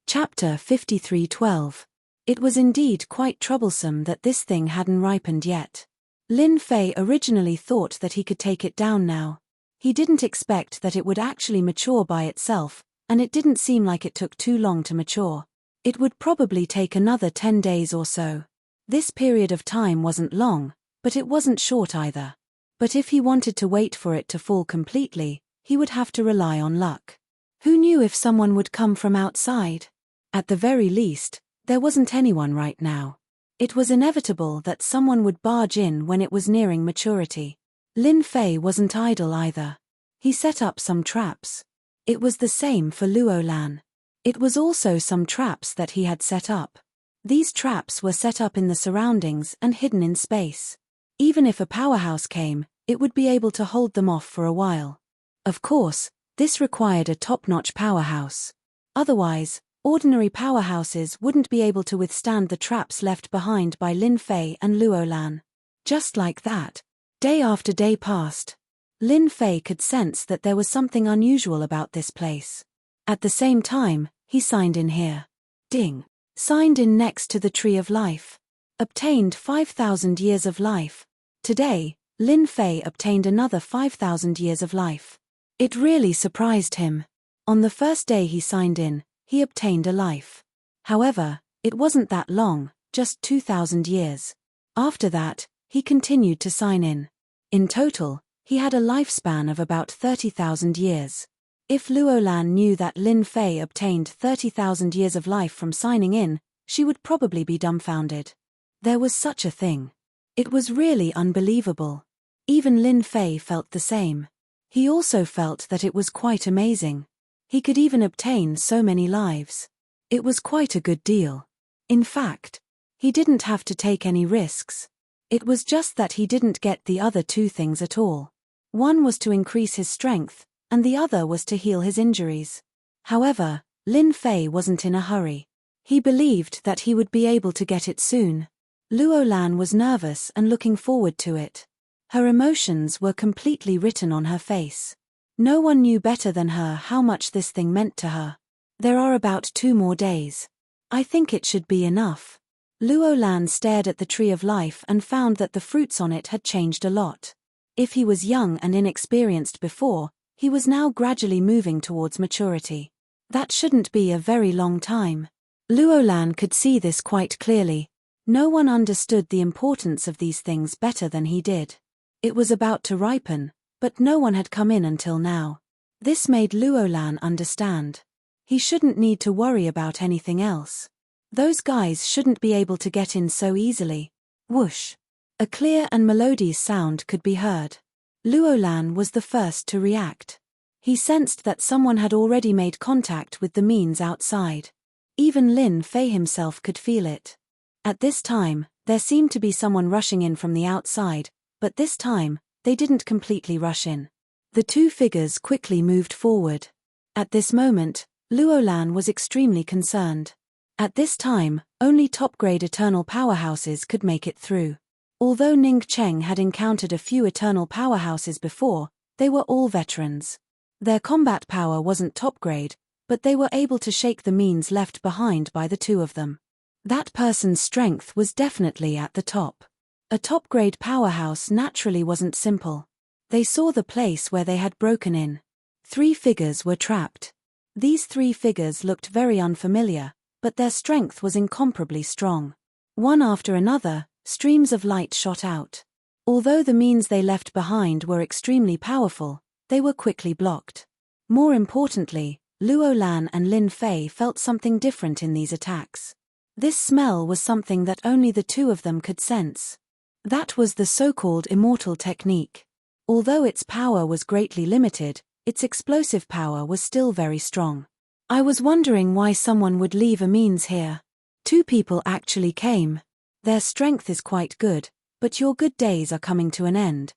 Chapter 53:12. It was indeed quite troublesome that this thing hadn't ripened yet. Lin Fei originally thought that he could take it down now. He didn't expect that it would actually mature by itself, and it didn't seem like it took too long to mature. It would probably take another 10 days or so. This period of time wasn't long, but it wasn't short either. But if he wanted to wait for it to fall completely, he would have to rely on luck. Who knew if someone would come from outside? At the very least, there wasn't anyone right now. It was inevitable that someone would barge in when it was nearing maturity. Lin Fei wasn't idle either. He set up some traps. It was the same for Luo Lan. It was also some traps that he had set up. These traps were set up in the surroundings and hidden in space. Even if a powerhouse came, it would be able to hold them off for a while. Of course, this required a top-notch powerhouse. Otherwise, ordinary powerhouses wouldn't be able to withstand the traps left behind by Lin Fei and Luo Lan. Just like that, day after day passed. Lin Fei could sense that there was something unusual about this place. At the same time, he signed in here. Ding. Signed in next to the Tree of Life. Obtained 5,000 years of life. Today, Lin Fei obtained another 5,000 years of life. It really surprised him. On the first day he signed in, he obtained a life. However, it wasn't that long, just 2,000 years. After that, he continued to sign in. In total, he had a lifespan of about 30,000 years. If Luo Lan knew that Lin Fei obtained 30,000 years of life from signing in, she would probably be dumbfounded. There was such a thing. It was really unbelievable. Even Lin Fei felt the same. He also felt that it was quite amazing. He could even obtain so many lives. It was quite a good deal. In fact, he didn't have to take any risks. It was just that he didn't get the other two things at all. One was to increase his strength, and the other was to heal his injuries. However, Lin Fei wasn't in a hurry. He believed that he would be able to get it soon. Luo Lan was nervous and looking forward to it. Her emotions were completely written on her face. No one knew better than her how much this thing meant to her. There are about 2 more days. I think it should be enough. Luo Lan stared at the Tree of Life and found that the fruits on it had changed a lot. If he was young and inexperienced before, he was now gradually moving towards maturity. That shouldn't be a very long time. Luo Lan could see this quite clearly. No one understood the importance of these things better than he did. It was about to ripen, but no one had come in until now. This made Luo Lan understand. He shouldn't need to worry about anything else. Those guys shouldn't be able to get in so easily. Whoosh. A clear and melodious sound could be heard. Luo Lan was the first to react. He sensed that someone had already made contact with the means outside. Even Lin Fei himself could feel it. At this time, there seemed to be someone rushing in from the outside, but this time, they didn't completely rush in. The two figures quickly moved forward. At this moment, Luo Lan was extremely concerned. At this time, only top-grade eternal powerhouses could make it through. Although Ning Cheng had encountered a few eternal powerhouses before, they were all veterans. Their combat power wasn't top-grade, but they were able to shake the means left behind by the two of them. That person's strength was definitely at the top. A top-grade powerhouse naturally wasn't simple. They saw the place where they had broken in. 3 figures were trapped. These 3 figures looked very unfamiliar, but their strength was incomparably strong. One after another, streams of light shot out. Although the means they left behind were extremely powerful, they were quickly blocked. More importantly, Luo Lan and Lin Fei felt something different in these attacks. This smell was something that only the two of them could sense. That was the so-called immortal technique. Although its power was greatly limited, its explosive power was still very strong. I was wondering why someone would leave a means here. 2 people actually came. Their strength is quite good, but your good days are coming to an end.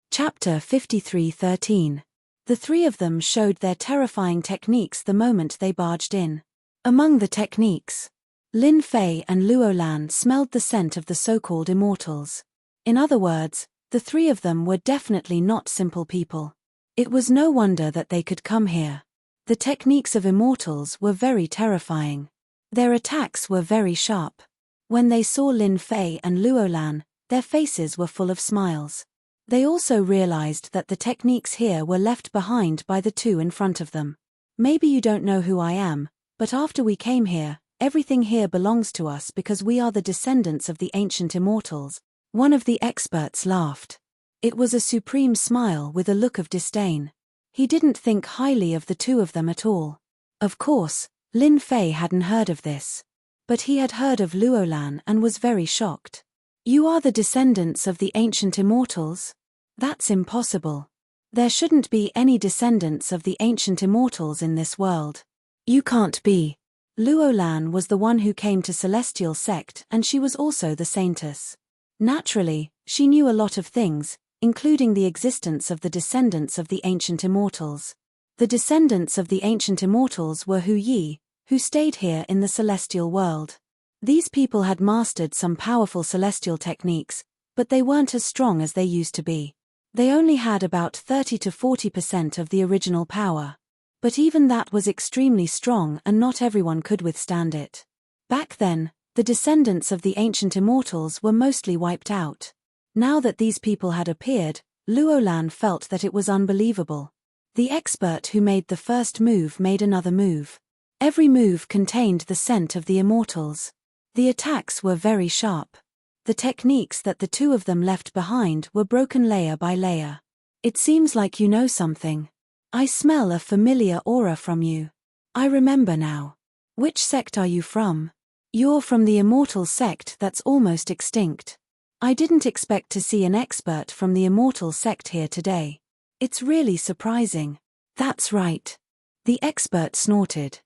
Chapter 53:13. The 3 of them showed their terrifying techniques the moment they barged in. Among the techniques, Lin Fei and Luo Lan smelled the scent of the so-called immortals. In other words, the 3 of them were definitely not simple people. It was no wonder that they could come here. The techniques of immortals were very terrifying. Their attacks were very sharp. When they saw Lin Fei and Luo Lan, their faces were full of smiles. They also realized that the techniques here were left behind by the two in front of them. Maybe you don't know who I am, but after we came here, everything here belongs to us because we are the descendants of the ancient immortals. One of the experts laughed. It was a supreme smile with a look of disdain. He didn't think highly of the two of them at all. Of course, Lin Fei hadn't heard of this. But he had heard of Luo Lan and was very shocked. You are the descendants of the ancient immortals? That's impossible. There shouldn't be any descendants of the ancient immortals in this world. You can't be. Luo Lan was the one who came to Celestial Sect and she was also the saintess. Naturally, she knew a lot of things, including the existence of the descendants of the ancient immortals. The descendants of the ancient immortals were Hu Yi, who stayed here in the celestial world. These people had mastered some powerful celestial techniques, but they weren't as strong as they used to be. They only had about 30 to 40% of the original power. But even that was extremely strong and not everyone could withstand it. Back then, the descendants of the ancient immortals were mostly wiped out. Now that these people had appeared, Luo Lan felt that it was unbelievable. The expert who made the first move made another move. Every move contained the scent of the immortals. The attacks were very sharp. The techniques that the two of them left behind were broken layer by layer. It seems like you know something. I smell a familiar aura from you. I remember now. Which sect are you from? You're from the immortal sect that's almost extinct. I didn't expect to see an expert from the immortal sect here today. It's really surprising. That's right. The expert snorted.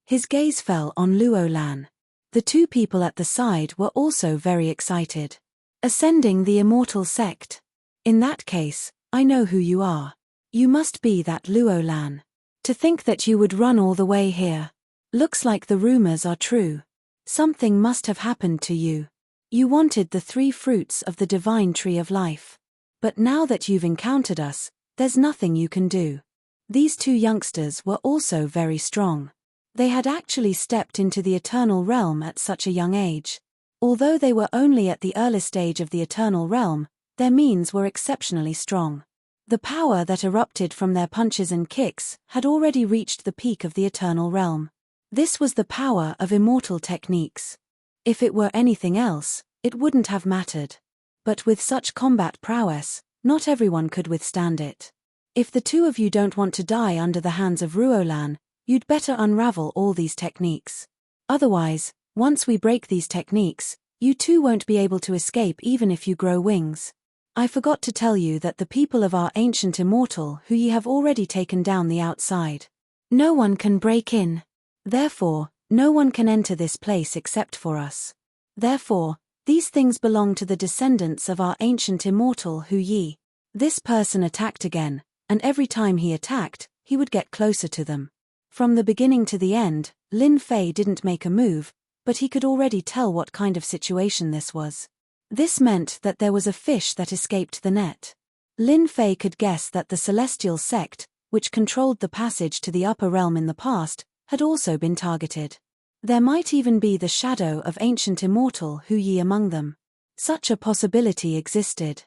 His gaze fell on Luo Lan. The two people at the side were also very excited. Ascending the immortal sect. In that case, I know who you are. You must be that Luo Lan. To think that you would run all the way here. Looks like the rumors are true. Something must have happened to you. You wanted the 3 fruits of the divine tree of life. But now that you've encountered us, there's nothing you can do. These two youngsters were also very strong. They had actually stepped into the eternal realm at such a young age. Although they were only at the early stage of the eternal realm, their means were exceptionally strong. The power that erupted from their punches and kicks had already reached the peak of the eternal realm. This was the power of immortal techniques. If it were anything else, it wouldn't have mattered. But with such combat prowess, not everyone could withstand it. If the two of you don't want to die under the hands of Luo Lan, you'd better unravel all these techniques. Otherwise, once we break these techniques, you two won't be able to escape even if you grow wings. I forgot to tell you that the people of our ancient immortal who ye have already taken down the outside. No one can break in. Therefore, no one can enter this place except for us. Therefore, these things belong to the descendants of our ancient immortal Hu Yi. This person attacked again, and every time he attacked, he would get closer to them. From the beginning to the end, Lin Fei didn't make a move, but he could already tell what kind of situation this was. This meant that there was a fish that escaped the net. Lin Fei could guess that the celestial sect, which controlled the passage to the upper realm in the past, had also been targeted. There might even be the shadow of ancient immortal Hu Yi among them. Such a possibility existed.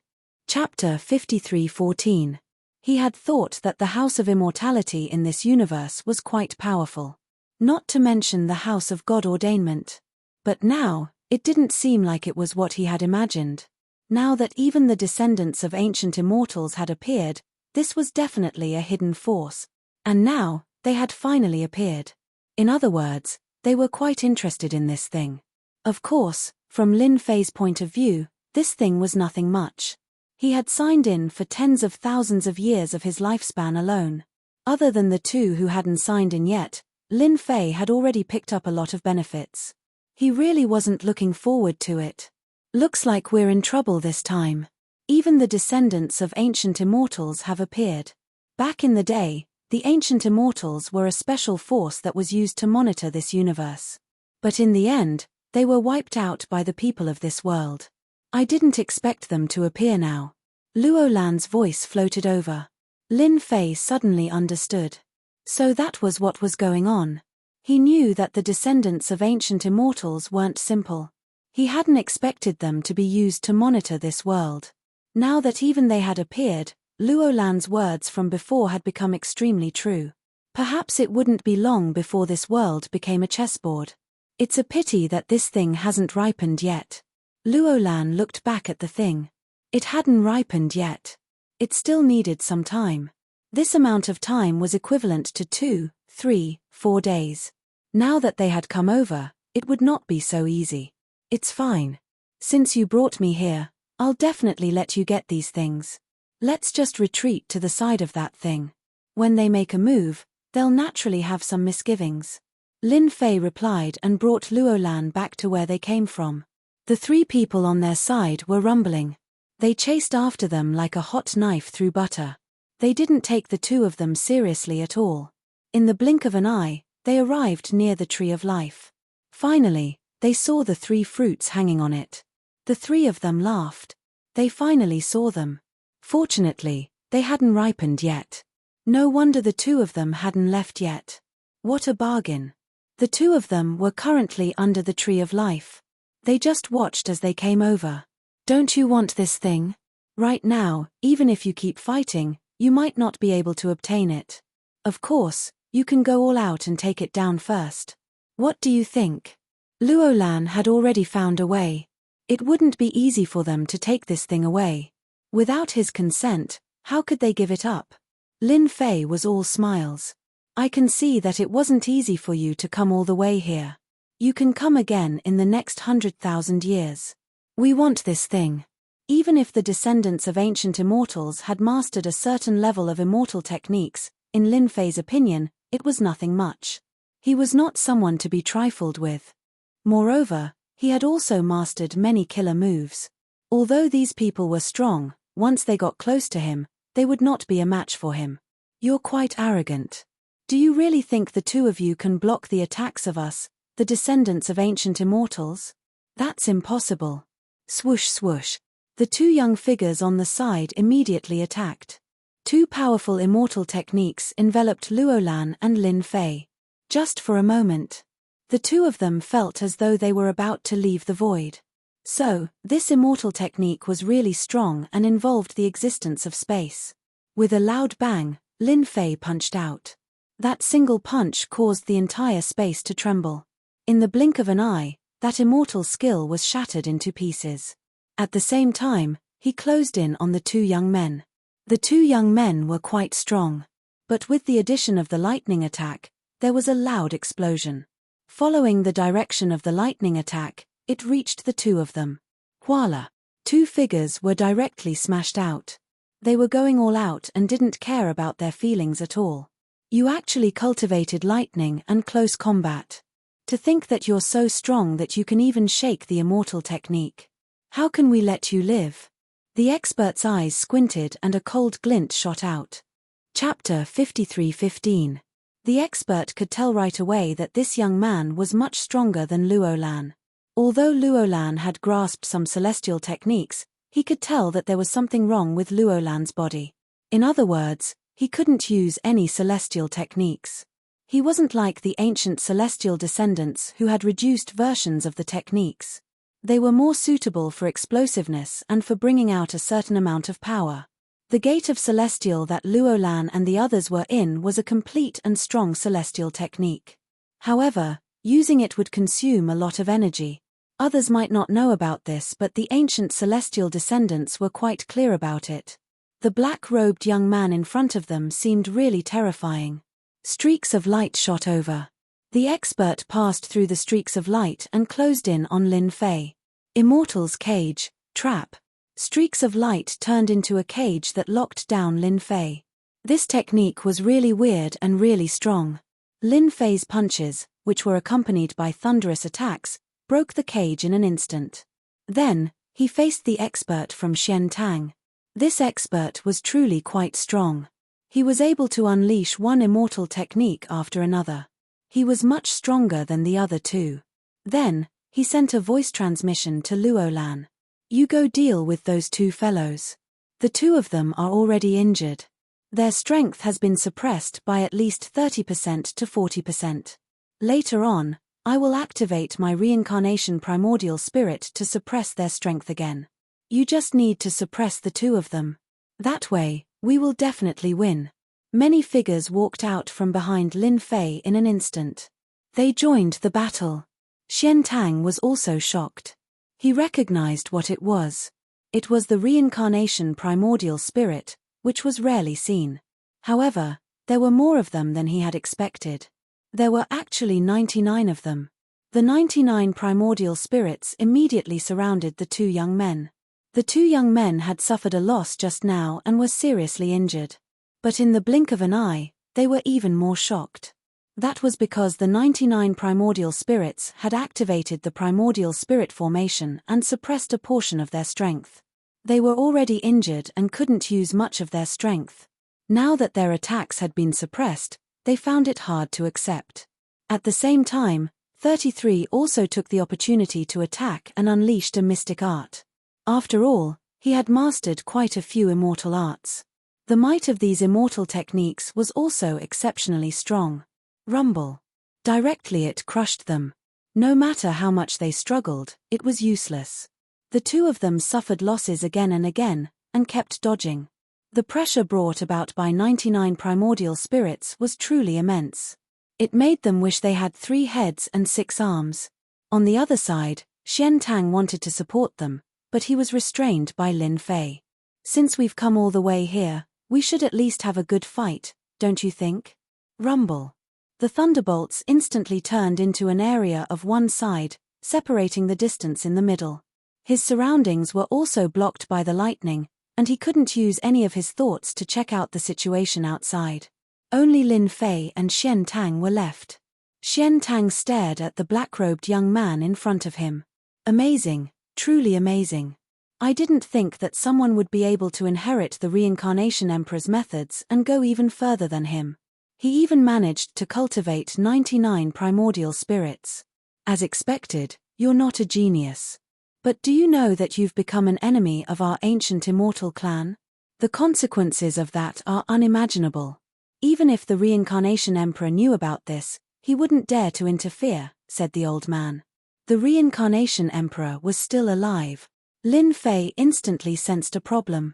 Chapter 53:14. He had thought that the House of Immortality in this universe was quite powerful. Not to mention the House of God Ordainment. But now, it didn't seem like it was what he had imagined. Now that even the descendants of ancient immortals had appeared, this was definitely a hidden force. And now, they had finally appeared. In other words, they were quite interested in this thing. Of course, from Lin Fei's point of view, this thing was nothing much. He had signed in for tens of thousands of years of his lifespan alone. Other than the two who hadn't signed in yet, Lin Fei had already picked up a lot of benefits. He really wasn't looking forward to it. Looks like we're in trouble this time. Even the descendants of ancient immortals have appeared. Back in the day, the ancient immortals were a special force that was used to monitor this universe. But in the end, they were wiped out by the people of this world. I didn't expect them to appear now. Luo Lan's voice floated over. Lin Fei suddenly understood. So that was what was going on. He knew that the descendants of ancient immortals weren't simple. He hadn't expected them to be used to monitor this world. Now that even they had appeared, Luo Lan's words from before had become extremely true. Perhaps it wouldn't be long before this world became a chessboard. It's a pity that this thing hasn't ripened yet. Luo Lan looked back at the thing. It hadn't ripened yet. It still needed some time. This amount of time was equivalent to 2, 3, 4 days. Now that they had come over, it would not be so easy. It's fine. Since you brought me here, I'll definitely let you get these things. Let's just retreat to the side of that thing. When they make a move, they'll naturally have some misgivings. Lin Fei replied and brought Luo Lan back to where they came from. The 3 people on their side were rumbling. They chased after them like a hot knife through butter. They didn't take the 2 of them seriously at all. In the blink of an eye, they arrived near the tree of life. Finally, they saw the 3 fruits hanging on it. The 3 of them laughed. They finally saw them. Fortunately, they hadn't ripened yet. No wonder the 2 of them hadn't left yet. What a bargain. The 2 of them were currently under the tree of life. They just watched as they came over. Don't you want this thing? Right now, even if you keep fighting, you might not be able to obtain it. Of course, you can go all out and take it down first. What do you think? Luo Lan had already found a way. It wouldn't be easy for them to take this thing away. Without his consent, how could they give it up? Lin Fei was all smiles. I can see that it wasn't easy for you to come all the way here. You can come again in the next 100,000 years. We want this thing. Even if the descendants of ancient immortals had mastered a certain level of immortal techniques, in Lin Fei's opinion, it was nothing much. He was not someone to be trifled with. Moreover, he had also mastered many killer moves. Although these people were strong, once they got close to him, they would not be a match for him. You're quite arrogant. Do you really think the 2 of you can block the attacks of us, the descendants of ancient immortals? That's impossible. Swoosh swoosh. The 2 young figures on the side immediately attacked. 2 powerful immortal techniques enveloped Luo Lan and Lin Fei. Just for a moment. The 2 of them felt as though they were about to leave the void. So, this immortal technique was really strong and involved the existence of space. With a loud bang, Lin Fei punched out. That single punch caused the entire space to tremble. In the blink of an eye, that immortal skill was shattered into pieces. At the same time, he closed in on the 2 young men. The 2 young men were quite strong. But with the addition of the lightning attack, there was a loud explosion. Following the direction of the lightning attack, it reached the 2 of them. Voila! 2 figures were directly smashed out. They were going all out and didn't care about their feelings at all. You actually cultivated lightning and close combat. To think that you're so strong that you can even shake the immortal technique. How can we let you live? The expert's eyes squinted and a cold glint shot out. Chapter 53:15. The expert could tell right away that this young man was much stronger than Luo Lan. Although Luo Lan had grasped some celestial techniques, he could tell that there was something wrong with Luo Lan's body. In other words, he couldn't use any celestial techniques. He wasn't like the ancient celestial descendants who had reduced versions of the techniques. They were more suitable for explosiveness and for bringing out a certain amount of power. The gate of celestial that Luo Lan and the others were in was a complete and strong celestial technique. However, using it would consume a lot of energy. Others might not know about this, but the ancient celestial descendants were quite clear about it. The black-robed young man in front of them seemed really terrifying. Streaks of light shot over. The expert passed through the streaks of light and closed in on Lin Fei. Immortal's cage, trap. Streaks of light turned into a cage that locked down Lin Fei. This technique was really weird and really strong. Lin Fei's punches, which were accompanied by thunderous attacks, broke the cage in an instant. Then, he faced the expert from Xian Tang. This expert was truly quite strong. He was able to unleash one immortal technique after another. He was much stronger than the other 2. Then, he sent a voice transmission to Luo Lan. You go deal with those 2 fellows. The 2 of them are already injured. Their strength has been suppressed by at least 30% to 40%. Later on, I will activate my reincarnation primordial spirit to suppress their strength again. You just need to suppress the two of them. That way, we will definitely win. Many figures walked out from behind Lin Fei in an instant. They joined the battle. Xian Tang was also shocked. He recognized what it was. It was the reincarnation primordial spirit, which was rarely seen. However, there were more of them than he had expected. There were actually 99 of them. The 99 primordial spirits immediately surrounded the two young men. The two young men had suffered a loss just now and were seriously injured. But in the blink of an eye, they were even more shocked. That was because the 99 primordial spirits had activated the primordial spirit formation and suppressed a portion of their strength. They were already injured and couldn't use much of their strength. Now that their attacks had been suppressed, they found it hard to accept. At the same time, 33 also took the opportunity to attack and unleashed a mystic art. After all, he had mastered quite a few immortal arts. The might of these immortal techniques was also exceptionally strong. Rumble. Directly it crushed them. No matter how much they struggled, it was useless. The two of them suffered losses again and again, and kept dodging. The pressure brought about by 99 primordial spirits was truly immense. It made them wish they had 3 heads and 6 arms. On the other side, Xian Tang wanted to support them, but he was restrained by Lin Fei. Since we've come all the way here, we should at least have a good fight, don't you think? Rumble. The thunderbolts instantly turned into an area of one side, separating the distance in the middle. His surroundings were also blocked by the lightning, and he couldn't use any of his thoughts to check out the situation outside. Only Lin Fei and Xian Tang were left. Xian Tang stared at the black-robed young man in front of him. Amazing, truly amazing. I didn't think that someone would be able to inherit the Reincarnation Emperor's methods and go even further than him. He even managed to cultivate 99 primordial spirits. As expected, you're not a genius. But do you know that you've become an enemy of our ancient immortal clan? The consequences of that are unimaginable. Even if the Reincarnation Emperor knew about this, he wouldn't dare to interfere, said the old man. The Reincarnation Emperor was still alive. Lin Fei instantly sensed a problem.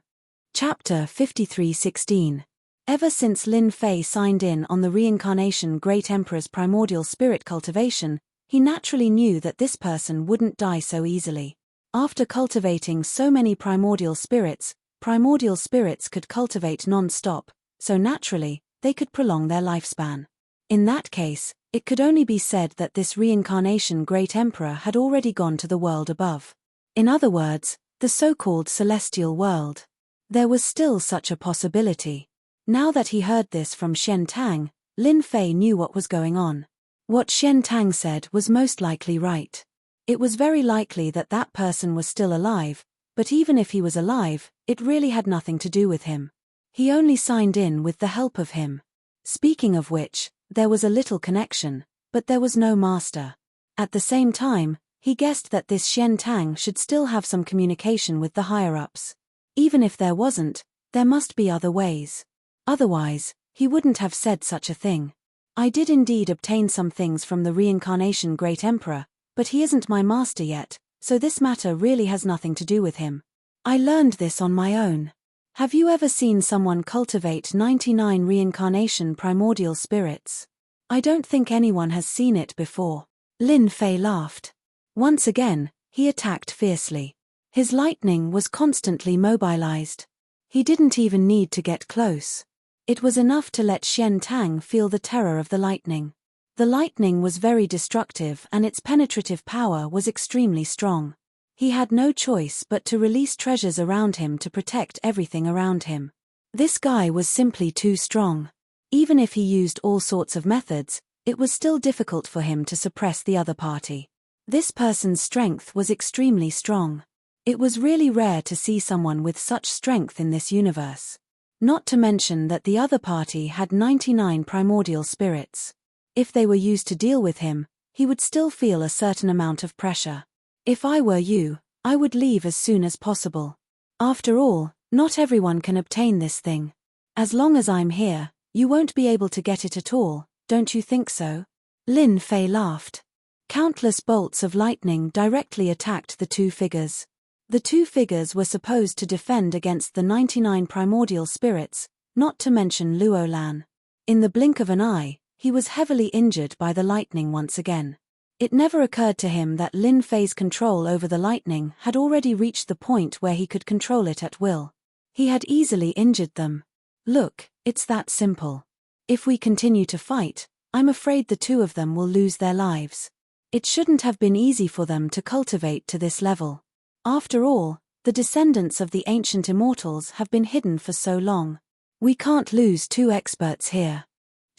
Chapter 53:16. Ever since Lin Fei signed in on the Reincarnation Great Emperor's primordial spirit cultivation, he naturally knew that this person wouldn't die so easily. After cultivating so many primordial spirits could cultivate non-stop, so naturally, they could prolong their lifespan. In that case, it could only be said that this Reincarnation Great Emperor had already gone to the world above. In other words, the so-called celestial world. There was still such a possibility. Now that he heard this from Xian Tang, Lin Fei knew what was going on. What Xian Tang said was most likely right. It was very likely that that person was still alive, but even if he was alive, it really had nothing to do with him. He only signed in with the help of him. Speaking of which, there was a little connection, but there was no master. At the same time, he guessed that this Xian Tang should still have some communication with the higher-ups. Even if there wasn't, there must be other ways. Otherwise, he wouldn't have said such a thing. I did indeed obtain some things from the Reincarnation Great Emperor, but he isn't my master yet, so this matter really has nothing to do with him. I learned this on my own. Have you ever seen someone cultivate 99 reincarnation primordial spirits? I don't think anyone has seen it before. Lin Fei laughed. Once again, he attacked fiercely. His lightning was constantly mobilized. He didn't even need to get close. It was enough to let Xian Tang feel the terror of the lightning. The lightning was very destructive and its penetrative power was extremely strong. He had no choice but to release treasures around him to protect everything around him. This guy was simply too strong. Even if he used all sorts of methods, it was still difficult for him to suppress the other party. This person's strength was extremely strong. It was really rare to see someone with such strength in this universe. Not to mention that the other party had 99 primordial spirits. If they were used to deal with him, he would still feel a certain amount of pressure. If I were you, I would leave as soon as possible. After all, not everyone can obtain this thing. As long as I'm here, you won't be able to get it at all, don't you think so? Lin Fei laughed. Countless bolts of lightning directly attacked the two figures. The two figures were supposed to defend against the 99 primordial spirits, not to mention Luo Lan. In the blink of an eye, he was heavily injured by the lightning once again. It never occurred to him that Lin Fei's control over the lightning had already reached the point where he could control it at will. He had easily injured them. Look, it's that simple. If we continue to fight, I'm afraid the two of them will lose their lives. It shouldn't have been easy for them to cultivate to this level. After all, the descendants of the ancient immortals have been hidden for so long. We can't lose two experts here.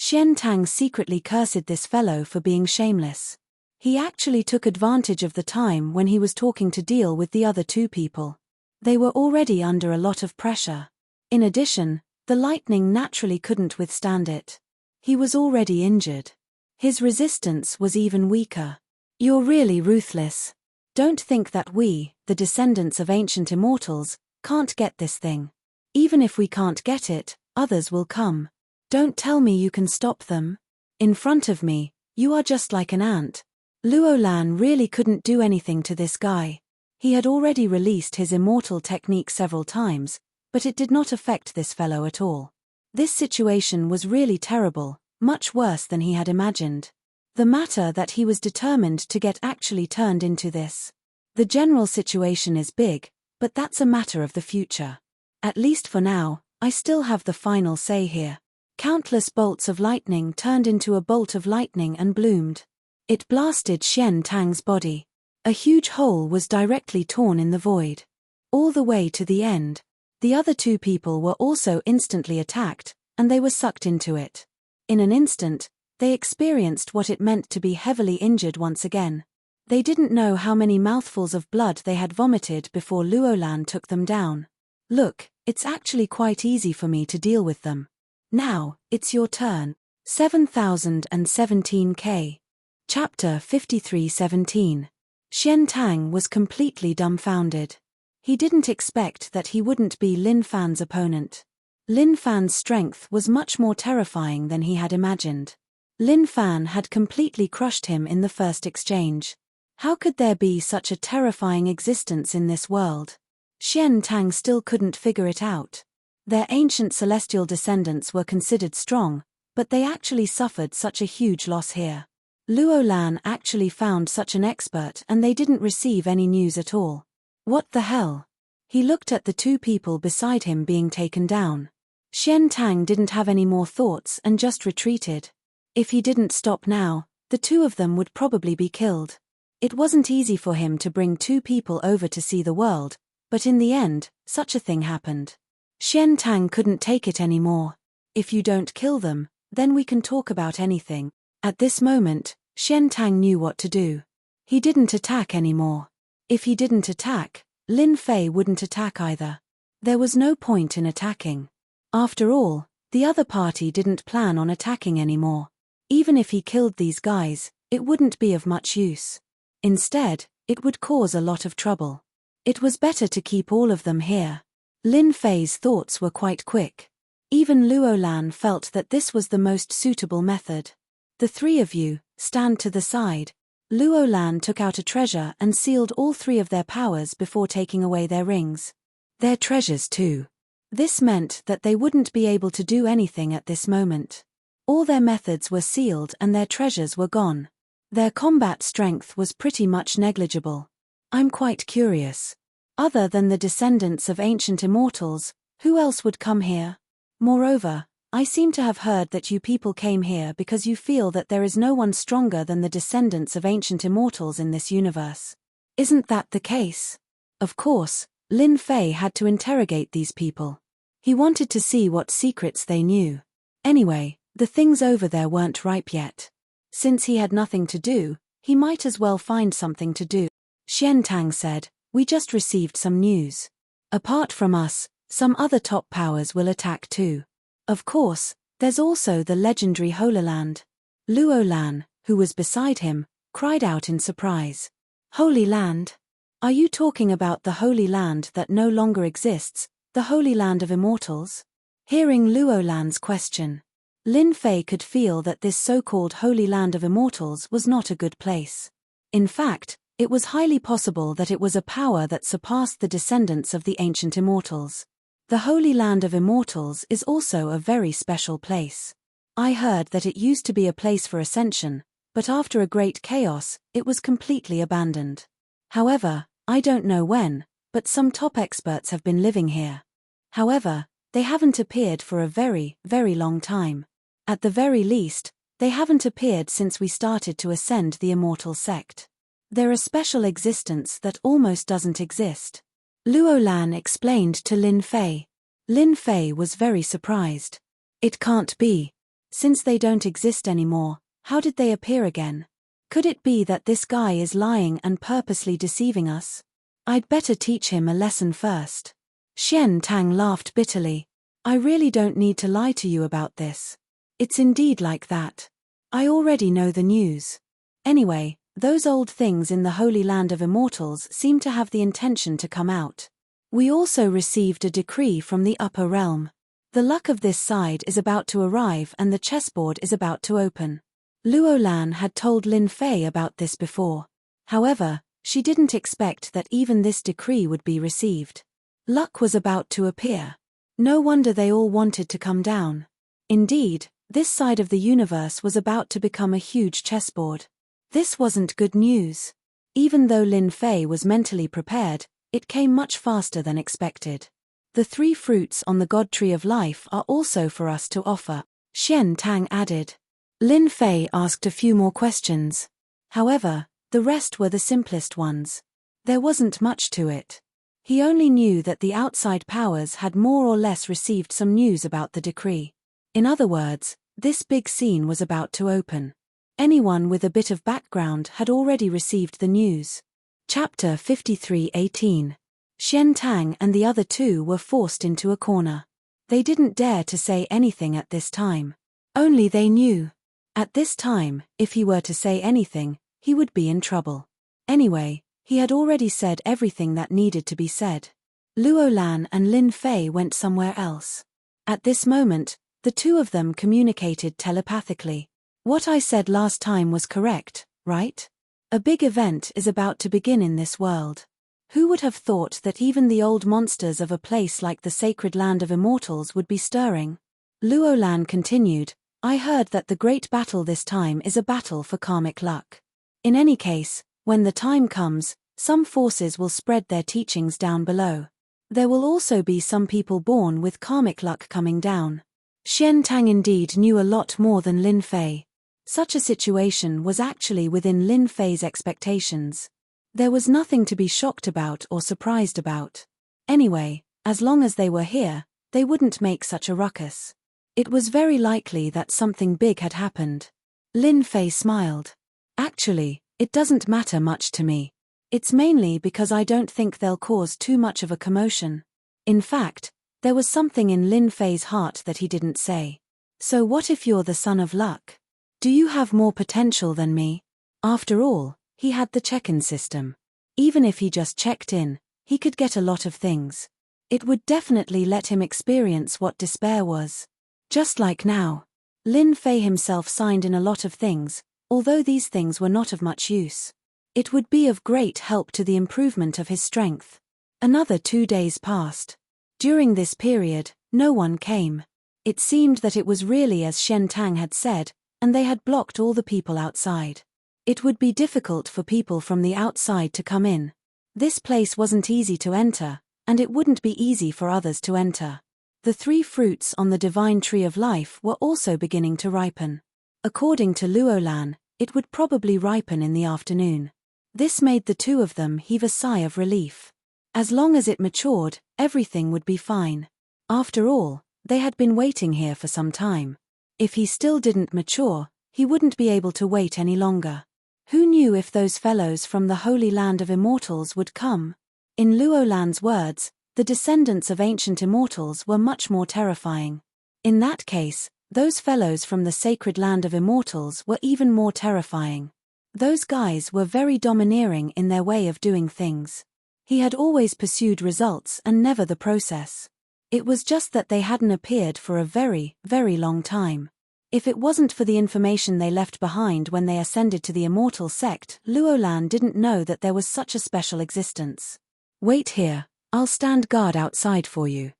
Xian Tang secretly cursed this fellow for being shameless. He actually took advantage of the time when he was talking to deal with the other two people. They were already under a lot of pressure. In addition, the lightning naturally couldn't withstand it. He was already injured. His resistance was even weaker. You're really ruthless. Don't think that we, the descendants of ancient immortals, can't get this thing. Even if we can't get it, others will come. Don't tell me you can stop them. In front of me, you are just like an ant. Luo Lan really couldn't do anything to this guy. He had already released his immortal technique several times, but it did not affect this fellow at all. This situation was really terrible, much worse than he had imagined. The matter that he was determined to get actually turned into this. The general situation is big, but that's a matter of the future. At least for now, I still have the final say here. Countless bolts of lightning turned into a bolt of lightning and bloomed. It blasted Xian Tang's body. A huge hole was directly torn in the void. All the way to the end. The other two people were also instantly attacked, and they were sucked into it. In an instant, they experienced what it meant to be heavily injured once again. They didn't know how many mouthfuls of blood they had vomited before Luo Lan took them down. Look, it's actually quite easy for me to deal with them. Now, it's your turn. 7017K. Chapter 53:17. Xian Tang was completely dumbfounded. He didn't expect that he wouldn't be Lin Fan's opponent. Lin Fan's strength was much more terrifying than he had imagined. Lin Fan had completely crushed him in the first exchange. How could there be such a terrifying existence in this world? Xian Tang still couldn't figure it out. Their ancient celestial descendants were considered strong, but they actually suffered such a huge loss here. Luo Lan actually found such an expert and they didn't receive any news at all. What the hell? He looked at the two people beside him being taken down. Xian Tang didn't have any more thoughts and just retreated. If he didn't stop now, the two of them would probably be killed. It wasn't easy for him to bring two people over to see the world, but in the end, such a thing happened. Xian Tang couldn't take it anymore. If you don't kill them, then we can talk about anything. At this moment, Xian Tang knew what to do. He didn't attack anymore. If he didn't attack, Lin Fei wouldn't attack either. There was no point in attacking. After all, the other party didn't plan on attacking anymore. Even if he killed these guys, it wouldn't be of much use. Instead, it would cause a lot of trouble. It was better to keep all of them here. Lin Fei's thoughts were quite quick. Even Luo Lan felt that this was the most suitable method. The three of you, stand to the side. Luo Lan took out a treasure and sealed all three of their powers before taking away their rings. Their treasures too. This meant that they wouldn't be able to do anything at this moment. All their methods were sealed and their treasures were gone. Their combat strength was pretty much negligible. I'm quite curious. Other than the descendants of ancient immortals, who else would come here? Moreover, I seem to have heard that you people came here because you feel that there is no one stronger than the descendants of ancient immortals in this universe. Isn't that the case? Of course, Lin Fei had to interrogate these people. He wanted to see what secrets they knew. Anyway, the things over there weren't ripe yet. Since he had nothing to do, he might as well find something to do. Xian Tang said, "We just received some news. Apart from us, some other top powers will attack too. Of course, there's also the legendary Holy Land." Luo Lan, who was beside him, cried out in surprise. Holy Land? Are you talking about the Holy Land that no longer exists, the Holy Land of Immortals? Hearing Luo Lan's question, Lin Fei could feel that this so-called Holy Land of Immortals was not a good place. In fact, it was highly possible that it was a power that surpassed the descendants of the ancient immortals. The Holy Land of Immortals is also a very special place. I heard that it used to be a place for ascension, but after a great chaos, it was completely abandoned. However, I don't know when, but some top experts have been living here. However, they haven't appeared for a very, very long time. At the very least, they haven't appeared since we started to ascend the immortal sect. They're a special existence that almost doesn't exist. Luo Lan explained to Lin Fei. Lin Fei was very surprised. It can't be. Since they don't exist anymore, how did they appear again? Could it be that this guy is lying and purposely deceiving us? I'd better teach him a lesson first. Xian Tang laughed bitterly. I really don't need to lie to you about this. It's indeed like that. I already know the news. Anyway, those old things in the Holy Land of Immortals seem to have the intention to come out. We also received a decree from the upper realm. The luck of this side is about to arrive and the chessboard is about to open. Luo Lan had told Lin Fei about this before. However, she didn't expect that even this decree would be received. Luck was about to appear. No wonder they all wanted to come down. Indeed, this side of the universe was about to become a huge chessboard. This wasn't good news. Even though Lin Fei was mentally prepared, it came much faster than expected. The 3 fruits on the God Tree of Life are also for us to offer, Xian Tang added. Lin Fei asked a few more questions. However, the rest were the simplest ones. There wasn't much to it. He only knew that the outside powers had more or less received some news about the decree. In other words, this big scene was about to open. Anyone with a bit of background had already received the news. Chapter 53:18. Xian Tang and the other 2 were forced into a corner. They didn't dare to say anything at this time. Only they knew. At this time, if he were to say anything, he would be in trouble. Anyway, he had already said everything that needed to be said. Luo Lan and Lin Fei went somewhere else. At this moment, the 2 of them communicated telepathically. What I said last time was correct, right? A big event is about to begin in this world. Who would have thought that even the old monsters of a place like the sacred land of immortals would be stirring? Luo Lan continued, I heard that the great battle this time is a battle for karmic luck. In any case, when the time comes, some forces will spread their teachings down below. There will also be some people born with karmic luck coming down. Xian Tang indeed knew a lot more than Lin Fei. Such a situation was actually within Lin Fei's expectations. There was nothing to be shocked about or surprised about. Anyway, as long as they were here, they wouldn't make such a ruckus. It was very likely that something big had happened. Lin Fei smiled. Actually, it doesn't matter much to me. It's mainly because I don't think they'll cause too much of a commotion. In fact, there was something in Lin Fei's heart that he didn't say. So what if you're the son of luck? Do you have more potential than me? After all, he had the check-in system. Even if he just checked in, he could get a lot of things. It would definitely let him experience what despair was. Just like now. Lin Fei himself signed in a lot of things, although these things were not of much use. It would be of great help to the improvement of his strength. Another 2 days passed. During this period, no one came. It seemed that it was really as Xian Tang had said, and they had blocked all the people outside. It would be difficult for people from the outside to come in. This place wasn't easy to enter, and it wouldn't be easy for others to enter. The 3 fruits on the divine tree of life were also beginning to ripen. According to Luo Lan, it would probably ripen in the afternoon. This made the 2 of them heave a sigh of relief. As long as it matured, everything would be fine. After all, they had been waiting here for some time. If he still didn't mature, he wouldn't be able to wait any longer. Who knew if those fellows from the Holy Land of Immortals would come? In Luo Lan's words, the descendants of ancient immortals were much more terrifying. In that case, those fellows from the sacred land of immortals were even more terrifying. Those guys were very domineering in their way of doing things. He had always pursued results and never the process. It was just that they hadn't appeared for a very, very long time. If it wasn't for the information they left behind when they ascended to the immortal sect, Luolan didn't know that there was such a special existence. Wait here, I'll stand guard outside for you.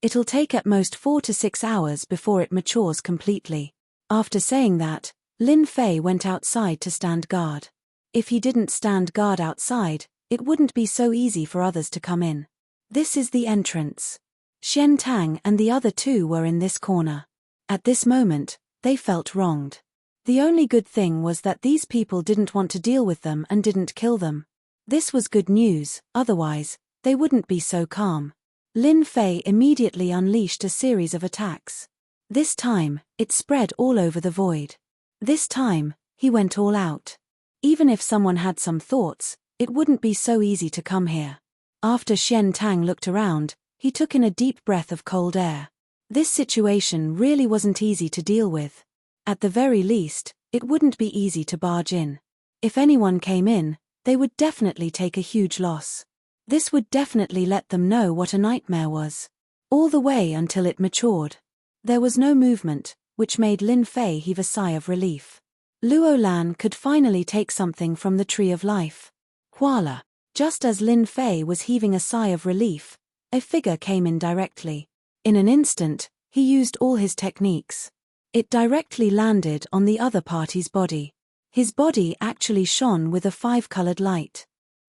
It'll take at most 4 to 6 hours before it matures completely. After saying that, Lin Fei went outside to stand guard. If he didn't stand guard outside, it wouldn't be so easy for others to come in. This is the entrance. Xian Tang and the other two were in this corner. At this moment, they felt wronged. The only good thing was that these people didn't want to deal with them and didn't kill them. This was good news, otherwise, they wouldn't be so calm. Lin Fei immediately unleashed a series of attacks. This time, it spread all over the void. This time, he went all out. Even if someone had some thoughts, it wouldn't be so easy to come here. After Xian Tang looked around, he took in a deep breath of cold air. This situation really wasn't easy to deal with. At the very least, it wouldn't be easy to barge in. If anyone came in, they would definitely take a huge loss. This would definitely let them know what a nightmare was. All the way until it matured. There was no movement, which made Lin Fei heave a sigh of relief. Luolan could finally take something from the Tree of Life. Voila! Just as Lin Fei was heaving a sigh of relief, a figure came in directly. In an instant, he used all his techniques. It directly landed on the other party's body. His body actually shone with a 5-colored light.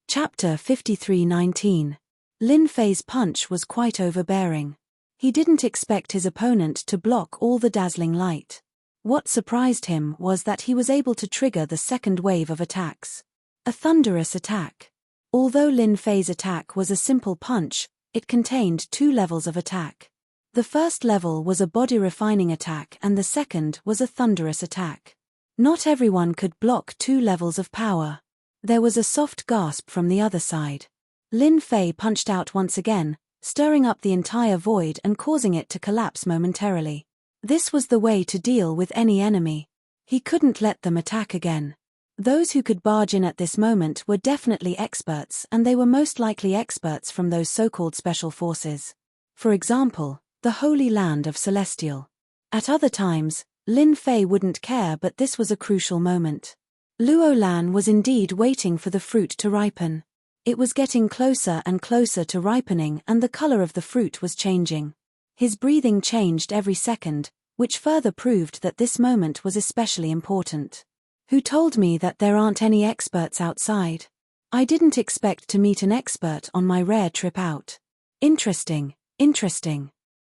Chapter 53:19. Lin Fei's punch was quite overbearing. He didn't expect his opponent to block all the dazzling light. What surprised him was that he was able to trigger the second wave of attacks. A thunderous attack. Although Lin Fei's attack was a simple punch, it contained 2 levels of attack. The first level was a body-refining attack and the second was a thunderous attack. Not everyone could block 2 levels of power. There was a soft gasp from the other side. Lin Fei punched out once again, stirring up the entire void and causing it to collapse momentarily. This was the way to deal with any enemy. He couldn't let them attack again. Those who could barge in at this moment were definitely experts, and they were most likely experts from those so-called special forces. For example, the Holy Land of Celestial. At other times, Lin Fei wouldn't care, but this was a crucial moment. Luolan was indeed waiting for the fruit to ripen. It was getting closer and closer to ripening and the color of the fruit was changing. His breathing changed every second, which further proved that this moment was especially important. Who told me that there aren't any experts outside? I didn't expect to meet an expert on my rare trip out. Interesting.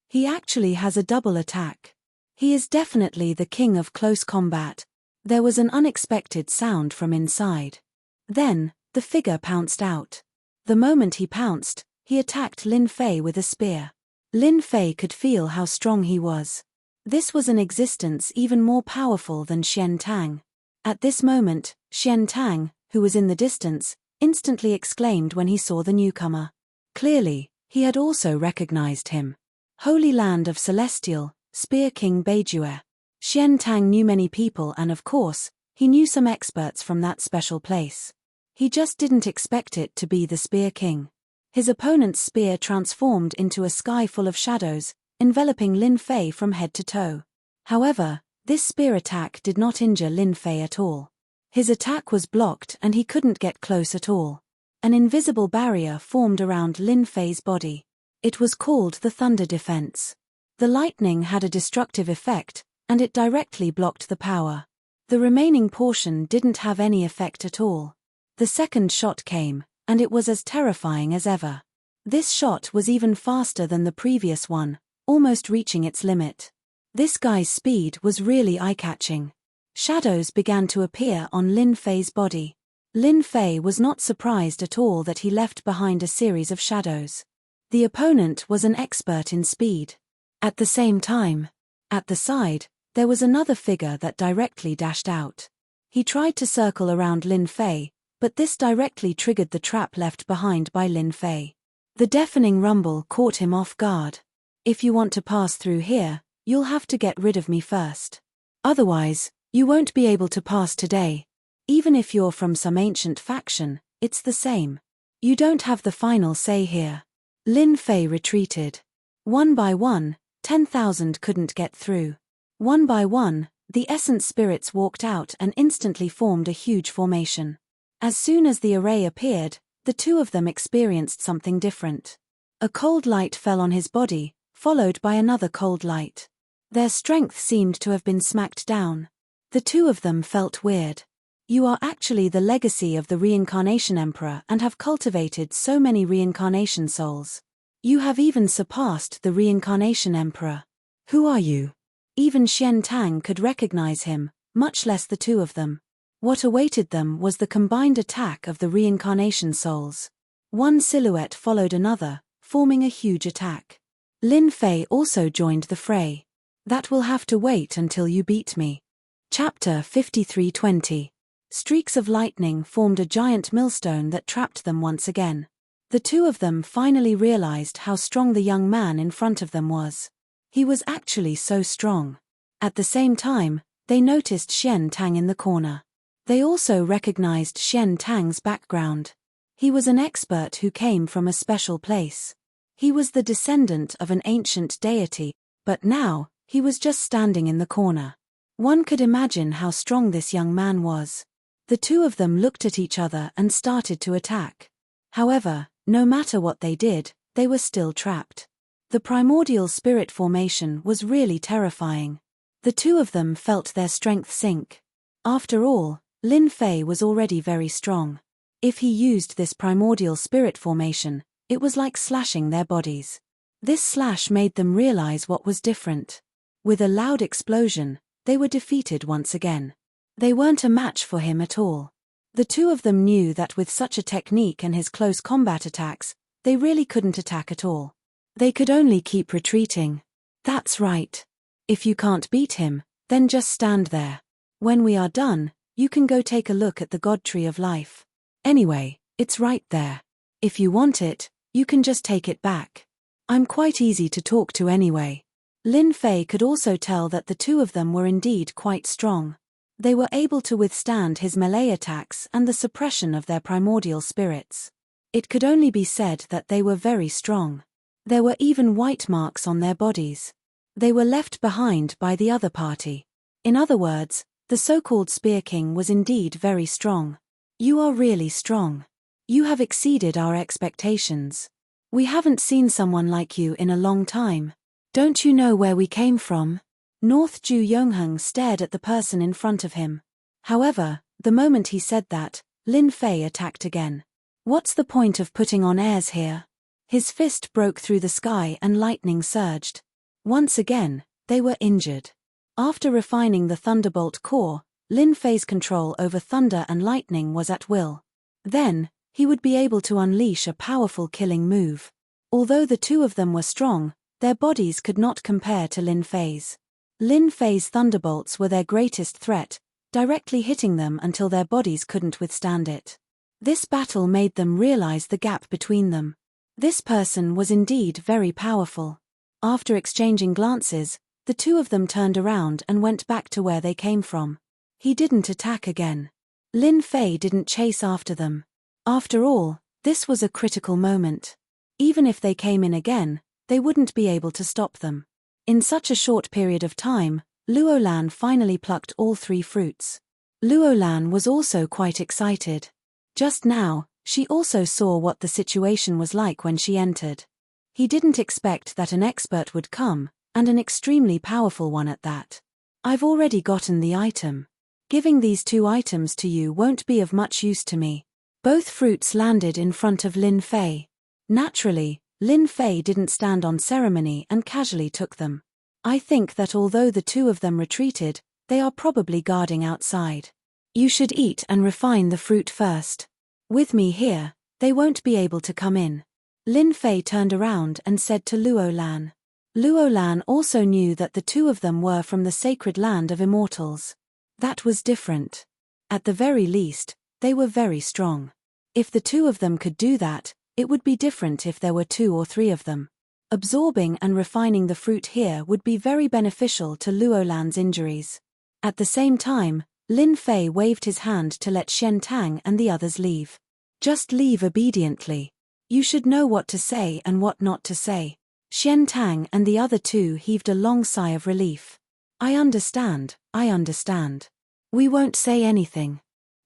He actually has a double attack. He is definitely the king of close combat. There was an unexpected sound from inside. Then, the figure pounced out. The moment he pounced, he attacked Lin Fei with a spear. Lin Fei could feel how strong he was. This was an existence even more powerful than Xian Tang. At this moment, Xian Tang, who was in the distance, instantly exclaimed when he saw the newcomer. Clearly, he had also recognized him. Holy Land of Celestial, Spear King Beijue. Xian Tang knew many people and of course, he knew some experts from that special place. He just didn't expect it to be the Spear King. His opponent's spear transformed into a sky full of shadows, enveloping Lin Fei from head to toe. However, this spear attack did not injure Lin Fei at all. His attack was blocked and he couldn't get close at all. An invisible barrier formed around Lin Fei's body. It was called the Thunder Defense. The lightning had a destructive effect, and it directly blocked the power. The remaining portion didn't have any effect at all. The second shot came, and it was as terrifying as ever. This shot was even faster than the previous one, almost reaching its limit. This guy's speed was really eye-catching. Shadows began to appear on Lin Fei's body. Lin Fei was not surprised at all that he left behind a series of shadows. The opponent was an expert in speed. At the same time, at the side, there was another figure that directly dashed out. He tried to circle around Lin Fei, but this directly triggered the trap left behind by Lin Fei. The deafening rumble caught him off guard. If you want to pass through here, you'll have to get rid of me first. Otherwise, you won't be able to pass today. Even if you're from some ancient faction, it's the same. You don't have the final say here. Lin Fei retreated. One by one, 10,000 couldn't get through. One by one, The essence spirits walked out and instantly formed a huge formation. As soon as the array appeared, the two of them experienced something different. A cold light fell on his body, followed by another cold light. Their strength seemed to have been smacked down. The two of them felt weird. You are actually the legacy of the Reincarnation Emperor and have cultivated so many reincarnation souls. You have even surpassed the Reincarnation Emperor. Who are you? Even Xian Tang could recognize him, much less the two of them. What awaited them was the combined attack of the reincarnation souls. One silhouette followed another, forming a huge attack. Lin Fei also joined the fray. That will have to wait until you beat me. Chapter 53:20. Streaks of lightning formed a giant millstone that trapped them once again. The two of them finally realized how strong the young man in front of them was. He was actually so strong. At the same time, they noticed Xian Tang in the corner. They also recognized Xian Tang's background. He was an expert who came from a special place. He was the descendant of an ancient deity, but now, he was just standing in the corner. One could imagine how strong this young man was. The two of them looked at each other and started to attack. However, no matter what they did, they were still trapped. The primordial spirit formation was really terrifying. The two of them felt their strength sink. After all, Lin Fei was already very strong. If he used this primordial spirit formation, it was like slashing their bodies. This slash made them realize what was different. With a loud explosion, they were defeated once again. They weren't a match for him at all. The two of them knew that with such a technique and his close combat attacks, they really couldn't attack at all. They could only keep retreating. That's right. If you can't beat him, then just stand there. When we are done, you can go take a look at the God Tree of Life. Anyway, it's right there. If you want it, you can just take it back. I'm quite easy to talk to anyway. Lin Fei could also tell that the two of them were indeed quite strong. They were able to withstand his melee attacks and the suppression of their primordial spirits. It could only be said that they were very strong. There were even white marks on their bodies. They were left behind by the other party. In other words, the so-called Spear King was indeed very strong. You are really strong. You have exceeded our expectations. We haven't seen someone like you in a long time. Don't you know where we came from? North Ju Yongheng stared at the person in front of him. However, the moment he said that, Lin Fei attacked again. What's the point of putting on airs here? His fist broke through the sky and lightning surged. Once again, they were injured. After refining the Thunderbolt core, Lin Fei's control over thunder and lightning was at will. Then, he would be able to unleash a powerful killing move. Although the two of them were strong, their bodies could not compare to Lin Fei's. Lin Fei's thunderbolts were their greatest threat, directly hitting them until their bodies couldn't withstand it. This battle made them realize the gap between them. This person was indeed very powerful. After exchanging glances, the two of them turned around and went back to where they came from. He didn't attack again. Lin Fei didn't chase after them. After all, this was a critical moment. Even if they came in again, they wouldn't be able to stop them. In such a short period of time, Luolan finally plucked all three fruits. Luolan was also quite excited. Just now, she also saw what the situation was like when she entered. He didn't expect that an expert would come, and an extremely powerful one at that. I've already gotten the item. Giving these two items to you won't be of much use to me. Both fruits landed in front of Lin Fei. Naturally, Lin Fei didn't stand on ceremony and casually took them. I think that although the two of them retreated, they are probably guarding outside. You should eat and refine the fruit first. With me here, they won't be able to come in. Lin Fei turned around and said to Luolan. Luolan also knew that the two of them were from the sacred land of immortals. That was different. At the very least, they were very strong. If the two of them could do that, it would be different if there were 2 or 3 of them. Absorbing and refining the fruit here would be very beneficial to Luolan's injuries. At the same time, Lin Fei waved his hand to let Xian Tang and the others leave. Just leave obediently. You should know what to say and what not to say. Xian Tang and the other two heaved a long sigh of relief. I understand, I understand. We won't say anything.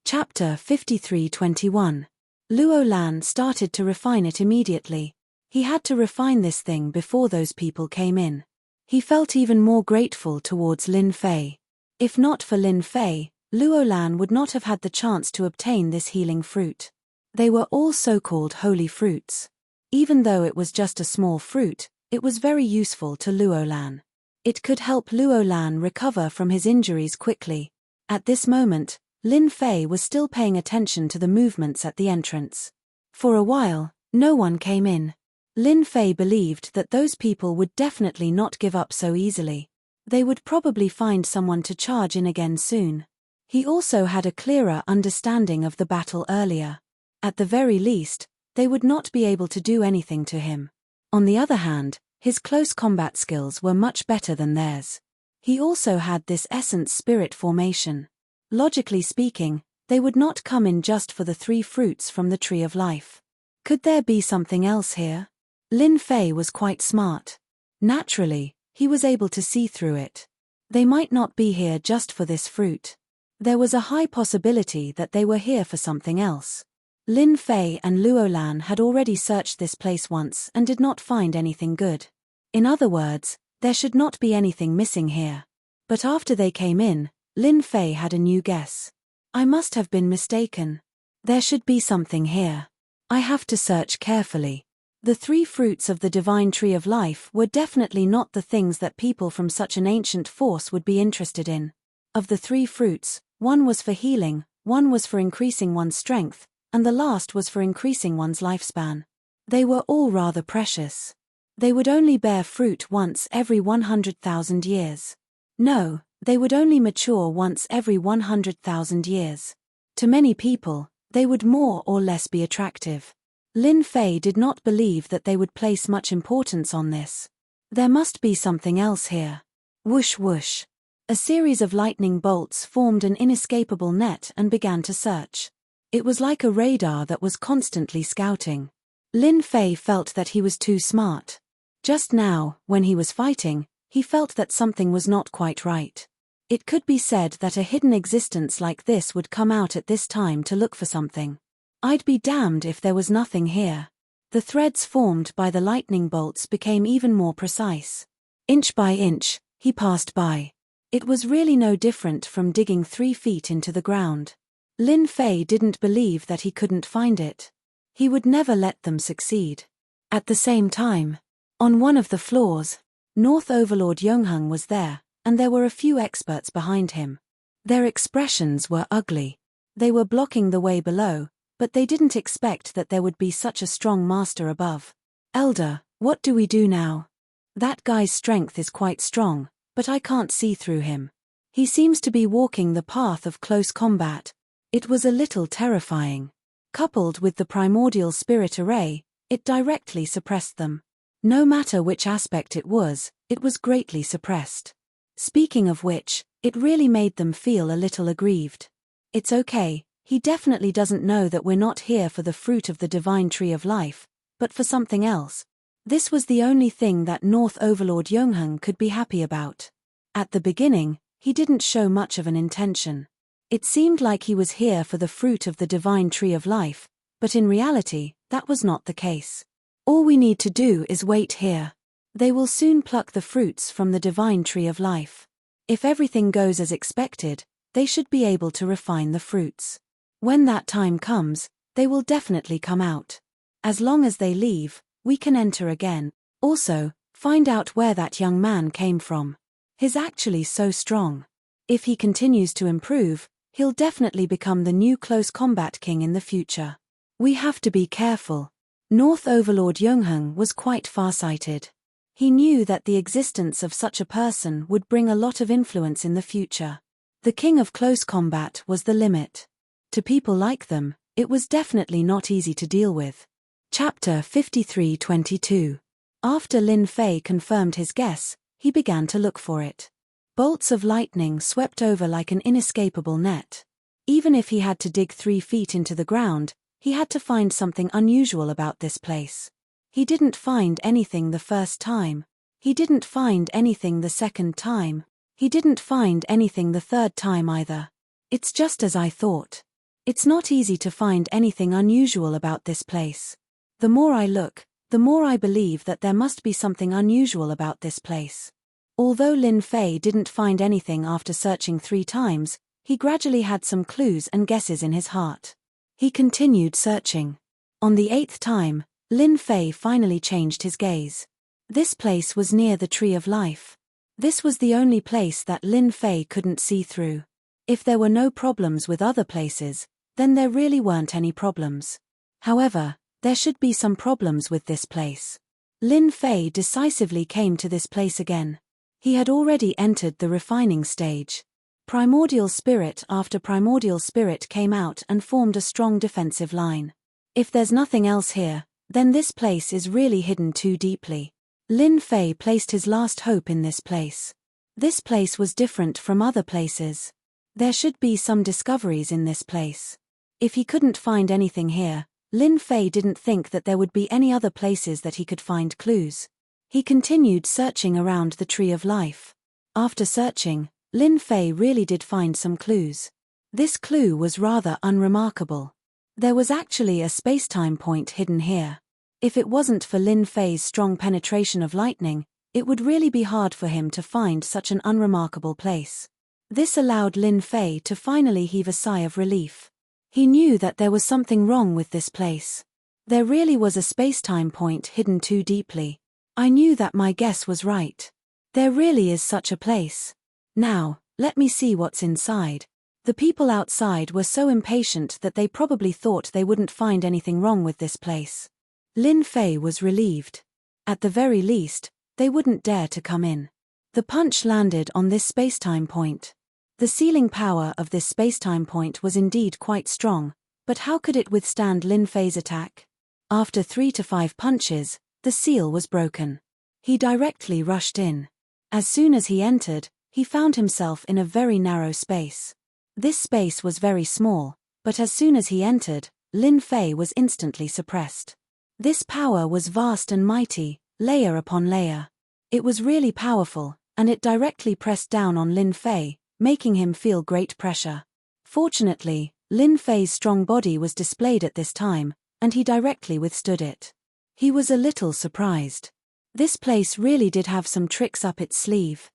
Chapter 53:21. Luo Lan started to refine it immediately. He had to refine this thing before those people came in. He felt even more grateful towards Lin Fei. If not for Lin Fei, Luo Lan would not have had the chance to obtain this healing fruit. They were all so-called holy fruits. Even though it was just a small fruit, it was very useful to Luo Lan. It could help Luo Lan recover from his injuries quickly. At this moment, Lin Fei was still paying attention to the movements at the entrance. For a while, no one came in. Lin Fei believed that those people would definitely not give up so easily. They would probably find someone to charge in again soon. He also had a clearer understanding of the battle earlier. At the very least, they would not be able to do anything to him. On the other hand, his close combat skills were much better than theirs. He also had this essence spirit formation. Logically speaking, they would not come in just for the 3 fruits from the tree of life. Could there be something else here? Lin Fei was quite smart. Naturally, he was able to see through it. They might not be here just for this fruit. There was a high possibility that they were here for something else. Lin Fei and Luo Lan had already searched this place once and did not find anything good. In other words, there should not be anything missing here. But after they came in, Lin Fei had a new guess. I must have been mistaken. There should be something here. I have to search carefully. The 3 fruits of the divine tree of life were definitely not the things that people from such an ancient force would be interested in. Of the 3 fruits, one was for healing, one was for increasing one's strength, and the last was for increasing one's lifespan. They were all rather precious. They would only bear fruit once every 100,000 years. No, they would only mature once every 100,000 years. To many people, they would more or less be attractive. Lin Fei did not believe that they would place much importance on this. There must be something else here. Whoosh whoosh. A series of lightning bolts formed an inescapable net and began to search. It was like a radar that was constantly scouting. Lin Fei felt that he was too smart. Just now, when he was fighting, he felt that something was not quite right. It could be said that a hidden existence like this would come out at this time to look for something. I'd be damned if there was nothing here. The threads formed by the lightning bolts became even more precise. Inch by inch, he passed by. It was really no different from digging 3 feet into the ground. Lin Fei didn't believe that he couldn't find it. He would never let them succeed. At the same time, on one of the floors, North Overlord Yongheng was there, and there were a few experts behind him. Their expressions were ugly. They were blocking the way below, but they didn't expect that there would be such a strong master above. Elder, what do we do now? That guy's strength is quite strong, but I can't see through him. He seems to be walking the path of close combat. It was a little terrifying. Coupled with the primordial spirit array, it directly suppressed them. No matter which aspect it was greatly suppressed. Speaking of which, it really made them feel a little aggrieved. It's okay, he definitely doesn't know that we're not here for the fruit of the divine tree of life, but for something else. This was the only thing that North Overlord Yongheng could be happy about. At the beginning, he didn't show much of an intention. It seemed like he was here for the fruit of the divine tree of life, but in reality, that was not the case. All we need to do is wait here. They will soon pluck the fruits from the divine tree of life. If everything goes as expected, they should be able to refine the fruits. When that time comes, they will definitely come out. As long as they leave, we can enter again. Also, find out where that young man came from. He's actually so strong. If he continues to improve, he'll definitely become the new close combat king in the future. We have to be careful. North Overlord Yongheng was quite farsighted. He knew that the existence of such a person would bring a lot of influence in the future. The king of close combat was the limit. To people like them, it was definitely not easy to deal with. Chapter 53:22. After Lin Fei confirmed his guess, he began to look for it. Bolts of lightning swept over like an inescapable net. Even if he had to dig 3 feet into the ground, he had to find something unusual about this place. He didn't find anything the first time. He didn't find anything the second time. He didn't find anything the third time either. It's just as I thought. It's not easy to find anything unusual about this place. The more I look, the more I believe that there must be something unusual about this place. Although Lin Fei didn't find anything after searching 3 times, he gradually had some clues and guesses in his heart. He continued searching. On the 8th time, Lin Fei finally changed his gaze. This place was near the Tree of Life. This was the only place that Lin Fei couldn't see through. If there were no problems with other places, then there really weren't any problems. However, there should be some problems with this place. Lin Fei decisively came to this place again. He had already entered the refining stage. Primordial spirit after primordial spirit came out and formed a strong defensive line. If there's nothing else here, then this place is really hidden too deeply. Lin Fei placed his last hope in this place. This place was different from other places. There should be some discoveries in this place. If he couldn't find anything here, Lin Fei didn't think that there would be any other places that he could find clues. He continued searching around the Tree of Life. After searching, Lin Fei really did find some clues. This clue was rather unremarkable. There was actually a space-time point hidden here. If it wasn't for Lin Fei's strong penetration of lightning, it would really be hard for him to find such an unremarkable place. This allowed Lin Fei to finally heave a sigh of relief. He knew that there was something wrong with this place. There really was a space-time point hidden too deeply. I knew that my guess was right. There really is such a place. Now, let me see what's inside. The people outside were so impatient that they probably thought they wouldn't find anything wrong with this place. Lin Fei was relieved. At the very least, they wouldn't dare to come in. The punch landed on this space-time point. The sealing power of this space-time point was indeed quite strong, but how could it withstand Lin Fei's attack? After 3 to 5 punches, the seal was broken. He directly rushed in. As soon as he entered, he found himself in a very narrow space. This space was very small, but as soon as he entered, Lin Fei was instantly suppressed. This power was vast and mighty, layer upon layer. It was really powerful, and it directly pressed down on Lin Fei, making him feel great pressure. Fortunately, Lin Fei's strong body was displayed at this time, and he directly withstood it. He was a little surprised. This place really did have some tricks up its sleeve.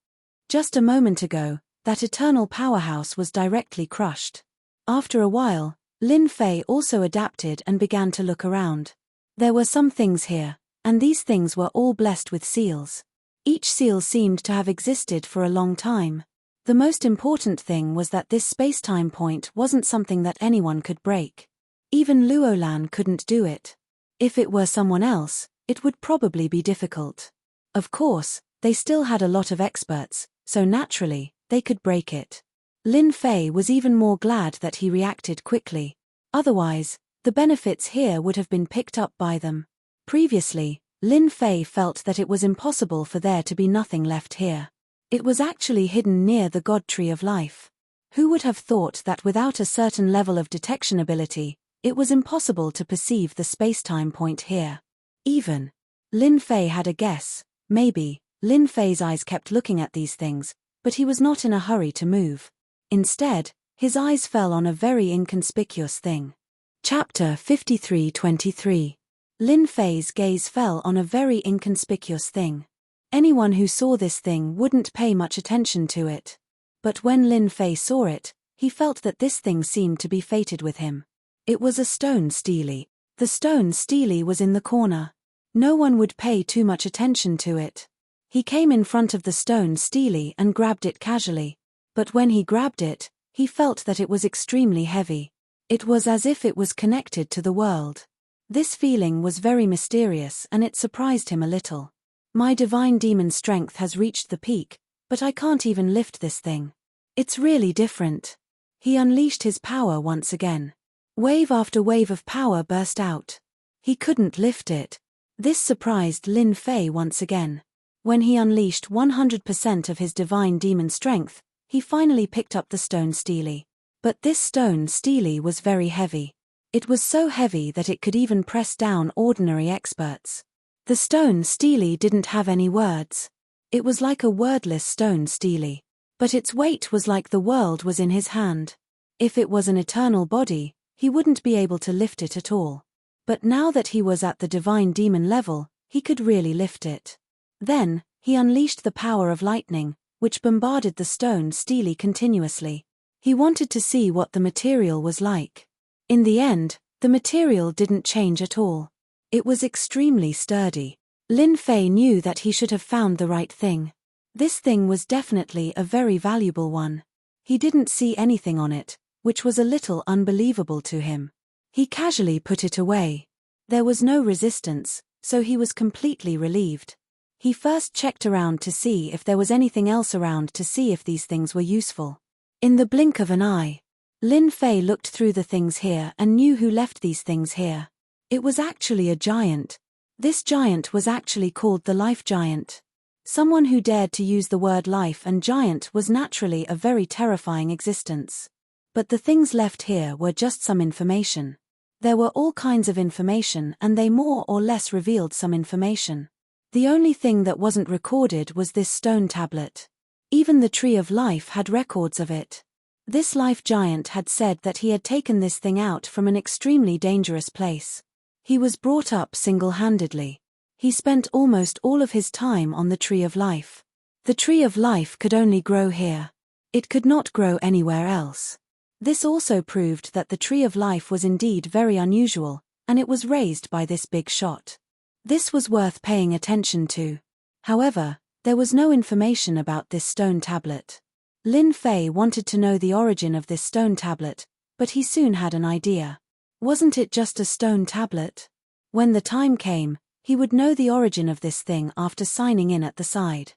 Just a moment ago, that eternal powerhouse was directly crushed. After a while, Lin Fei also adapted and began to look around. There were some things here, and these things were all blessed with seals. Each seal seemed to have existed for a long time. The most important thing was that this space-time point wasn't something that anyone could break. Even Luolan couldn't do it. If it were someone else, it would probably be difficult. Of course, they still had a lot of experts, so naturally, they could break it. Lin Fei was even more glad that he reacted quickly. Otherwise, the benefits here would have been picked up by them. Previously, Lin Fei felt that it was impossible for there to be nothing left here. It was actually hidden near the God Tree of Life. Who would have thought that without a certain level of detection ability, it was impossible to perceive the space-time point here? Even Lin Fei had a guess. Maybe Lin Fei's eyes kept looking at these things, but he was not in a hurry to move. Instead, his eyes fell on a very inconspicuous thing. Chapter 53:23. Lin Fei's gaze fell on a very inconspicuous thing. Anyone who saw this thing wouldn't pay much attention to it. But when Lin Fei saw it, he felt that this thing seemed to be fated with him. It was a stone stele. The stone stele was in the corner. No one would pay too much attention to it. He came in front of the stone stele and grabbed it casually. But when he grabbed it, he felt that it was extremely heavy. It was as if it was connected to the world. This feeling was very mysterious and it surprised him a little. My divine demon strength has reached the peak, but I can't even lift this thing. It's really different. He unleashed his power once again. Wave after wave of power burst out. He couldn't lift it. This surprised Lin Fei once again. When he unleashed 100% of his divine demon strength, he finally picked up the stone stele. But this stone stele was very heavy. It was so heavy that it could even press down ordinary experts. The stone stele didn't have any words. It was like a wordless stone stele. But its weight was like the world was in his hand. If it was an eternal body, he wouldn't be able to lift it at all. But now that he was at the divine demon level, he could really lift it. Then, he unleashed the power of lightning, which bombarded the stone steely continuously. He wanted to see what the material was like. In the end, the material didn't change at all. It was extremely sturdy. Lin Fei knew that he should have found the right thing. This thing was definitely a very valuable one. He didn't see anything on it, which was a little unbelievable to him. He casually put it away. There was no resistance, so he was completely relieved. He first checked around to see if there was anything else around to see if these things were useful. In the blink of an eye, Lin Fei looked through the things here and knew who left these things here. It was actually a giant. This giant was actually called the Life Giant. Someone who dared to use the word life and giant was naturally a very terrifying existence. But the things left here were just some information. There were all kinds of information and they more or less revealed some information. The only thing that wasn't recorded was this stone tablet. Even the Tree of Life had records of it. This life giant had said that he had taken this thing out from an extremely dangerous place. He was brought up single-handedly. He spent almost all of his time on the Tree of Life. The Tree of Life could only grow here. It could not grow anywhere else. This also proved that the Tree of Life was indeed very unusual, and it was raised by this big shot. This was worth paying attention to. However, there was no information about this stone tablet. Lin Fei wanted to know the origin of this stone tablet, but he soon had an idea. Wasn't it just a stone tablet? When the time came, he would know the origin of this thing after signing in at the side.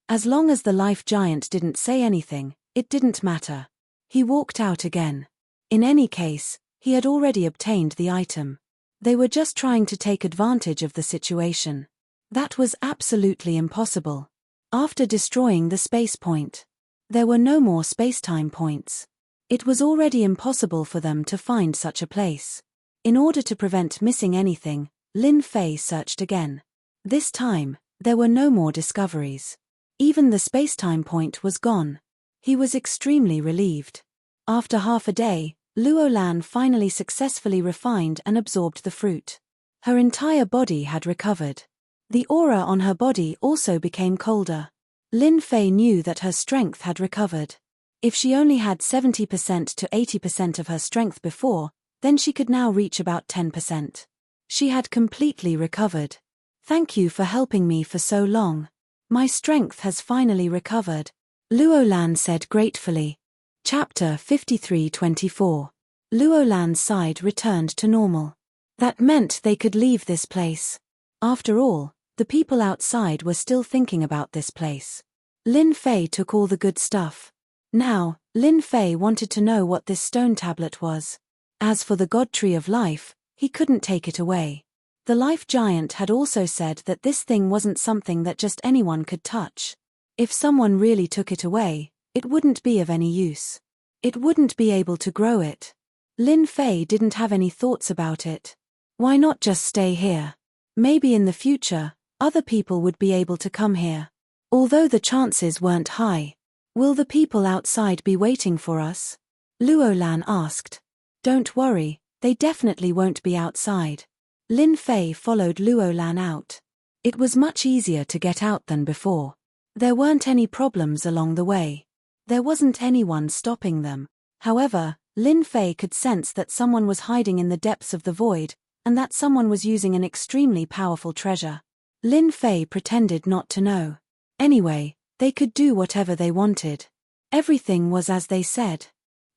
As long as the life giant didn't say anything, it didn't matter. He walked out again. In any case, he had already obtained the item. They were just trying to take advantage of the situation. That was absolutely impossible. After destroying the space point, there were no more space-time points. It was already impossible for them to find such a place. In order to prevent missing anything, Lin Fei searched again. This time, there were no more discoveries. Even the space-time point was gone. He was extremely relieved. After half a day, Luo Lan finally successfully refined and absorbed the fruit. Her entire body had recovered. The aura on her body also became colder. Lin Fei knew that her strength had recovered. If she only had 70% to 80% of her strength before, then she could now reach about 10%. She had completely recovered. Thank you for helping me for so long. My strength has finally recovered, Luo Lan said gratefully. Chapter 53-24. Luo Lan's side returned to normal. That meant they could leave this place. After all, the people outside were still thinking about this place. Lin Fei took all the good stuff. Now, Lin Fei wanted to know what this stone tablet was. As for the God Tree of Life, he couldn't take it away. The Life Giant had also said that this thing wasn't something that just anyone could touch. If someone really took it away, it wouldn't be of any use. It wouldn't be able to grow it. Lin Fei didn't have any thoughts about it. Why not just stay here? Maybe in the future, other people would be able to come here. Although the chances weren't high. Will the people outside be waiting for us? Luo Lan asked. Don't worry, they definitely won't be outside. Lin Fei followed Luo Lan out. It was much easier to get out than before. There weren't any problems along the way. There wasn't anyone stopping them. However, Lin Fei could sense that someone was hiding in the depths of the void, and that someone was using an extremely powerful treasure. Lin Fei pretended not to know. Anyway, they could do whatever they wanted. Everything was as they said.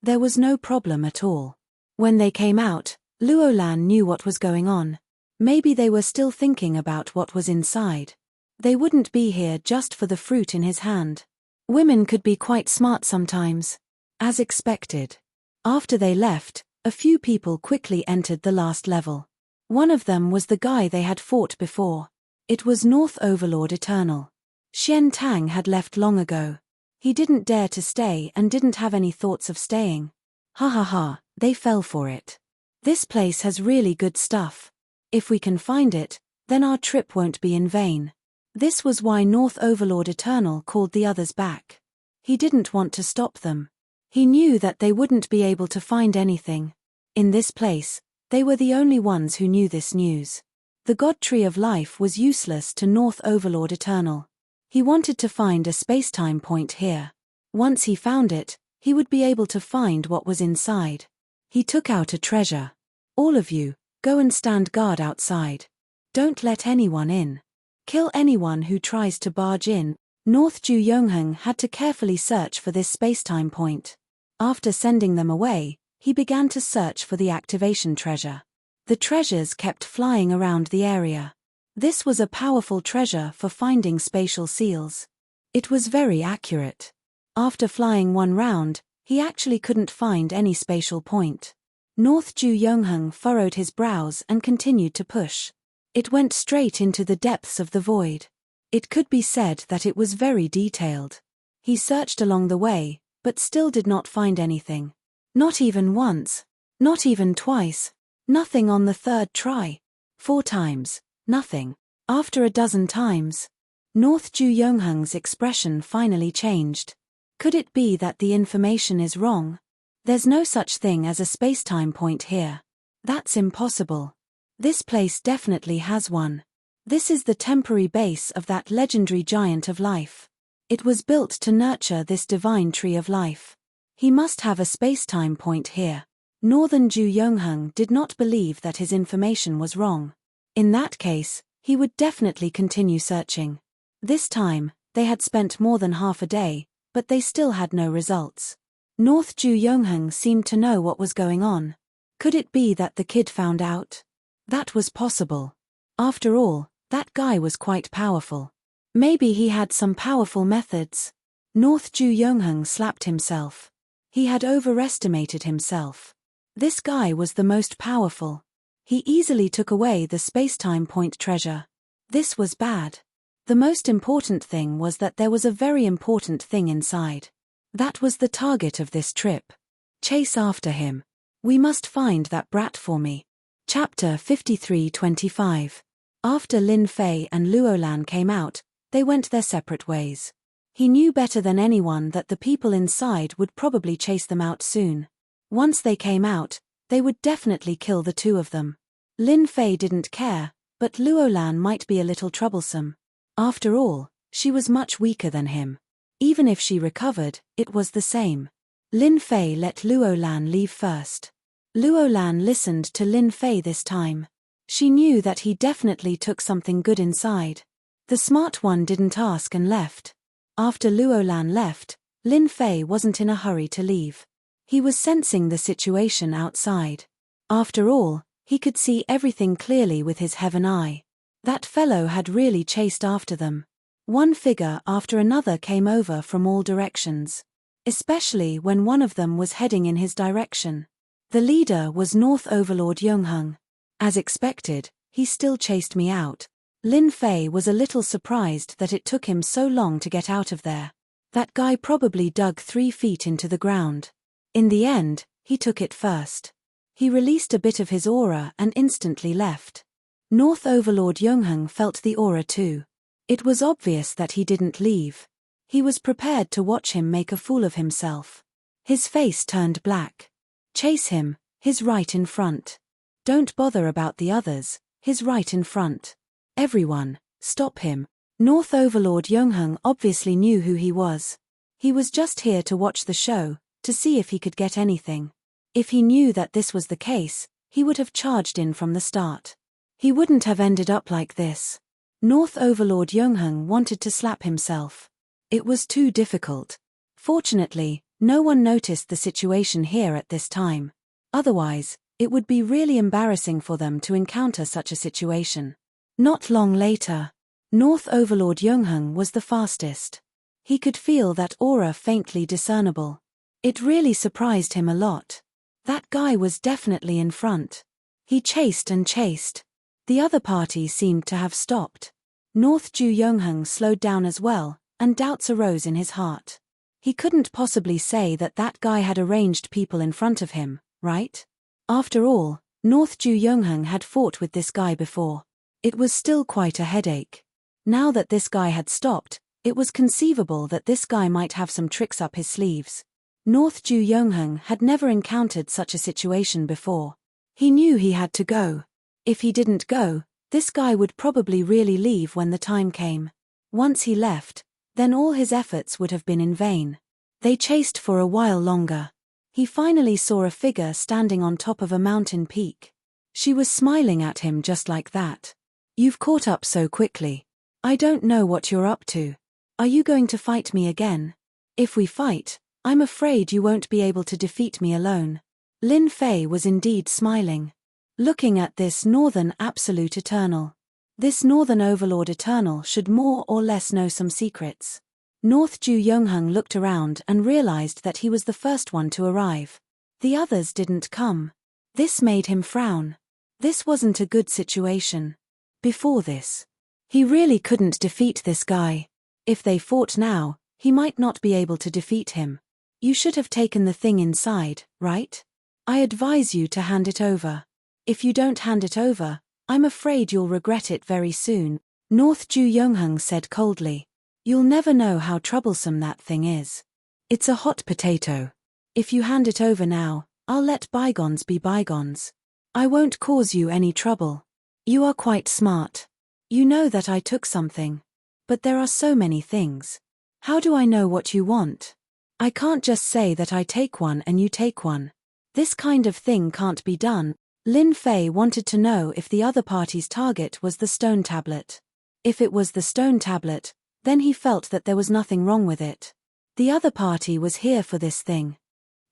There was no problem at all. When they came out, Luo Lan knew what was going on. Maybe they were still thinking about what was inside. They wouldn't be here just for the fruit in his hand. Women could be quite smart sometimes. As expected. After they left, a few people quickly entered the last level. One of them was the guy they had fought before. It was North Overlord Eternal. Xian Tang had left long ago. He didn't dare to stay and didn't have any thoughts of staying. Ha ha ha, they fell for it. This place has really good stuff. If we can find it, then our trip won't be in vain. This was why North Overlord Eternal called the others back. He didn't want to stop them. He knew that they wouldn't be able to find anything. In this place, they were the only ones who knew this news. The God Tree of Life was useless to North Overlord Eternal. He wanted to find a spacetime point here. Once he found it, he would be able to find what was inside. He took out a treasure. All of you, go and stand guard outside. Don't let anyone in. Kill anyone who tries to barge in. North Ju Yongheng had to carefully search for this spacetime point. After sending them away, he began to search for the activation treasure. The treasures kept flying around the area. This was a powerful treasure for finding spatial seals. It was very accurate. After flying one round, he actually couldn't find any spatial point. North Ju Yongheng furrowed his brows and continued to push. It went straight into the depths of the void. It could be said that it was very detailed. He searched along the way, but still did not find anything. Not even once. Not even twice. Nothing on the third try. 4 times. Nothing. After a dozen times. North Ju Yongheng's expression finally changed. Could it be that the information is wrong? There's no such thing as a spacetime point here. That's impossible. This place definitely has one. This is the temporary base of that legendary giant of life. It was built to nurture this divine tree of life. He must have a spacetime point here. Northern Ju Yongheng did not believe that his information was wrong. In that case, he would definitely continue searching. This time, they had spent more than half a day, but they still had no results. North Ju Yongheng seemed to know what was going on. Could it be that the kid found out? That was possible. After all, that guy was quite powerful. Maybe he had some powerful methods. North Ju Yongheng slapped himself. He had overestimated himself. This guy was the most powerful. He easily took away the spacetime point treasure. This was bad. The most important thing was that there was a very important thing inside. That was the target of this trip. Chase after him. We must find that brat for me. Chapter 53-25. After Lin Fei and Luolan came out, they went their separate ways. He knew better than anyone that the people inside would probably chase them out soon. Once they came out, they would definitely kill the two of them. Lin Fei didn't care, but Luolan might be a little troublesome. After all, she was much weaker than him. Even if she recovered, it was the same. Lin Fei let Luolan leave first. Luolan listened to Lin Fei this time. She knew that he definitely took something good inside. The smart one didn't ask and left. After Luolan left, Lin Fei wasn't in a hurry to leave. He was sensing the situation outside. After all, he could see everything clearly with his heaven eye. That fellow had really chased after them. One figure after another came over from all directions. Especially when one of them was heading in his direction. The leader was North Overlord Yongheng. As expected, he still chased me out. Lin Fei was a little surprised that it took him so long to get out of there. That guy probably dug 3 feet into the ground. In the end, he took it first. He released a bit of his aura and instantly left. North Overlord Yongheng felt the aura too. It was obvious that he didn't leave. He was prepared to watch him make a fool of himself. His face turned black. Chase him, he's right in front. Don't bother about the others, he's right in front. Everyone, stop him. North Overlord Yongheng obviously knew who he was. He was just here to watch the show, to see if he could get anything. If he knew that this was the case, he would have charged in from the start. He wouldn't have ended up like this. North Overlord Yongheng wanted to slap himself. It was too difficult. Fortunately, no one noticed the situation here at this time. Otherwise, it would be really embarrassing for them to encounter such a situation. Not long later, North Overlord Yongheng was the fastest. He could feel that aura faintly discernible. It really surprised him a lot. That guy was definitely in front. He chased and chased. The other party seemed to have stopped. North Ju Yongheng slowed down as well, and doubts arose in his heart. He couldn't possibly say that that guy had arranged people in front of him, right? After all, North Ju Yongheng had fought with this guy before. It was still quite a headache. Now that this guy had stopped, It was conceivable that this guy might have some tricks up his sleeves. North Ju Younghung had never encountered such a situation before. He knew he had to go. If he didn't go, this guy would probably really leave when the time came. Once he left, then all his efforts would have been in vain. They chased for a while longer. He finally saw a figure standing on top of a mountain peak. She was smiling at him just like that. "You've caught up so quickly. I don't know what you're up to. Are you going to fight me again? If we fight, I'm afraid you won't be able to defeat me alone." Lin Fei was indeed smiling. Looking at this Northern Absolute Eternal. This Northern Overlord Eternal should more or less know some secrets. North Ju Younghung looked around and realized that he was the first one to arrive. The others didn't come. This made him frown. This wasn't a good situation. Before this, he really couldn't defeat this guy. If they fought now, he might not be able to defeat him. "You should have taken the thing inside, right? I advise you to hand it over. If you don't hand it over, I'm afraid you'll regret it very soon," North Ju Younghung said coldly. "You'll never know how troublesome that thing is. It's a hot potato. If you hand it over now, I'll let bygones be bygones. I won't cause you any trouble. You are quite smart. You know that I took something. But there are so many things. How do I know what you want? I can't just say that I take one and you take one. This kind of thing can't be done." Lin Fei wanted to know if the other party's target was the stone tablet. If it was the stone tablet, then he felt that there was nothing wrong with it. The other party was here for this thing.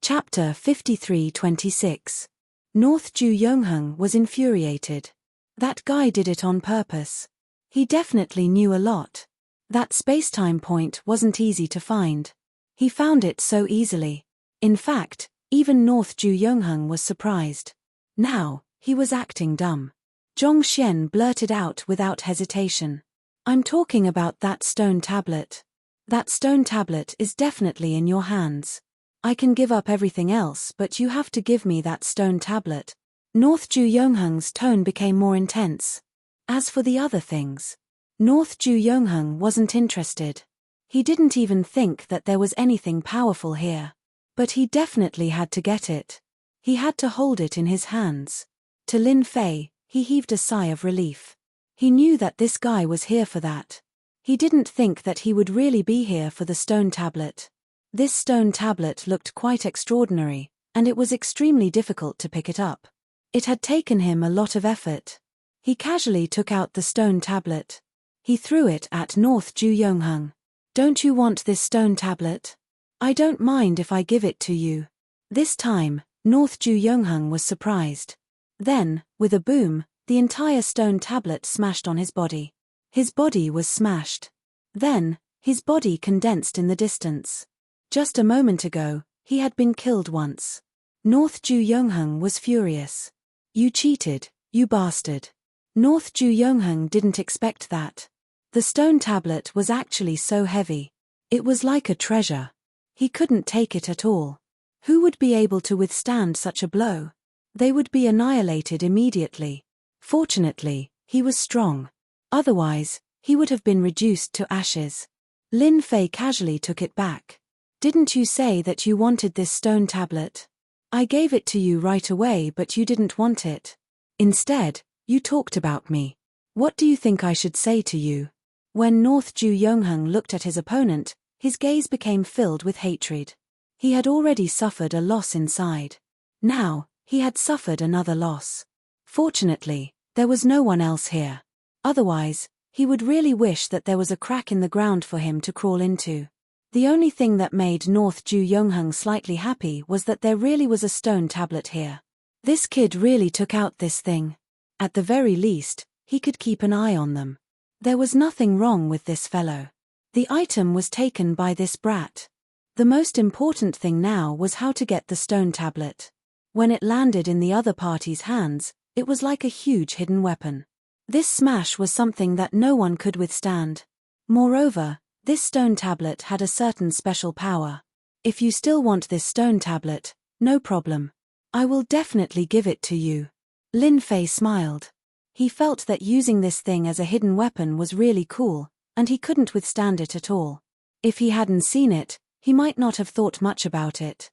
Chapter 53-26. North Ju Younghung was infuriated. That guy did it on purpose. He definitely knew a lot. That space-time point wasn't easy to find. He found it so easily. In fact, even North Ju Younghung was surprised. Now, he was acting dumb. Zhong Xian blurted out without hesitation. "I'm talking about that stone tablet. That stone tablet is definitely in your hands. I can give up everything else, but you have to give me that stone tablet." North Ju Younghung's tone became more intense. As for the other things, North Ju Younghung wasn't interested. He didn't even think that there was anything powerful here. But he definitely had to get it. He had to hold it in his hands. To Lin Fei, he heaved a sigh of relief. He knew that this guy was here for that. He didn't think that he would really be here for the stone tablet. This stone tablet looked quite extraordinary, and it was extremely difficult to pick it up. It had taken him a lot of effort. He casually took out the stone tablet. He threw it at North Ju Younghung. "Don't you want this stone tablet? I don't mind if I give it to you." This time, North Ju Younghung was surprised. Then, with a boom, the entire stone tablet smashed on his body. His body was smashed. Then, his body condensed in the distance. Just a moment ago, he had been killed once. North Ju Younghung was furious. "You cheated, you bastard." North Ju Younghung didn't expect that. The stone tablet was actually so heavy. It was like a treasure. He couldn't take it at all. Who would be able to withstand such a blow? They would be annihilated immediately. Fortunately, he was strong. Otherwise, he would have been reduced to ashes. Lin Fei casually took it back. "Didn't you say that you wanted this stone tablet? I gave it to you right away, but you didn't want it. Instead, you talked about me. What do you think I should say to you?" When North Ju Younghung looked at his opponent, his gaze became filled with hatred. He had already suffered a loss inside. Now, he had suffered another loss. Fortunately, there was no one else here. Otherwise, he would really wish that there was a crack in the ground for him to crawl into. The only thing that made North Ju Younghung slightly happy was that there really was a stone tablet here. This kid really took out this thing. At the very least, he could keep an eye on them. There was nothing wrong with this fellow. The item was taken by this brat. The most important thing now was how to get the stone tablet. When it landed in the other party's hands, it was like a huge hidden weapon. This smash was something that no one could withstand. Moreover, this stone tablet had a certain special power. "If you still want this stone tablet, no problem. I will definitely give it to you." Lin Fei smiled. He felt that using this thing as a hidden weapon was really cool, and he couldn't withstand it at all. If he hadn't seen it, he might not have thought much about it.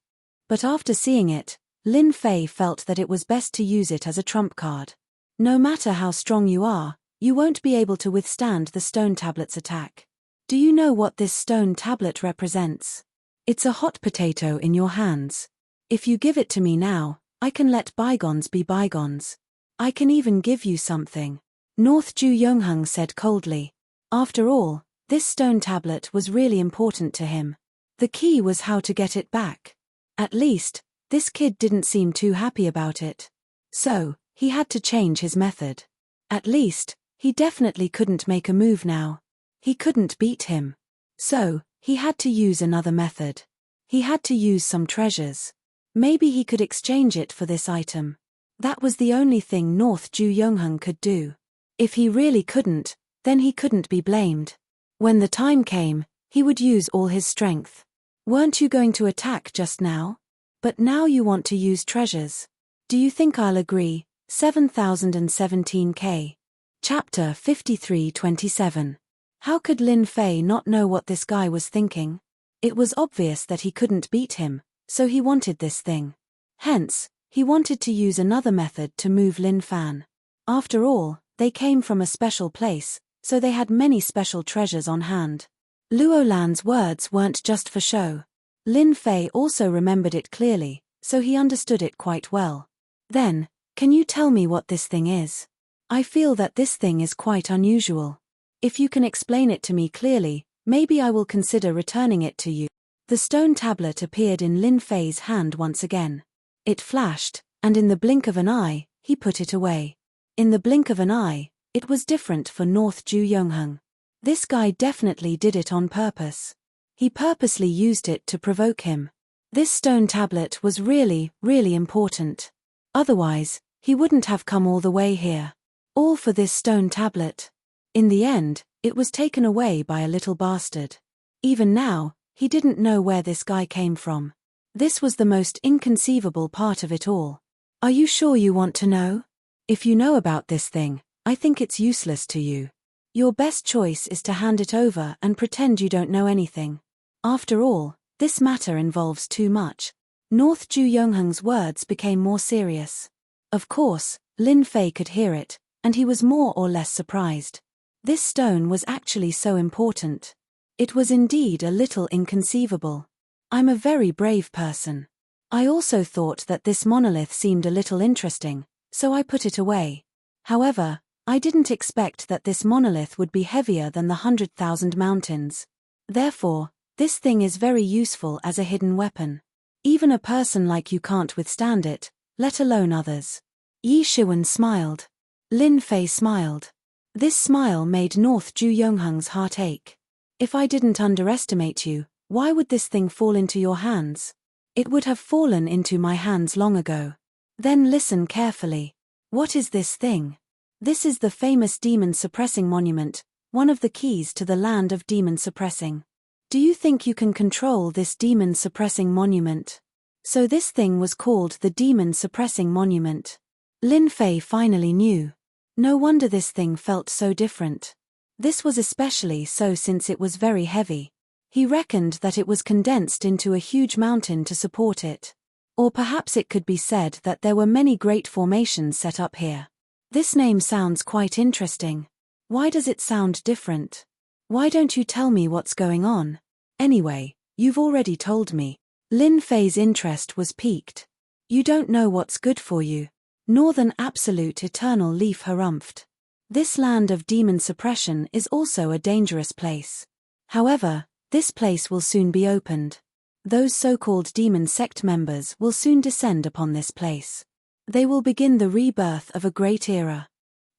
But after seeing it, Lin Fei felt that it was best to use it as a trump card. No matter how strong you are, you won't be able to withstand the stone tablet's attack. Do you know what this stone tablet represents? It's a hot potato in your hands. If you give it to me now, I can let bygones be bygones. I can even give you something. North Ju Yongheng said coldly. After all, this stone tablet was really important to him. The key was how to get it back. At least, this kid didn't seem too happy about it. So, he had to change his method. At least, he definitely couldn't make a move now. He couldn't beat him. So, he had to use another method. He had to use some treasures. Maybe he could exchange it for this item. That was the only thing North Ju Yongheng could do. If he really couldn't, then he couldn't be blamed. When the time came, he would use all his strength. Weren't you going to attack just now? But now you want to use treasures. Do you think I'll agree? 7017K. Chapter 53:27. How could Lin Fei not know what this guy was thinking? It was obvious that he couldn't beat him, so he wanted this thing. Hence, he wanted to use another method to move Lin Fan. After all, they came from a special place, so they had many special treasures on hand. Luo Lan's words weren't just for show. Lin Fei also remembered it clearly, so he understood it quite well. Then, can you tell me what this thing is? I feel that this thing is quite unusual. If you can explain it to me clearly, maybe I will consider returning it to you. The stone tablet appeared in Lin Fei's hand once again. It flashed, and in the blink of an eye, he put it away. In the blink of an eye, it was different for North Ju Yongheng. This guy definitely did it on purpose. He purposely used it to provoke him. This stone tablet was really, really important. Otherwise, he wouldn't have come all the way here. All for this stone tablet. In the end, it was taken away by a little bastard. Even now, he didn't know where this guy came from. This was the most inconceivable part of it all. Are you sure you want to know? If you know about this thing, I think it's useless to you. Your best choice is to hand it over and pretend you don't know anything. After all, this matter involves too much. North Ju Yongheng's words became more serious. Of course, Lin Fei could hear it, and he was more or less surprised. This stone was actually so important. It was indeed a little inconceivable. I'm a very brave person. I also thought that this monolith seemed a little interesting, so I put it away. However, I didn't expect that this monolith would be heavier than the 100,000 mountains. Therefore, this thing is very useful as a hidden weapon. Even a person like you can't withstand it, let alone others. Yi Shiwen smiled. Lin Fei smiled. This smile made North Ju Yongheng's heart ache. If I didn't underestimate you, why would this thing fall into your hands? It would have fallen into my hands long ago. Then listen carefully. What is this thing? This is the famous demon suppressing monument, one of the keys to the land of demon suppressing. Do you think you can control this demon suppressing monument? So this thing was called the demon suppressing monument. Lin Fei finally knew. No wonder this thing felt so different. This was especially so since it was very heavy. He reckoned that it was condensed into a huge mountain to support it. Or perhaps it could be said that there were many great formations set up here. This name sounds quite interesting. Why does it sound different? Why don't you tell me what's going on? Anyway, you've already told me. Lin Fei's interest was piqued. You don't know what's good for you. Northern absolute eternal leaf harumphed. This land of demon suppression is also a dangerous place. However, this place will soon be opened. Those so-called demon sect members will soon descend upon this place. They will begin the rebirth of a great era.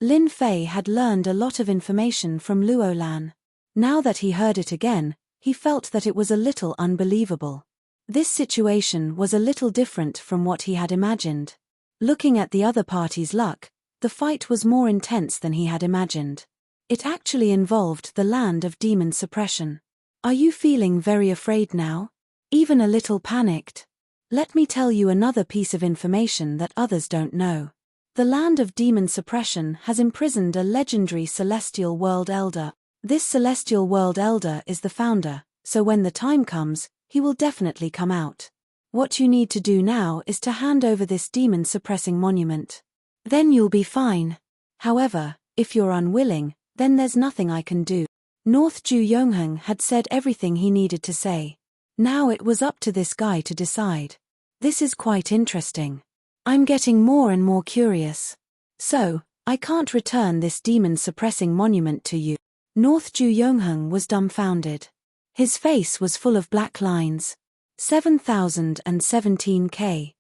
Lin Fei had learned a lot of information from Luo Lan. Now that he heard it again, he felt that it was a little unbelievable. This situation was a little different from what he had imagined. Looking at the other party's luck, the fight was more intense than he had imagined. It actually involved the land of demon suppression. Are you feeling very afraid now? Even a little panicked? Let me tell you another piece of information that others don't know. The land of demon suppression has imprisoned a legendary celestial world elder. This celestial world elder is the founder, so when the time comes, he will definitely come out. What you need to do now is to hand over this demon-suppressing monument. Then you'll be fine. However, if you're unwilling, then there's nothing I can do. North Ju Yongheng had said everything he needed to say. Now it was up to this guy to decide. This is quite interesting. I'm getting more and more curious. So, I can't return this demon-suppressing monument to you. North Ju Yongheng was dumbfounded. His face was full of black lines. 7017K.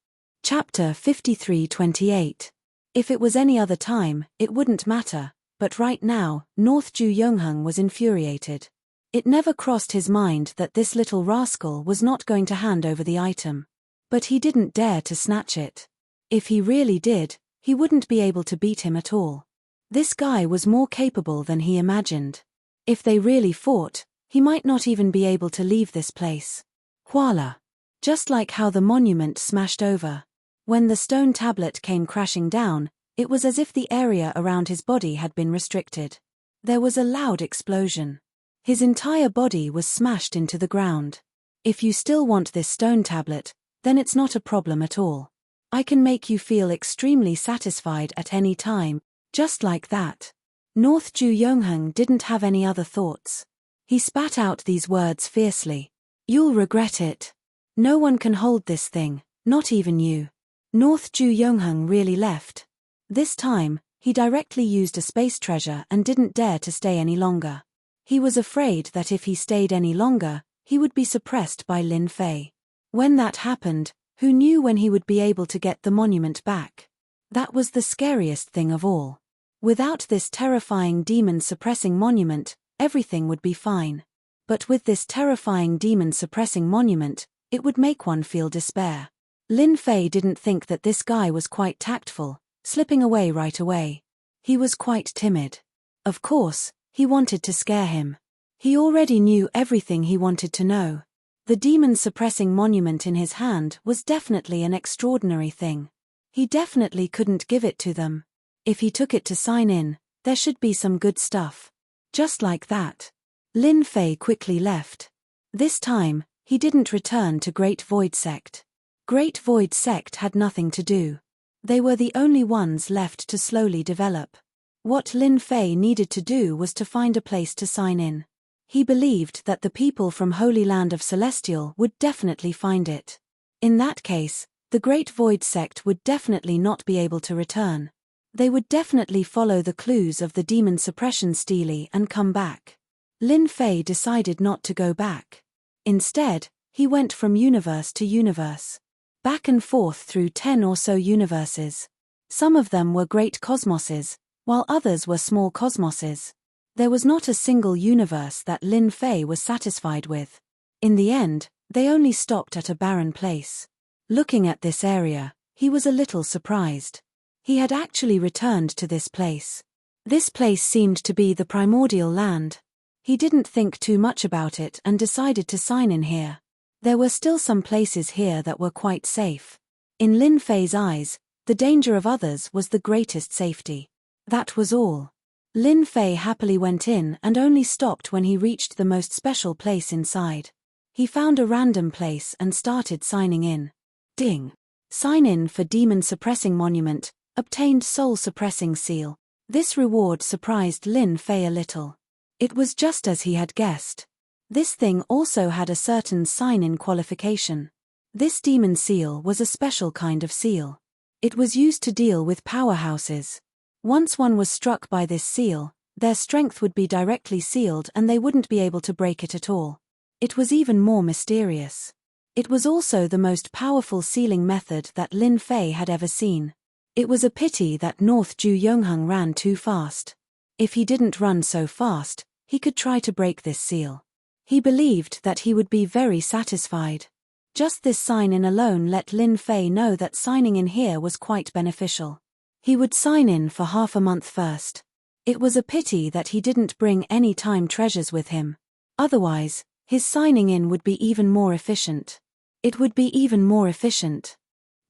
Chapter 5328. If it was any other time, it wouldn't matter, but right now, North Ju Yongheng was infuriated. It never crossed his mind that this little rascal was not going to hand over the item. But he didn't dare to snatch it. If he really did, he wouldn't be able to beat him at all. This guy was more capable than he imagined. If they really fought, he might not even be able to leave this place. Voila! Just like how the monument smashed over. When the stone tablet came crashing down, it was as if the area around his body had been restricted. There was a loud explosion. His entire body was smashed into the ground. If you still want this stone tablet, then it's not a problem at all. I can make you feel extremely satisfied at any time, just like that. North Ju Yongheng didn't have any other thoughts. He spat out these words fiercely. You'll regret it. No one can hold this thing, not even you. North Ju Yongheng really left. This time, he directly used a space treasure and didn't dare to stay any longer. He was afraid that if he stayed any longer, he would be suppressed by Lin Fei. When that happened, who knew when he would be able to get the monument back? That was the scariest thing of all. Without this terrifying demon-suppressing monument, everything would be fine. But with this terrifying demon-suppressing monument, it would make one feel despair. Lin Fei didn't think that this guy was quite tactful, slipping away right away. He was quite timid. Of course, he wanted to scare him. He already knew everything he wanted to know. The demon-suppressing monument in his hand was definitely an extraordinary thing. He definitely couldn't give it to them. If he took it to sign in, there should be some good stuff. Just like that. Lin Fei quickly left. This time, he didn't return to Great Void Sect. Great Void Sect had nothing to do. They were the only ones left to slowly develop. What Lin Fei needed to do was to find a place to sign in. He believed that the people from Holy Land of Celestial would definitely find it. In that case, the Great Void Sect would definitely not be able to return. They would definitely follow the clues of the demon suppression stele and come back. Lin Fei decided not to go back. Instead, he went from universe to universe. Back and forth through 10 or so universes. Some of them were great cosmoses, while others were small cosmoses. There was not a single universe that Lin Fei was satisfied with. In the end, they only stopped at a barren place. Looking at this area, he was a little surprised. He had actually returned to this place. This place seemed to be the primordial land. He didn't think too much about it and decided to sign in here. There were still some places here that were quite safe. In Lin Fei's eyes, the danger of others was the greatest safety. That was all. Lin Fei happily went in and only stopped when he reached the most special place inside. He found a random place and started signing in. Ding! Sign in for Demon Suppressing Monument, obtained Soul Suppressing Seal. This reward surprised Lin Fei a little. It was just as he had guessed. This thing also had a certain sign-in qualification. This demon seal was a special kind of seal. It was used to deal with powerhouses. Once one was struck by this seal, their strength would be directly sealed and they wouldn't be able to break it at all. It was even more mysterious. It was also the most powerful sealing method that Lin Fei had ever seen. It was a pity that North Ju Yongheng ran too fast. If he didn't run so fast, he could try to break this seal. He believed that he would be very satisfied. Just this sign-in alone let Lin Fei know that signing in here was quite beneficial. He would sign in for half a month first. It was a pity that he didn't bring any time treasures with him. Otherwise, his signing in would be even more efficient. It would be even more efficient.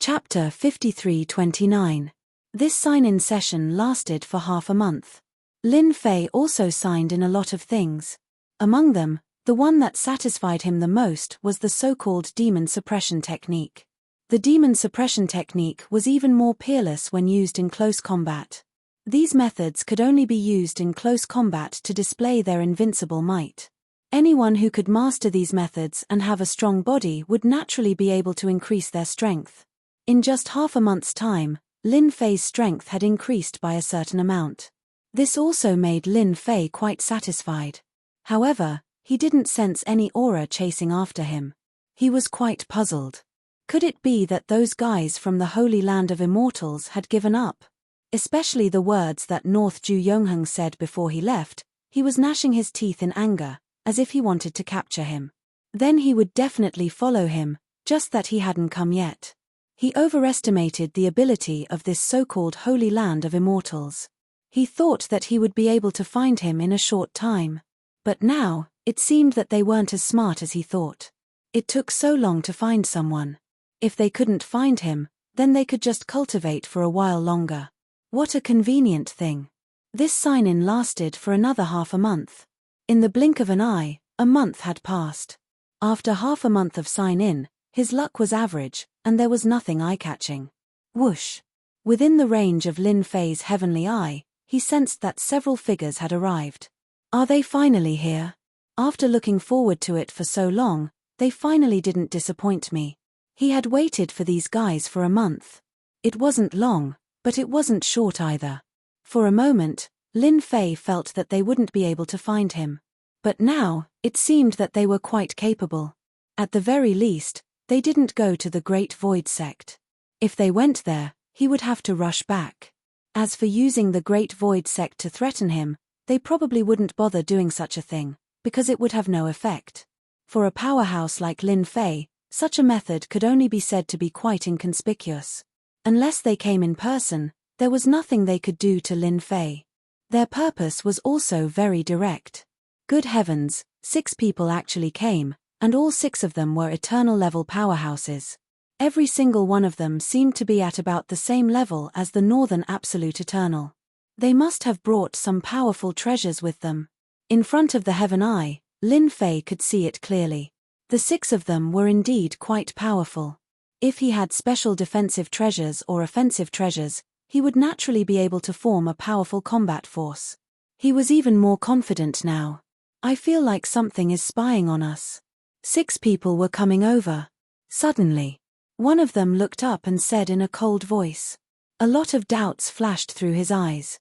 Chapter 5329. This sign-in session lasted for half a month. Lin Fei also signed in a lot of things. Among them, the one that satisfied him the most was the so-called demon suppression technique. The demon suppression technique was even more peerless when used in close combat. These methods could only be used in close combat to display their invincible might. Anyone who could master these methods and have a strong body would naturally be able to increase their strength. In just half a month's time, Lin Fei's strength had increased by a certain amount. This also made Lin Fei quite satisfied. However, he didn't sense any aura chasing after him. He was quite puzzled. Could it be that those guys from the Holy Land of Immortals had given up? Especially the words that North Ju Yongheng said before he left. He was gnashing his teeth in anger, as if he wanted to capture him. Then he would definitely follow him, just that he hadn't come yet. He overestimated the ability of this so-called Holy Land of Immortals. He thought that he would be able to find him in a short time. But now, it seemed that they weren't as smart as he thought. It took so long to find someone. If they couldn't find him, then they could just cultivate for a while longer. What a convenient thing. This sign-in lasted for another half a month. In the blink of an eye, a month had passed. After half a month of sign-in, his luck was average, and there was nothing eye-catching. Whoosh! Within the range of Lin Fei's heavenly eye, he sensed that several figures had arrived. Are they finally here? After looking forward to it for so long, they finally didn't disappoint me. He had waited for these guys for a month. It wasn't long, but it wasn't short either. For a moment, Lin Fei felt that they wouldn't be able to find him. But now, it seemed that they were quite capable. At the very least, they didn't go to the Great Void Sect. If they went there, he would have to rush back. As for using the Great Void Sect to threaten him, they probably wouldn't bother doing such a thing, because it would have no effect. For a powerhouse like Lin Fei, such a method could only be said to be quite inconspicuous. Unless they came in person, there was nothing they could do to Lin Fei. Their purpose was also very direct. Good heavens, 6 people actually came, and all 6 of them were eternal-level powerhouses. Every single one of them seemed to be at about the same level as the Northern Absolute Eternal. They must have brought some powerful treasures with them. In front of the Heaven Eye, Lin Fei could see it clearly. The 6 of them were indeed quite powerful. If he had special defensive treasures or offensive treasures, he would naturally be able to form a powerful combat force. He was even more confident now. I feel like something is spying on us. 6 people were coming over. Suddenly, one of them looked up and said in a cold voice. A lot of doubts flashed through his eyes.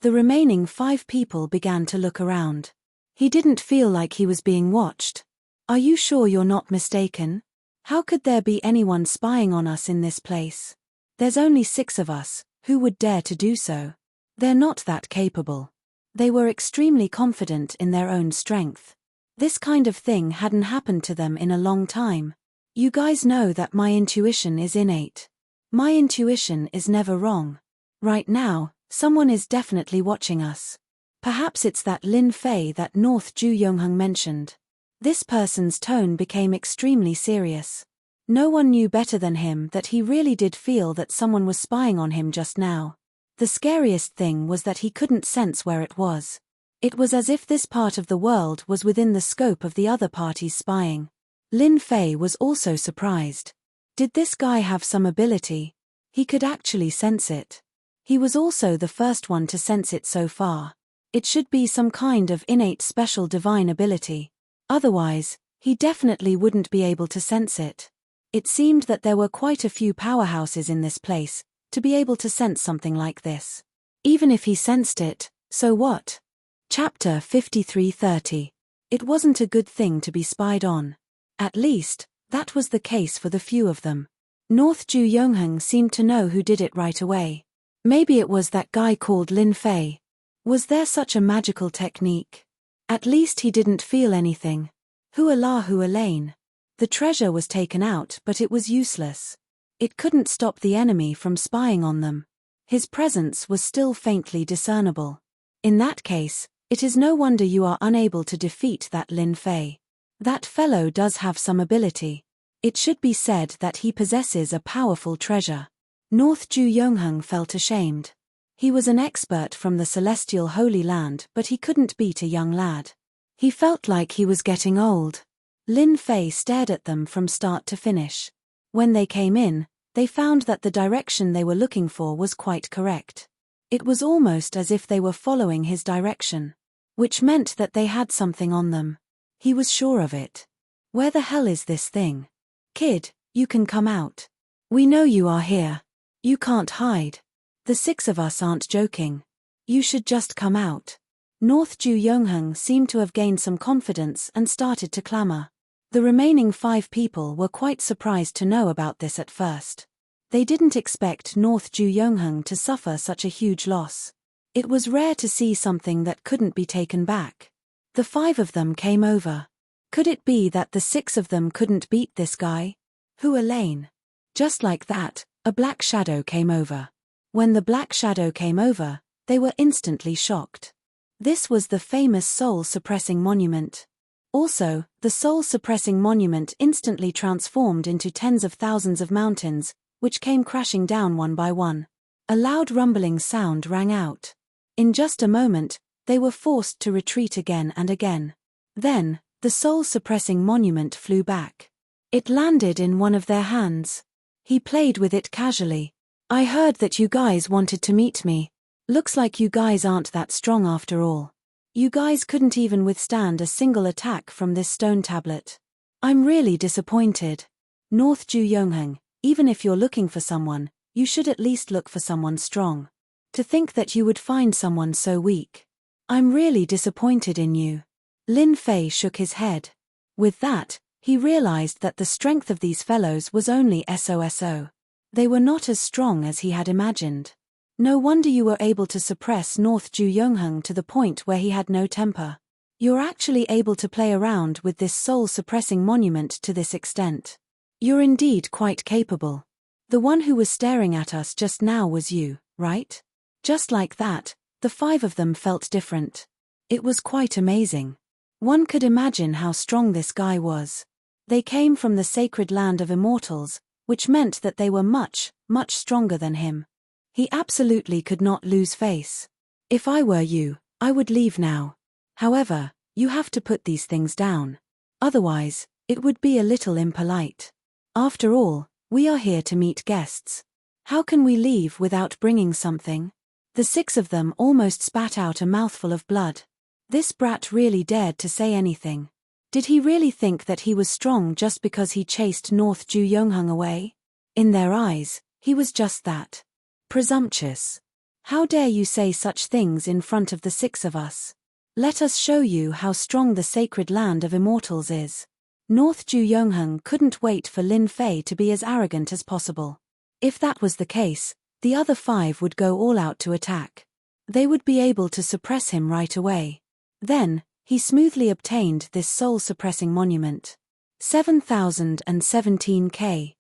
The remaining 5 people began to look around. He didn't feel like he was being watched. Are you sure you're not mistaken? How could there be anyone spying on us in this place? There's only 6 of us, who would dare to do so? They're not that capable. They were extremely confident in their own strength. This kind of thing hadn't happened to them in a long time. You guys know that my intuition is innate. My intuition is never wrong. Right now, someone is definitely watching us. Perhaps it's that Lin Fei that North Ju Yongheng mentioned. This person's tone became extremely serious. No one knew better than him that he really did feel that someone was spying on him just now. The scariest thing was that he couldn't sense where it was. It was as if this part of the world was within the scope of the other party's spying. Lin Fei was also surprised. Did this guy have some ability? He could actually sense it. He was also the first one to sense it so far. It should be some kind of innate special divine ability. Otherwise, he definitely wouldn't be able to sense it. It seemed that there were quite a few powerhouses in this place, to be able to sense something like this. Even if he sensed it, so what? Chapter 53:30. It wasn't a good thing to be spied on. At least, that was the case for the few of them. North Ju Yongheng seemed to know who did it right away. Maybe it was that guy called Lin Fei. Was there such a magical technique? At least he didn't feel anything. Hu Elaine. The treasure was taken out, but it was useless. It couldn't stop the enemy from spying on them. His presence was still faintly discernible. In that case, it is no wonder you are unable to defeat that Lin Fei. That fellow does have some ability. It should be said that he possesses a powerful treasure. North Ju Yongheng felt ashamed. He was an expert from the celestial Holy Land, but he couldn't beat a young lad. He felt like he was getting old. Lin Fei stared at them from start to finish. When they came in, they found that the direction they were looking for was quite correct. It was almost as if they were following his direction. Which meant that they had something on them. He was sure of it. Where the hell is this thing? Kid, you can come out. We know you are here. You can't hide. The 6 of us aren't joking. You should just come out. North Ju Yongheng seemed to have gained some confidence and started to clamor. The remaining 5 people were quite surprised to know about this at first. They didn't expect North Ju Yongheng to suffer such a huge loss. It was rare to see something that couldn't be taken back. The 5 of them came over. Could it be that the 6 of them couldn't beat this guy? Who Elaine? Just like that, a black shadow came over. When the black shadow came over, they were instantly shocked. This was the famous soul-suppressing monument. Also, the soul-suppressing monument instantly transformed into tens of thousands of mountains, which came crashing down one by one. A loud rumbling sound rang out. In just a moment, they were forced to retreat again and again. Then, the soul-suppressing monument flew back. It landed in one of their hands. He played with it casually. I heard that you guys wanted to meet me. Looks like you guys aren't that strong after all. You guys couldn't even withstand a single attack from this stone tablet. I'm really disappointed. North Ju Yongheng, even if you're looking for someone, you should at least look for someone strong. To think that you would find someone so weak. I'm really disappointed in you. Lin Fei shook his head. With that, he realized that the strength of these fellows was only so. They were not as strong as he had imagined. No wonder you were able to suppress North Ju Yongheng to the point where he had no temper. You're actually able to play around with this soul-suppressing monument to this extent. You're indeed quite capable. The one who was staring at us just now was you, right? Just like that, the 5 of them felt different. It was quite amazing. One could imagine how strong this guy was. They came from the sacred land of immortals, which meant that they were much, much stronger than him. He absolutely could not lose face. If I were you, I would leave now. However, you have to put these things down. Otherwise, it would be a little impolite. After all, we are here to meet guests. How can we leave without bringing something? The 6 of them almost spat out a mouthful of blood. This brat really dared to say anything. Did he really think that he was strong just because he chased North Ju Yongheng away? In their eyes, he was just that. Presumptuous. How dare you say such things in front of the 6 of us? Let us show you how strong the sacred land of immortals is. North Ju Yongheng couldn't wait for Lin Fei to be as arrogant as possible. If that was the case, the other 5 would go all out to attack. They would be able to suppress him right away. Then, he smoothly obtained this soul-suppressing monument. 7017K.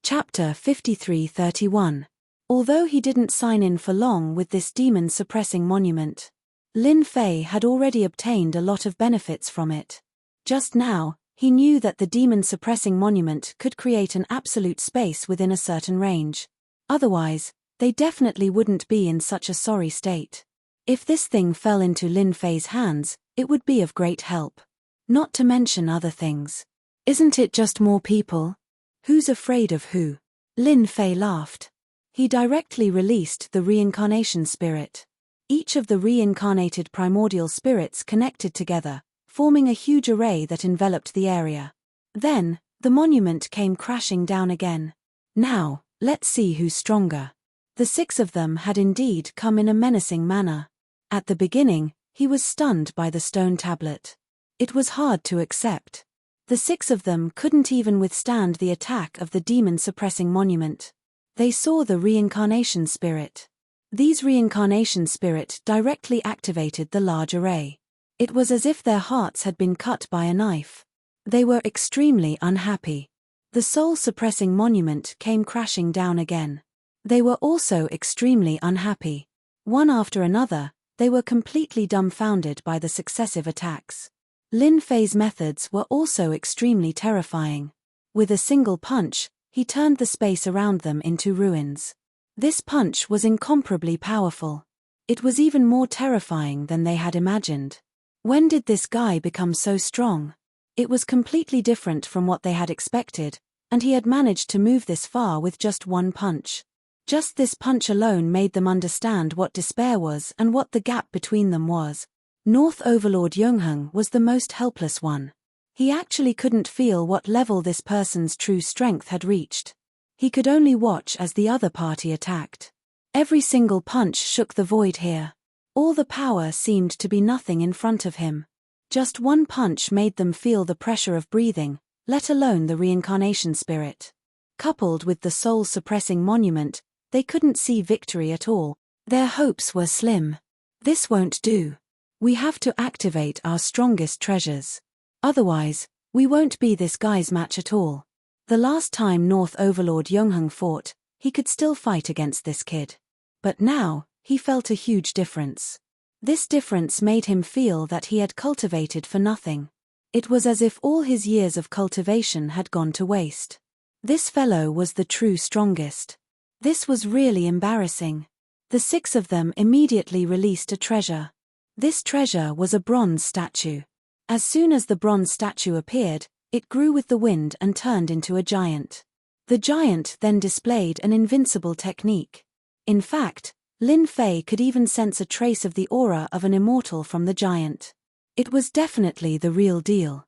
Chapter 5331. Although he didn't sign in for long with this demon-suppressing monument, Lin Fei had already obtained a lot of benefits from it. Just now, he knew that the demon-suppressing monument could create an absolute space within a certain range. Otherwise, they definitely wouldn't be in such a sorry state. If this thing fell into Lin Fei's hands, it would be of great help. Not to mention other things. Isn't it just more people? Who's afraid of who? Lin Fei laughed. He directly released the reincarnation spirit. Each of the reincarnated primordial spirits connected together, forming a huge array that enveloped the area. Then, the monument came crashing down again. Now, let's see who's stronger. The 6 of them had indeed come in a menacing manner. At the beginning, he was stunned by the stone tablet. It was hard to accept. The 6 of them couldn't even withstand the attack of the demon-suppressing monument. They saw the reincarnation spirit. These reincarnation spirit directly activated the large array. It was as if their hearts had been cut by a knife. They were extremely unhappy. The soul-suppressing monument came crashing down again. They were also extremely unhappy. One after another, they were completely dumbfounded by the successive attacks. Lin Fei's methods were also extremely terrifying. With a single punch, he turned the space around them into ruins. This punch was incomparably powerful. It was even more terrifying than they had imagined. When did this guy become so strong? It was completely different from what they had expected, and he had managed to move this far with just one punch. Just this punch alone made them understand what despair was and what the gap between them was. North Overlord Yongheng was the most helpless one. He actually couldn't feel what level this person's true strength had reached. He could only watch as the other party attacked. Every single punch shook the void here. All the power seemed to be nothing in front of him. Just one punch made them feel the pressure of breathing, let alone the reincarnation spirit. Coupled with the soul-suppressing monument, they couldn't see victory at all. Their hopes were slim. This won't do. We have to activate our strongest treasures. Otherwise, we won't be this guy's match at all. The last time North Overlord Yongheng fought, he could still fight against this kid. But now, he felt a huge difference. This difference made him feel that he had cultivated for nothing. It was as if all his years of cultivation had gone to waste. This fellow was the true strongest. This was really embarrassing. The 6 of them immediately released a treasure. This treasure was a bronze statue. As soon as the bronze statue appeared, it grew with the wind and turned into a giant. The giant then displayed an invincible technique. In fact, Lin Fei could even sense a trace of the aura of an immortal from the giant. It was definitely the real deal.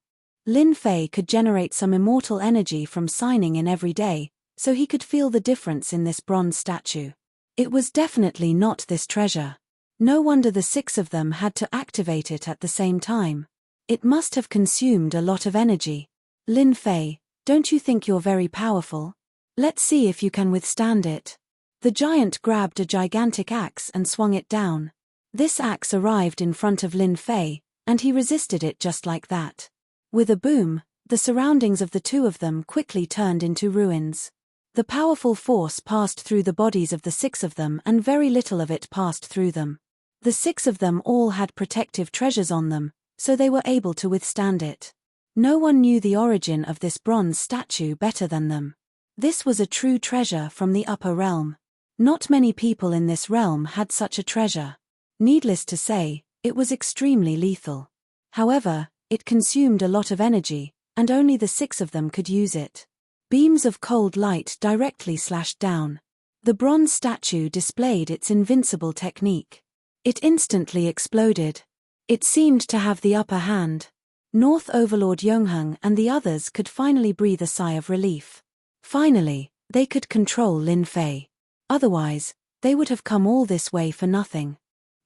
Lin Fei could generate some immortal energy from signing in every day, so he could feel the difference in this bronze statue. It was definitely not this treasure. No wonder the 6 of them had to activate it at the same time. It must have consumed a lot of energy. Lin Fei, don't you think you're very powerful? Let's see if you can withstand it. The giant grabbed a gigantic axe and swung it down. This axe arrived in front of Lin Fei, and he resisted it just like that. With a boom, the surroundings of the 2 of them quickly turned into ruins. The powerful force passed through the bodies of the 6 of them and very little of it passed through them. The 6 of them all had protective treasures on them, so they were able to withstand it. No one knew the origin of this bronze statue better than them. This was a true treasure from the upper realm. Not many people in this realm had such a treasure. Needless to say, it was extremely lethal. However, it consumed a lot of energy, and only the 6 of them could use it. Beams of cold light directly slashed down. The bronze statue displayed its invincible technique. It instantly exploded. It seemed to have the upper hand. North Overlord Yongheng and the others could finally breathe a sigh of relief. Finally, they could control Lin Fei. Otherwise, they would have come all this way for nothing.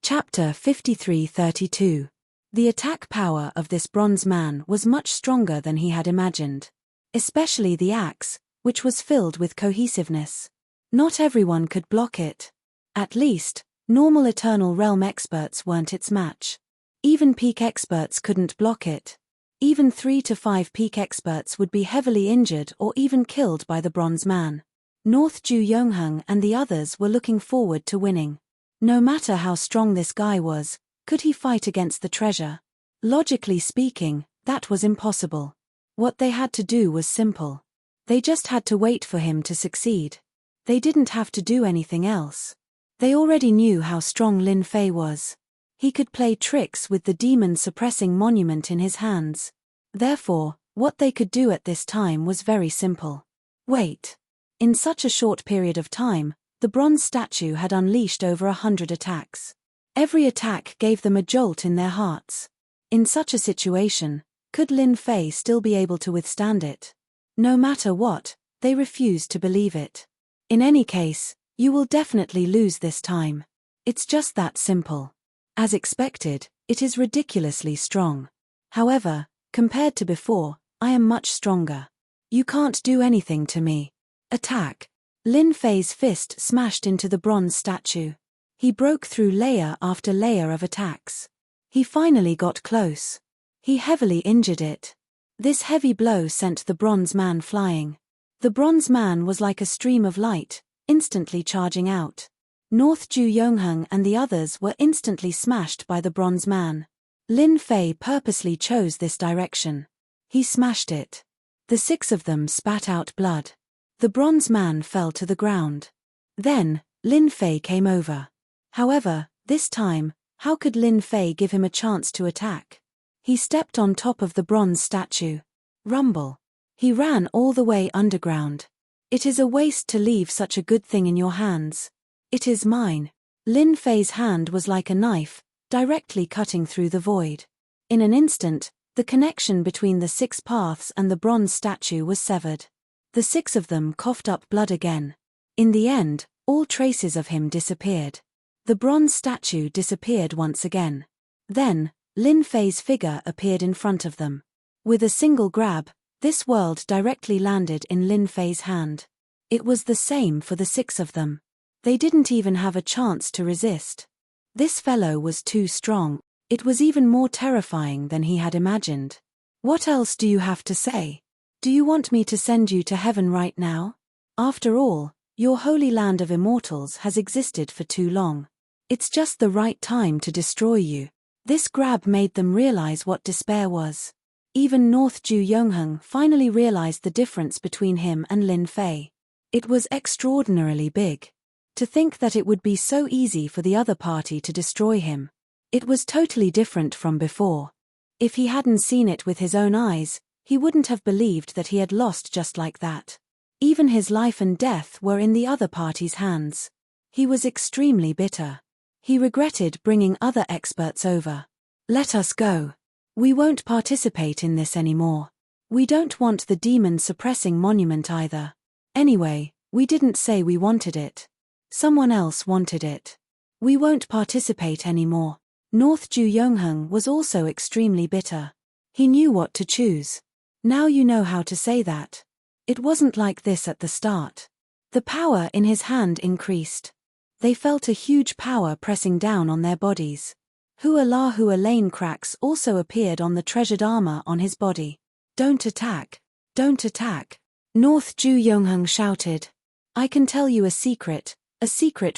Chapter 53-32. The attack power of this bronze man was much stronger than he had imagined. Especially the axe, which was filled with cohesiveness. Not everyone could block it. At least, normal Eternal Realm experts weren't its match. Even peak experts couldn't block it. Even 3 to 5 peak experts would be heavily injured or even killed by the bronze man. North Ju Yongheng and the others were looking forward to winning. No matter how strong this guy was, could he fight against the treasure? Logically speaking, that was impossible. What they had to do was simple. They just had to wait for him to succeed. They didn't have to do anything else. They already knew how strong Lin Fei was. He could play tricks with the demon-suppressing monument in his hands. Therefore, what they could do at this time was very simple. Wait. In such a short period of time, the bronze statue had unleashed over 100 attacks. Every attack gave them a jolt in their hearts. In such a situation, could Lin Fei still be able to withstand it? No matter what, they refused to believe it. In any case, you will definitely lose this time. It's just that simple. As expected, it is ridiculously strong. However, compared to before, I am much stronger. You can't do anything to me. Attack. Lin Fei's fist smashed into the bronze statue. He broke through layer after layer of attacks. He finally got close. He heavily injured it. This heavy blow sent the bronze man flying. The bronze man was like a stream of light, instantly charging out. North Ju Yongheng and the others were instantly smashed by the bronze man. Lin Fei purposely chose this direction. He smashed it. The 6 of them spat out blood. The bronze man fell to the ground. Then, Lin Fei came over. However, This time, how could Lin Fei give him a chance to attack? He stepped on top of the bronze statue. Rumble. He ran all the way underground. It is a waste to leave such a good thing in your hands. It is mine. Lin Fei's hand was like a knife, directly cutting through the void. In an instant, the connection between the 6 paths and the bronze statue was severed. The 6 of them coughed up blood again. In the end, all traces of him disappeared. The bronze statue disappeared once again. Then, Lin Fei's figure appeared in front of them. With a single grab, this world directly landed in Lin Fei's hand. It was the same for the 6 of them. They didn't even have a chance to resist. This fellow was too strong. It was even more terrifying than he had imagined. What else do you have to say? Do you want me to send you to heaven right now? After all, your holy land of immortals has existed for too long. It's just the right time to destroy you. This grab made them realize what despair was. Even North Ju Yongheng finally realized the difference between him and Lin Fei. It was extraordinarily big. To think that it would be so easy for the other party to destroy him. It was totally different from before. If he hadn't seen it with his own eyes, he wouldn't have believed that he had lost just like that. Even his life and death were in the other party's hands. He was extremely bitter. He regretted bringing other experts over. Let us go. We won't participate in this anymore. We don't want the demon-suppressing monument either. Anyway, we didn't say we wanted it. Someone else wanted it. We won't participate anymore. North Ju Yongheng was also extremely bitter. He knew what to choose. Now you know how to say that. It wasn't like this at the start. The power in his hand increased. They felt a huge power pressing down on their bodies. Hua Lane cracks also appeared on the treasured armor on his body. Don't attack. Don't attack. North Ju Yongheng shouted. I can tell you a secret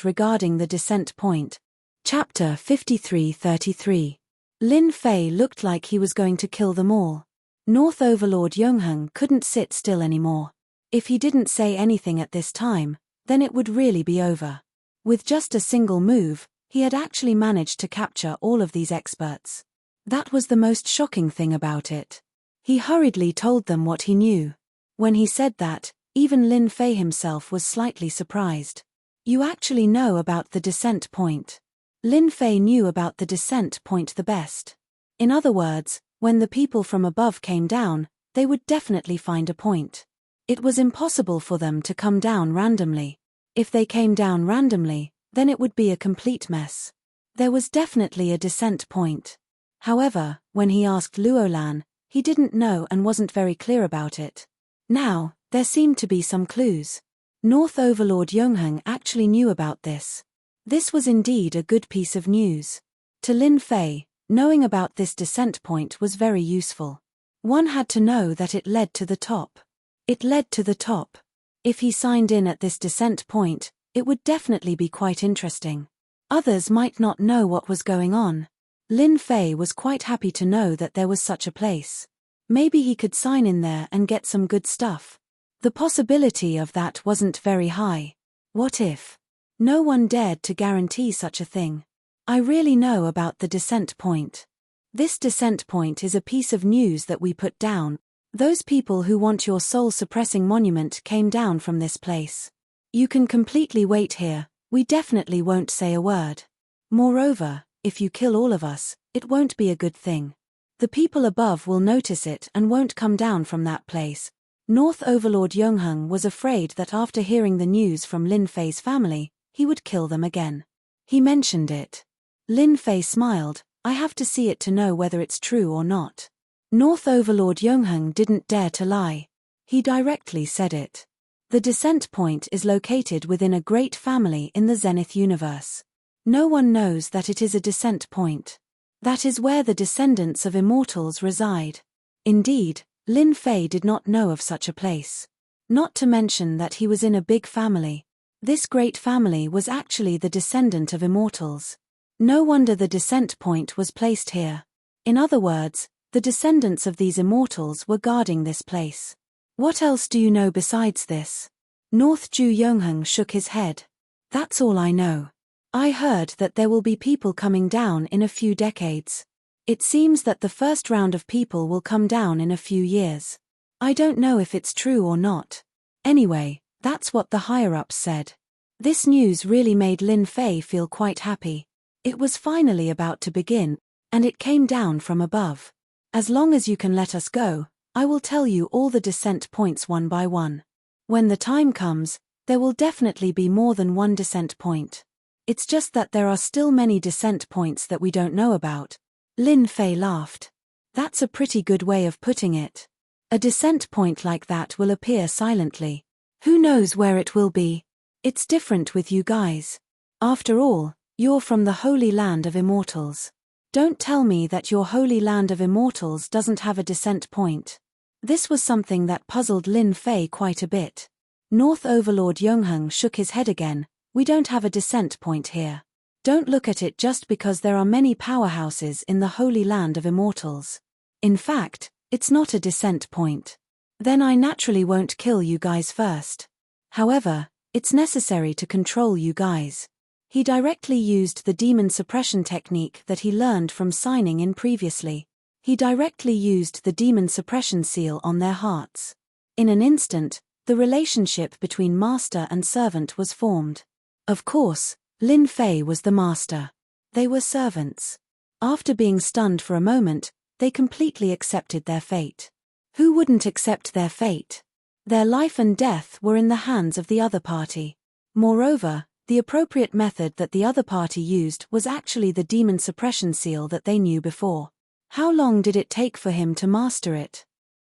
regarding the descent point. Chapter 53:33. Lin Fei looked like he was going to kill them all. North Overlord Yongheng couldn't sit still anymore. If he didn't say anything at this time, then it would really be over. With just a single move, he had actually managed to capture all of these experts. That was the most shocking thing about it. He hurriedly told them what he knew. When he said that, even Lin Fei himself was slightly surprised. You actually know about the descent point. Lin Fei knew about the descent point the best. In other words, when the people from above came down, they would definitely find a point. It was impossible for them to come down randomly. If they came down randomly, then it would be a complete mess. There was definitely a descent point. However, when he asked Luolan, he didn't know and wasn't very clear about it. Now, there seemed to be some clues. North Overlord Yongheng actually knew about this. This was indeed a good piece of news. To Lin Fei, knowing about this descent point was very useful. One had to know that it led to the top. It led to the top. If he signed in at this descent point, it would definitely be quite interesting. Others might not know what was going on. Lin Fei was quite happy to know that there was such a place. Maybe he could sign in there and get some good stuff. The possibility of that wasn't very high. What if? No one dared to guarantee such a thing. I really know about the descent point. This descent point is a piece of news that we put down. Those people who want your soul-suppressing monument came down from this place. You can completely wait here, we definitely won't say a word. Moreover, if you kill all of us, it won't be a good thing. The people above will notice it and won't come down from that place. North Overlord Yongheng was afraid that after hearing the news from Lin Fei's family, he would kill them again. He mentioned it. Lin Fei smiled, I have to see it to know whether it's true or not. North Overlord Yongheng didn't dare to lie. He directly said it. The descent point is located within a great family in the Zenith universe. No one knows that it is a descent point. That is where the descendants of immortals reside. Indeed, Lin Fei did not know of such a place. Not to mention that he was in a big family. This great family was actually the descendant of immortals. No wonder the descent point was placed here. In other words, the descendants of these immortals were guarding this place. What else do you know besides this? North Ju Yongheng shook his head. That's all I know. I heard that there will be people coming down in a few decades. It seems that the first round of people will come down in a few years. I don't know if it's true or not. Anyway, that's what the higher-ups said. This news really made Lin Fei feel quite happy. It was finally about to begin, and it came down from above. As long as you can let us go, I will tell you all the descent points one by one. When the time comes, there will definitely be more than one descent point. It's just that there are still many descent points that we don't know about. Lin Fei laughed. That's a pretty good way of putting it. A descent point like that will appear silently. Who knows where it will be? It's different with you guys. After all, you're from the Holy Land of Immortals. Don't tell me that your Holy Land of Immortals doesn't have a descent point. This was something that puzzled Lin Fei quite a bit. North Overlord Yongheng shook his head again. We don't have a descent point here. Don't look at it just because there are many powerhouses in the Holy Land of Immortals. In fact, it's not a descent point. Then I naturally won't kill you guys first. However, it's necessary to control you guys. He directly used the demon suppression technique that he learned from signing in previously. He directly used the demon suppression seal on their hearts. In an instant, the relationship between master and servant was formed. Of course, Lin Fei was the master. They were servants. After being stunned for a moment, they completely accepted their fate. Who wouldn't accept their fate? Their life and death were in the hands of the other party. Moreover, the appropriate method that the other party used was actually the demon suppression seal that they knew before. How long did it take for him to master it?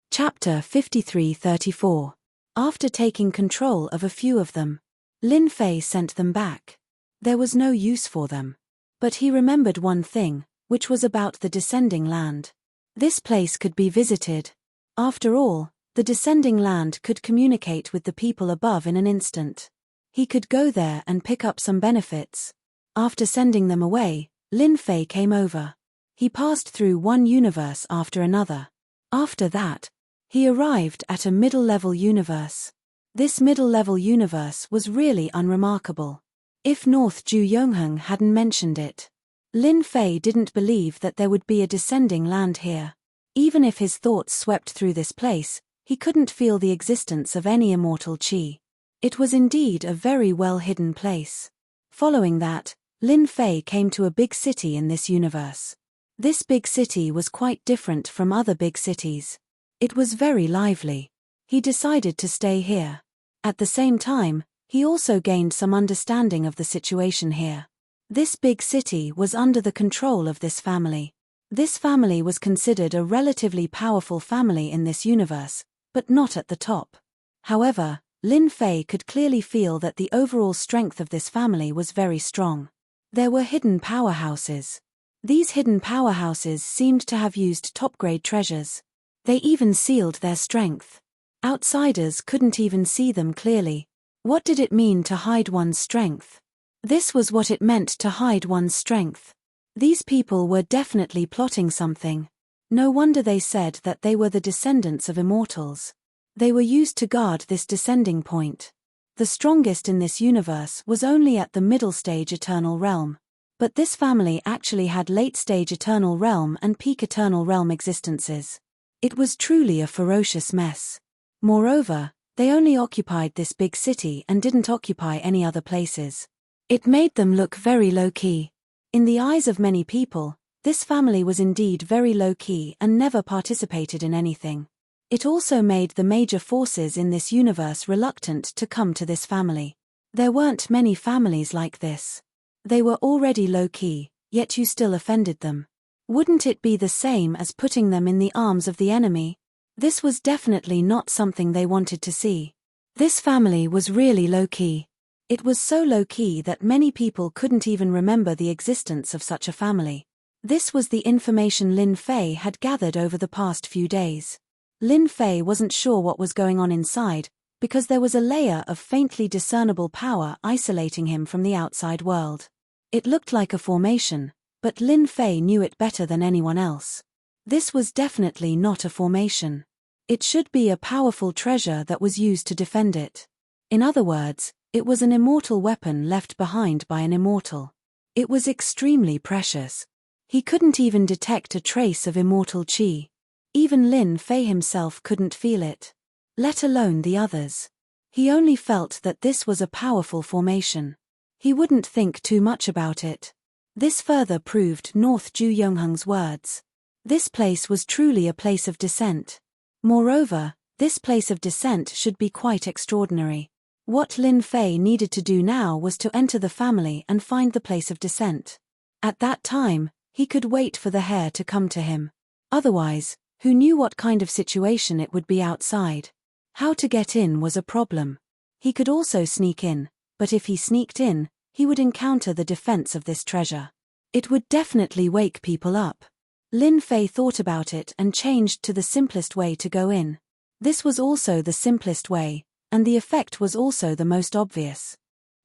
Chapter 53-34. After taking control of a few of them, Lin Fei sent them back. There was no use for them. But he remembered one thing, which was about the descending land. This place could be visited. After all, the descending land could communicate with the people above in an instant. He could go there and pick up some benefits. After sending them away, Lin Fei came over. He passed through one universe after another. After that, he arrived at a middle-level universe. This middle-level universe was really unremarkable. If North Ju Yongheng hadn't mentioned it, Lin Fei didn't believe that there would be a descending land here. Even if his thoughts swept through this place, he couldn't feel the existence of any immortal qi. It was indeed a very well-hidden place. Following that, Lin Fei came to a big city in this universe. This big city was quite different from other big cities. It was very lively. He decided to stay here. At the same time, he also gained some understanding of the situation here. This big city was under the control of this family. This family was considered a relatively powerful family in this universe, but not at the top. However, Lin Fei could clearly feel that the overall strength of this family was very strong. There were hidden powerhouses. These hidden powerhouses seemed to have used top-grade treasures. They even sealed their strength. Outsiders couldn't even see them clearly. What did it mean to hide one's strength? This was what it meant to hide one's strength. These people were definitely plotting something. No wonder they said that they were the descendants of immortals. They were used to guard this descending point. The strongest in this universe was only at the middle stage Eternal Realm. But this family actually had late stage Eternal Realm and peak Eternal Realm existences. It was truly a ferocious mess. Moreover, they only occupied this big city and didn't occupy any other places. It made them look very low-key. In the eyes of many people, this family was indeed very low-key and never participated in anything. It also made the major forces in this universe reluctant to come to this family. There weren't many families like this. They were already low-key, yet you still offended them. Wouldn't it be the same as putting them in the arms of the enemy? This was definitely not something they wanted to see. This family was really low-key. It was so low-key that many people couldn't even remember the existence of such a family. This was the information Lin Fei had gathered over the past few days. Lin Fei wasn't sure what was going on inside, because there was a layer of faintly discernible power isolating him from the outside world. It looked like a formation, but Lin Fei knew it better than anyone else. This was definitely not a formation. It should be a powerful treasure that was used to defend it. In other words, It was an immortal weapon left behind by an immortal. It was extremely precious. He couldn't even detect a trace of immortal chi. Even Lin Fei himself couldn't feel it. Let alone the others. He only felt that this was a powerful formation. He wouldn't think too much about it. This further proved North Ju Yongheng's words. This place was truly a place of descent. Moreover, this place of descent should be quite extraordinary. What Lin Fei needed to do now was to enter the family and find the place of descent. At that time, he could wait for the heir to come to him. Otherwise, who knew what kind of situation it would be outside? How to get in was a problem. He could also sneak in, but if he sneaked in, he would encounter the defense of this treasure. It would definitely wake people up. Lin Fei thought about it and changed to the simplest way to go in. This was also the simplest way, and the effect was also the most obvious.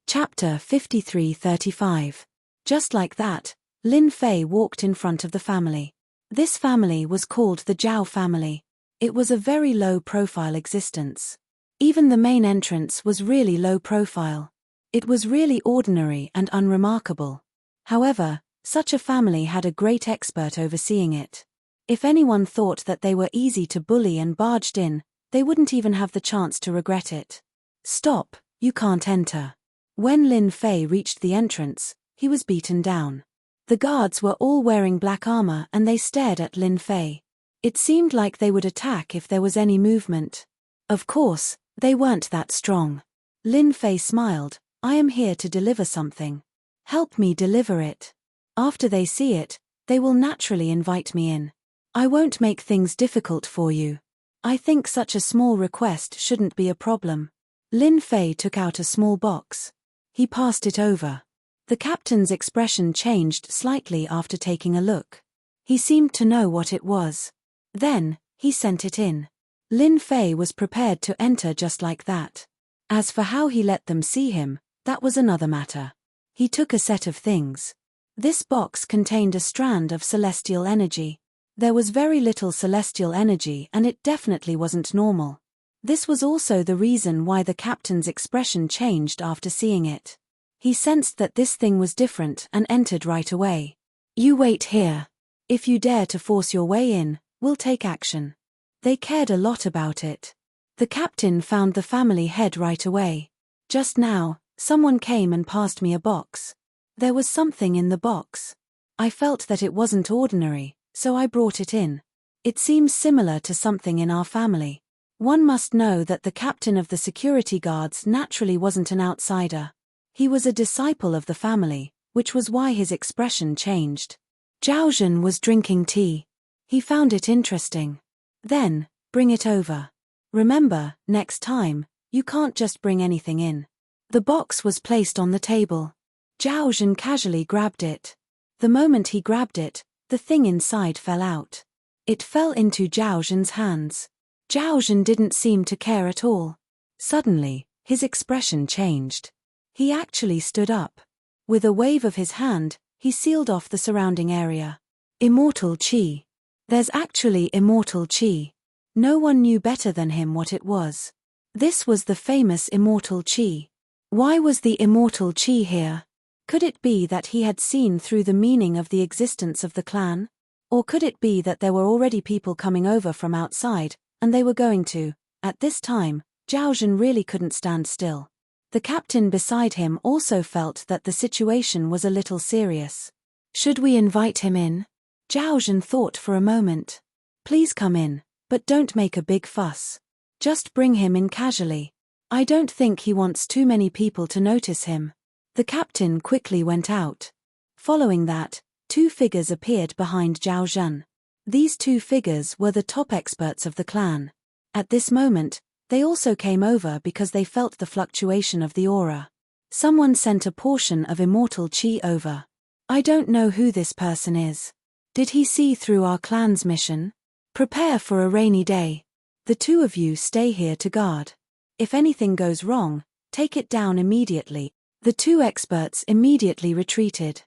Chapter 53-35. Just like that, Lin Fei walked in front of the family. This family was called the Zhao family. It was a very low-profile existence. Even the main entrance was really low profile. It was really ordinary and unremarkable. However, such a family had a great expert overseeing it. If anyone thought that they were easy to bully and barged in, they wouldn't even have the chance to regret it. Stop, you can't enter. When Lin Fei reached the entrance, he was beaten down. The guards were all wearing black armor and they stared at Lin Fei. It seemed like they would attack if there was any movement. Of course, they weren't that strong. Lin Fei smiled. I am here to deliver something. Help me deliver it. After they see it, they will naturally invite me in. I won't make things difficult for you. I think such a small request shouldn't be a problem. Lin Fei took out a small box. He passed it over. The captain's expression changed slightly after taking a look. He seemed to know what it was. Then, he sent it in. Lin Fei was prepared to enter just like that. As for how he let them see him, that was another matter. He took a set of things. This box contained a strand of celestial energy. There was very little celestial energy and it definitely wasn't normal. This was also the reason why the captain's expression changed after seeing it. He sensed that this thing was different and entered right away. You wait here. If you dare to force your way in, we'll take action. They cared a lot about it. The captain found the family head right away. Just now, someone came and passed me a box. There was something in the box. I felt that it wasn't ordinary, so I brought it in. It seems similar to something in our family. One must know that the captain of the security guards naturally wasn't an outsider. He was a disciple of the family, which was why his expression changed. Zhao Zhen was drinking tea. He found it interesting. Then, bring it over. Remember, next time, you can't just bring anything in. The box was placed on the table. Zhao Zhen casually grabbed it. The moment he grabbed it, the thing inside fell out. It fell into Zhao Zhen's hands. Zhao Zhen didn't seem to care at all. Suddenly, his expression changed. He actually stood up. With a wave of his hand, he sealed off the surrounding area. Immortal Qi. There's actually immortal Qi. No one knew better than him what it was. This was the famous immortal Qi. Why was the immortal Qi here? Could it be that he had seen through the meaning of the existence of the clan? Or could it be that there were already people coming over from outside, and they were going to? At this time, Zhao Zhen really couldn't stand still. The captain beside him also felt that the situation was a little serious. Should we invite him in? Zhao Zhen thought for a moment. Please come in, but don't make a big fuss. Just bring him in casually. I don't think he wants too many people to notice him. The captain quickly went out. Following that, two figures appeared behind Zhao Zhen. These two figures were the top experts of the clan. At this moment, they also came over because they felt the fluctuation of the aura. Someone sent a portion of immortal Qi over. I don't know who this person is. Did he see through our clan's mission? Prepare for a rainy day. The two of you stay here to guard. If anything goes wrong, take it down immediately. The two experts immediately retreated.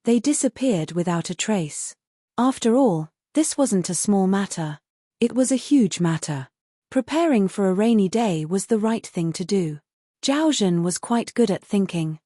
They disappeared without a trace. After all, this wasn't a small matter. It was a huge matter. Preparing for a rainy day was the right thing to do. Zhao Zhen was quite good at thinking.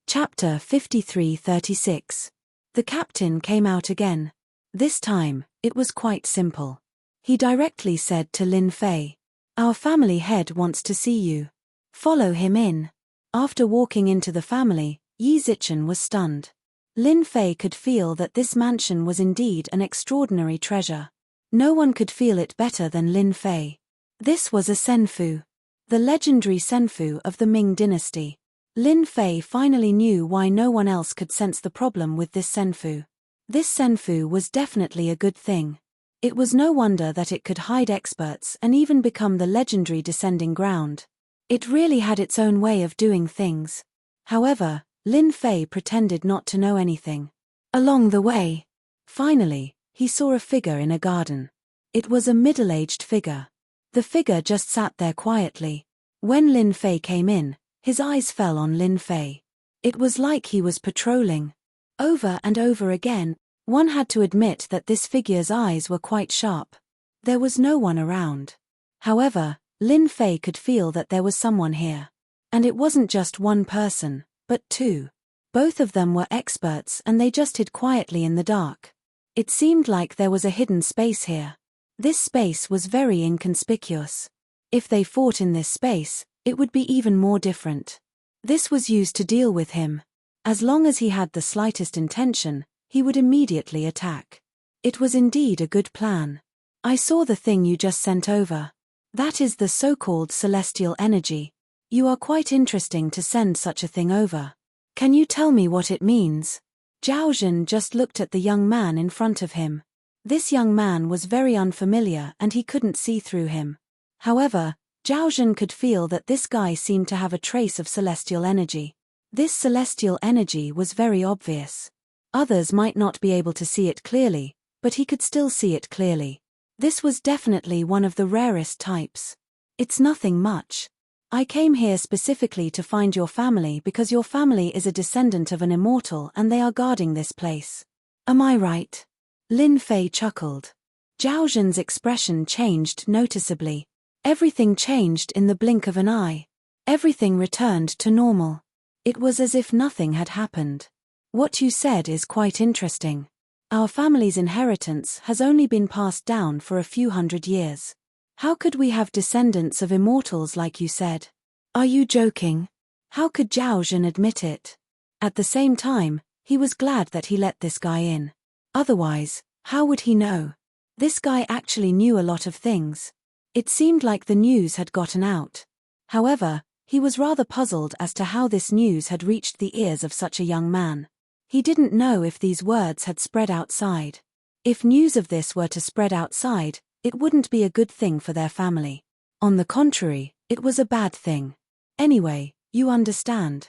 Chapter 53:36. The captain came out again. This time, it was quite simple. He directly said to Lin Fei, "Our family head wants to see you. Follow him in." After walking into the family, Yi Zichen was stunned. Lin Fei could feel that this mansion was indeed an extraordinary treasure. No one could feel it better than Lin Fei. This was a senfu. The legendary senfu of the Ming dynasty. Lin Fei finally knew why no one else could sense the problem with this senfu. This senfu was definitely a good thing. It was no wonder that it could hide experts and even become the legendary descending ground. It really had its own way of doing things. However, Lin Fei pretended not to know anything. Along the way, finally, he saw a figure in a garden. It was a middle-aged figure. The figure just sat there quietly. When Lin Fei came in, his eyes fell on Lin Fei. It was like he was patrolling. Over and over again, one had to admit that this figure's eyes were quite sharp. There was no one around. However, Lin Fei could feel that there was someone here. And it wasn't just one person, but two. Both of them were experts and they just hid quietly in the dark. It seemed like there was a hidden space here. This space was very inconspicuous. If they fought in this space, it would be even more different. This was used to deal with him. As long as he had the slightest intention, he would immediately attack. It was indeed a good plan. I saw the thing you just sent over. That is the so-called celestial energy. You are quite interesting to send such a thing over. Can you tell me what it means? Zhao Zhen just looked at the young man in front of him. This young man was very unfamiliar and he couldn't see through him. However, Zhao Zhen could feel that this guy seemed to have a trace of celestial energy. This celestial energy was very obvious. Others might not be able to see it clearly, but he could still see it clearly. This was definitely one of the rarest types. It's nothing much. I came here specifically to find your family because your family is a descendant of an immortal and they are guarding this place. Am I right? Lin Fei chuckled. Zhao Zhen's expression changed noticeably. Everything changed in the blink of an eye. Everything returned to normal. It was as if nothing had happened. What you said is quite interesting. Our family's inheritance has only been passed down for a few hundred years. How could we have descendants of immortals like you said? Are you joking? How could Zhao Zhen admit it? At the same time, he was glad that he let this guy in. Otherwise, how would he know? This guy actually knew a lot of things. It seemed like the news had gotten out. However, he was rather puzzled as to how this news had reached the ears of such a young man. He didn't know if these words had spread outside. If news of this were to spread outside, it wouldn't be a good thing for their family. On the contrary, it was a bad thing. Anyway, you understand.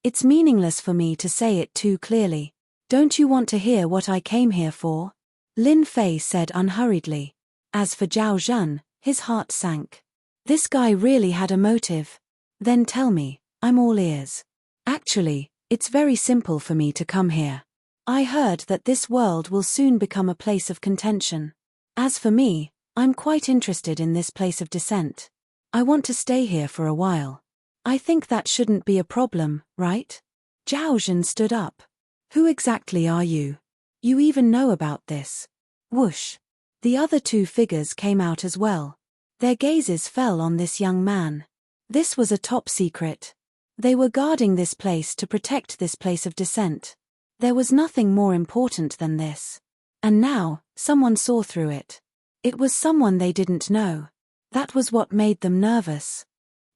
It's meaningless for me to say it too clearly. Don't you want to hear what I came here for? Lin Fei said unhurriedly. As for Zhao Zhen, his heart sank. This guy really had a motive. Then tell me, I'm all ears. Actually, it's very simple for me to come here. I heard that this world will soon become a place of contention. As for me, I'm quite interested in this place of descent. I want to stay here for a while. I think that shouldn't be a problem, right? Zhao Zhen stood up. Who exactly are you? You even know about this? Whoosh. The other two figures came out as well. Their gazes fell on this young man. This was a top secret. They were guarding this place to protect this place of descent. There was nothing more important than this. And now, someone saw through it. It was someone they didn't know. That was what made them nervous.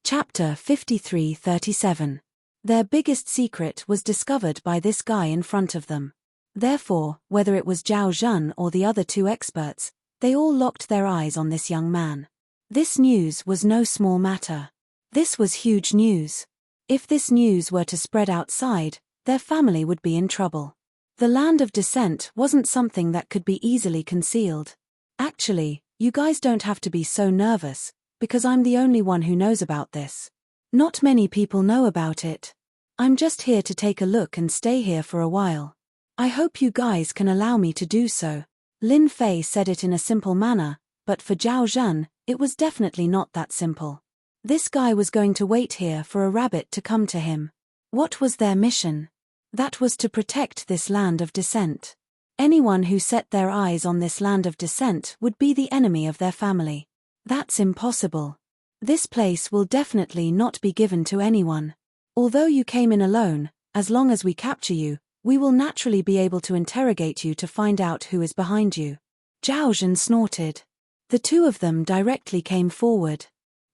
Chapter 53:37. Their biggest secret was discovered by this guy in front of them. Therefore, whether it was Zhao Zhen or the other two experts, they all locked their eyes on this young man. This news was no small matter. This was huge news. If this news were to spread outside, their family would be in trouble. The land of descent wasn't something that could be easily concealed. Actually, you guys don't have to be so nervous, because I'm the only one who knows about this. Not many people know about it. I'm just here to take a look and stay here for a while. I hope you guys can allow me to do so. Lin Fei said it in a simple manner, but for Zhao Zhen, it was definitely not that simple. This guy was going to wait here for a rabbit to come to him. What was their mission? That was to protect this land of descent. Anyone who set their eyes on this land of descent would be the enemy of their family. That's impossible. This place will definitely not be given to anyone. Although you came in alone, as long as we capture you, we will naturally be able to interrogate you to find out who is behind you. Zhao Zhen snorted. The two of them directly came forward.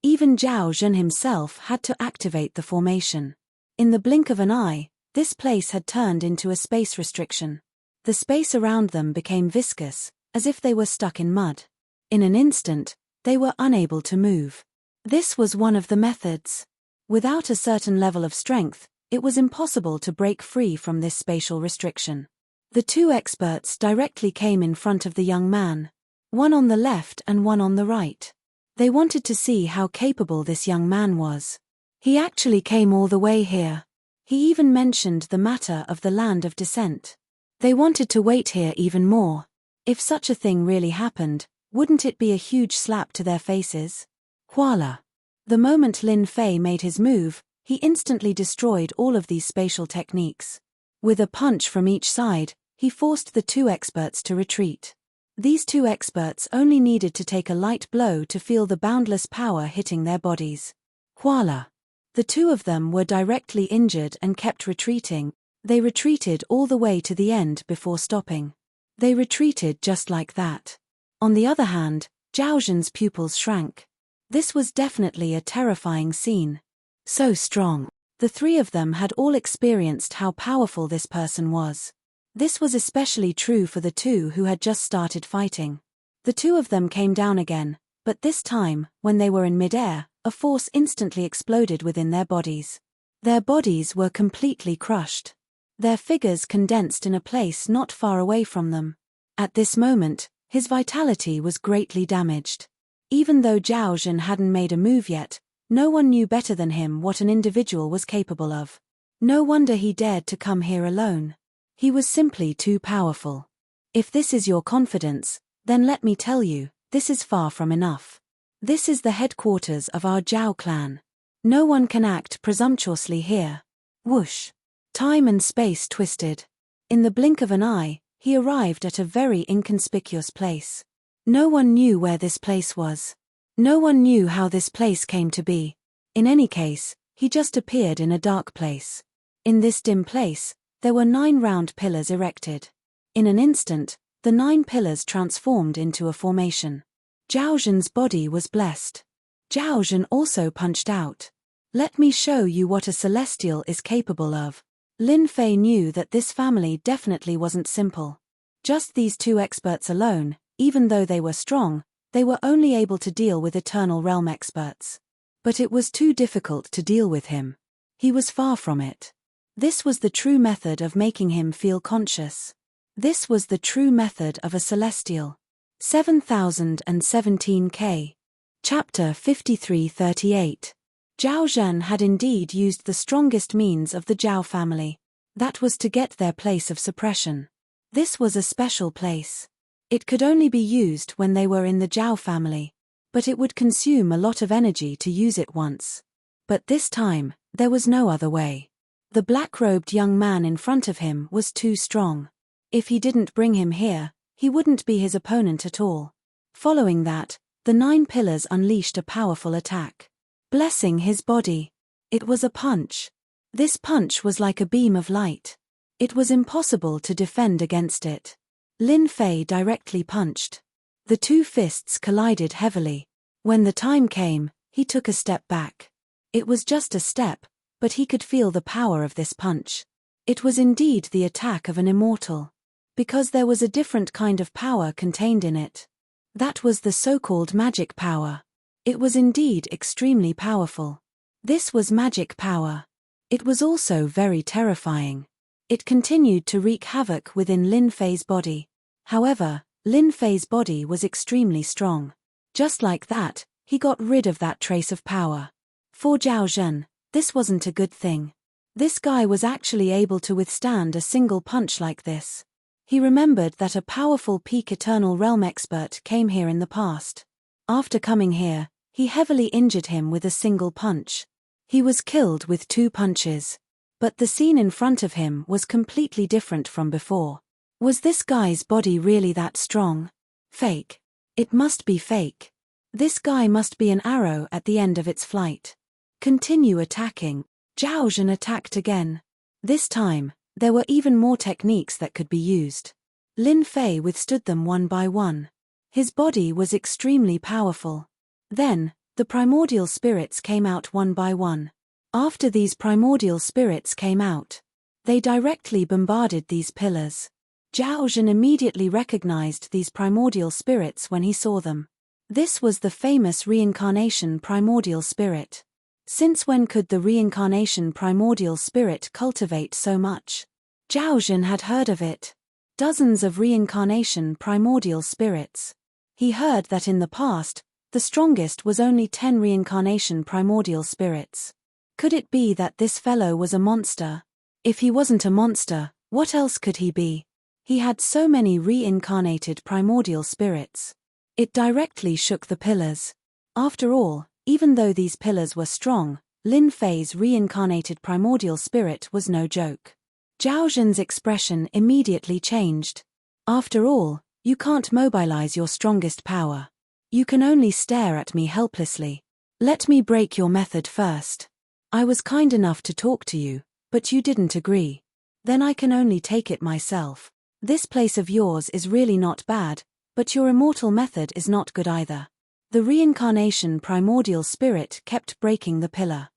Even Zhao Zhen himself had to activate the formation. In the blink of an eye, this place had turned into a space restriction. The space around them became viscous, as if they were stuck in mud. In an instant, they were unable to move. This was one of the methods. Without a certain level of strength, it was impossible to break free from this spatial restriction. The two experts directly came in front of the young man, one on the left and one on the right. They wanted to see how capable this young man was. He actually came all the way here. He even mentioned the matter of the land of descent. They wanted to wait here even more. If such a thing really happened, wouldn't it be a huge slap to their faces? Voila! The moment Lin Fei made his move, he instantly destroyed all of these spatial techniques. With a punch from each side, he forced the two experts to retreat. These two experts only needed to take a light blow to feel the boundless power hitting their bodies. Voila! The two of them were directly injured and kept retreating. They retreated all the way to the end before stopping. They retreated just like that. On the other hand, Zhao Zhen's pupils shrank. This was definitely a terrifying scene. So strong. The three of them had all experienced how powerful this person was. This was especially true for the two who had just started fighting. The two of them came down again, but this time, when they were in midair, a force instantly exploded within their bodies. Their bodies were completely crushed. Their figures condensed in a place not far away from them. At this moment, his vitality was greatly damaged. Even though Zhao Zhen hadn't made a move yet, no one knew better than him what an individual was capable of. No wonder he dared to come here alone. He was simply too powerful. If this is your confidence, then let me tell you, this is far from enough. This is the headquarters of our Zhao clan. No one can act presumptuously here. Whoosh! Time and space twisted. In the blink of an eye, he arrived at a very inconspicuous place. No one knew where this place was. No one knew how this place came to be. In any case, he just appeared in a dark place. In this dim place, there were 9 round pillars erected. In an instant, the 9 pillars transformed into a formation. Zhao Zhen's body was blessed. Zhao Zhen also punched out. Let me show you what a celestial is capable of. Lin Fei knew that this family definitely wasn't simple. Just these two experts alone, even though they were strong, they were only able to deal with Eternal Realm experts. But it was too difficult to deal with him. He was far from it. This was the true method of making him feel conscious. This was the true method of a celestial. 7017K. Chapter 5338. Zhao Zhen had indeed used the strongest means of the Zhao family. That was to get their place of suppression. This was a special place. It could only be used when they were in the Zhao family. But it would consume a lot of energy to use it once. But this time, there was no other way. The black-robed young man in front of him was too strong. If he didn't bring him here, he wouldn't be his opponent at all. Following that, the 9 pillars unleashed a powerful attack. Blessing his body. It was a punch. This punch was like a beam of light. It was impossible to defend against it. Lin Fei directly punched. The two fists collided heavily. When the time came, he took a step back. It was just a step, but he could feel the power of this punch. It was indeed the attack of an immortal. Because there was a different kind of power contained in it. That was the so-called magic power. It was indeed extremely powerful. This was magic power. It was also very terrifying. It continued to wreak havoc within Lin Fei's body. However, Lin Fei's body was extremely strong. Just like that, he got rid of that trace of power. For Zhao Zhen, this wasn't a good thing. This guy was actually able to withstand a single punch like this. He remembered that a powerful peak Eternal Realm expert came here in the past. After coming here, He heavily injured him with a single punch. He was killed with 2 punches. But the scene in front of him was completely different from before. Was this guy's body really that strong? Fake. It must be fake. This guy must be an arrow at the end of its flight. Continue attacking. Zhao Zhan attacked again. This time, there were even more techniques that could be used. Lin Fei withstood them one by one. His body was extremely powerful. Then, the primordial spirits came out one by one. After these primordial spirits came out, they directly bombarded these pillars. Zhao Zhan immediately recognized these primordial spirits when he saw them. This was the famous reincarnation primordial spirit. Since when could the reincarnation primordial spirit cultivate so much? Zhao Zhan had heard of it. Dozens of reincarnation primordial spirits. He heard that in the past, the strongest was only 10 reincarnation primordial spirits. Could it be that this fellow was a monster? If he wasn't a monster, what else could he be? He had so many reincarnated primordial spirits. It directly shook the pillars. After all, even though these pillars were strong, Lin Fei's reincarnated primordial spirit was no joke. Zhao Zhan's expression immediately changed. After all, you can't mobilize your strongest power. You can only stare at me helplessly. Let me break your method first. I was kind enough to talk to you, but you didn't agree. Then I can only take it myself. This place of yours is really not bad, but your immortal method is not good either. The reincarnation primordial spirit kept breaking the pillar.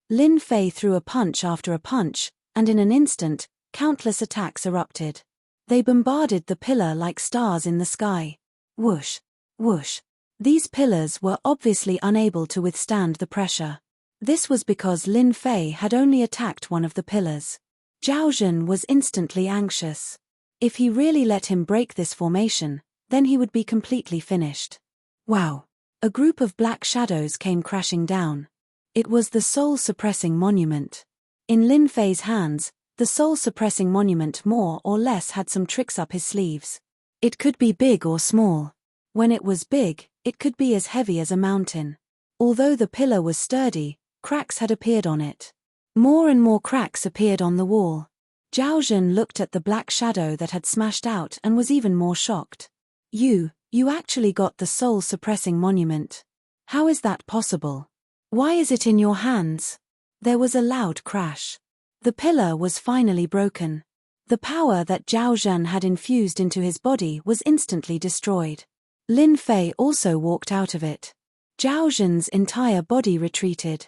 Lin Fei threw a punch after a punch, and in an instant, countless attacks erupted. They bombarded the pillar like stars in the sky. Whoosh, whoosh. These pillars were obviously unable to withstand the pressure. This was because Lin Fei had only attacked one of the pillars. Zhao Zhan was instantly anxious. If he really let him break this formation, then he would be completely finished. Wow! A group of black shadows came crashing down. It was the soul-suppressing monument. In Lin Fei's hands, the soul-suppressing monument more or less had some tricks up his sleeves. It could be big or small. When it was big, it could be as heavy as a mountain. Although the pillar was sturdy, cracks had appeared on it. More and more cracks appeared on the wall. Zhao Zhan looked at the black shadow that had smashed out and was even more shocked. You actually got the soul-suppressing monument. How is that possible? Why is it in your hands? There was a loud crash. The pillar was finally broken. The power that Zhao Zhan had infused into his body was instantly destroyed. Lin Fei also walked out of it. Zhao Zhan's entire body retreated.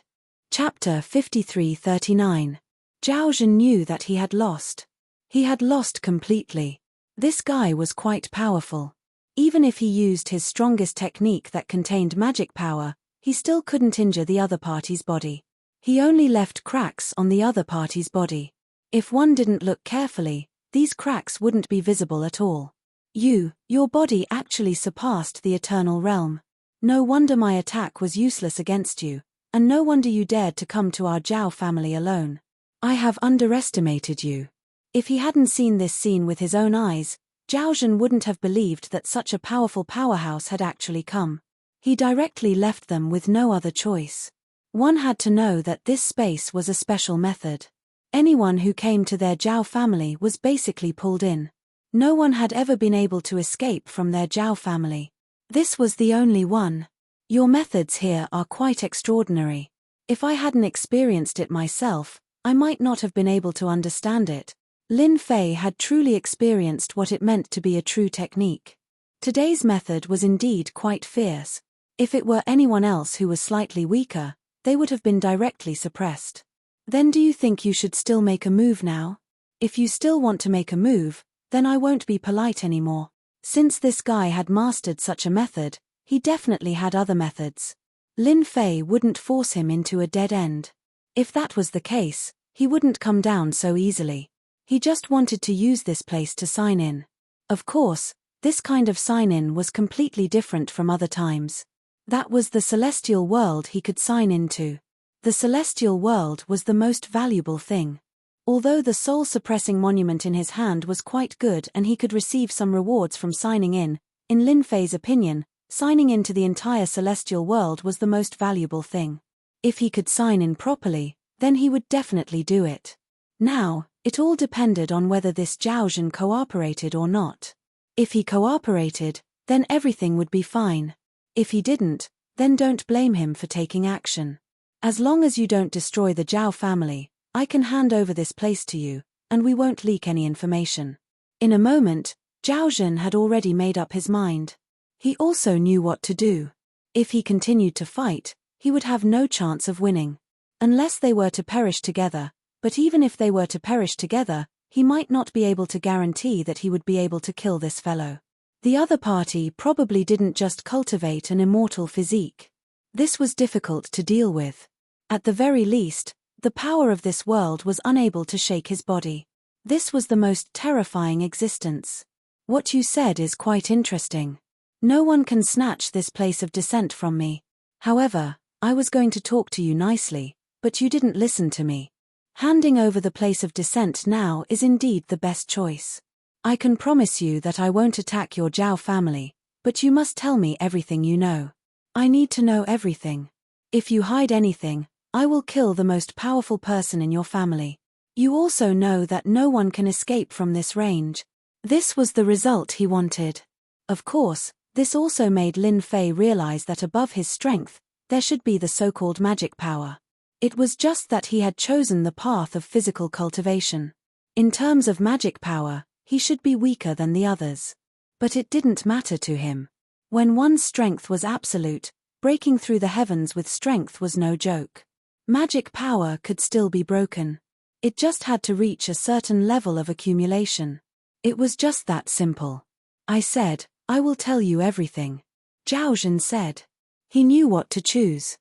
Chapter 53-39. Zhao Zhan knew that he had lost. He had lost completely. This guy was quite powerful. Even if he used his strongest technique that contained magic power, he still couldn't injure the other party's body. He only left cracks on the other party's body. If one didn't look carefully, these cracks wouldn't be visible at all. Your body actually surpassed the eternal realm. No wonder my attack was useless against you, and no wonder you dared to come to our Zhao family alone. I have underestimated you. If he hadn't seen this scene with his own eyes, Zhao Zhan wouldn't have believed that such a powerful powerhouse had actually come. He directly left them with no other choice. One had to know that this space was a special method. Anyone who came to their Zhao family was basically pulled in. No one had ever been able to escape from their Zhao family. This was the only one. Your methods here are quite extraordinary. If I hadn't experienced it myself, I might not have been able to understand it. Lin Fei had truly experienced what it meant to be a true technique. Today's method was indeed quite fierce. If it were anyone else who was slightly weaker, they would have been directly suppressed. Then do you think you should still make a move now? If you still want to make a move, then I won't be polite anymore. Since this guy had mastered such a method, he definitely had other methods. Lin Fei wouldn't force him into a dead end. If that was the case, he wouldn't come down so easily. He just wanted to use this place to sign in. Of course, this kind of sign-in was completely different from other times. That was the celestial world he could sign into. The celestial world was the most valuable thing. Although the soul-suppressing monument in his hand was quite good and he could receive some rewards from signing in Lin Fei's opinion, Signing into the entire celestial world was the most valuable thing. If he could sign in properly, then he would definitely do it. Now, it all depended on whether this Zhao Zhan cooperated or not. If he cooperated, then everything would be fine. If he didn't, then don't blame him for taking action. As long as you don't destroy the Zhao family, I can hand over this place to you, and we won't leak any information. In a moment, Zhao Zhan had already made up his mind. He also knew what to do. If he continued to fight, he would have no chance of winning. Unless they were to perish together, but even if they were to perish together, he might not be able to guarantee that he would be able to kill this fellow. The other party probably didn't just cultivate an immortal physique. This was difficult to deal with. At the very least, the power of this world was unable to shake his body. This was the most terrifying existence. What you said is quite interesting. No one can snatch this place of descent from me. However, I was going to talk to you nicely, but you didn't listen to me. Handing over the place of descent now is indeed the best choice. I can promise you that I won't attack your Zhao family, but you must tell me everything you know. I need to know everything. If you hide anything, I will kill the most powerful person in your family. You also know that no one can escape from this range. This was the result he wanted. Of course, this also made Lin Fei realize that above his strength, there should be the so-called magic power. It was just that he had chosen the path of physical cultivation. In terms of magic power, he should be weaker than the others. But it didn't matter to him. When one's strength was absolute, breaking through the heavens with strength was no joke. Magic power could still be broken. It just had to reach a certain level of accumulation. It was just that simple. I said, I will tell you everything. Zhao Zhan said. He knew what to choose.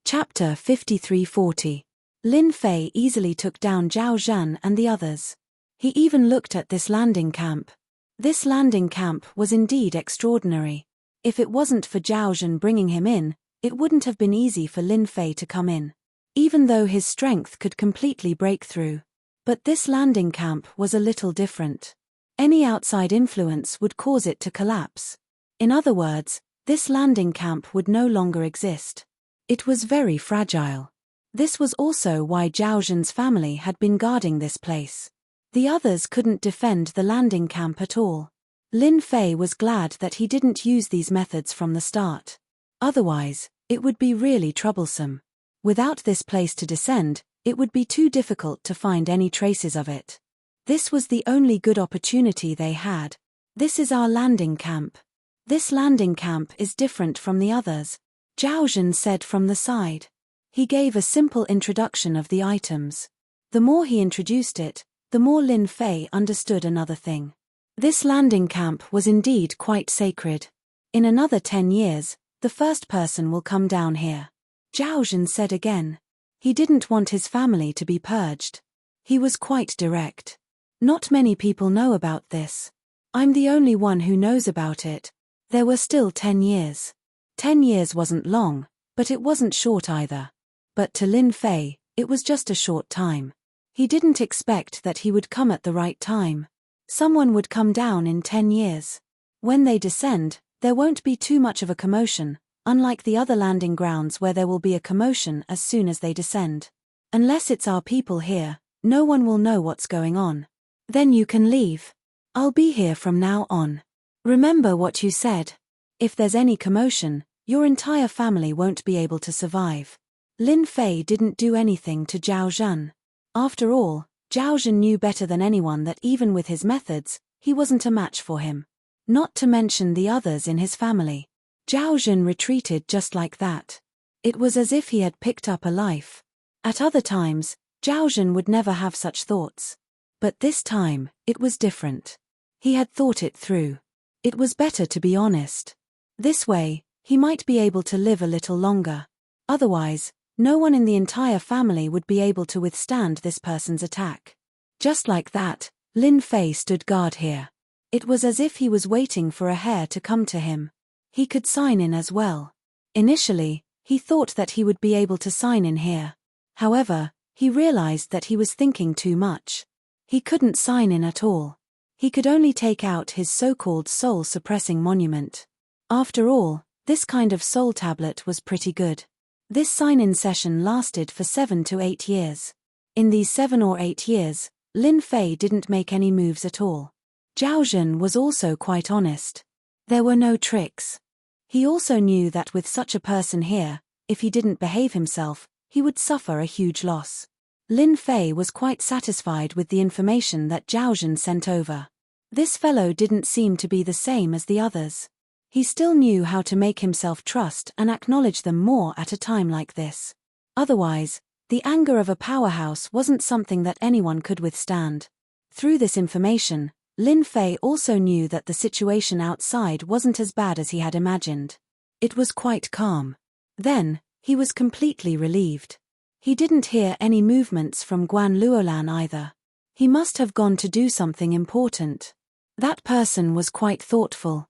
Chapter 5340. Lin Fei easily took down Zhao Zhan and the others. He even looked at this landing camp. This landing camp was indeed extraordinary. If it wasn't for Zhao Zhan bringing him in, it wouldn't have been easy for Lin Fei to come in. Even though his strength could completely break through. But this landing camp was a little different. Any outside influence would cause it to collapse. In other words, this landing camp would no longer exist. It was very fragile. This was also why Zhao Zhan's family had been guarding this place. The others couldn't defend the landing camp at all. Lin Fei was glad that he didn't use these methods from the start. Otherwise, it would be really troublesome. Without this place to descend, it would be too difficult to find any traces of it. This was the only good opportunity they had. This is our landing camp. This landing camp is different from the others, Zhao Zhan said from the side. He gave a simple introduction of the items. The more he introduced it, the more Lin Fei understood another thing. This landing camp was indeed quite sacred. In another 10 years, the first person will come down here. Zhao Zhan said again. He didn't want his family to be purged. He was quite direct. Not many people know about this. I'm the only one who knows about it. There were still 10 years. 10 years wasn't long, but it wasn't short either. But to Lin Fei, it was just a short time. He didn't expect that he would come at the right time. Someone would come down in 10 years. When they descend, there won't be too much of a commotion, unlike the other landing grounds where there will be a commotion as soon as they descend. Unless it's our people here, no one will know what's going on. Then you can leave. I'll be here from now on. Remember what you said. If there's any commotion, your entire family won't be able to survive. Lin Fei didn't do anything to Zhao Zhan. After all, Zhao Zhan knew better than anyone that even with his methods, he wasn't a match for him. Not to mention the others in his family. Zhao Zhan retreated just like that. It was as if he had picked up a life. At other times, Zhao Zhan would never have such thoughts. But this time, it was different. He had thought it through. It was better to be honest. This way, he might be able to live a little longer. Otherwise, no one in the entire family would be able to withstand this person's attack. Just like that, Lin Fei stood guard here. It was as if he was waiting for a heir to come to him. He could sign in as well. Initially, he thought that he would be able to sign in here. However, he realized that he was thinking too much. He couldn't sign in at all. He could only take out his so-called soul-suppressing monument. After all, This kind of soul tablet was pretty good. This sign-in session lasted for 7 to 8 years. In these 7 or 8 years, Lin Fei didn't make any moves at all. Zhao Zhen was also quite honest. There were no tricks. He also knew that with such a person here, if he didn't behave himself, he would suffer a huge loss. Lin Fei was quite satisfied with the information that Zhao Zhen sent over. This fellow didn't seem to be the same as the others. He still knew how to make himself trust and acknowledge them more at a time like this. Otherwise, the anger of a powerhouse wasn't something that anyone could withstand. Through this information, Lin Fei also knew that the situation outside wasn't as bad as he had imagined. It was quite calm. Then, he was completely relieved. He didn't hear any movements from Guan Luolan either. He must have gone to do something important. That person was quite thoughtful.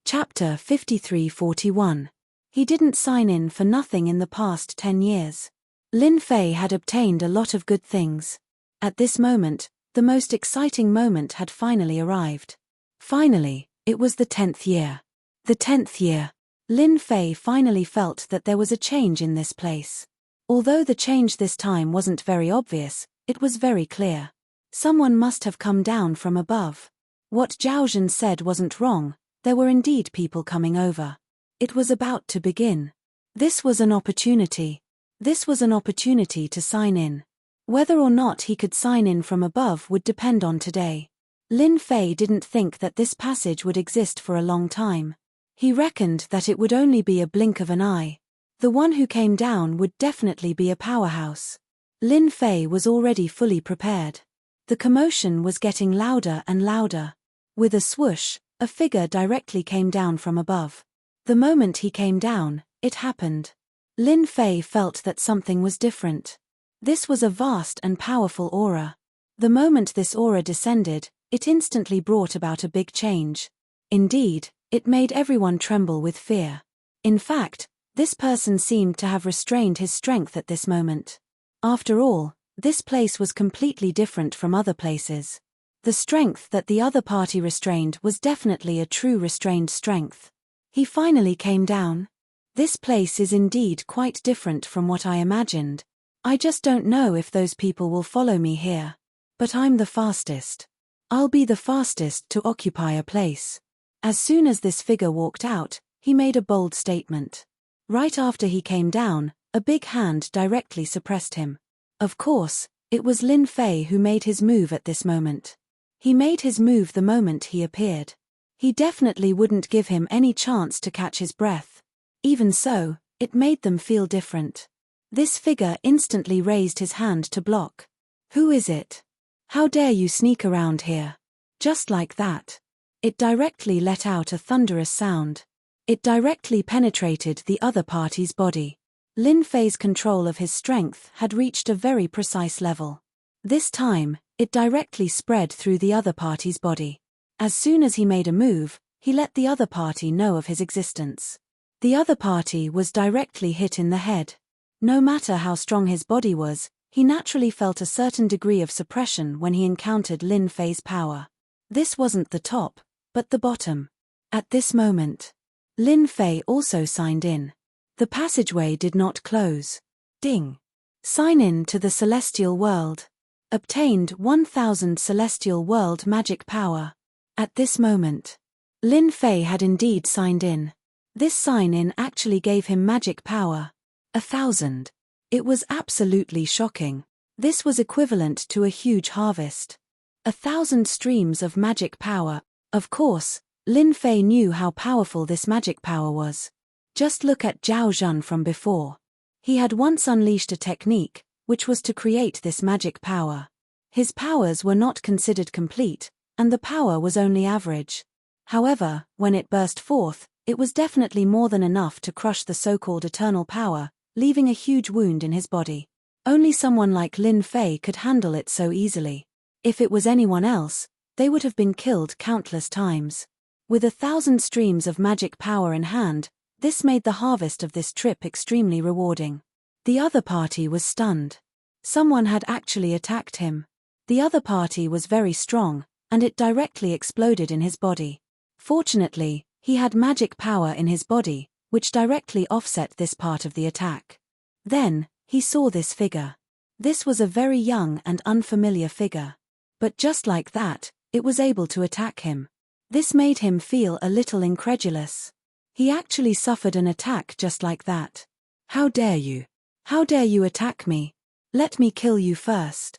Chapter 53-41. He didn't sign in for nothing in the past 10 years. Lin Fei had obtained a lot of good things. At this moment, the most exciting moment had finally arrived. Finally, it was the 10th year. The 10th year. Lin Fei finally felt that there was a change in this place. Although the change this time wasn't very obvious, it was very clear. Someone must have come down from above. What Zhao Zhen said wasn't wrong, there were indeed people coming over. It was about to begin. This was an opportunity. This was an opportunity to sign in. Whether or not he could sign in from above would depend on today. Lin Fei didn't think that this passage would exist for a long time. He reckoned that it would only be a blink of an eye. The one who came down would definitely be a powerhouse. Lin Fei was already fully prepared. The commotion was getting louder and louder. With a swoosh, a figure directly came down from above. The moment he came down, it happened. Lin Fei felt that something was different. This was a vast and powerful aura. The moment this aura descended, it instantly brought about a big change. Indeed, it made everyone tremble with fear. In fact, this person seemed to have restrained his strength at this moment. After all, this place was completely different from other places. The strength that the other party restrained was definitely a true restrained strength. He finally came down. This place is indeed quite different from what I imagined. I just don't know if those people will follow me here. But I'm the fastest. I'll be the fastest to occupy a place. As soon as this figure walked out, he made a bold statement. Right after he came down, a big hand directly suppressed him. Of course, it was Lin Fei who made his move at this moment. He made his move the moment he appeared. He definitely wouldn't give him any chance to catch his breath. Even so, it made them feel different. This figure instantly raised his hand to block. Who is it? How dare you sneak around here? Just like that. It directly let out a thunderous sound. It directly penetrated the other party's body. Lin Fei's control of his strength had reached a very precise level. This time, it directly spread through the other party's body. As soon as he made a move, he let the other party know of his existence. The other party was directly hit in the head. No matter how strong his body was, he naturally felt a certain degree of suppression when he encountered Lin Fei's power. This wasn't the top, but the bottom. At this moment, Lin Fei also signed in. The passageway did not close. Ding. Sign in to the Celestial World. Obtained 1000 Celestial World magic power. At this moment, Lin Fei had indeed signed in. This sign-in actually gave him magic power. 1000. It was absolutely shocking. This was equivalent to a huge harvest. 1000 streams of magic power. Of course, Lin Fei knew how powerful this magic power was. Just look at Zhao Zhen from before. He had once unleashed a technique, which was to create this magic power. His powers were not considered complete, and the power was only average. However, when it burst forth, it was definitely more than enough to crush the so-called eternal power, leaving a huge wound in his body. Only someone like Lin Fei could handle it so easily. If it was anyone else, they would have been killed countless times. With 1000 streams of magic power in hand, this made the harvest of this trip extremely rewarding. The other party was stunned. Someone had actually attacked him. The other party was very strong, and it directly exploded in his body. Fortunately, he had magic power in his body, which directly offset this part of the attack. Then, he saw this figure. This was a very young and unfamiliar figure. But just like that, it was able to attack him. This made him feel a little incredulous. He actually suffered an attack just like that. How dare you? How dare you attack me? Let me kill you first.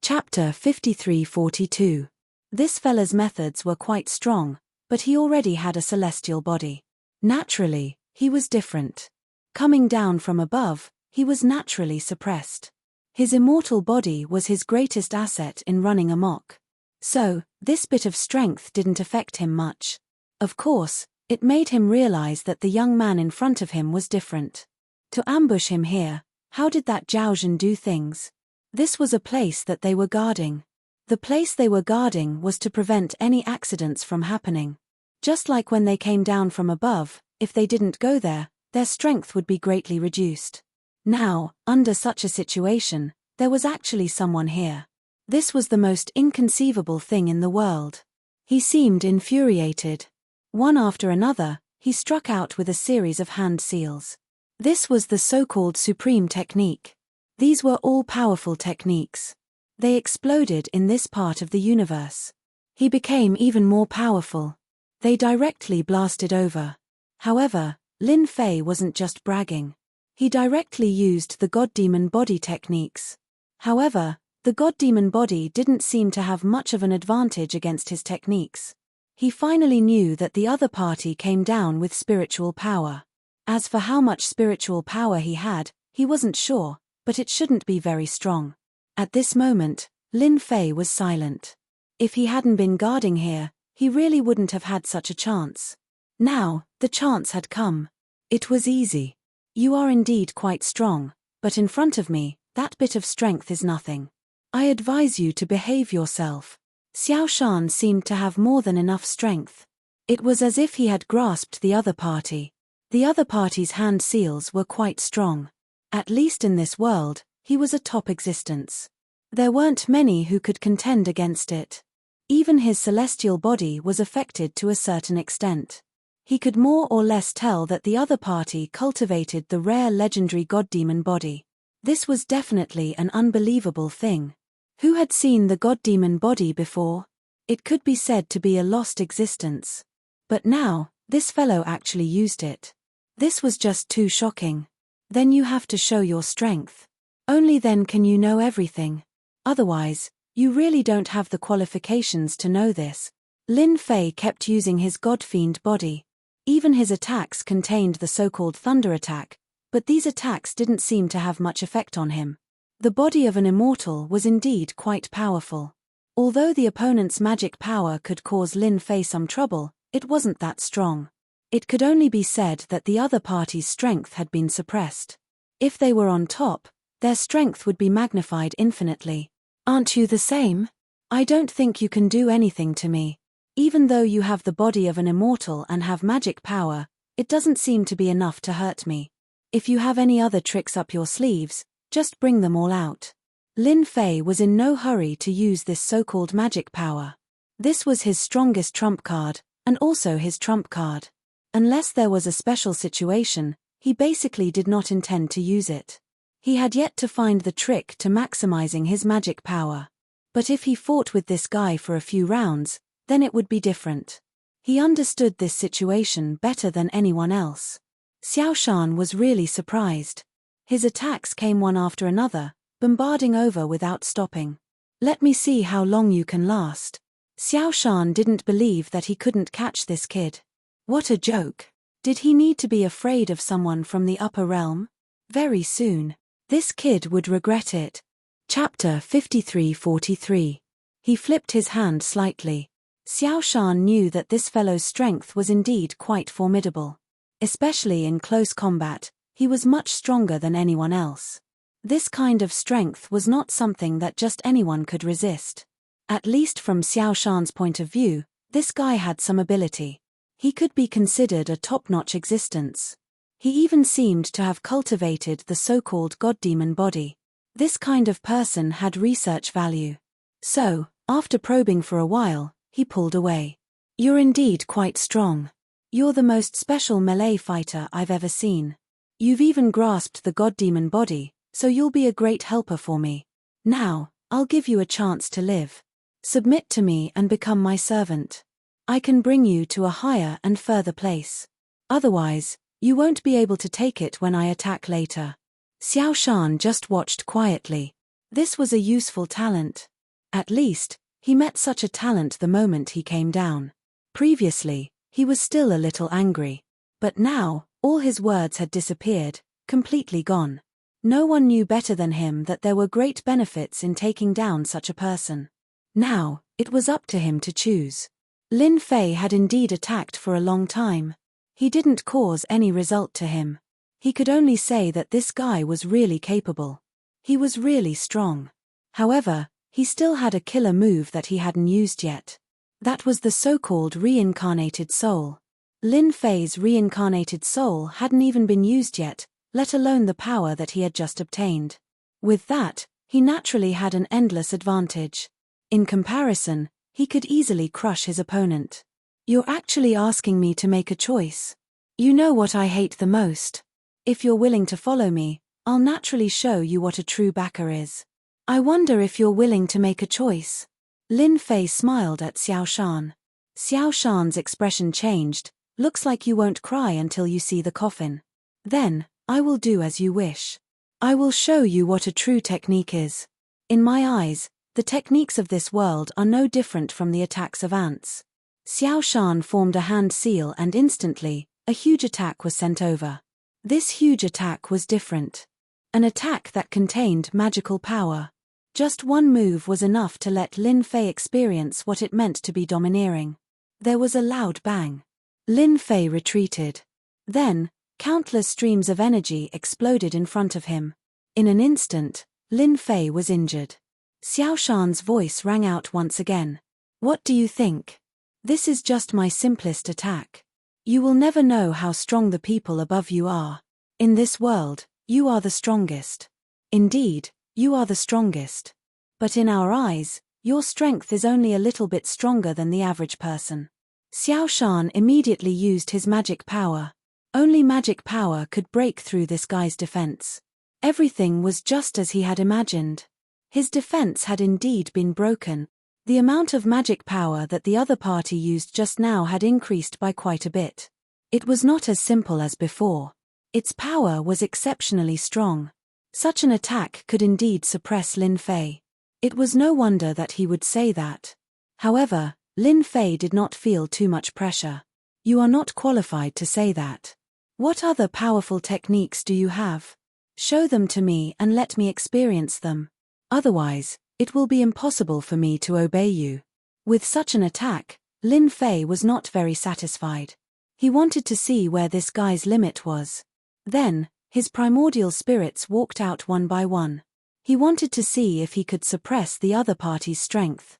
Chapter 53-42. This fella's methods were quite strong, but he already had a celestial body. Naturally, he was different. Coming down from above, he was naturally suppressed. His immortal body was his greatest asset in running amok. So, this bit of strength didn't affect him much. Of course, it made him realize that the young man in front of him was different. To ambush him here, how did that Zhaozhen do things? This was a place that they were guarding. The place they were guarding was to prevent any accidents from happening. Just like when they came down from above, if they didn't go there, their strength would be greatly reduced. Now, under such a situation, there was actually someone here. This was the most inconceivable thing in the world. He seemed infuriated. One after another, he struck out with a series of hand seals. This was the so-called supreme technique. These were all-powerful techniques. They exploded in this part of the universe. He became even more powerful. They directly blasted over. However, Lin Fei wasn't just bragging. He directly used the God-Demon body techniques. However, the God-Demon body didn't seem to have much of an advantage against his techniques. He finally knew that the other party came down with spiritual power. As for how much spiritual power he had, he wasn't sure, but it shouldn't be very strong. At this moment, Lin Fei was silent. If he hadn't been guarding here, he really wouldn't have had such a chance. Now, the chance had come. It was easy. You are indeed quite strong, but in front of me, that bit of strength is nothing. I advise you to behave yourself. Xiao Shan seemed to have more than enough strength. It was as if he had grasped the other party. The other party's hand seals were quite strong. At least in this world, he was a top existence. There weren't many who could contend against it. Even his celestial body was affected to a certain extent. He could more or less tell that the other party cultivated the rare legendary God-Demon body. This was definitely an unbelievable thing. Who had seen the God-Demon body before? It could be said to be a lost existence. But now, this fellow actually used it. This was just too shocking. Then you have to show your strength. Only then can you know everything. Otherwise, you really don't have the qualifications to know this. Lin Fei kept using his God-Fiend body. Even his attacks contained the so-called thunder attack, but these attacks didn't seem to have much effect on him. The body of an immortal was indeed quite powerful. Although the opponent's magic power could cause Lin Fei some trouble, it wasn't that strong. It could only be said that the other party's strength had been suppressed. If they were on top, their strength would be magnified infinitely. Aren't you the same? I don't think you can do anything to me. Even though you have the body of an immortal and have magic power, it doesn't seem to be enough to hurt me. If you have any other tricks up your sleeves, just bring them all out. Lin Fei was in no hurry to use this so-called magic power. This was his strongest trump card, and also his trump card. Unless there was a special situation, he basically did not intend to use it. He had yet to find the trick to maximizing his magic power. But if he fought with this guy for a few rounds, then it would be different. He understood this situation better than anyone else. Xiao Shan was really surprised. His attacks came one after another, bombarding over without stopping. Let me see how long you can last. Xiao Shan didn't believe that he couldn't catch this kid. What a joke. Did he need to be afraid of someone from the upper realm? Very soon. This kid would regret it. Chapter 53-43. He flipped his hand slightly. Xiao Shan knew that this fellow's strength was indeed quite formidable. Especially in close combat, he was much stronger than anyone else. This kind of strength was not something that just anyone could resist. At least from Xiao Shan's point of view, this guy had some ability. He could be considered a top-notch existence. He even seemed to have cultivated the so-called God-Demon body. This kind of person had research value. So, after probing for a while, he pulled away. You're indeed quite strong. You're the most special melee fighter I've ever seen. You've even grasped the god demon body, so you'll be a great helper for me. Now, I'll give you a chance to live. Submit to me and become my servant. I can bring you to a higher and further place. Otherwise, you won't be able to take it when I attack later. Xiao Shan just watched quietly. This was a useful talent. At least, he met such a talent the moment he came down. Previously, he was still a little angry. But now, all his words had disappeared, completely gone. No one knew better than him that there were great benefits in taking down such a person. Now, it was up to him to choose. Lin Fei had indeed attacked for a long time. He didn't cause any result to him. He could only say that this guy was really capable. He was really strong. However, he still had a killer move that he hadn't used yet. That was the so-called reincarnated soul. Lin Fei's reincarnated soul hadn't even been used yet, let alone the power that he had just obtained. With that, he naturally had an endless advantage. In comparison, he could easily crush his opponent. You're actually asking me to make a choice. You know what I hate the most. If you're willing to follow me, I'll naturally show you what a true backer is. I wonder if you're willing to make a choice. Lin Fei smiled at Xiao Shan. Xiao Shan's expression changed. Looks like you won't cry until you see the coffin. Then, I will do as you wish. I will show you what a true technique is. In my eyes, the techniques of this world are no different from the attacks of ants. Xiao Shan formed a hand seal and instantly, a huge attack was sent over. This huge attack was different. An attack that contained magical power. Just one move was enough to let Lin Fei experience what it meant to be domineering. There was a loud bang. Lin Fei retreated. Then, countless streams of energy exploded in front of him. In an instant, Lin Fei was injured. Xiao Shan's voice rang out once again. What do you think? This is just my simplest attack. You will never know how strong the people above you are. In this world, you are the strongest. Indeed, you are the strongest. But in our eyes, your strength is only a little bit stronger than the average person. Xiao Shan immediately used his magic power. Only magic power could break through this guy's defense. Everything was just as he had imagined. His defense had indeed been broken. The amount of magic power that the other party used just now had increased by quite a bit. It was not as simple as before. Its power was exceptionally strong. Such an attack could indeed suppress Lin Fei. It was no wonder that he would say that. However, Lin Fei did not feel too much pressure. You are not qualified to say that. What other powerful techniques do you have? Show them to me and let me experience them. Otherwise, it will be impossible for me to obey you. With such an attack, Lin Fei was not very satisfied. He wanted to see where this guy's limit was. Then, his primordial spirits walked out one by one. He wanted to see if he could suppress the other party's strength.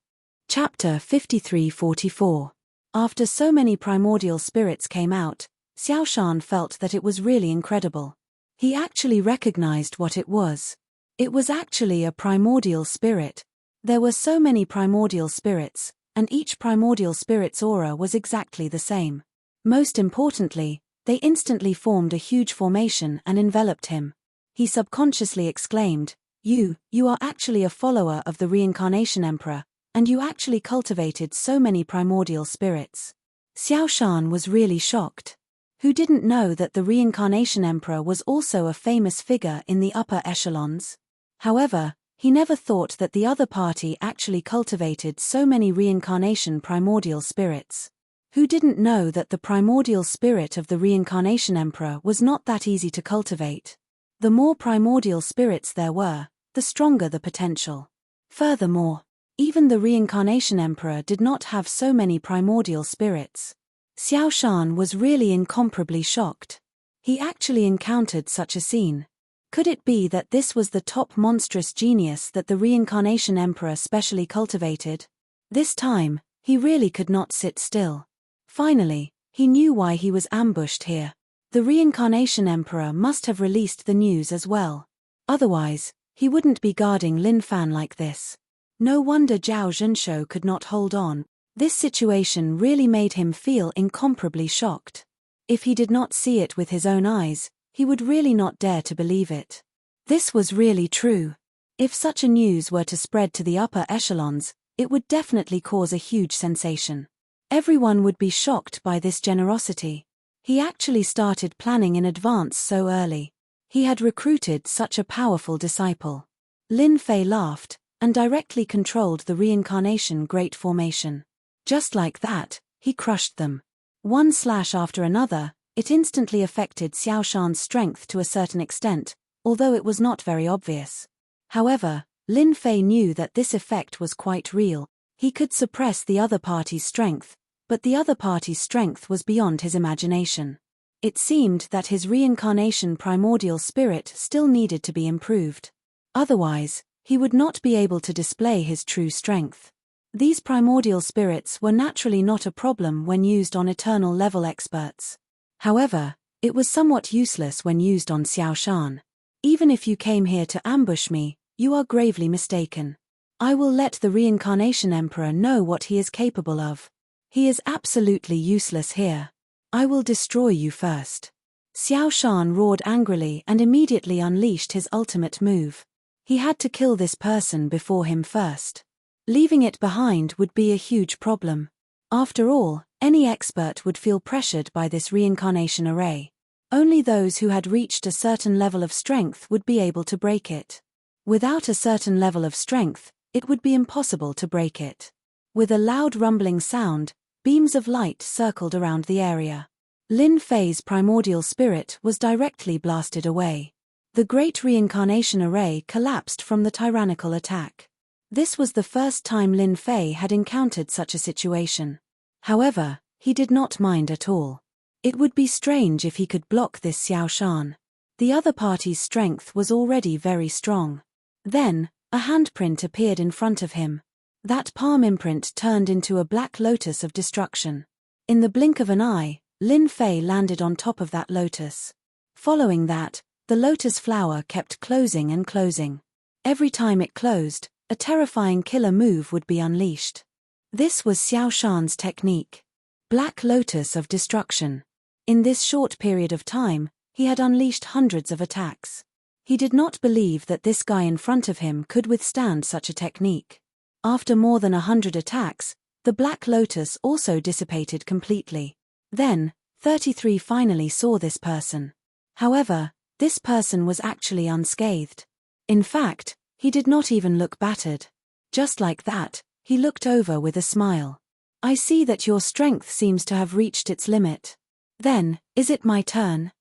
Chapter 53-44. After so many primordial spirits came out, Xiao Shan felt that it was really incredible. He actually recognized what it was. It was actually a primordial spirit. There were so many primordial spirits, and each primordial spirit's aura was exactly the same. Most importantly, they instantly formed a huge formation and enveloped him. He subconsciously exclaimed, You are actually a follower of the Reincarnation Emperor, and you actually cultivated so many primordial spirits. Xiao Shan was really shocked. Who didn't know that the Reincarnation Emperor was also a famous figure in the upper echelons? However, he never thought that the other party actually cultivated so many reincarnation primordial spirits. Who didn't know that the primordial spirit of the Reincarnation Emperor was not that easy to cultivate? The more primordial spirits there were, the stronger the potential. Furthermore, even the Reincarnation Emperor did not have so many primordial spirits. Xiao Shan was really incomparably shocked. He actually encountered such a scene. Could it be that this was the top monstrous genius that the Reincarnation Emperor specially cultivated? This time, he really could not sit still. Finally, he knew why he was ambushed here. The Reincarnation Emperor must have released the news as well. Otherwise, he wouldn't be guarding Lin Fan like this. No wonder Zhao Zhenshou could not hold on. This situation really made him feel incomparably shocked. If he did not see it with his own eyes, he would really not dare to believe it. This was really true. If such a news were to spread to the upper echelons, it would definitely cause a huge sensation. Everyone would be shocked by this generosity. He actually started planning in advance so early. He had recruited such a powerful disciple. Lin Fei laughed, and directly controlled the reincarnation great formation. Just like that, he crushed them. One slash after another, it instantly affected Xiao Shan's strength to a certain extent, although it was not very obvious. However, Lin Fei knew that this effect was quite real. He could suppress the other party's strength, but the other party's strength was beyond his imagination. It seemed that his reincarnation primordial spirit still needed to be improved. Otherwise, he would not be able to display his true strength. These primordial spirits were naturally not a problem when used on eternal level experts. However, it was somewhat useless when used on Xiao Shan. Even if you came here to ambush me, you are gravely mistaken. I will let the reincarnation emperor know what he is capable of. He is absolutely useless here. I will destroy you first. Xiao Shan roared angrily and immediately unleashed his ultimate move. He had to kill this person before him first. Leaving it behind would be a huge problem. After all, any expert would feel pressured by this reincarnation array. Only those who had reached a certain level of strength would be able to break it. Without a certain level of strength, it would be impossible to break it. With a loud rumbling sound, beams of light circled around the area. Lin Fei's primordial spirit was directly blasted away. The great reincarnation array collapsed from the tyrannical attack. This was the first time Lin Fei had encountered such a situation. However, he did not mind at all. It would be strange if he could block this Xiao Shan. The other party's strength was already very strong. Then, a handprint appeared in front of him. That palm imprint turned into a black lotus of destruction. In the blink of an eye, Lin Fei landed on top of that lotus. Following that, the lotus flower kept closing and closing. Every time it closed, a terrifying killer move would be unleashed. This was Xiao Shan's technique. Black Lotus of Destruction. In this short period of time, he had unleashed hundreds of attacks. He did not believe that this guy in front of him could withstand such a technique. After more than 100 attacks, the Black Lotus also dissipated completely. Then, 33 finally saw this person. However, this person was actually unscathed. In fact, he did not even look battered. Just like that, he looked over with a smile. I see that your strength seems to have reached its limit. Then, is it my turn?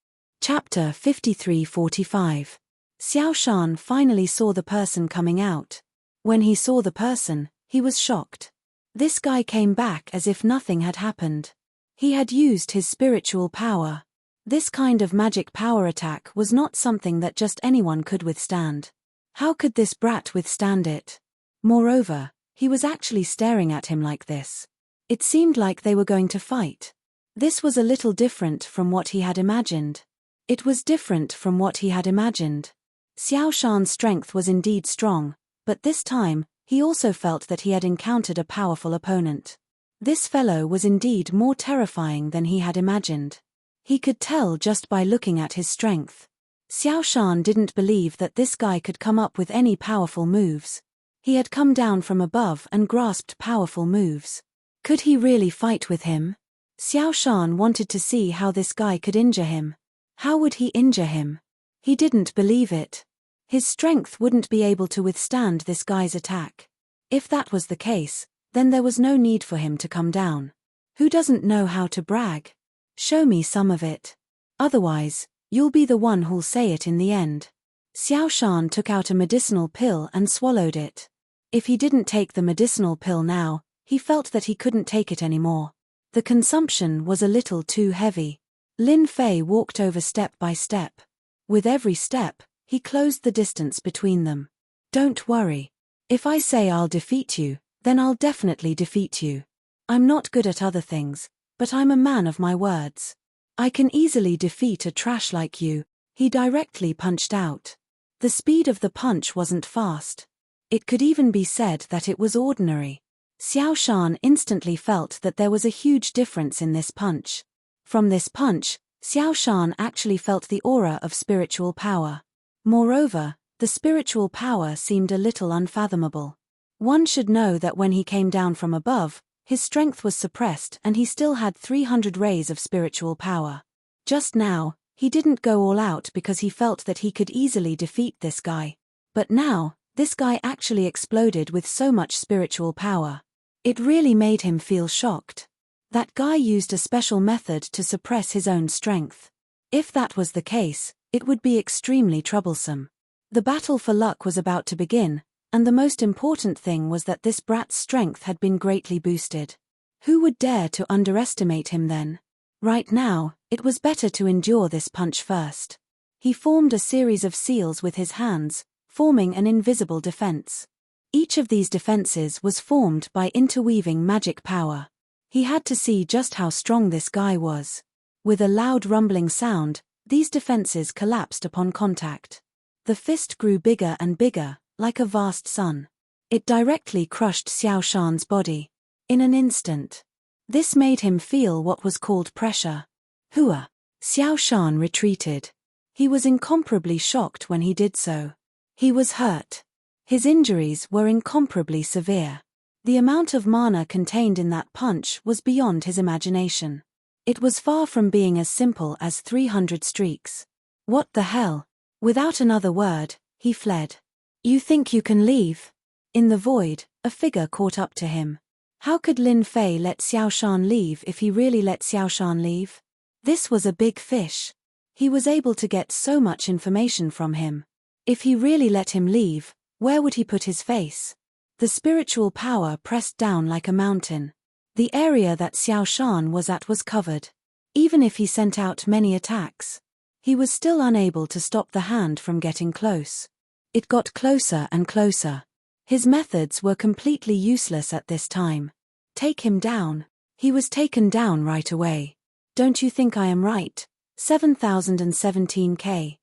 Chapter 53-45. Xiao Shan finally saw the person coming out. When he saw the person, he was shocked. This guy came back as if nothing had happened. He had used his spiritual power. This kind of magic power attack was not something that just anyone could withstand. How could this brat withstand it? Moreover, he was actually staring at him like this. It seemed like they were going to fight. This was a little different from what he had imagined. It was different from what he had imagined. Xiao Shan's strength was indeed strong, but this time, he also felt that he had encountered a powerful opponent. This fellow was indeed more terrifying than he had imagined. He could tell just by looking at his strength. Xiao Shan didn't believe that this guy could come up with any powerful moves. He had come down from above and grasped powerful moves. Could he really fight with him? Xiao Shan wanted to see how this guy could injure him. How would he injure him? He didn't believe it. His strength wouldn't be able to withstand this guy's attack. If that was the case, then there was no need for him to come down. Who doesn't know how to brag? Show me some of it. Otherwise, you'll be the one who'll say it in the end. Xiao Shan took out a medicinal pill and swallowed it. If he didn't take the medicinal pill now, he felt that he couldn't take it anymore. The consumption was a little too heavy. Lin Fei walked over step by step. With every step, he closed the distance between them. Don't worry. If I say I'll defeat you, then I'll definitely defeat you. I'm not good at other things, but I'm a man of my words. I can easily defeat a trash like you. He directly punched out. The speed of the punch wasn't fast. It could even be said that it was ordinary. Xiao Shan instantly felt that there was a huge difference in this punch. From this punch, Xiao Shan actually felt the aura of spiritual power. Moreover, the spiritual power seemed a little unfathomable. One should know that when he came down from above, his strength was suppressed and he still had 300 rays of spiritual power. Just now, he didn't go all out because he felt that he could easily defeat this guy. But now, this guy actually exploded with so much spiritual power. It really made him feel shocked. That guy used a special method to suppress his own strength. If that was the case, it would be extremely troublesome. The battle for luck was about to begin, and the most important thing was that this brat's strength had been greatly boosted. Who would dare to underestimate him then? Right now, it was better to endure this punch first. He formed a series of seals with his hands, forming an invisible defense. Each of these defenses was formed by interweaving magic power. He had to see just how strong this guy was. With a loud rumbling sound, these defenses collapsed upon contact. The fist grew bigger and bigger, like a vast sun. It directly crushed Xiao Shan's body. In an instant. This made him feel what was called pressure. Hua! Xiao Shan retreated. He was incomparably shocked when he did so. He was hurt. His injuries were incomparably severe. The amount of mana contained in that punch was beyond his imagination. It was far from being as simple as 300 streaks. What the hell? Without another word, he fled. You think you can leave? In the void, a figure caught up to him. How could Lin Fei let Xiao Shan leave if he really let Xiao Shan leave? This was a big fish. He was able to get so much information from him. If he really let him leave, where would he put his face? The spiritual power pressed down like a mountain. The area that Xiao Shan was at was covered. Even if he sent out many attacks, he was still unable to stop the hand from getting close. It got closer and closer. His methods were completely useless at this time. Take him down. He was taken down right away. Don't you think I am right? 7017K.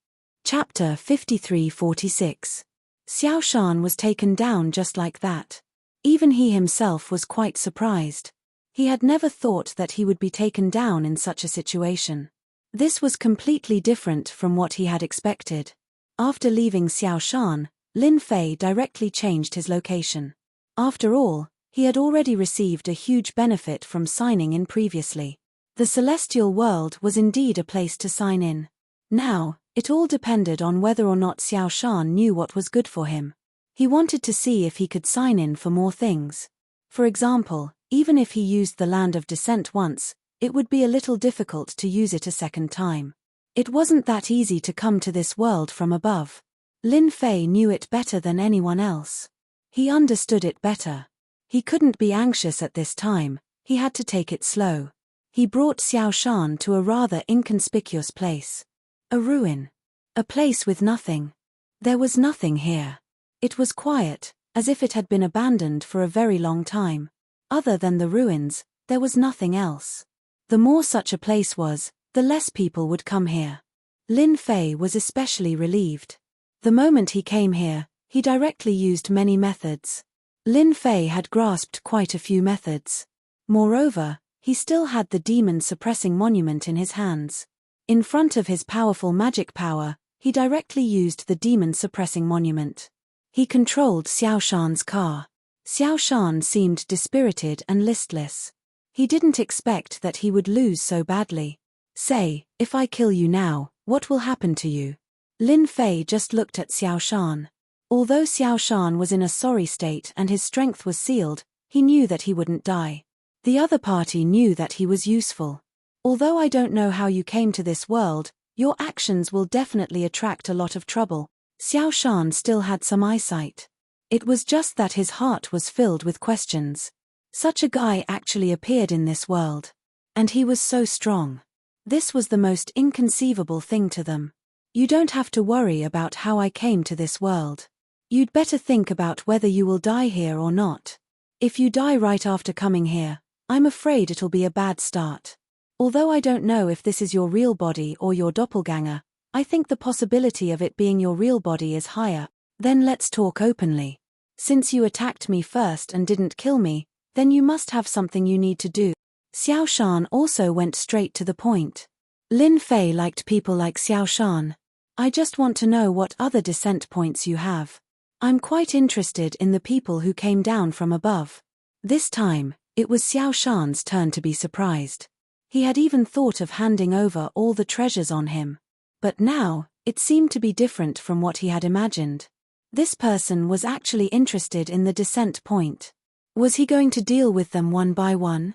Chapter 5346. Xiao Shan was taken down just like that. Even he himself was quite surprised. He had never thought that he would be taken down in such a situation. This was completely different from what he had expected. After leaving Xiao Shan, Lin Fei directly changed his location. After all, he had already received a huge benefit from signing in previously. The celestial world was indeed a place to sign in. Now, it all depended on whether or not Xiao Shan knew what was good for him. He wanted to see if he could sign in for more things. For example, even if he used the land of descent once, it would be a little difficult to use it a second time. It wasn't that easy to come to this world from above. Lin Fei knew it better than anyone else. He understood it better. He couldn't be anxious at this time, he had to take it slow. He brought Xiao Shan to a rather inconspicuous place. A ruin. A place with nothing. There was nothing here. It was quiet, as if it had been abandoned for a very long time. Other than the ruins, there was nothing else. The more such a place was, the less people would come here. Lin Fei was especially relieved. The moment he came here, he directly used many methods. Lin Fei had grasped quite a few methods. Moreover, he still had the demon-suppressing monument in his hands. In front of his powerful magic power, he directly used the demon-suppressing monument. He controlled Xiao Shan's car. Xiao Shan seemed dispirited and listless. He didn't expect that he would lose so badly. Say, if I kill you now, what will happen to you? Lin Fei just looked at Xiao Shan. Although Xiao Shan was in a sorry state and his strength was sealed, he knew that he wouldn't die. The other party knew that he was useful. Although I don't know how you came to this world, your actions will definitely attract a lot of trouble. Xiao Shan still had some eyesight. It was just that his heart was filled with questions. Such a guy actually appeared in this world. And he was so strong. This was the most inconceivable thing to them. You don't have to worry about how I came to this world. You'd better think about whether you will die here or not. If you die right after coming here, I'm afraid it'll be a bad start. Although I don't know if this is your real body or your doppelganger, I think the possibility of it being your real body is higher. Then let's talk openly. Since you attacked me first and didn't kill me, Then you must have something you need to do. Xiao Shan also went straight to the point. Lin Fei liked people like Xiao Shan. I just want to know what other descent points you have. I'm quite interested in the people who came down from above. This time, it was Xiao Shan's turn to be surprised. He had even thought of handing over all the treasures on him. But now, it seemed to be different from what he had imagined. This person was actually interested in the descent point. Was he going to deal with them one by one?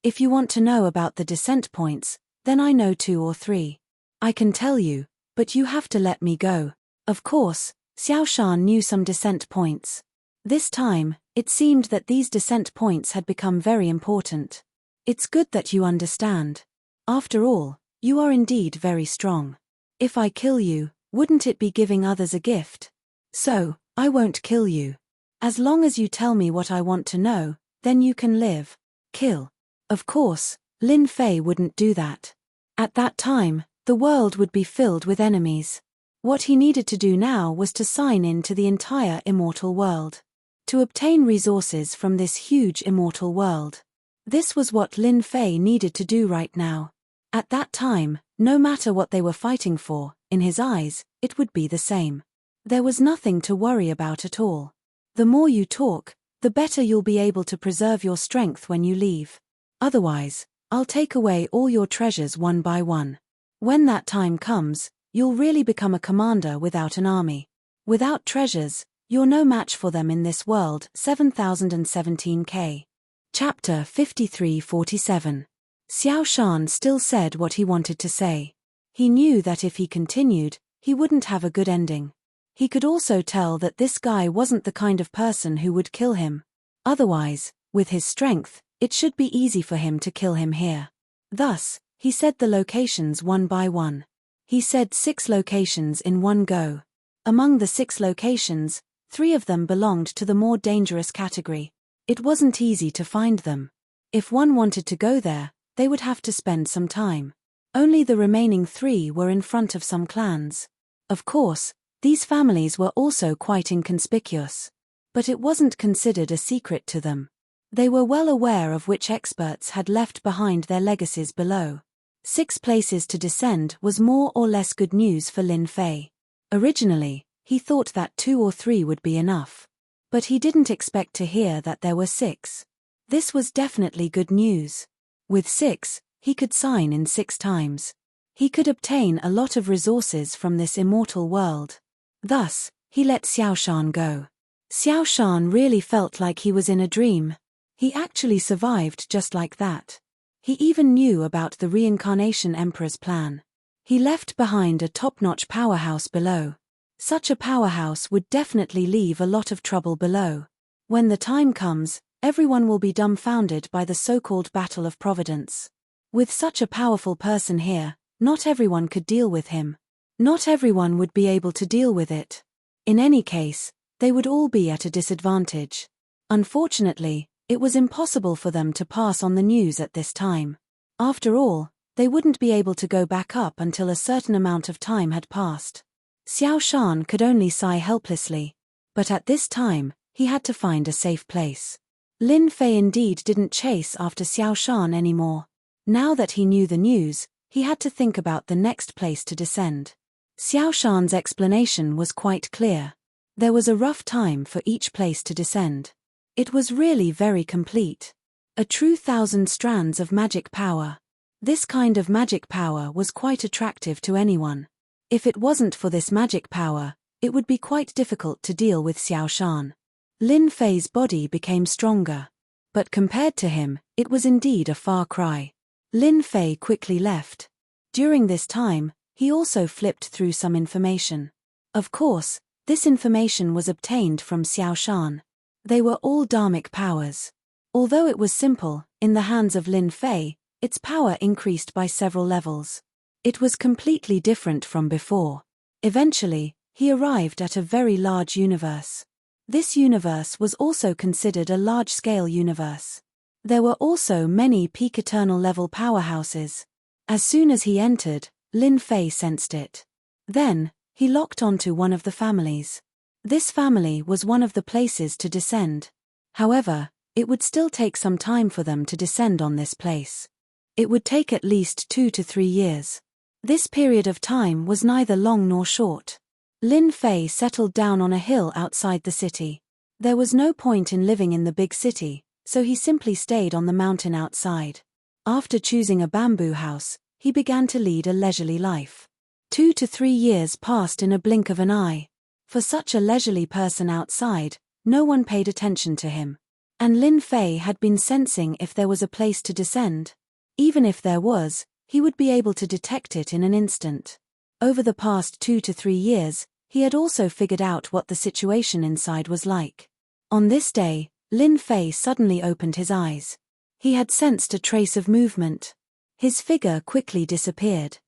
If you want to know about the descent points, then I know 2 or 3. I can tell you, but you have to let me go. Of course, Xiao Shan knew some descent points. This time, it seemed that these descent points had become very important. It's good that you understand. After all, you are indeed very strong. If I kill you, wouldn't it be giving others a gift? So, I won't kill you. As long as you tell me what I want to know, then you can live. Kill. Of course, Lin Fei wouldn't do that. At that time, the world would be filled with enemies. What he needed to do now was to sign in to the entire immortal world. To obtain resources from this huge immortal world. This was what Lin Fei needed to do right now. At that time, no matter what they were fighting for, in his eyes, it would be the same. There was nothing to worry about at all. The more you talk, the better you'll be able to preserve your strength when you leave. Otherwise, I'll take away all your treasures one by one. When that time comes, you'll really become a commander without an army. Without treasures, you're no match for them in this world. 7017K. Chapter 53-47. Xiao Shan still said what he wanted to say. He knew that if he continued, he wouldn't have a good ending. He could also tell that this guy wasn't the kind of person who would kill him. Otherwise, with his strength, it should be easy for him to kill him here. Thus, he said the locations one by one. He said 6 locations in one go. Among the 6 locations, 3 of them belonged to the more dangerous category. It wasn't easy to find them. If one wanted to go there, they would have to spend some time. Only the remaining 3 were in front of some clans. Of course, these families were also quite inconspicuous. But it wasn't considered a secret to them. They were well aware of which experts had left behind their legacies below. 6 places to descend was more or less good news for Lin Fei. Originally, he thought that 2 or 3 would be enough. But he didn't expect to hear that there were 6. This was definitely good news. With 6, he could sign in 6 times. He could obtain a lot of resources from this immortal world. Thus, he let Xiao Shan go. Xiao Shan really felt like he was in a dream. He actually survived just like that. He even knew about the Reincarnation Emperor's plan. He left behind a top-notch powerhouse below. Such a powerhouse would definitely leave a lot of trouble below. When the time comes, everyone will be dumbfounded by the so-called Battle of Providence. With such a powerful person here, not everyone could deal with him. Not everyone would be able to deal with it. In any case, they would all be at a disadvantage. Unfortunately, it was impossible for them to pass on the news at this time. After all, they wouldn't be able to go back up until a certain amount of time had passed. Xiao Shan could only sigh helplessly. But at this time, he had to find a safe place. Lin Fei indeed didn't chase after Xiao Shan anymore. Now that he knew the news, he had to think about the next place to descend. Xiao Shan's explanation was quite clear. There was a rough time for each place to descend. It was really very complete. A true 1,000 strands of magic power. This kind of magic power was quite attractive to anyone. If it wasn't for this magic power, it would be quite difficult to deal with Xiao Shan. Lin Fei's body became stronger. But compared to him, it was indeed a far cry. Lin Fei quickly left. During this time, he also flipped through some information. Of course, this information was obtained from Xiao Shan. They were all dharmic powers. Although it was simple, in the hands of Lin Fei, its power increased by several levels. It was completely different from before. Eventually, he arrived at a very large universe. This universe was also considered a large-scale universe. There were also many peak eternal level powerhouses. As soon as he entered, Lin Fei sensed it. Then, he locked onto one of the families. This family was one of the places to descend. However, It would still take some time for them to descend on this place. It would take at least 2 to 3 years. This period of time was neither long nor short. Lin Fei settled down on a hill outside the city. There was no point in living in the big city, so he simply stayed on the mountain outside. After choosing a bamboo house, he began to lead a leisurely life. 2 to 3 years passed in a blink of an eye. For such a leisurely person outside, no one paid attention to him. And Lin Fei had been sensing if there was a place to descend. Even if there was, he would be able to detect it in an instant. Over the past 2 to 3 years, he had also figured out what the situation inside was like. On this day, Lin Fei suddenly opened his eyes. He had sensed a trace of movement. His figure quickly disappeared.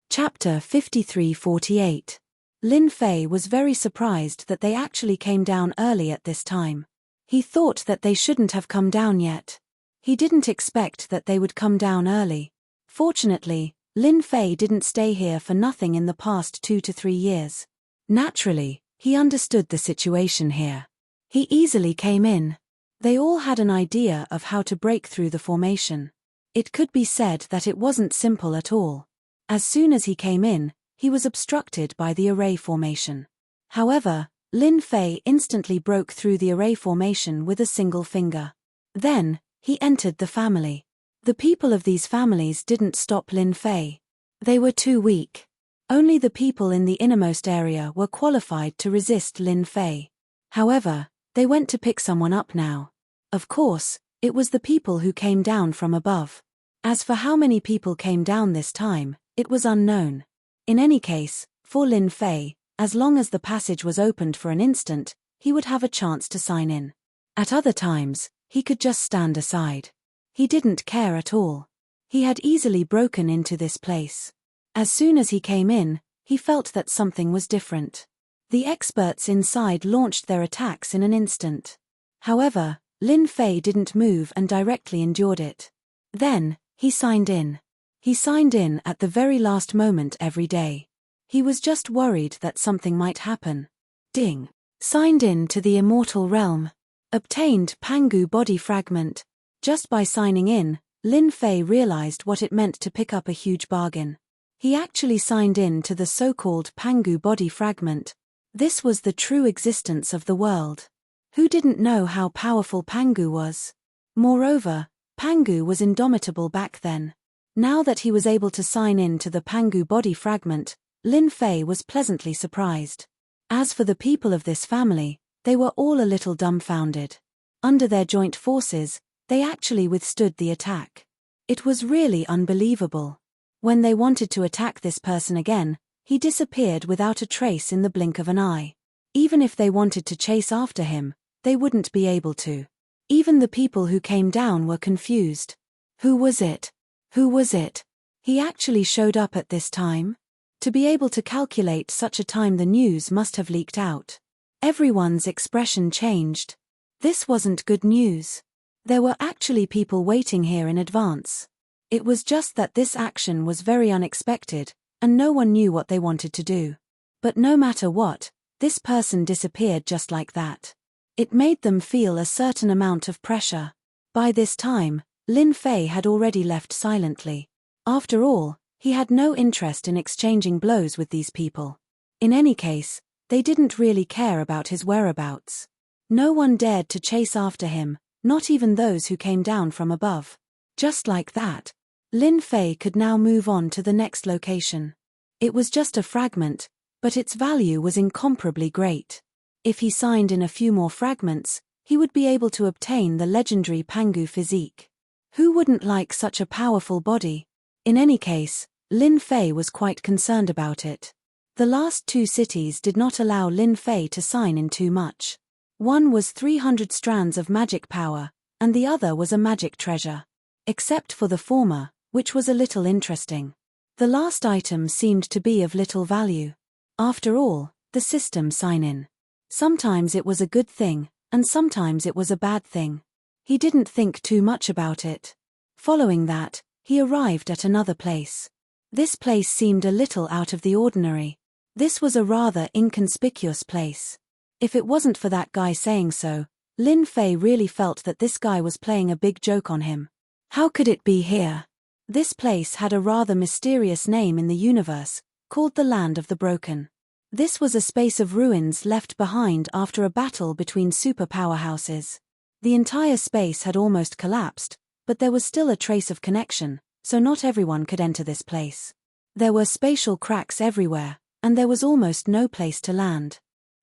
Chapter 53-48. Lin Fei was very surprised that they actually came down early at this time. He thought that they shouldn't have come down yet. He didn't expect that they would come down early. Fortunately, Lin Fei didn't stay here for nothing in the past 2 to 3 years. Naturally, he understood the situation here. He easily came in. They all had an idea of how to break through the formation. It could be said that it wasn't simple at all. As soon as he came in, he was obstructed by the array formation. However, Lin Fei instantly broke through the array formation with a single finger. Then, he entered the family. The people of these families didn't stop Lin Fei. They were too weak. Only the people in the innermost area were qualified to resist Lin Fei. However, they went to pick someone up now. Of course, it was the people who came down from above. As for how many people came down this time, it was unknown. In any case, for Lin Fei, as long as the passage was opened for an instant, he would have a chance to sign in. At other times, he could just stand aside. He didn't care at all. He had easily broken into this place. As soon as he came in, he felt that something was different. The experts inside launched their attacks in an instant. However, Lin Fei didn't move and directly endured it. Then, he signed in. He signed in at the very last moment every day. He was just worried that something might happen. Ding. Signed in to the immortal realm. Obtained Pangu body fragment. Just by signing in, Lin Fei realized what it meant to pick up a huge bargain. He actually signed in to the so-called Pangu body fragment. This was the true existence of the world. Who didn't know how powerful Pangu was? Moreover, Pangu was indomitable back then. Now that he was able to sign in to the Pangu body fragment, Lin Fei was pleasantly surprised. As for the people of this family, they were all a little dumbfounded. Under their joint forces, they actually withstood the attack. It was really unbelievable. When they wanted to attack this person again, he disappeared without a trace in the blink of an eye. Even if they wanted to chase after him, they wouldn't be able to. Even the people who came down were confused. Who was it? Who was it? He actually showed up at this time? To be able to calculate such a time, the news must have leaked out. Everyone's expression changed. This wasn't good news. There were actually people waiting here in advance. It was just that this action was very unexpected, and no one knew what they wanted to do. But no matter what, this person disappeared just like that. It made them feel a certain amount of pressure. By this time, Lin Fei had already left silently. After all, he had no interest in exchanging blows with these people. In any case, they didn't really care about his whereabouts. No one dared to chase after him, not even those who came down from above. Just like that, Lin Fei could now move on to the next location. It was just a fragment, but its value was incomparably great. If he signed in a few more fragments, he would be able to obtain the legendary Pangu physique. Who wouldn't like such a powerful body? In any case, Lin Fei was quite concerned about it. The last 2 cities did not allow Lin Fei to sign in too much. One was 300 strands of magic power, and the other was a magic treasure. Except for the former, which was a little interesting. The last item seemed to be of little value. After all, the system sign-in. Sometimes it was a good thing, and sometimes it was a bad thing. He didn't think too much about it. Following that, he arrived at another place. This place seemed a little out of the ordinary. This was a rather inconspicuous place. If it wasn't for that guy saying so, Lin Fei really felt that this guy was playing a big joke on him. How could it be here? This place had a rather mysterious name in the universe, called the Land of the Broken. This was a space of ruins left behind after a battle between super powerhouses. The entire space had almost collapsed, but there was still a trace of connection, so not everyone could enter this place. There were spatial cracks everywhere, and there was almost no place to land.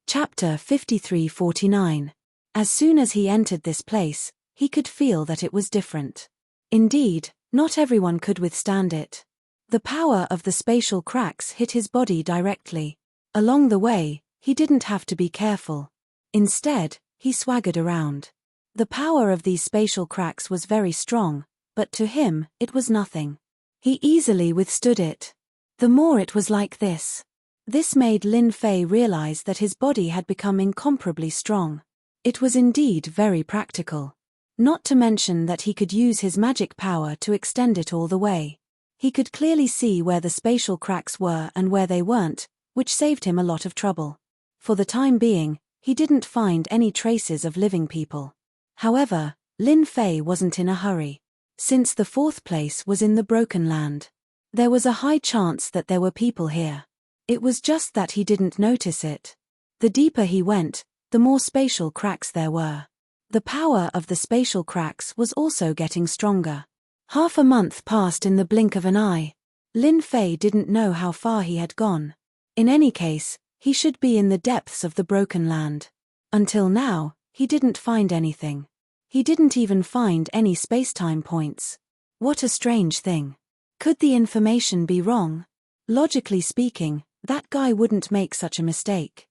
Chapter 53-49. As soon as he entered this place, he could feel that it was different. Indeed, not everyone could withstand it. The power of the spatial cracks hit his body directly. Along the way, he didn't have to be careful. Instead, he swaggered around. The power of these spatial cracks was very strong, but to him, it was nothing. He easily withstood it. The more it was like this. This made Lin Fei realize that his body had become incomparably strong. It was indeed very practical. Not to mention that he could use his magic power to extend it all the way. He could clearly see where the spatial cracks were and where they weren't, which saved him a lot of trouble. For the time being, he didn't find any traces of living people. However, Lin Fei wasn't in a hurry. Since the fourth place was in the Broken Land, there was a high chance that there were people here. It was just that he didn't notice it. The deeper he went, the more spatial cracks there were. The power of the spatial cracks was also getting stronger. Half a month passed in the blink of an eye. Lin Fei didn't know how far he had gone. In any case, he should be in the depths of the Broken Land. Until now, he didn't find anything. He didn't even find any spacetime points. What a strange thing. Could the information be wrong? Logically speaking, that guy wouldn't make such a mistake.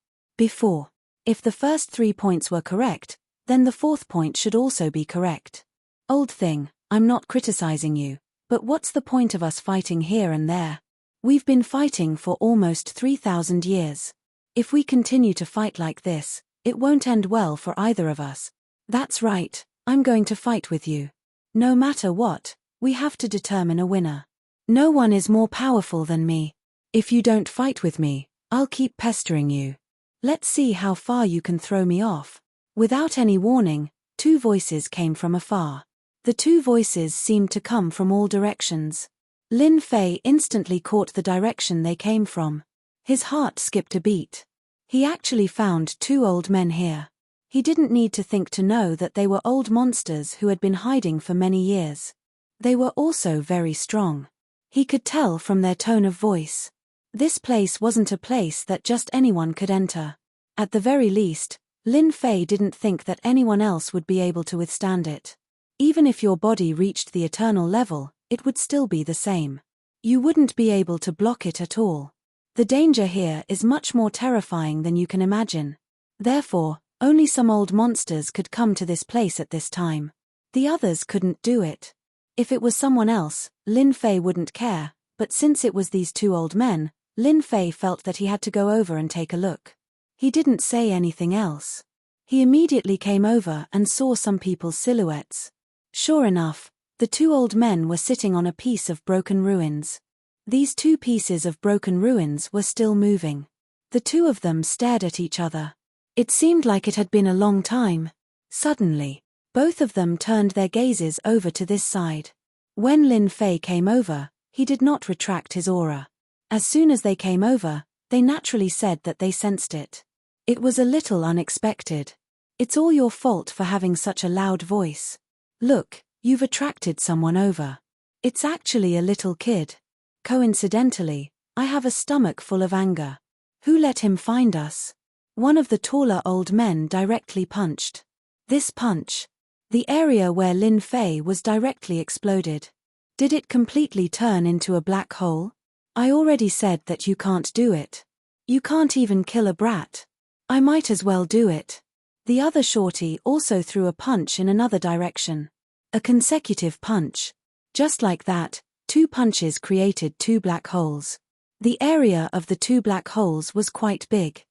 If the first 3 points were correct, then the fourth point should also be correct. Old thing, I'm not criticizing you, but what's the point of us fighting here and there? We've been fighting for almost 3,000 years. If we continue to fight like this, it won't end well for either of us. That's right, I'm going to fight with you. No matter what, we have to determine a winner. No one is more powerful than me. If you don't fight with me, I'll keep pestering you. Let's see how far you can throw me off. Without any warning, 2 voices came from afar. The 2 voices seemed to come from all directions. Lin Fei instantly caught the direction they came from. His heart skipped a beat. He actually found 2 old men here. He didn't need to think to know that they were old monsters who had been hiding for many years. They were also very strong. He could tell from their tone of voice. This place wasn't a place that just anyone could enter. At the very least, Lin Fei didn't think that anyone else would be able to withstand it. Even if your body reached the eternal level, it would still be the same. You wouldn't be able to block it at all. The danger here is much more terrifying than you can imagine. Therefore, only some old monsters could come to this place at this time. The others couldn't do it. If it was someone else, Lin Fei wouldn't care, but since it was these 2 old men, Lin Fei felt that he had to go over and take a look. He didn't say anything else. He immediately came over and saw some people's silhouettes. Sure enough, the 2 old men were sitting on a piece of broken ruins. These 2 pieces of broken ruins were still moving. The 2 of them stared at each other. It seemed like it had been a long time. Suddenly, both of them turned their gazes over to this side. When Lin Fei came over, he did not retract his aura. As soon as they came over, they naturally said that they sensed it. It was a little unexpected. It's all your fault for having such a loud voice. Look, you've attracted someone over. It's actually a little kid. Coincidentally, I have a stomach full of anger. Who let him find us? One of the taller old men directly punched. This punch. The area where Lin Fei was directly exploded. Did it completely turn into a black hole? I already said that you can't do it. You can't even kill a brat. I might as well do it. The other shorty also threw a punch in another direction. A consecutive punch. Just like that, 2 punches created 2 black holes. The area of the 2 black holes was quite big.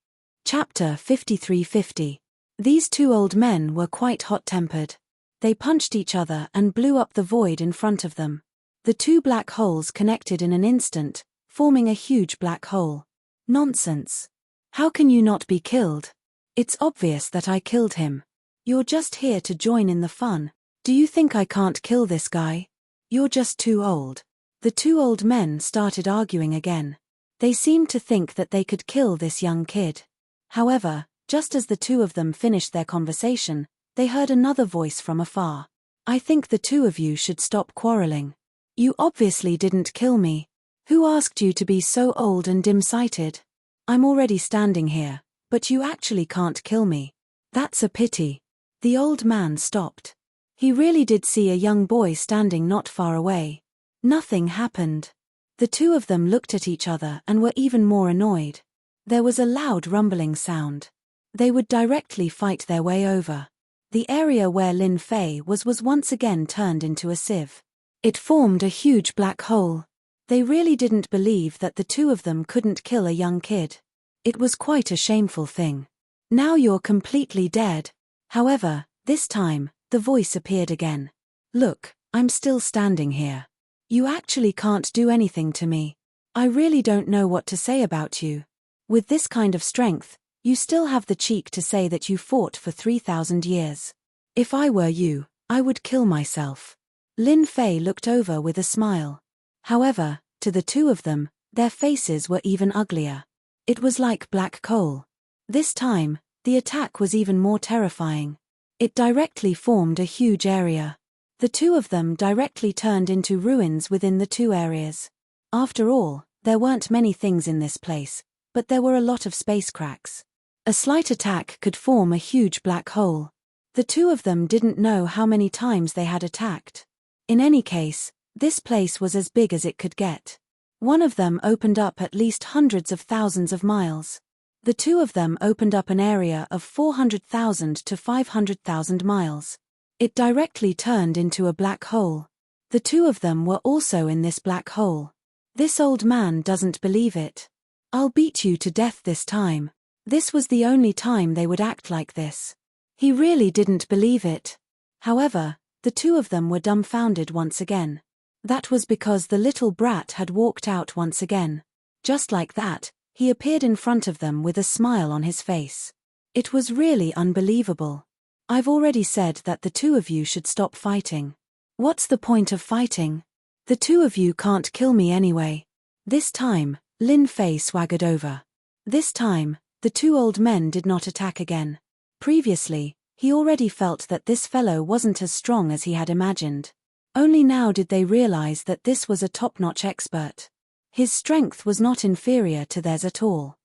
Chapter 53-50. These 2 old men were quite hot-tempered. They punched each other and blew up the void in front of them. The 2 black holes connected in an instant, forming a huge black hole. Nonsense. How can you not be killed? It's obvious that I killed him. You're just here to join in the fun. Do you think I can't kill this guy? You're just too old. The two old men started arguing again. They seemed to think that they could kill this young kid. However, just as the two of them finished their conversation, they heard another voice from afar. I think the two of you should stop quarreling. You obviously didn't kill me. Who asked you to be so old and dim-sighted? I'm already standing here, but you actually can't kill me. That's a pity. The old man stopped. He really did see a young boy standing not far away. Nothing happened. The two of them looked at each other and were even more annoyed. There was a loud rumbling sound. They would directly fight their way over. The area where Lin Fei was once again turned into a sieve. It formed a huge black hole. They really didn't believe that the two of them couldn't kill a young kid. It was quite a shameful thing. Now you're completely dead. However, this time, the voice appeared again. Look, I'm still standing here. You actually can't do anything to me. I really don't know what to say about you. With this kind of strength, you still have the cheek to say that you fought for 3,000 years. If I were you, I would kill myself. Lin Fei looked over with a smile. However, to the two of them, their faces were even uglier. It was like black coal. This time, the attack was even more terrifying. It directly formed a huge area. The two of them directly turned into ruins within the two areas. After all, there weren't many things in this place, but there were a lot of space cracks. A slight attack could form a huge black hole. The two of them didn't know how many times they had attacked. In any case, this place was as big as it could get. One of them opened up at least hundreds of thousands of miles. The two of them opened up an area of 400,000 to 500,000 miles. It directly turned into a black hole. The two of them were also in this black hole. This old man doesn't believe it. I'll beat you to death this time. This was the only time they would act like this. He really didn't believe it. However, the two of them were dumbfounded once again. That was because the little brat had walked out once again. Just like that, he appeared in front of them with a smile on his face. It was really unbelievable. I've already said that the two of you should stop fighting. What's the point of fighting? The two of you can't kill me anyway. This time, Lin Fei swaggered over. This time, the two old men did not attack again. Previously, he already felt that this fellow wasn't as strong as he had imagined. Only now did they realize that this was a top-notch expert. His strength was not inferior to theirs at all.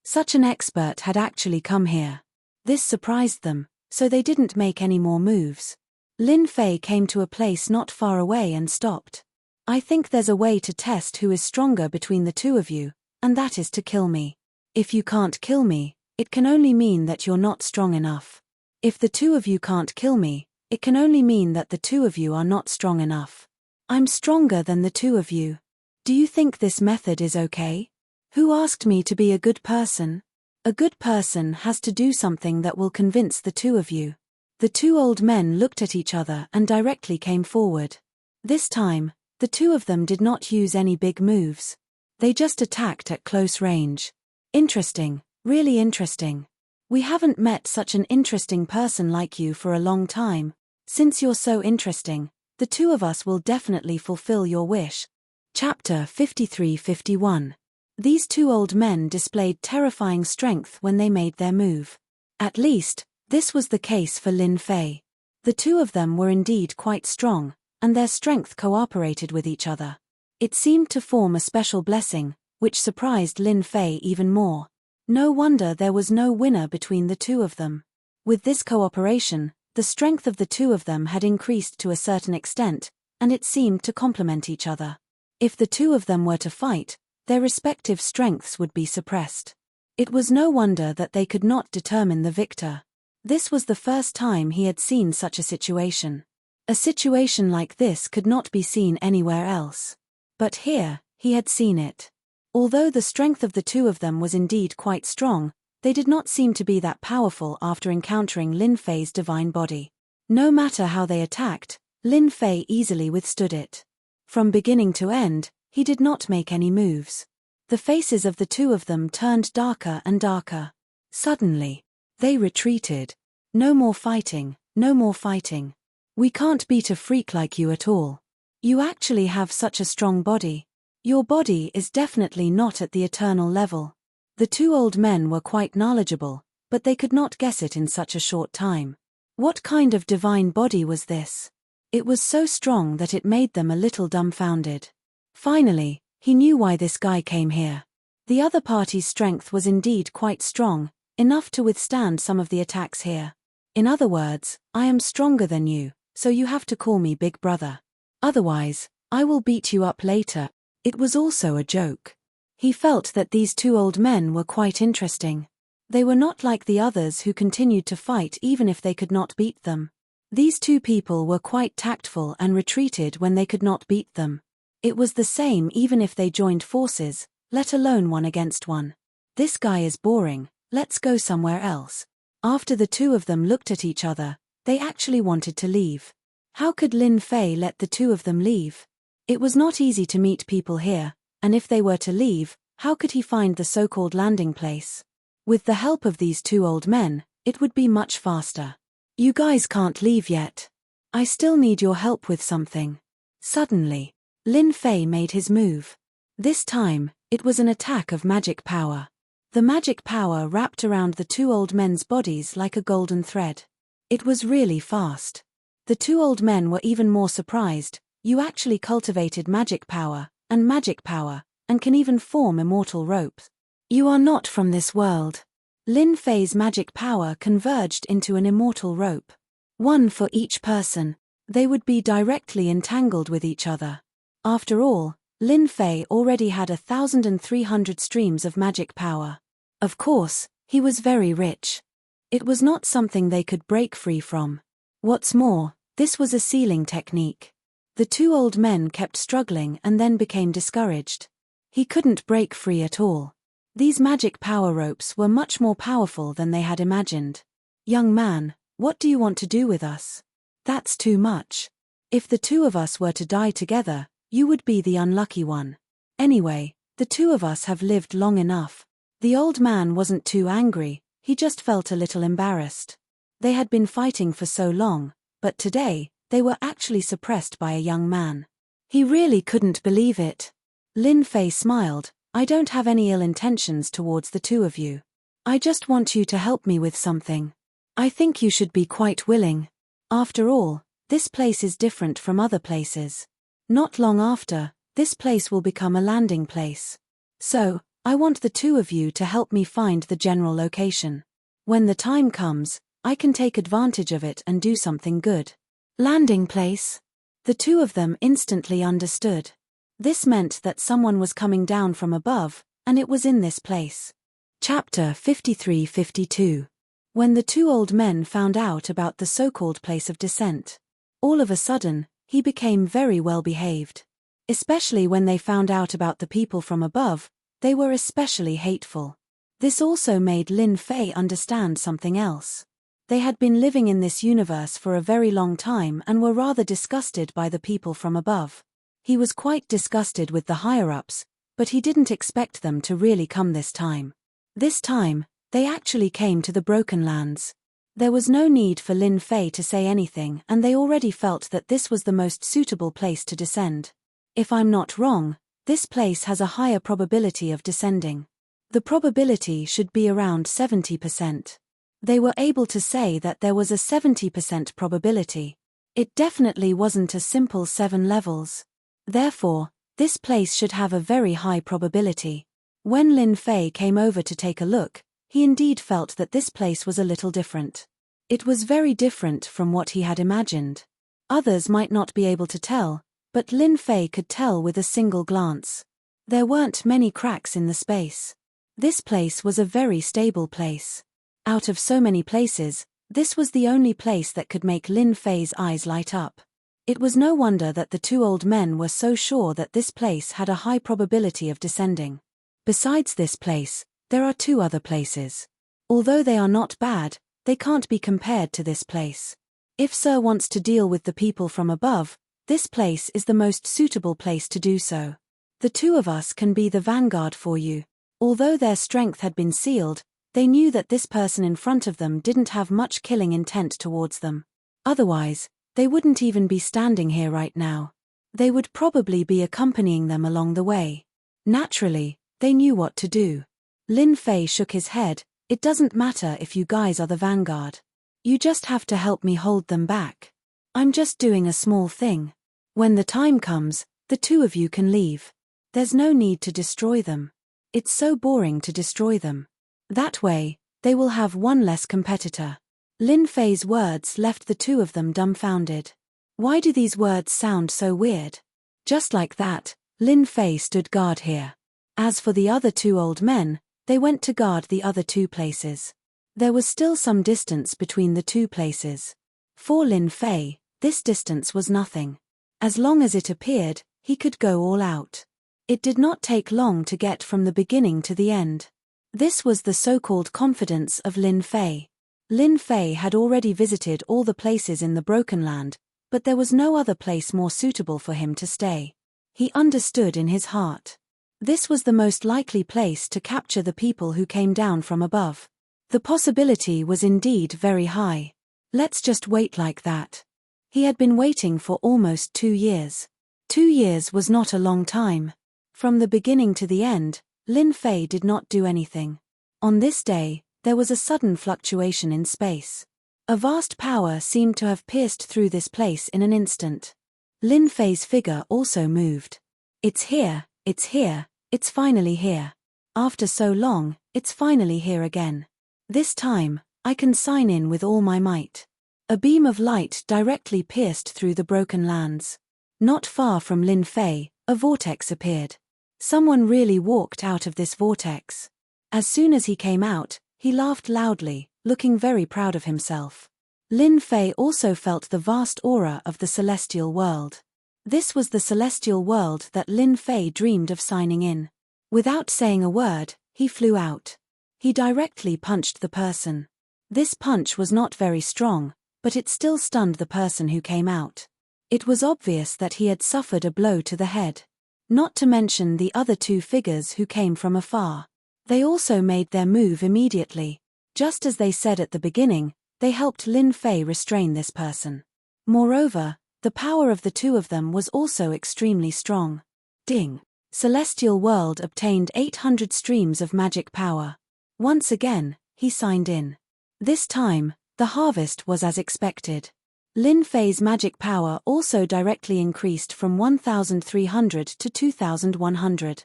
Such an expert had actually come here. This surprised them, so they didn't make any more moves. Lin Fei came to a place not far away and stopped. I think there's a way to test who is stronger between the two of you, and that is to kill me. If you can't kill me, it can only mean that you're not strong enough. If the two of you can't kill me, it can only mean that the two of you are not strong enough. I'm stronger than the two of you. Do you think this method is okay? Who asked me to be a good person? A good person has to do something that will convince the two of you. The two old men looked at each other and directly came forward. This time, the two of them did not use any big moves. They just attacked at close range. Interesting, really interesting. We haven't met such an interesting person like you for a long time. Since you're so interesting, the two of us will definitely fulfill your wish. Chapter 53-51. These two old men displayed terrifying strength when they made their move. At least, this was the case for Lin Fei. The two of them were indeed quite strong, and their strength cooperated with each other. It seemed to form a special blessing, which surprised Lin Fei even more. No wonder there was no winner between the two of them. With this cooperation, the strength of the two of them had increased to a certain extent, and it seemed to complement each other. If the two of them were to fight, their respective strengths would be suppressed. It was no wonder that they could not determine the victor. This was the first time he had seen such a situation. A situation like this could not be seen anywhere else. But here, he had seen it. Although the strength of the two of them was indeed quite strong, they did not seem to be that powerful after encountering Lin Fei's divine body. No matter how they attacked, Lin Fei easily withstood it. From beginning to end, he did not make any moves. The faces of the two of them turned darker and darker. Suddenly, they retreated. No more fighting, no more fighting. We can't beat a freak like you at all. You actually have such a strong body. Your body is definitely not at the eternal level. The two old men were quite knowledgeable, but they could not guess it in such a short time. What kind of divine body was this? It was so strong that it made them a little dumbfounded. Finally, he knew why this guy came here. The other party's strength was indeed quite strong, enough to withstand some of the attacks here. In other words, I am stronger than you, so you have to call me big brother. Otherwise, I will beat you up later. It was also a joke. He felt that these two old men were quite interesting. They were not like the others who continued to fight even if they could not beat them. These two people were quite tactful and retreated when they could not beat them. It was the same even if they joined forces, let alone one against one. This guy is boring, let's go somewhere else. After the two of them looked at each other, they actually wanted to leave. How could Lin Fei let the two of them leave? It was not easy to meet people here, and if they were to leave, how could he find the so-called landing place? With the help of these two old men, it would be much faster. You guys can't leave yet. I still need your help with something. Suddenly, Lin Fei made his move. This time, it was an attack of magic power. The magic power wrapped around the two old men's bodies like a golden thread. It was really fast. The two old men were even more surprised. You actually cultivated magic power, and can even form immortal ropes. You are not from this world. Lin Fei's magic power converged into an immortal rope. One for each person. They would be directly entangled with each other. After all, Lin Fei already had 1,300 streams of magic power. Of course, he was very rich. It was not something they could break free from. What's more, this was a sealing technique. The two old men kept struggling and then became discouraged. He couldn't break free at all. These magic power ropes were much more powerful than they had imagined. Young man, what do you want to do with us? That's too much. If the two of us were to die together, you would be the unlucky one. Anyway, the two of us have lived long enough. The old man wasn't too angry, he just felt a little embarrassed. They had been fighting for so long, but today, they were actually suppressed by a young man. He really couldn't believe it. Lin Fei smiled, I don't have any ill intentions towards the two of you. I just want you to help me with something. I think you should be quite willing. After all, this place is different from other places. Not long after, this place will become a landing place. So, I want the two of you to help me find the general location. When the time comes, I can take advantage of it and do something good. Landing place? The two of them instantly understood. This meant that someone was coming down from above, and it was in this place. Chapter 53-52. When the two old men found out about the so-called place of descent, all of a sudden, he became very well behaved. Especially when they found out about the people from above, they were especially hateful. This also made Lin Fei understand something else. They had been living in this universe for a very long time and were rather disgusted by the people from above. He was quite disgusted with the higher-ups, but he didn't expect them to really come this time. This time, they actually came to the Broken Lands. There was no need for Lin Fei to say anything and they already felt that this was the most suitable place to descend. If I'm not wrong, this place has a higher probability of descending. The probability should be around 70%. They were able to say that there was a 70% probability. It definitely wasn't a simple 7 levels. Therefore, this place should have a very high probability. When Lin Fei came over to take a look, he indeed felt that this place was a little different. It was very different from what he had imagined. Others might not be able to tell, but Lin Fei could tell with a single glance. There weren't many cracks in the space. This place was a very stable place. Out of so many places, this was the only place that could make Lin Fei's eyes light up. It was no wonder that the two old men were so sure that this place had a high probability of descending. Besides this place, there are 2 other places. Although they are not bad, they can't be compared to this place. If Sir wants to deal with the people from above, this place is the most suitable place to do so. The 2 of us can be the vanguard for you. Although their strength had been sealed, They knew that this person in front of them didn't have much killing intent towards them. Otherwise, they wouldn't even be standing here right now. They would probably be accompanying them along the way. Naturally, they knew what to do. Lin Fei shook his head. It doesn't matter if you guys are the vanguard. You just have to help me hold them back. I'm just doing a small thing. When the time comes, the two of you can leave. There's no need to destroy them. It's so boring to destroy them. That way, they will have one less competitor. Lin Fei's words left the two of them dumbfounded. Why do these words sound so weird? Just like that, Lin Fei stood guard here. As for the other two old men, they went to guard the other two places. There was still some distance between the two places. For Lin Fei, this distance was nothing. As long as it appeared, he could go all out. It did not take long to get from the beginning to the end. This was the so-called confidence of Lin Fei. Lin Fei had already visited all the places in the Broken Land, but there was no other place more suitable for him to stay. He understood in his heart. This was the most likely place to capture the people who came down from above. The possibility was indeed very high. Let's just wait like that. He had been waiting for almost 2 years. 2 years was not a long time. From the beginning to the end, Lin Fei did not do anything. On this day, there was a sudden fluctuation in space. A vast power seemed to have pierced through this place in an instant. Lin Fei's figure also moved. It's here, it's finally here. After so long, it's finally here again. This time, I can sign in with all my might. A beam of light directly pierced through the Broken Lands. Not far from Lin Fei, a vortex appeared. Someone really walked out of this vortex. As soon as he came out, he laughed loudly, looking very proud of himself. Lin Fei also felt the vast aura of the celestial world. This was the celestial world that Lin Fei dreamed of signing in. Without saying a word, he flew out. He directly punched the person. This punch was not very strong, but it still stunned the person who came out. It was obvious that he had suffered a blow to the head. Not to mention the other two figures who came from afar. They also made their move immediately. Just as they said at the beginning, they helped Lin Fei restrain this person. Moreover, the power of the two of them was also extremely strong. Ding! Celestial World obtained 800 streams of magic power. Once again, he signed in. This time, the harvest was as expected. Lin Fei's magic power also directly increased from 1,300 to 2,100.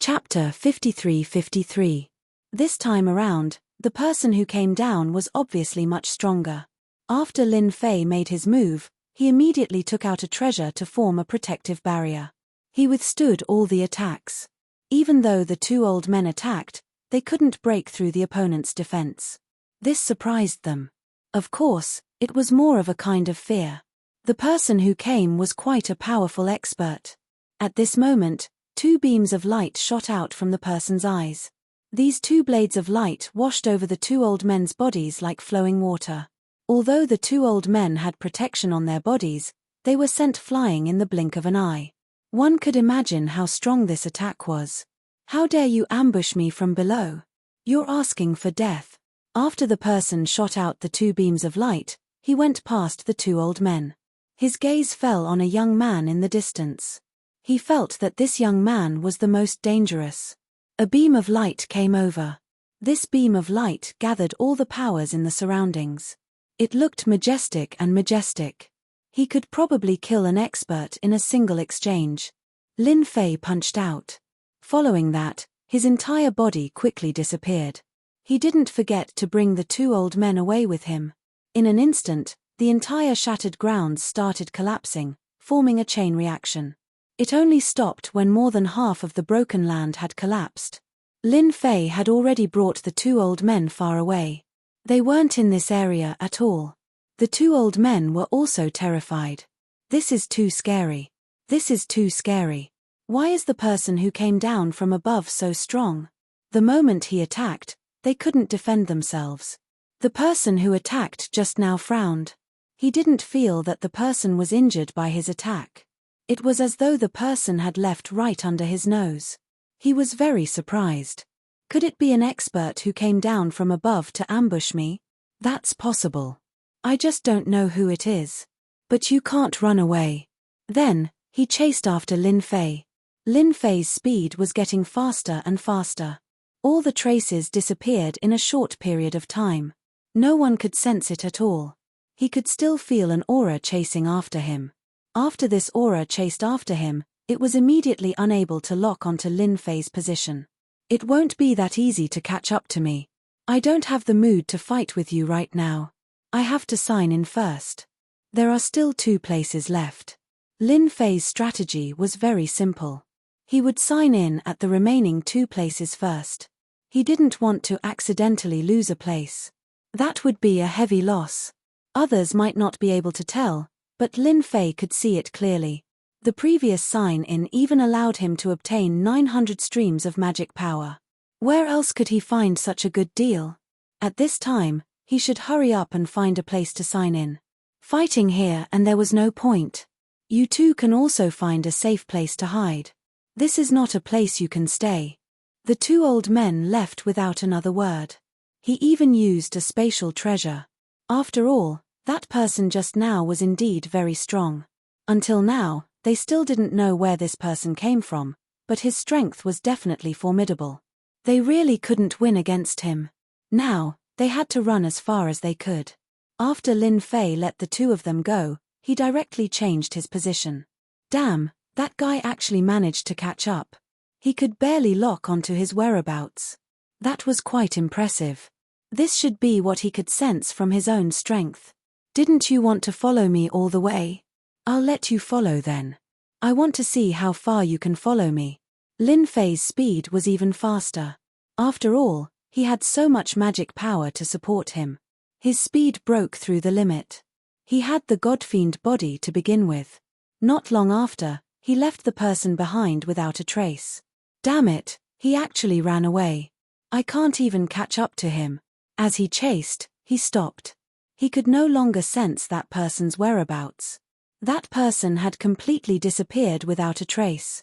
Chapter 53-53. This time around, the person who came down was obviously much stronger. After Lin Fei made his move, he immediately took out a treasure to form a protective barrier. He withstood all the attacks. Even though the two old men attacked, they couldn't break through the opponent's defense. This surprised them. Of course, it was more of a kind of fear. The person who came was quite a powerful expert. At this moment, 2 beams of light shot out from the person's eyes. These 2 blades of light washed over the 2 old men's bodies like flowing water. Although the 2 old men had protection on their bodies, they were sent flying in the blink of an eye. One could imagine how strong this attack was. How dare you ambush me from below? You're asking for death. After the person shot out the 2 beams of light, he went past the 2 old men. His gaze fell on a young man in the distance. He felt that this young man was the most dangerous. A beam of light came over. This beam of light gathered all the powers in the surroundings. It looked majestic and majestic. He could probably kill an expert in a single exchange. Lin Fei punched out. Following that, his entire body quickly disappeared. He didn't forget to bring the 2 old men away with him. In an instant, the entire shattered grounds started collapsing, forming a chain reaction. It only stopped when more than half of the Broken Land had collapsed. Lin Fei had already brought the 2 old men far away. They weren't in this area at all. The 2 old men were also terrified. This is too scary. This is too scary. Why is the person who came down from above so strong? The moment he attacked, they couldn't defend themselves. The person who attacked just now frowned. He didn't feel that the person was injured by his attack. It was as though the person had left right under his nose. He was very surprised. Could it be an expert who came down from above to ambush me? That's possible. I just don't know who it is. But you can't run away. Then, he chased after Lin Fei. Lin Fei's speed was getting faster and faster. All the traces disappeared in a short period of time. No one could sense it at all. He could still feel an aura chasing after him. After this aura chased after him, it was immediately unable to lock onto Lin Fei's position. It won't be that easy to catch up to me. I don't have the mood to fight with you right now. I have to sign in first. There are still 2 places left. Lin Fei's strategy was very simple. He would sign in at the remaining 2 places first. He didn't want to accidentally lose a place. That would be a heavy loss. Others might not be able to tell, but Lin Fei could see it clearly. The previous sign-in even allowed him to obtain 900 streams of magic power. Where else could he find such a good deal? At this time, he should hurry up and find a place to sign in. Fighting here and there was no point. You too can also find a safe place to hide. This is not a place you can stay. The 2 old men left without another word. He even used a spatial treasure. After all, that person just now was indeed very strong. Until now, they still didn't know where this person came from, but his strength was definitely formidable. They really couldn't win against him. Now, they had to run as far as they could. After Lin Fei let the 2 of them go, he directly changed his position. Damn, that guy actually managed to catch up. He could barely lock onto his whereabouts. That was quite impressive. This should be what he could sense from his own strength. Didn't you want to follow me all the way? I'll let you follow then. I want to see how far you can follow me. Lin Fei's speed was even faster. After all, he had so much magic power to support him. His speed broke through the limit. He had the godfiend body to begin with. Not long after, he left the person behind without a trace. Damn it, he actually ran away. I can't even catch up to him. As he chased, he stopped. He could no longer sense that person's whereabouts. That person had completely disappeared without a trace.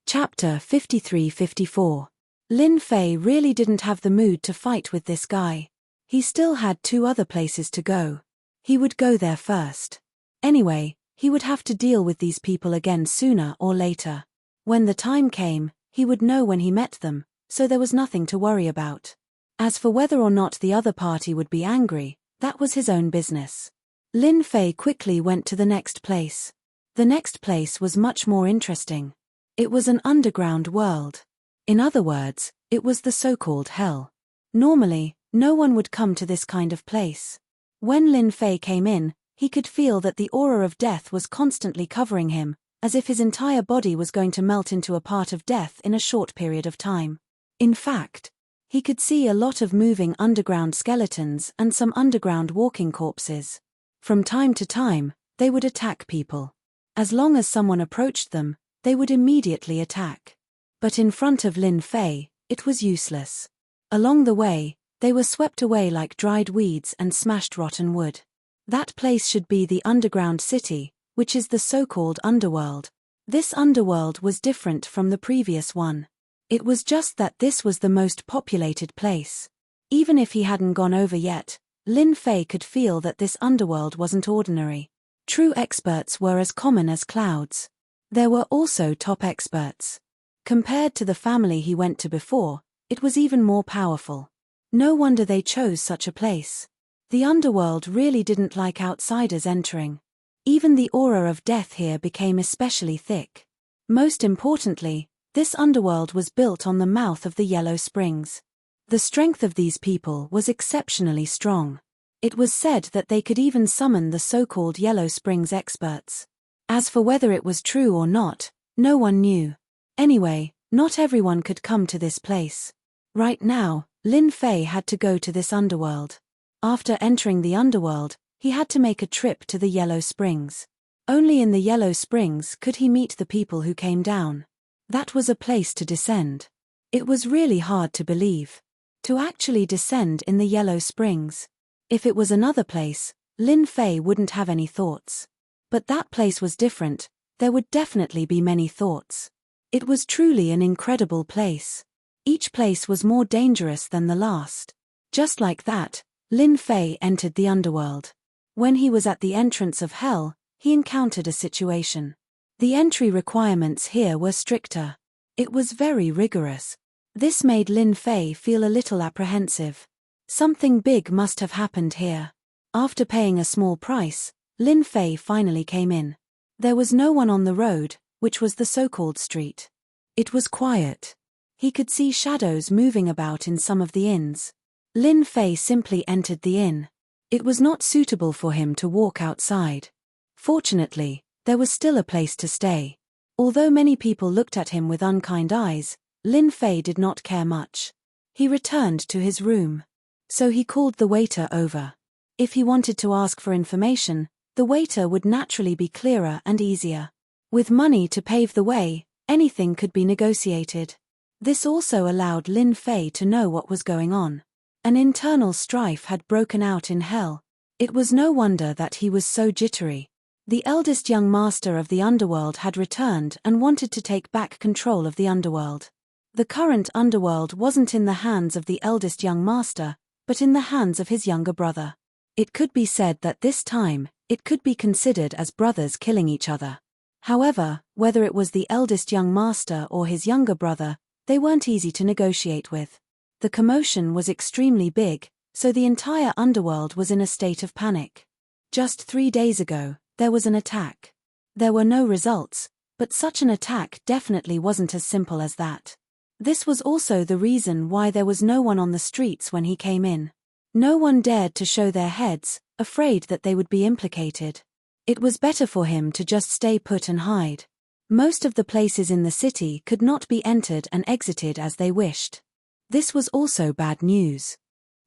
Chapter 53-54. Lin Fei really didn't have the mood to fight with this guy. He still had 2 other places to go. He would go there first. Anyway, he would have to deal with these people again sooner or later. When the time came, he would know when he met them, so there was nothing to worry about. As for whether or not the other party would be angry, that was his own business. Lin Fei quickly went to the next place. The next place was much more interesting. It was an underground world. In other words, it was the so-called hell. Normally, no one would come to this kind of place. When Lin Fei came in, he could feel that the aura of death was constantly covering him, as if his entire body was going to melt into a part of death in a short period of time. In fact, he could see a lot of moving underground skeletons and some underground walking corpses. From time to time, they would attack people. As long as someone approached them, they would immediately attack. But in front of Lin Fei, it was useless. Along the way, they were swept away like dried weeds and smashed rotten wood. That place should be the underground city, which is the so-called underworld. This underworld was different from the previous one. It was just that this was the most populated place. Even if he hadn't gone over yet, Lin Fei could feel that this underworld wasn't ordinary. True experts were as common as clouds. There were also top experts. Compared to the family he went to before, it was even more powerful. No wonder they chose such a place. The underworld really didn't like outsiders entering. Even the aura of death here became especially thick. Most importantly, this underworld was built on the mouth of the Yellow Springs. The strength of these people was exceptionally strong. It was said that they could even summon the so-called Yellow Springs experts. As for whether it was true or not, no one knew. Anyway, not everyone could come to this place. Right now, Lin Fei had to go to this underworld. After entering the underworld, he had to make a trip to the Yellow Springs. Only in the Yellow Springs could he meet the people who came down. That was a place to descend. It was really hard to believe. To actually descend in the Yellow Springs. If it was another place, Lin Fei wouldn't have any thoughts. But that place was different, there would definitely be many thoughts. It was truly an incredible place. Each place was more dangerous than the last. Just like that, Lin Fei entered the underworld. When he was at the entrance of hell, he encountered a situation. The entry requirements here were stricter. It was very rigorous. This made Lin Fei feel a little apprehensive. Something big must have happened here. After paying a small price, Lin Fei finally came in. There was no one on the road, which was the so-called street. It was quiet. He could see shadows moving about in some of the inns. Lin Fei simply entered the inn. It was not suitable for him to walk outside. Fortunately, there was still a place to stay. Although many people looked at him with unkind eyes, Lin Fei did not care much. He returned to his room. So he called the waiter over. If he wanted to ask for information, the waiter would naturally be clearer and easier. With money to pave the way, anything could be negotiated. This also allowed Lin Fei to know what was going on. An internal strife had broken out in hell. It was no wonder that he was so jittery. The eldest young master of the underworld had returned and wanted to take back control of the underworld. The current underworld wasn't in the hands of the eldest young master, but in the hands of his younger brother. It could be said that this time, it could be considered as brothers killing each other. However, whether it was the eldest young master or his younger brother, they weren't easy to negotiate with. The commotion was extremely big, so the entire underworld was in a state of panic. Just 3 days ago, there was an attack. There were no results, but such an attack definitely wasn't as simple as that. This was also the reason why there was no one on the streets when he came in. No one dared to show their heads, afraid that they would be implicated. It was better for him to just stay put and hide. Most of the places in the city could not be entered and exited as they wished. This was also bad news.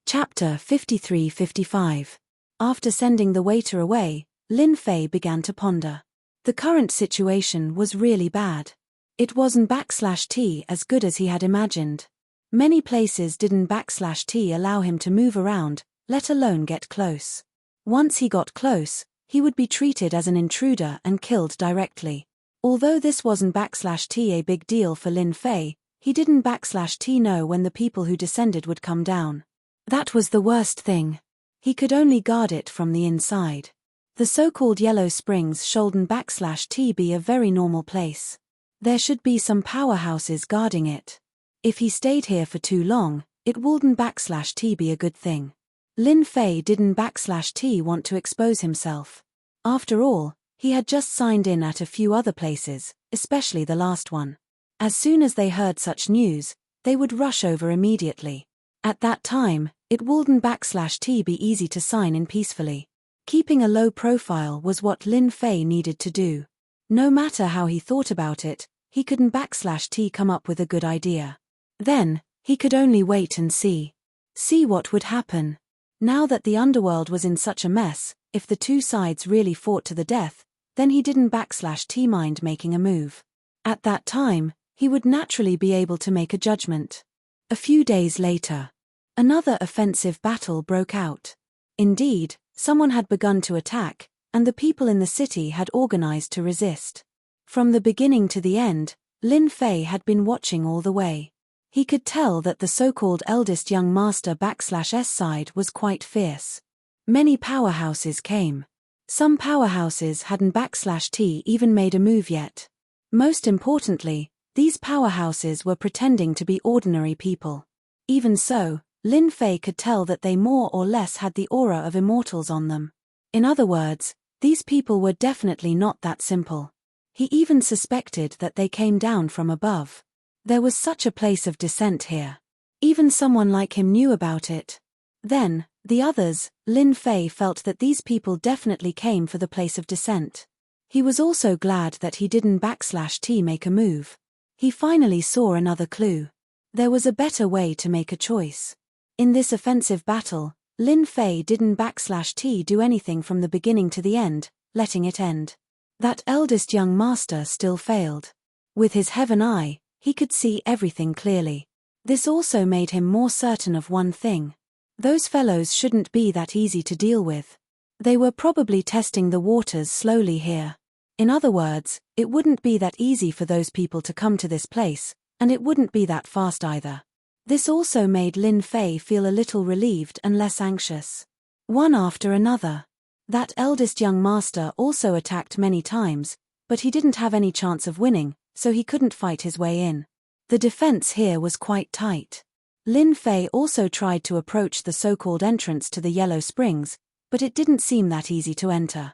Chapter 53-55. After sending the waiter away, Lin Fei began to ponder. The current situation was really bad. It wasn't /T as good as he had imagined. Many places didn't /T allow him to move around, let alone get close. Once he got close, he would be treated as an intruder and killed directly. Although this wasn't /T a big deal for Lin Fei, he didn't /T know when the people who descended would come down. That was the worst thing. He could only guard it from the inside. The so-called Yellow Springs shouldn't /T be a very normal place. There should be some powerhouses guarding it. If he stayed here for too long, it wouldn't /T be a good thing. Lin Fei didn't /T want to expose himself. After all, he had just signed in at a few other places, especially the last one. As soon as they heard such news, they would rush over immediately. At that time, it wouldn't /T be easy to sign in peacefully. Keeping a low profile was what Lin Fei needed to do. No matter how he thought about it, he couldn't /T come up with a good idea. Then, he could only wait and see. See what would happen. Now that the underworld was in such a mess, if the two sides really fought to the death, then he didn't /T mind making a move. At that time, he would naturally be able to make a judgment. A few days later, another offensive battle broke out. Indeed, someone had begun to attack, and the people in the city had organized to resist. From the beginning to the end, Lin Fei had been watching all the way. He could tell that the so-called eldest young master /S side was quite fierce. Many powerhouses came. Some powerhouses hadn't /T even made a move yet. Most importantly, these powerhouses were pretending to be ordinary people. Even so, Lin Fei could tell that they more or less had the aura of immortals on them. In other words, these people were definitely not that simple. He even suspected that they came down from above. There was such a place of descent here. Even someone like him knew about it. Then, the others, Lin Fei felt that these people definitely came for the place of descent. He was also glad that he didn't /T make a move. He finally saw another clue. There was a better way to make a choice. In this offensive battle, Lin Fei didn't /T do anything from the beginning to the end, letting it end. That eldest young master still failed. With his heaven eye, he could see everything clearly. This also made him more certain of one thing. Those fellows shouldn't be that easy to deal with. They were probably testing the waters slowly here. In other words, it wouldn't be that easy for those people to come to this place, and it wouldn't be that fast either. This also made Lin Fei feel a little relieved and less anxious. One after another. That eldest young master also attacked many times, but he didn't have any chance of winning, so he couldn't fight his way in. The defense here was quite tight. Lin Fei also tried to approach the so-called entrance to the Yellow Springs, but it didn't seem that easy to enter.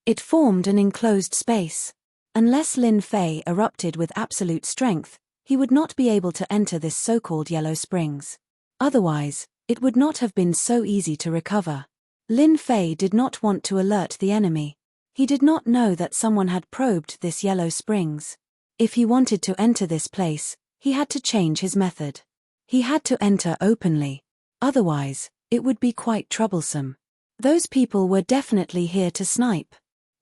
It formed an enclosed space. Unless Lin Fei erupted with absolute strength, he would not be able to enter this so-called Yellow Springs. Otherwise, it would not have been so easy to recover. Lin Fei did not want to alert the enemy. He did not know that someone had probed this Yellow Springs. If he wanted to enter this place, he had to change his method. He had to enter openly. Otherwise, it would be quite troublesome. Those people were definitely here to snipe.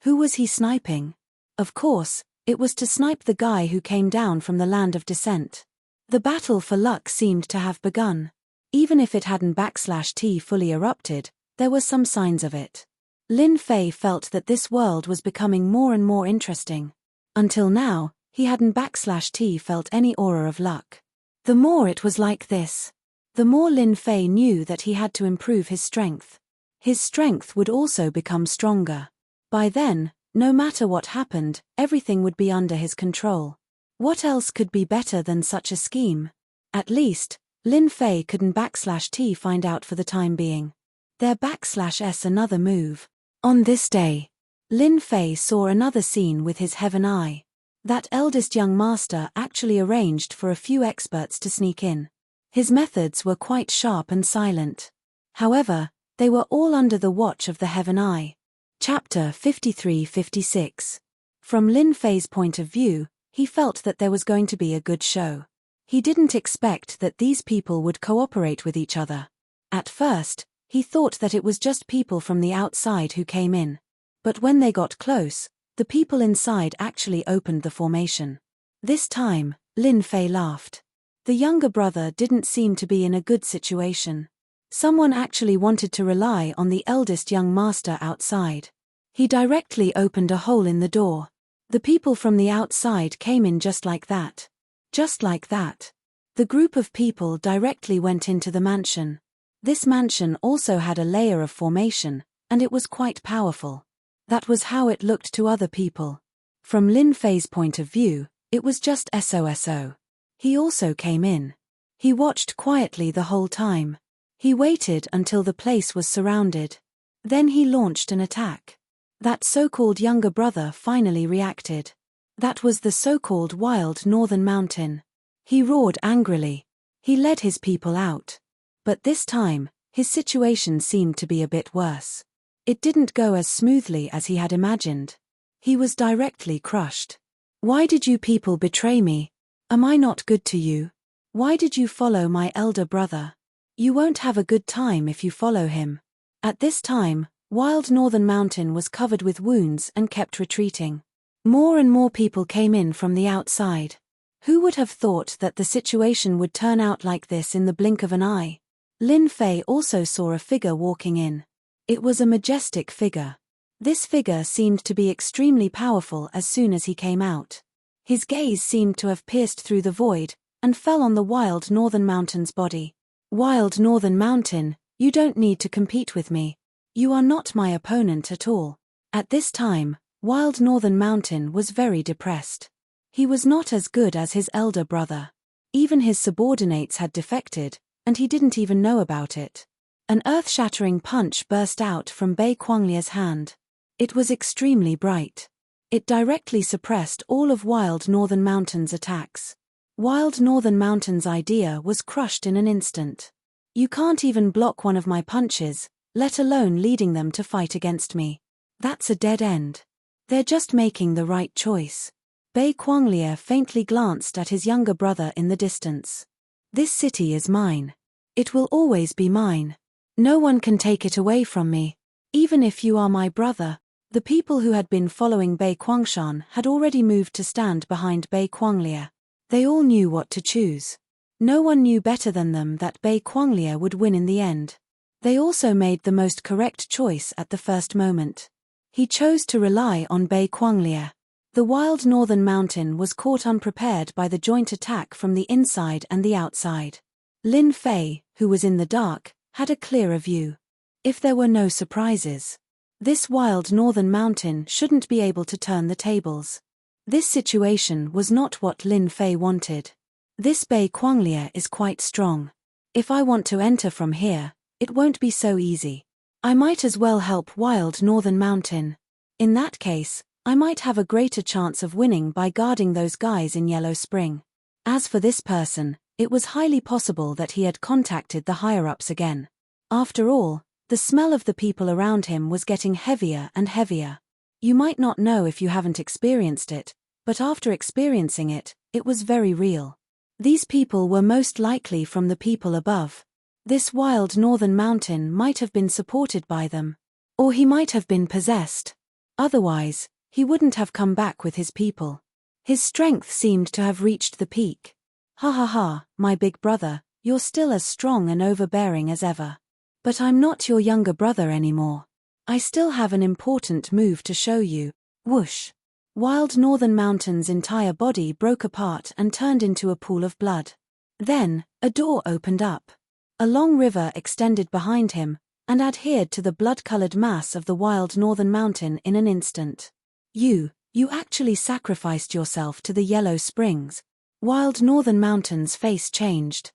Who was he sniping? Of course, it was to snipe the guy who came down from the land of descent. The battle for luck seemed to have begun. Even if it hadn't /T fully erupted, there were some signs of it. Lin Fei felt that this world was becoming more and more interesting. Until now, he hadn't /T felt any aura of luck. The more it was like this, the more Lin Fei knew that he had to improve his strength. His strength would also become stronger. By then, no matter what happened, everything would be under his control. What else could be better than such a scheme? At least, Lin Fei couldn't /T find out for the time being. Their /S another move. On this day, Lin Fei saw another scene with his heaven eye. That eldest young master actually arranged for a few experts to sneak in. His methods were quite sharp and silent. However, they were all under the watch of the heaven eye. Chapter 53-56. From Lin Fei's point of view, he felt that there was going to be a good show. He didn't expect that these people would cooperate with each other. At first, he thought that it was just people from the outside who came in. But when they got close, the people inside actually opened the formation. This time, Lin Fei laughed. The younger brother didn't seem to be in a good situation. Someone actually wanted to rely on the eldest young master outside. He directly opened a hole in the door. The people from the outside came in just like that. Just like that. The group of people directly went into the mansion. This mansion also had a layer of formation, and it was quite powerful. That was how it looked to other people. From Lin Fei's point of view, it was just SOSO. He also came in. He watched quietly the whole time. He waited until the place was surrounded. Then he launched an attack. That so-called younger brother finally reacted. That was the so-called wild northern mountain. He roared angrily. He led his people out. But this time, his situation seemed to be a bit worse. It didn't go as smoothly as he had imagined. He was directly crushed. Why did you people betray me? Am I not good to you? Why did you follow my elder brother? You won't have a good time if you follow him. At this time, Wild Northern Mountain was covered with wounds and kept retreating. More and more people came in from the outside. Who would have thought that the situation would turn out like this in the blink of an eye? Lin Fei also saw a figure walking in. It was a majestic figure. This figure seemed to be extremely powerful as soon as he came out. His gaze seemed to have pierced through the void, and fell on the Wild Northern Mountain's body. Wild Northern Mountain, you don't need to compete with me. You are not my opponent at all. At this time, Wild Northern Mountain was very depressed. He was not as good as his elder brother. Even his subordinates had defected, and he didn't even know about it. An earth-shattering punch burst out from Bei Quanglia's hand. It was extremely bright. It directly suppressed all of Wild Northern Mountain's attacks. Wild Northern Mountain's idea was crushed in an instant. You can't even block one of my punches, let alone leading them to fight against me. That's a dead end. They're just making the right choice. Bei Quanglia faintly glanced at his younger brother in the distance. This city is mine. It will always be mine. No one can take it away from me. Even if you are my brother. The people who had been following Bei Quangshan had already moved to stand behind Bei Quanglia. They all knew what to choose. No one knew better than them that Bei Quanglia would win in the end. They also made the most correct choice at the first moment. He chose to rely on Bei Quanglia. The Wild Northern Mountain was caught unprepared by the joint attack from the inside and the outside. Lin Fei, who was in the dark, had a clearer view. If there were no surprises, this wild northern mountain shouldn't be able to turn the tables. This situation was not what Lin Fei wanted. This Bei Quanglia is quite strong. If I want to enter from here, it won't be so easy. I might as well help wild northern mountain. In that case, I might have a greater chance of winning by guarding those guys in Yellow Spring. As for this person, it was highly possible that he had contacted the higher-ups again. After all, the smell of the people around him was getting heavier and heavier. You might not know if you haven't experienced it, but after experiencing it, it was very real. These people were most likely from the people above. This wild northern mountain might have been supported by them. Or he might have been possessed. Otherwise, he wouldn't have come back with his people. His strength seemed to have reached the peak. Ha ha ha, my big brother, you're still as strong and overbearing as ever. But I'm not your younger brother anymore. I still have an important move to show you. Whoosh. Wild northern mountain's entire body broke apart and turned into a pool of blood. Then, a door opened up. A long river extended behind him, and adhered to the blood-colored mass of the wild northern mountain in an instant. You actually sacrificed yourself to the Yellow Springs. Wild northern mountain's face changed.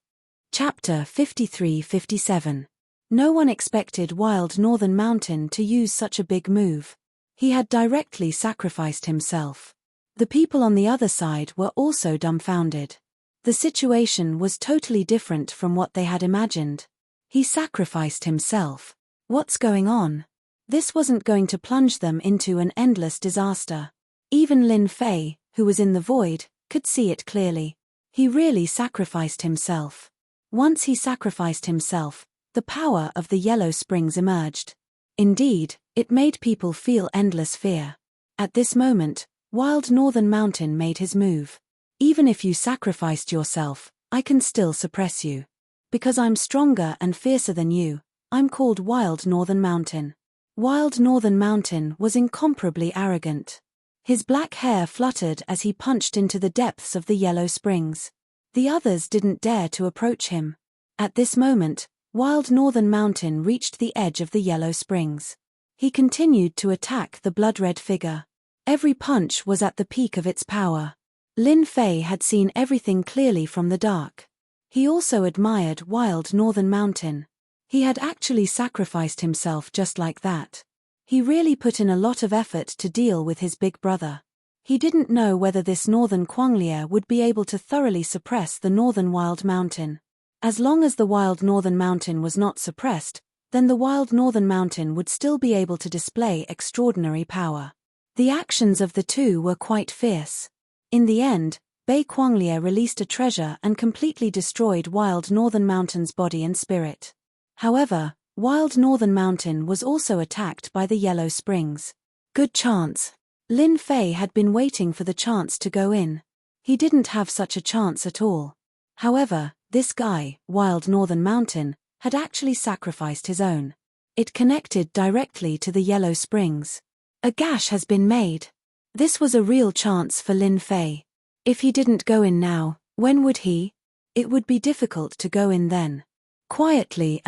Chapter 53-57. No one expected wild northern mountain to use such a big move. He had directly sacrificed himself. The people on the other side were also dumbfounded. The situation was totally different from what they had imagined. He sacrificed himself. What's going on? This wasn't going to plunge them into an endless disaster. Even Lin Fei, who was in the void, could see it clearly. He really sacrificed himself. Once he sacrificed himself, the power of the Yellow Springs emerged. Indeed, it made people feel endless fear. At this moment, Wild Northern Mountain made his move. Even if you sacrificed yourself, I can still suppress you. Because I'm stronger and fiercer than you, I'm called Wild Northern Mountain. Wild Northern Mountain was incomparably arrogant. His black hair fluttered as he punched into the depths of the Yellow Springs. The others didn't dare to approach him. At this moment, Wild Northern Mountain reached the edge of the Yellow Springs. He continued to attack the blood-red figure. Every punch was at the peak of its power. Lin Fei had seen everything clearly from the dark. He also admired Wild Northern Mountain. He had actually sacrificed himself just like that. He really put in a lot of effort to deal with his big brother. He didn't know whether this Northern Quanglia would be able to thoroughly suppress the Northern Wild Mountain. As long as the Wild Northern Mountain was not suppressed, then the Wild Northern Mountain would still be able to display extraordinary power. The actions of the two were quite fierce. In the end, Bei Quanglia released a treasure and completely destroyed Wild Northern Mountain's body and spirit. However, Wild Northern Mountain was also attacked by the Yellow Springs. Good chance. Lin Fei had been waiting for the chance to go in. He didn't have such a chance at all. However, this guy, Wild Northern Mountain, had actually sacrificed his own. It connected directly to the Yellow Springs. A gash has been made. This was a real chance for Lin Fei. If he didn't go in now, when would he? It would be difficult to go in then. Quietly,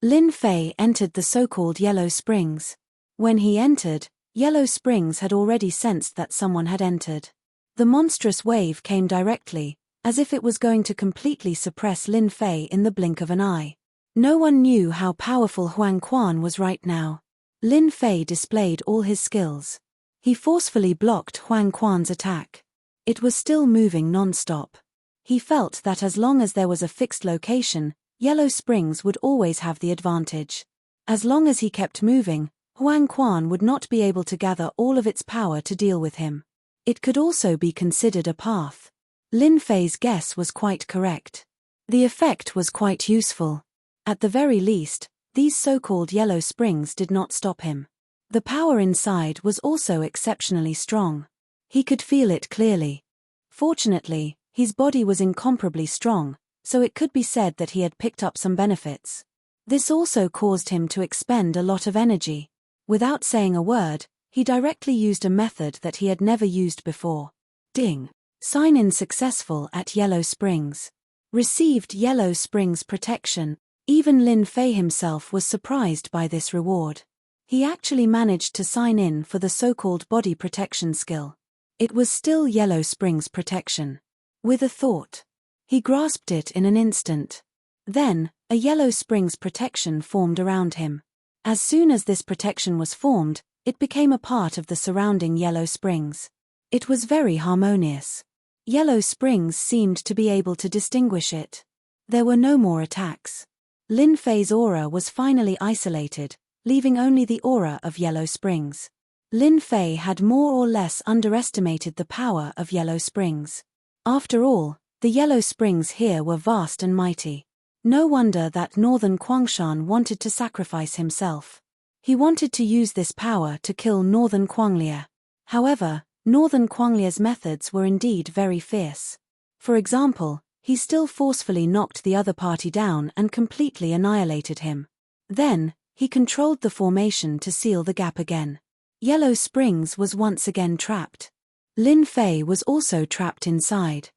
Lin Fei entered the so-called Yellow Springs. When he entered, Yellow Springs had already sensed that someone had entered. The monstrous wave came directly, as if it was going to completely suppress Lin Fei in the blink of an eye. No one knew how powerful Huang Quan was right now. Lin Fei displayed all his skills. He forcefully blocked Huang Quan's attack. It was still moving non-stop. He felt that as long as there was a fixed location, Yellow Springs would always have the advantage. As long as he kept moving, Huang Quan would not be able to gather all of its power to deal with him. It could also be considered a path. Lin Fei's guess was quite correct. The effect was quite useful. At the very least, these so-called Yellow Springs did not stop him. The power inside was also exceptionally strong. He could feel it clearly. Fortunately, his body was incomparably strong, so it could be said that he had picked up some benefits. This also caused him to expend a lot of energy. Without saying a word, he directly used a method that he had never used before. Ding! Sign-in successful at Yellow Springs. Received Yellow Springs protection. Even Lin Fei himself was surprised by this reward. He actually managed to sign in for the so-called body protection skill. It was still Yellow Springs protection. With a thought, he grasped it in an instant. Then, a Yellow Springs protection formed around him. As soon as this protection was formed, it became a part of the surrounding Yellow Springs. It was very harmonious. Yellow Springs seemed to be able to distinguish it. There were no more attacks. Lin Fei's aura was finally isolated, leaving only the aura of Yellow Springs. Lin Fei had more or less underestimated the power of Yellow Springs. After all, the Yellow Springs here were vast and mighty. No wonder that Northern Kwangshan wanted to sacrifice himself. He wanted to use this power to kill Northern Kwanglia. However, Northern Kwanglia's methods were indeed very fierce. For example, he still forcefully knocked the other party down and completely annihilated him. Then, he controlled the formation to seal the gap again. Yellow Springs was once again trapped. Lin Fei was also trapped inside.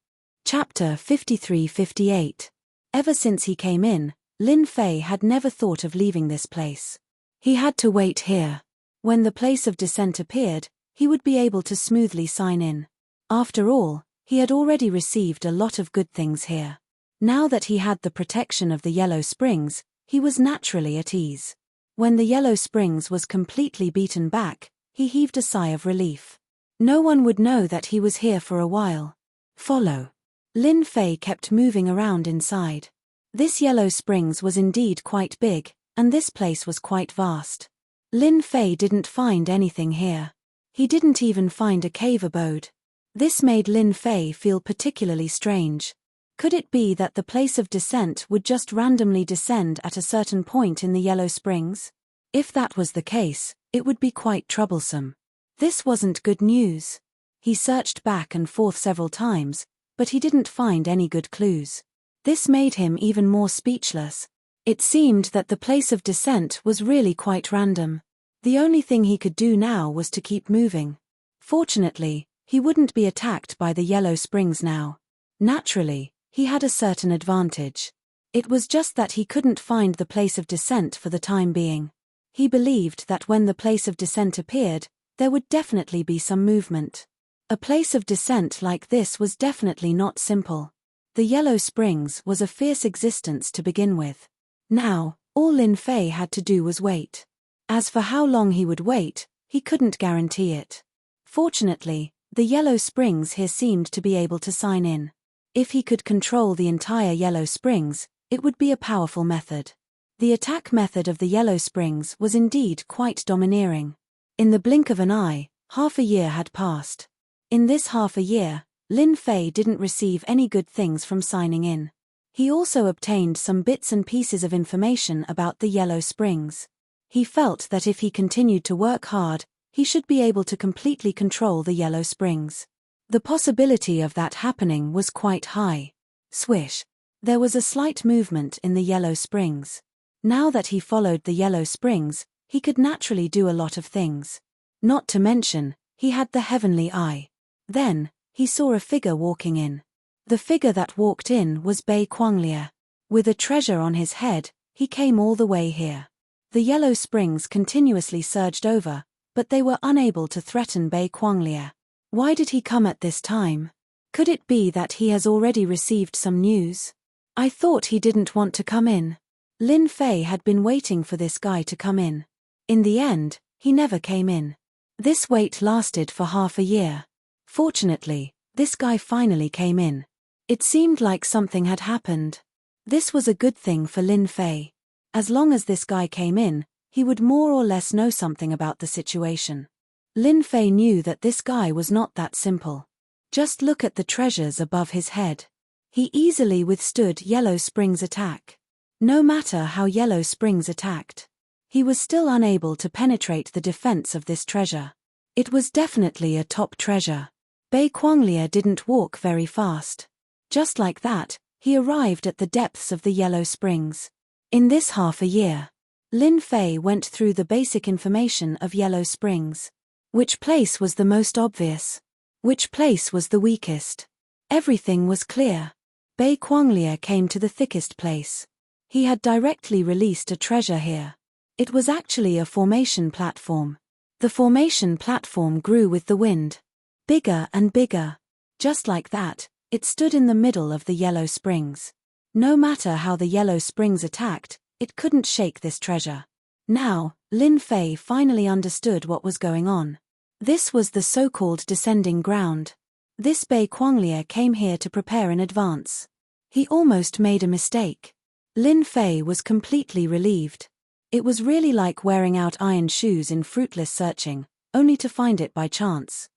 Chapter 53-58. Ever since he came in, Lin Fei had never thought of leaving this place. He had to wait here. When the place of descent appeared, he would be able to smoothly sign in. After all, he had already received a lot of good things here. Now that he had the protection of the Yellow Springs, he was naturally at ease. When the Yellow Springs was completely beaten back, he heaved a sigh of relief. No one would know that he was here for a while. Follow. Lin Fei kept moving around inside. This Yellow Springs was indeed quite big, and this place was quite vast. Lin Fei didn't find anything here. He didn't even find a cave abode. This made Lin Fei feel particularly strange. Could it be that the place of descent would just randomly descend at a certain point in the Yellow Springs? If that was the case, it would be quite troublesome. This wasn't good news. He searched back and forth several times, but he didn't find any good clues. This made him even more speechless. It seemed that the place of descent was really quite random. The only thing he could do now was to keep moving. Fortunately, he wouldn't be attacked by the Yellow Springs now. Naturally, he had a certain advantage. It was just that he couldn't find the place of descent for the time being. He believed that when the place of descent appeared, there would definitely be some movement. A place of descent like this was definitely not simple. The Yellow Springs was a fierce existence to begin with. Now, all Lin Fei had to do was wait. As for how long he would wait, he couldn't guarantee it. Fortunately, the Yellow Springs here seemed to be able to sign in. If he could control the entire Yellow Springs, it would be a powerful method. The attack method of the Yellow Springs was indeed quite domineering. In the blink of an eye, half a year had passed. In this half a year, Lin Fei didn't receive any good things from signing in. He also obtained some bits and pieces of information about the Yellow Springs. He felt that if he continued to work hard, he should be able to completely control the Yellow Springs. The possibility of that happening was quite high. Swish. There was a slight movement in the Yellow Springs. Now that he followed the Yellow Springs, he could naturally do a lot of things. Not to mention, he had the heavenly eye. Then, he saw a figure walking in. The figure that walked in was Bei Kwanglia. With a treasure on his head, he came all the way here. The Yellow Springs continuously surged over, but they were unable to threaten Bei Kwanglia. Why did he come at this time? Could it be that he has already received some news? I thought he didn't want to come in. Lin Fei had been waiting for this guy to come in. In the end, he never came in. This wait lasted for half a year. Fortunately, this guy finally came in. It seemed like something had happened. This was a good thing for Lin Fei. As long as this guy came in, he would more or less know something about the situation. Lin Fei knew that this guy was not that simple. Just look at the treasures above his head. He easily withstood Yellow Springs' attack. No matter how Yellow Springs attacked, he was still unable to penetrate the defense of this treasure. It was definitely a top treasure. Bei Kwanglia didn't walk very fast. Just like that, he arrived at the depths of the Yellow Springs. In this half a year, Lin Fei went through the basic information of Yellow Springs. Which place was the most obvious? Which place was the weakest? Everything was clear. Bei Quanglia came to the thickest place. He had directly released a treasure here. It was actually a formation platform. The formation platform grew with the wind. Bigger and bigger. Just like that, it stood in the middle of the yellow springs. No matter how the yellow springs attacked, it couldn't shake this treasure. Now, Lin Fei finally understood what was going on. This was the so-called descending ground. This Bei Quanglia came here to prepare in advance. He almost made a mistake. Lin Fei was completely relieved. It was really like wearing out iron shoes in fruitless searching, only to find it by chance.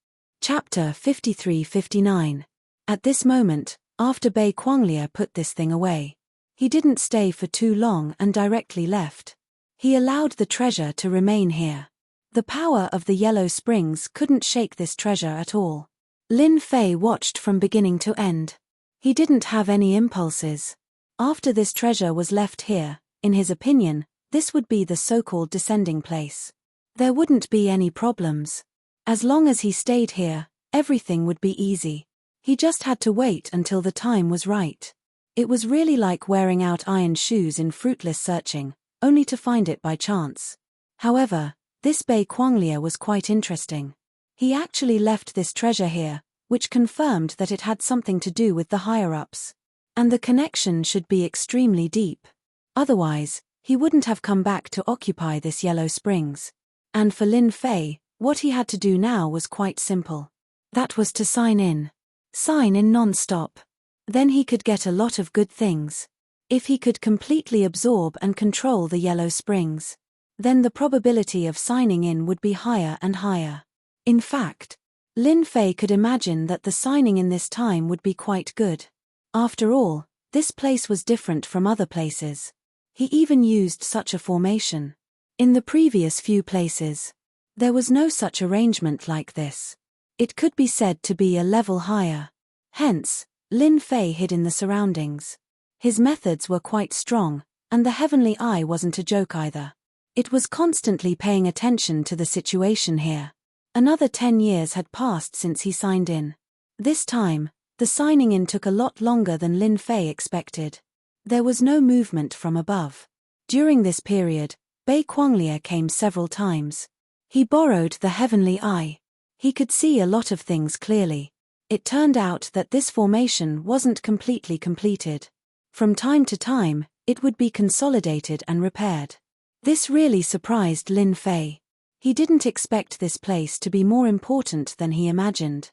Chapter 53-59. At this moment, after Bei Quanglia put this thing away, he didn't stay for too long and directly left. He allowed the treasure to remain here. The power of the yellow springs couldn't shake this treasure at all. Lin Fei watched from beginning to end. He didn't have any impulses. After this treasure was left here, in his opinion, this would be the so-called descending place. There wouldn't be any problems. As long as he stayed here, everything would be easy. He just had to wait until the time was right. It was really like wearing out iron shoes in fruitless searching, only to find it by chance. However, this Bei Quanglia was quite interesting. He actually left this treasure here, which confirmed that it had something to do with the higher-ups. And the connection should be extremely deep. Otherwise, he wouldn't have come back to occupy this yellow springs. And for Lin Fei, what he had to do now was quite simple. That was to sign in. Sign in non-stop. Then he could get a lot of good things. If he could completely absorb and control the yellow springs, then the probability of signing in would be higher and higher. In fact, Lin Fei could imagine that the signing in this time would be quite good. After all, this place was different from other places. He even used such a formation. In the previous few places, there was no such arrangement like this. It could be said to be a level higher. Hence, Lin Fei hid in the surroundings. His methods were quite strong, and the heavenly eye wasn't a joke either. It was constantly paying attention to the situation here. Another 10 years had passed since he signed in. This time, the signing in took a lot longer than Lin Fei expected. There was no movement from above. During this period, Bei Quanglia came several times. He borrowed the heavenly eye. He could see a lot of things clearly. It turned out that this formation wasn't completely completed. From time to time, it would be consolidated and repaired. This really surprised Lin Fei. He didn't expect this place to be more important than he imagined.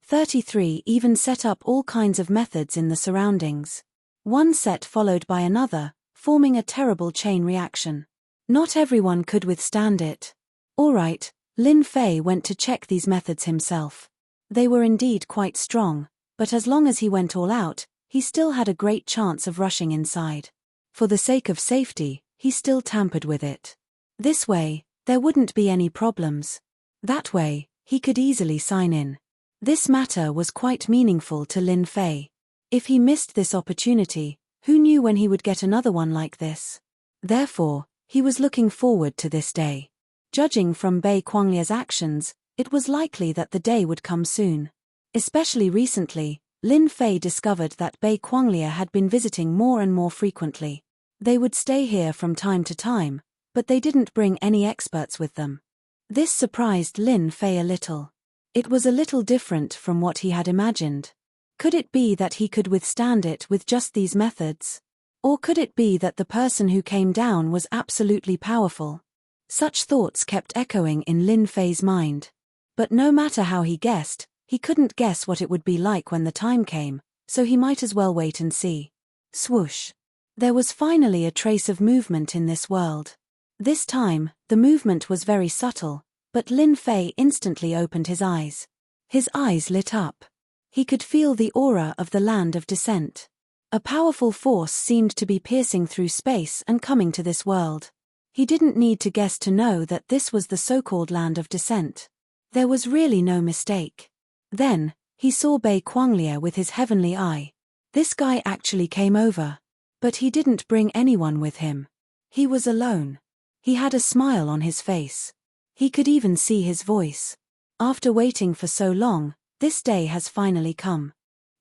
33 even set up all kinds of methods in the surroundings. One set followed by another, forming a terrible chain reaction. Not everyone could withstand it. Alright, Lin Fei went to check these methods himself. They were indeed quite strong, but as long as he went all out, he still had a great chance of rushing inside. For the sake of safety, he still tampered with it. This way, there wouldn't be any problems. That way, he could easily sign in. This matter was quite meaningful to Lin Fei. If he missed this opportunity, who knew when he would get another one like this? Therefore, he was looking forward to this day. Judging from Bei Quanglia's actions, it was likely that the day would come soon. Especially recently, Lin Fei discovered that Bei Quanglia had been visiting more and more frequently. They would stay here from time to time, but they didn't bring any experts with them. This surprised Lin Fei a little. It was a little different from what he had imagined. Could it be that he could withstand it with just these methods? Or could it be that the person who came down was absolutely powerful? Such thoughts kept echoing in Lin Fei's mind. But no matter how he guessed, he couldn't guess what it would be like when the time came, so he might as well wait and see. Swoosh. There was finally a trace of movement in this world. This time, the movement was very subtle, but Lin Fei instantly opened his eyes. His eyes lit up. He could feel the aura of the land of descent. A powerful force seemed to be piercing through space and coming to this world. He didn't need to guess to know that this was the so-called land of descent. There was really no mistake. Then, he saw Bei Quanglia with his heavenly eye. This guy actually came over. But he didn't bring anyone with him. He was alone. He had a smile on his face. He could even see his voice. After waiting for so long, this day has finally come.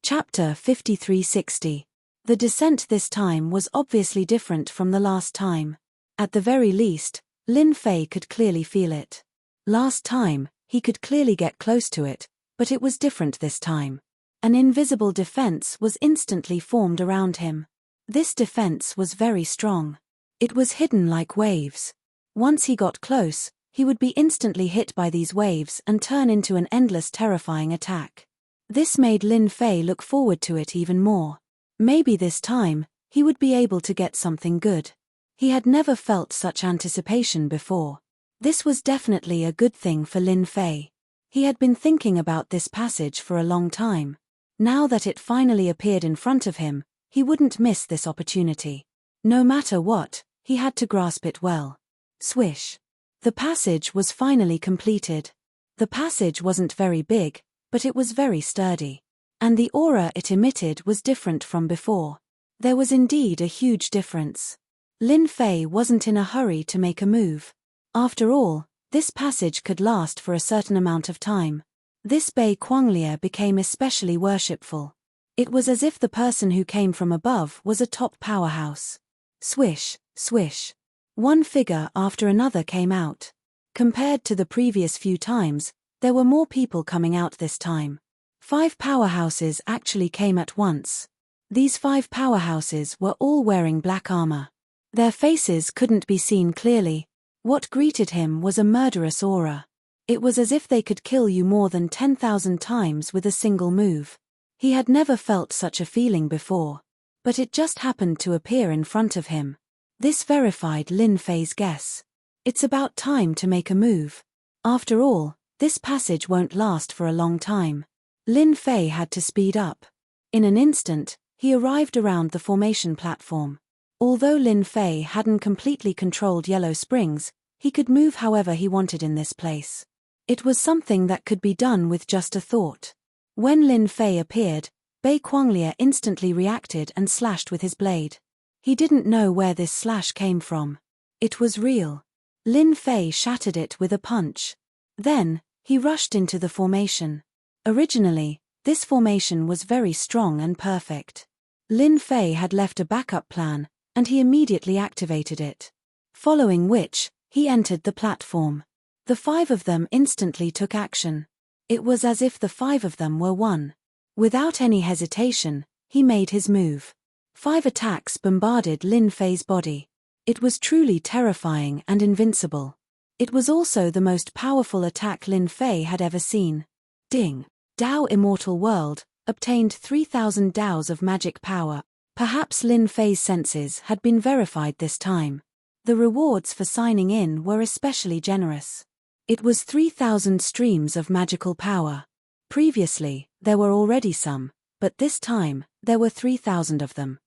Chapter 5360. The descent this time was obviously different from the last time. At the very least, Lin Fei could clearly feel it. Last time, he could clearly get close to it, but it was different this time. An invisible defense was instantly formed around him. This defense was very strong. It was hidden like waves. Once he got close, he would be instantly hit by these waves and turn into an endless terrifying attack. This made Lin Fei look forward to it even more. Maybe this time, he would be able to get something good. He had never felt such anticipation before. This was definitely a good thing for Lin Fei. He had been thinking about this passage for a long time. Now that it finally appeared in front of him, he wouldn't miss this opportunity. No matter what, he had to grasp it well. Swish. The passage was finally completed. The passage wasn't very big, but it was very sturdy. And the aura it emitted was different from before. There was indeed a huge difference. Lin Fei wasn't in a hurry to make a move. After all, this passage could last for a certain amount of time. This Bei Quanglia became especially worshipful. It was as if the person who came from above was a top powerhouse. Swish, swish. One figure after another came out. Compared to the previous few times, there were more people coming out this time. 5 powerhouses actually came at once. These 5 powerhouses were all wearing black armor. Their faces couldn't be seen clearly. What greeted him was a murderous aura. It was as if they could kill you more than 10,000 times with a single move. He had never felt such a feeling before. But it just happened to appear in front of him. This verified Lin Fei's guess. It's about time to make a move. After all, this passage won't last for a long time. Lin Fei had to speed up. In an instant, he arrived around the formation platform. Although Lin Fei hadn't completely controlled Yellow Springs, he could move however he wanted in this place. It was something that could be done with just a thought. When Lin Fei appeared, Bei Quanglia instantly reacted and slashed with his blade. He didn't know where this slash came from. It was real. Lin Fei shattered it with a punch. Then, he rushed into the formation. Originally, this formation was very strong and perfect. Lin Fei had left a backup plan, and he immediately activated it. Following which, he entered the platform. The 5 of them instantly took action. It was as if the 5 of them were one. Without any hesitation, he made his move. 5 attacks bombarded Lin Fei's body. It was truly terrifying and invincible. It was also the most powerful attack Lin Fei had ever seen. Ding. Dao Immortal World, obtained 3,000 Daos of magic power. Perhaps Lin Fei's senses had been verified this time. The rewards for signing in were especially generous. It was 3,000 streams of magical power. Previously, there were already some, but this time, there were 3,000 of them.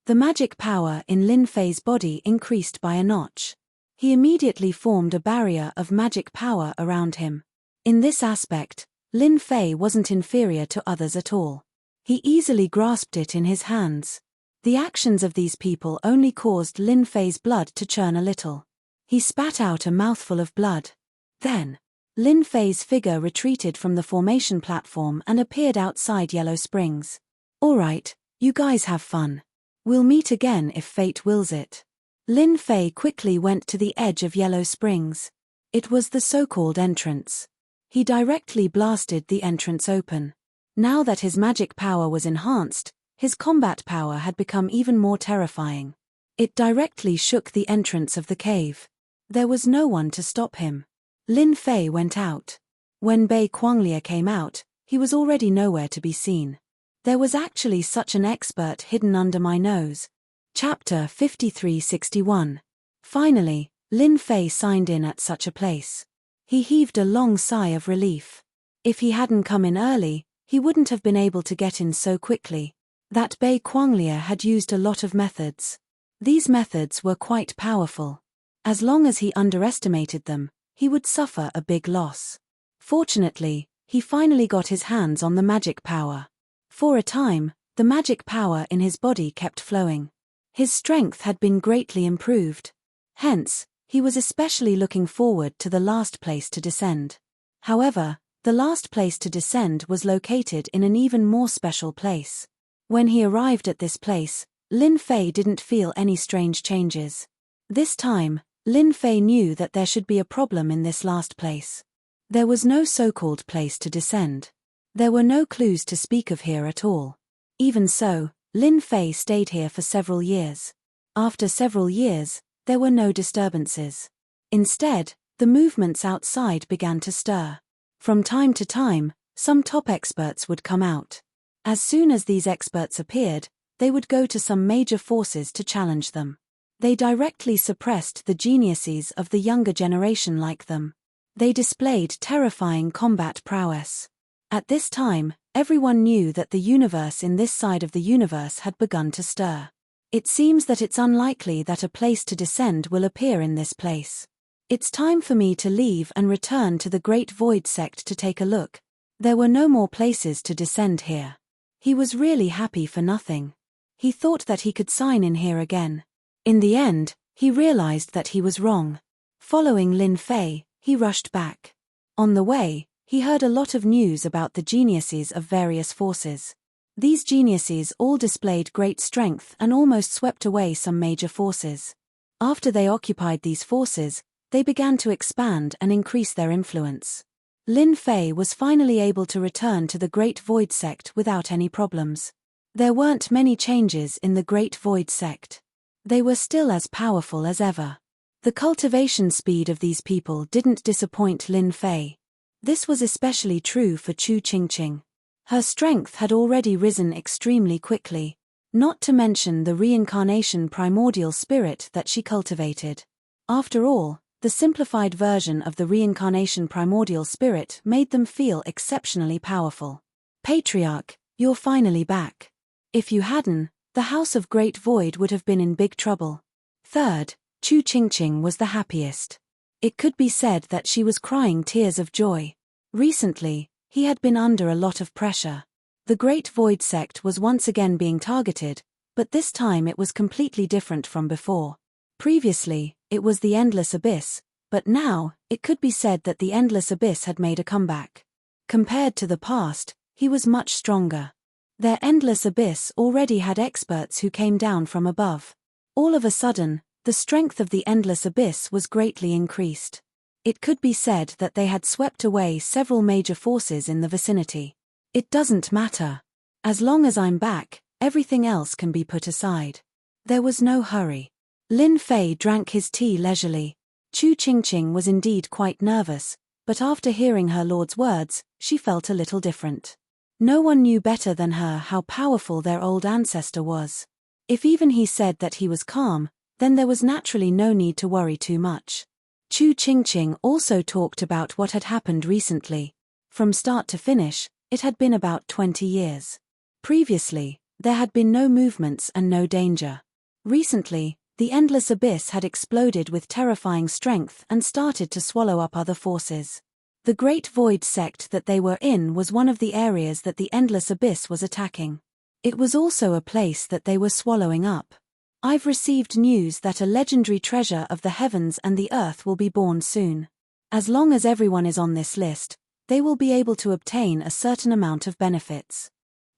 The magic power in Lin Fei's body increased by a notch. He immediately formed a barrier of magic power around him. In this aspect, Lin Fei wasn't inferior to others at all. He easily grasped it in his hands. The actions of these people only caused Lin Fei's blood to churn a little. He spat out a mouthful of blood. Then, Lin Fei's figure retreated from the formation platform and appeared outside Yellow Springs. Alright, you guys have fun. We'll meet again if fate wills it. Lin Fei quickly went to the edge of Yellow Springs. It was the so-called entrance. He directly blasted the entrance open. Now that his magic power was enhanced, his combat power had become even more terrifying. It directly shook the entrance of the cave. There was no one to stop him. Lin Fei went out. When Bei Quanglia came out, he was already nowhere to be seen. There was actually such an expert hidden under my nose. Chapter 5361. Finally, Lin Fei signed in at such a place. He heaved a long sigh of relief. If he hadn't come in early, he wouldn't have been able to get in so quickly. That Bei Quanglia had used a lot of methods. These methods were quite powerful. As long as he underestimated them, he would suffer a big loss. Fortunately, he finally got his hands on the magic power. For a time, the magic power in his body kept flowing. His strength had been greatly improved. Hence, he was especially looking forward to the last place to descend. However, the last place to descend was located in an even more special place. When he arrived at this place, Lin Fei didn't feel any strange changes. This time, Lin Fei knew that there should be a problem in this last place. There was no so-called place to descend. There were no clues to speak of here at all. Even so, Lin Fei stayed here for several years. After several years, there were no disturbances. Instead, the movements outside began to stir. From time to time, some top experts would come out. As soon as these experts appeared, they would go to some major forces to challenge them. They directly suppressed the geniuses of the younger generation like them. They displayed terrifying combat prowess. At this time, everyone knew that the universe in this side of the universe had begun to stir. It seems that it's unlikely that a place to descend will appear in this place. It's time for me to leave and return to the Great Void Sect to take a look. There were no more places to descend here. He was really happy for nothing. He thought that he could sign in here again. In the end, he realized that he was wrong. Following Lin Fei, he rushed back. On the way, he heard a lot of news about the geniuses of various forces. These geniuses all displayed great strength and almost swept away some major forces. After they occupied these forces, they began to expand and increase their influence. Lin Fei was finally able to return to the Great Void Sect without any problems. There weren't many changes in the Great Void Sect. They were still as powerful as ever. The cultivation speed of these people didn't disappoint Lin Fei. This was especially true for Chu Qingqing. Her strength had already risen extremely quickly, not to mention the reincarnation primordial spirit that she cultivated. After all, the simplified version of the reincarnation primordial spirit made them feel exceptionally powerful. Patriarch, you're finally back. If you hadn't, the House of Great Void would have been in big trouble. Third, Chu Qingqing was the happiest. It could be said that she was crying tears of joy. Recently, he had been under a lot of pressure. The Great Void Sect was once again being targeted, but this time it was completely different from before. Previously, it was the Endless Abyss, but now, it could be said that the Endless Abyss had made a comeback. Compared to the past, he was much stronger. Their Endless Abyss already had experts who came down from above. All of a sudden, the strength of the Endless Abyss was greatly increased. It could be said that they had swept away several major forces in the vicinity. It doesn't matter. As long as I'm back, everything else can be put aside. There was no hurry. Lin Fei drank his tea leisurely. Chu Qingqing was indeed quite nervous, but after hearing her lord's words, she felt a little different. No one knew better than her how powerful their old ancestor was. If even he said that he was calm, then there was naturally no need to worry too much. Chu Qingqing also talked about what had happened recently. From start to finish, it had been about 20 years. Previously, there had been no movements and no danger. Recently, the Endless Abyss had exploded with terrifying strength and started to swallow up other forces. The Great Void Sect that they were in was one of the areas that the Endless Abyss was attacking. It was also a place that they were swallowing up. I've received news that a legendary treasure of the heavens and the earth will be born soon. As long as everyone is on this list, they will be able to obtain a certain amount of benefits.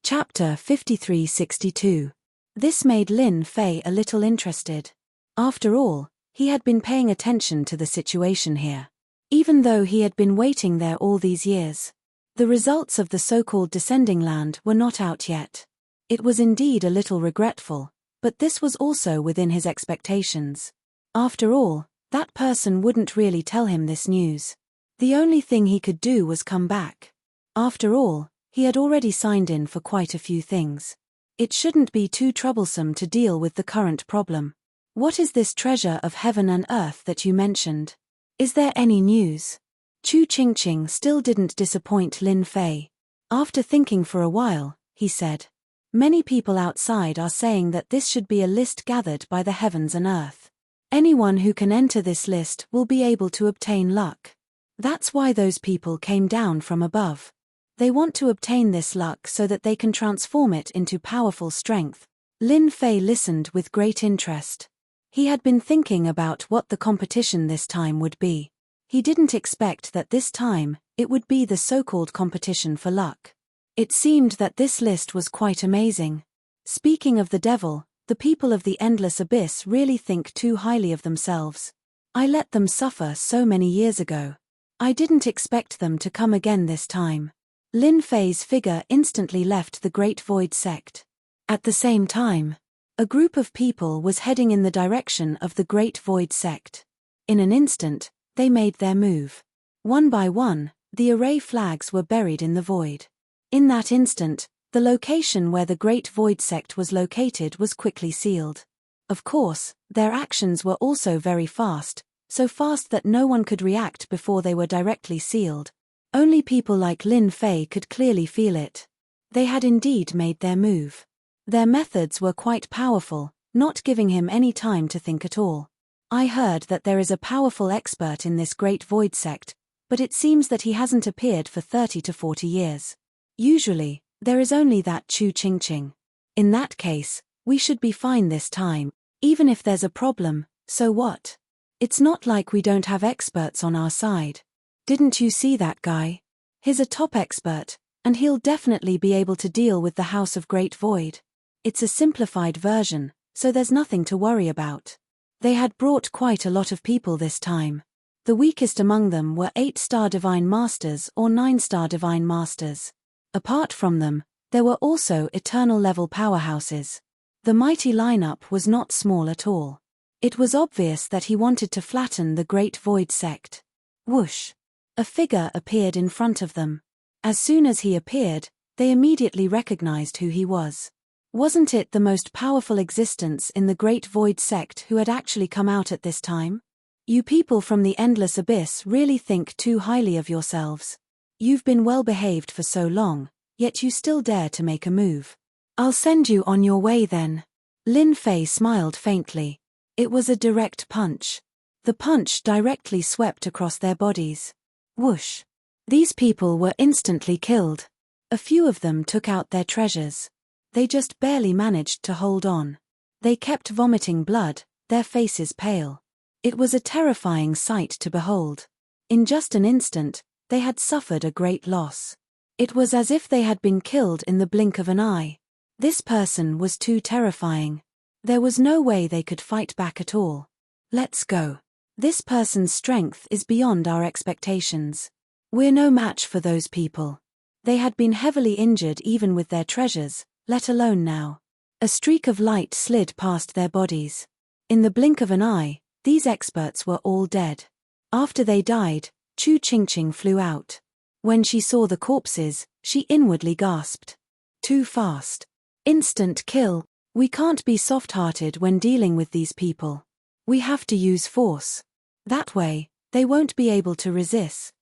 Chapter 5362. This made Lin Fei a little interested. After all, he had been paying attention to the situation here. Even though he had been waiting there all these years. The results of the so-called descending land were not out yet. It was indeed a little regretful, but this was also within his expectations. After all, that person wouldn't really tell him this news. The only thing he could do was come back. After all, he had already signed in for quite a few things. It shouldn't be too troublesome to deal with the current problem. What is this treasure of heaven and earth that you mentioned? Is there any news? Chu Qingqing still didn't disappoint Lin Fei. After thinking for a while, he said, "Many people outside are saying that this should be a list gathered by the heavens and earth. Anyone who can enter this list will be able to obtain luck. That's why those people came down from above. They want to obtain this luck so that they can transform it into powerful strength." Lin Fei listened with great interest. He had been thinking about what the competition this time would be. He didn't expect that this time, it would be the so-called competition for luck. It seemed that this list was quite amazing. Speaking of the devil, The people of the endless abyss really think too highly of themselves. I let them suffer so many years ago. I didn't expect them to come again this time. Lin Fei's figure instantly left the Great Void sect. At the same time, a group of people was heading in the direction of the Great Void sect. In an instant, they made their move. One by one, the array flags were buried in the void. In that instant, the location where the Great Void sect was located was quickly sealed. Of course, their actions were also very fast, so fast that no one could react before they were directly sealed. Only people like Lin Fei could clearly feel it. They had indeed made their move. Their methods were quite powerful, not giving him any time to think at all. I heard that there is a powerful expert in this Great Void sect, but it seems that he hasn't appeared for 30 to 40 years. Usually, there is only that Chu Qingqing. In that case, we should be fine this time. Even if there's a problem, so what? It's not like we don't have experts on our side. Didn't you see that guy? He's a top expert, and he'll definitely be able to deal with the House of Great Void. It's a simplified version, so there's nothing to worry about. They had brought quite a lot of people this time. The weakest among them were 8-star Divine Masters or 9-star Divine Masters. Apart from them, there were also eternal-level powerhouses. The mighty lineup was not small at all. It was obvious that he wanted to flatten the Great Void sect. Whoosh! A figure appeared in front of them. As soon as he appeared, they immediately recognized who he was. Wasn't it the most powerful existence in the Great Void sect who had actually come out at this time? You people from the Endless Abyss really think too highly of yourselves. You've been well behaved for so long, yet you still dare to make a move. I'll send you on your way then. Lin Fei smiled faintly. It was a direct punch. The punch directly swept across their bodies. Whoosh! These people were instantly killed. A few of them took out their treasures. They just barely managed to hold on. They kept vomiting blood, their faces pale. It was a terrifying sight to behold. In just an instant, they had suffered a great loss. It was as if they had been killed in the blink of an eye. This person was too terrifying. There was no way they could fight back at all. Let's go. This person's strength is beyond our expectations. We're no match for those people. They had been heavily injured even with their treasures, let alone now. A streak of light slid past their bodies. In the blink of an eye, these experts were all dead. After they died, Chu Qingqing flew out. When she saw the corpses, she inwardly gasped. Too fast. Instant kill. We can't be soft-hearted when dealing with these people. We have to use force. That way, they won't be able to resist.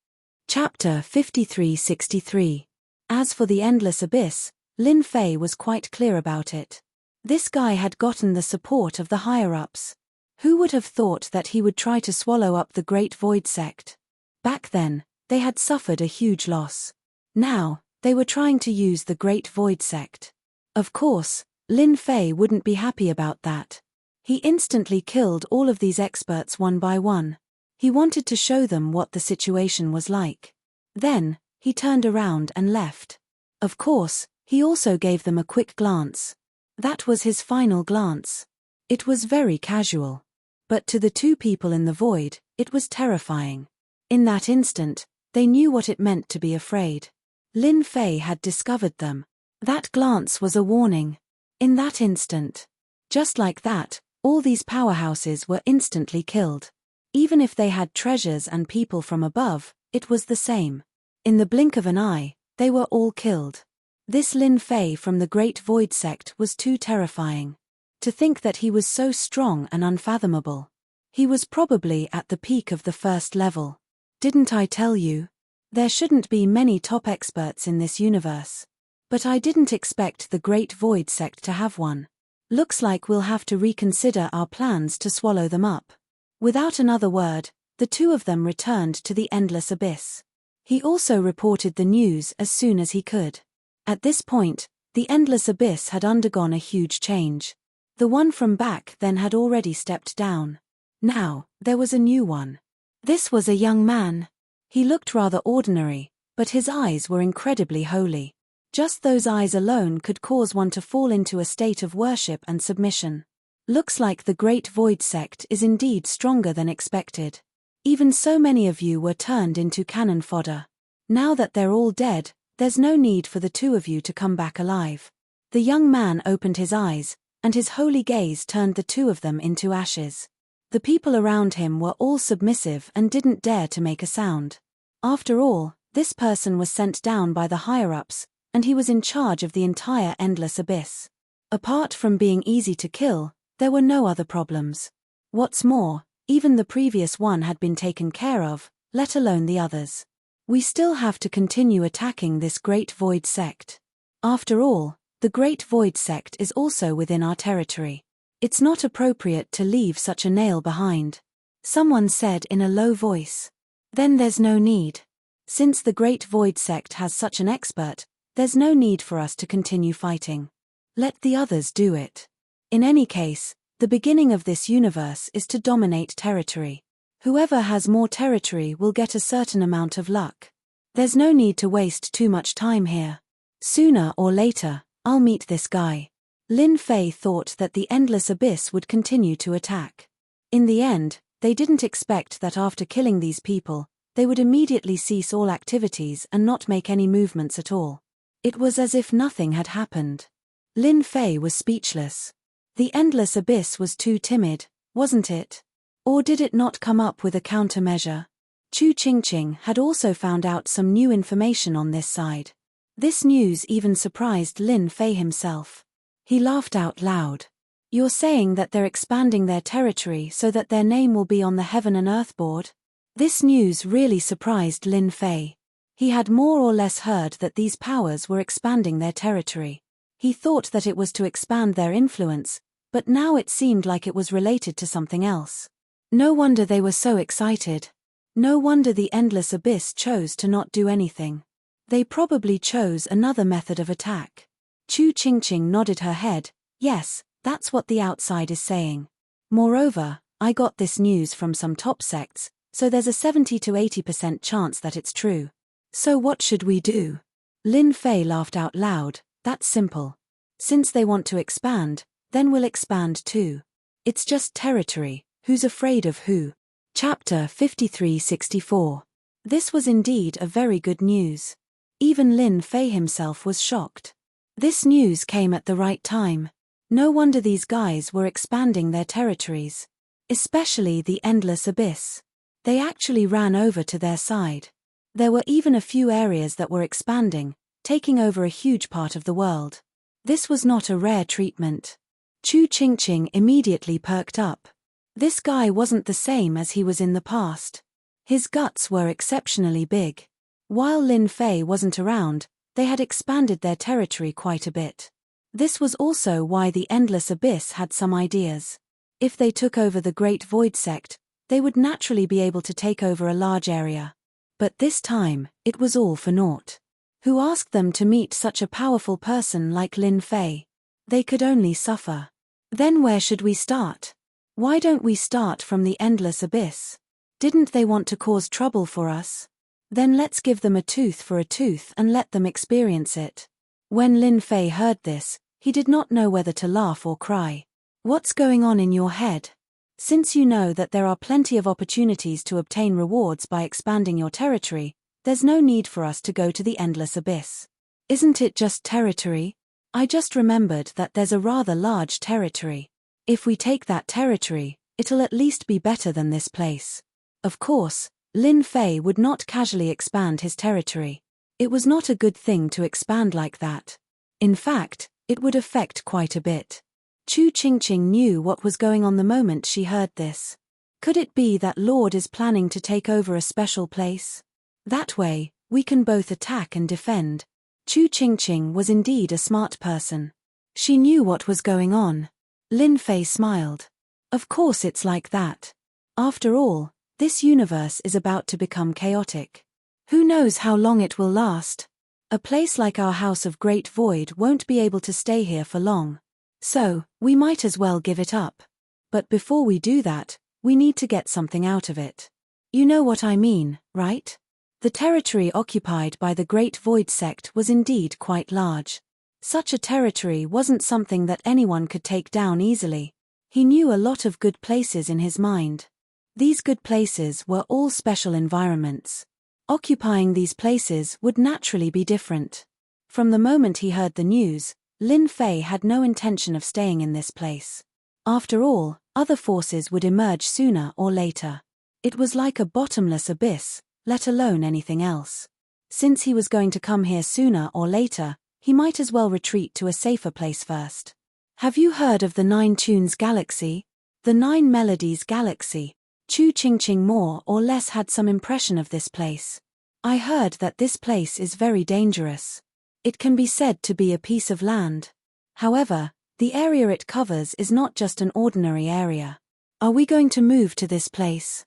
Chapter 5363. As for the Endless Abyss, Lin Fei was quite clear about it. This guy had gotten the support of the higher-ups. Who would have thought that he would try to swallow up the Great Void sect? Back then, they had suffered a huge loss. Now, they were trying to use the Great Void sect. Of course, Lin Fei wouldn't be happy about that. He instantly killed all of these experts one by one. He wanted to show them what the situation was like. Then, he turned around and left. Of course, he also gave them a quick glance. That was his final glance. It was very casual. But to the two people in the void, it was terrifying. In that instant, they knew what it meant to be afraid. Lin Fei had discovered them. That glance was a warning. In that instant. Just like that, all these powerhouses were instantly killed. Even if they had treasures and people from above, it was the same. In the blink of an eye, they were all killed. This Lin Fei from the Great Void sect was too terrifying. To think that he was so strong and unfathomable. He was probably at the peak of the first level. Didn't I tell you? There shouldn't be many top experts in this universe. But I didn't expect the Great Void sect to have one. Looks like we'll have to reconsider our plans to swallow them up. Without another word, the two of them returned to the Endless Abyss. He also reported the news as soon as he could. At this point, the Endless Abyss had undergone a huge change. The one from back then had already stepped down. Now, there was a new one. This was a young man. He looked rather ordinary, but his eyes were incredibly holy. Just those eyes alone could cause one to fall into a state of worship and submission. Looks like the Great Void sect is indeed stronger than expected. Even so, many of you were turned into cannon fodder. Now that they're all dead, there's no need for the two of you to come back alive. The young man opened his eyes, and his holy gaze turned the two of them into ashes. The people around him were all submissive and didn't dare to make a sound. After all, this person was sent down by the higher-ups, and he was in charge of the entire endless abyss. Apart from being easy to kill, there were no other problems. What's more, even the previous one had been taken care of, let alone the others. We still have to continue attacking this Great Void sect. After all, the Great Void sect is also within our territory. It's not appropriate to leave such a nail behind. Someone said in a low voice. Then there's no need. Since the Great Void sect has such an expert, there's no need for us to continue fighting. Let the others do it. In any case, the beginning of this universe is to dominate territory. Whoever has more territory will get a certain amount of luck. There's no need to waste too much time here. Sooner or later, I'll meet this guy. Lin Fei thought that the endless abyss would continue to attack. In the end, they didn't expect that after killing these people, they would immediately cease all activities and not make any movements at all. It was as if nothing had happened. Lin Fei was speechless. The endless abyss was too timid, wasn't it? Or did it not come up with a countermeasure? Chu Qingqing had also found out some new information on this side. This news even surprised Lin Fei himself. He laughed out loud. You're saying that they're expanding their territory so that their name will be on the Heaven and Earth board? This news really surprised Lin Fei. He had more or less heard that these powers were expanding their territory. He thought that it was to expand their influence, but now it seemed like it was related to something else. No wonder they were so excited. No wonder the endless abyss chose to not do anything. They probably chose another method of attack. Chu Qingqing nodded her head. Yes, that's what the outside is saying. Moreover, I got this news from some top sects, so there's a 70 to 80% chance that it's true. So what should we do? Lin Fei laughed out loud. That's simple. Since they want to expand, then we'll expand too. It's just territory, who's afraid of who? Chapter 53-64. This was indeed a very good news. Even Lin Fei himself was shocked. This news came at the right time. No wonder these guys were expanding their territories. Especially the endless abyss. They actually ran over to their side. There were even a few areas that were expanding, taking over a huge part of the world. This was not a rare treatment. Chu Qingqing immediately perked up. This guy wasn't the same as he was in the past. His guts were exceptionally big. While Lin Fei wasn't around, they had expanded their territory quite a bit. This was also why the Endless Abyss had some ideas. If they took over the Great Void sect, they would naturally be able to take over a large area. But this time, it was all for naught. Who asked them to meet such a powerful person like Lin Fei? They could only suffer. Then where should we start? Why don't we start from the Endless Abyss? Didn't they want to cause trouble for us? Then let's give them a tooth for a tooth and let them experience it. When Lin Fei heard this, he did not know whether to laugh or cry. What's going on in your head? Since you know that there are plenty of opportunities to obtain rewards by expanding your territory, there's no need for us to go to the Endless Abyss. Isn't it just territory? I just remembered that there's a rather large territory. If we take that territory, it'll at least be better than this place. Of course, Lin Fei would not casually expand his territory. It was not a good thing to expand like that. In fact, it would affect quite a bit. Chu Qingqing knew what was going on the moment she heard this. Could it be that Lord is planning to take over a special place? That way, we can both attack and defend. Chu Qingqing was indeed a smart person. She knew what was going on. Lin Fei smiled. Of course it's like that. After all, this universe is about to become chaotic. Who knows how long it will last? A place like our House of Great Void won't be able to stay here for long. So, we might as well give it up. But before we do that, we need to get something out of it. You know what I mean, right? The territory occupied by the Great Void Sect was indeed quite large. Such a territory wasn't something that anyone could take down easily. He knew a lot of good places in his mind. These good places were all special environments. Occupying these places would naturally be different. From the moment he heard the news, Lin Fei had no intention of staying in this place. After all, other forces would emerge sooner or later. It was like a bottomless abyss, let alone anything else. Since he was going to come here sooner or later, he might as well retreat to a safer place first. Have you heard of the Nine Tunes Galaxy? The Nine Melodies Galaxy? Chu Qingqing more or less had some impression of this place. I heard that this place is very dangerous. It can be said to be a piece of land. However, the area it covers is not just an ordinary area. Are we going to move to this place?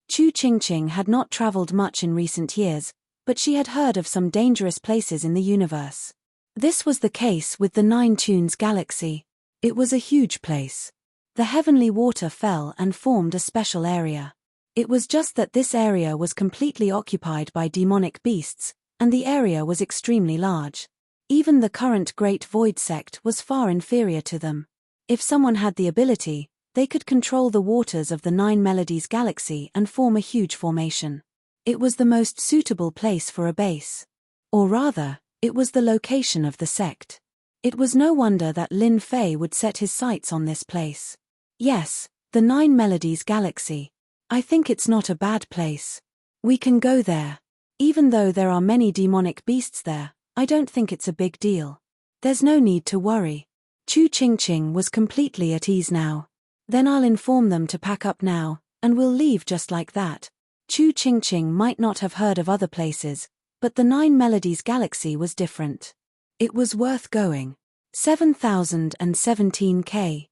Chu Qingqing had not traveled much in recent years, but she had heard of some dangerous places in the universe. This was the case with the Nine Tunes Galaxy. It was a huge place. The heavenly water fell and formed a special area. It was just that this area was completely occupied by demonic beasts, and the area was extremely large. Even the current Great Void Sect was far inferior to them. If someone had the ability, they could control the waters of the Nine Melodies Galaxy and form a huge formation. It was the most suitable place for a base. Or rather, it was the location of the sect. It was no wonder that Lin Fei would set his sights on this place. Yes, the Nine Melodies Galaxy. I think it's not a bad place. We can go there. Even though there are many demonic beasts there, I don't think it's a big deal. There's no need to worry. Chu Qingqing was completely at ease now. Then I'll inform them to pack up now, and we'll leave just like that. Chu Qingqing might not have heard of other places, but the Nine Melodies Galaxy was different. It was worth going. 7017K.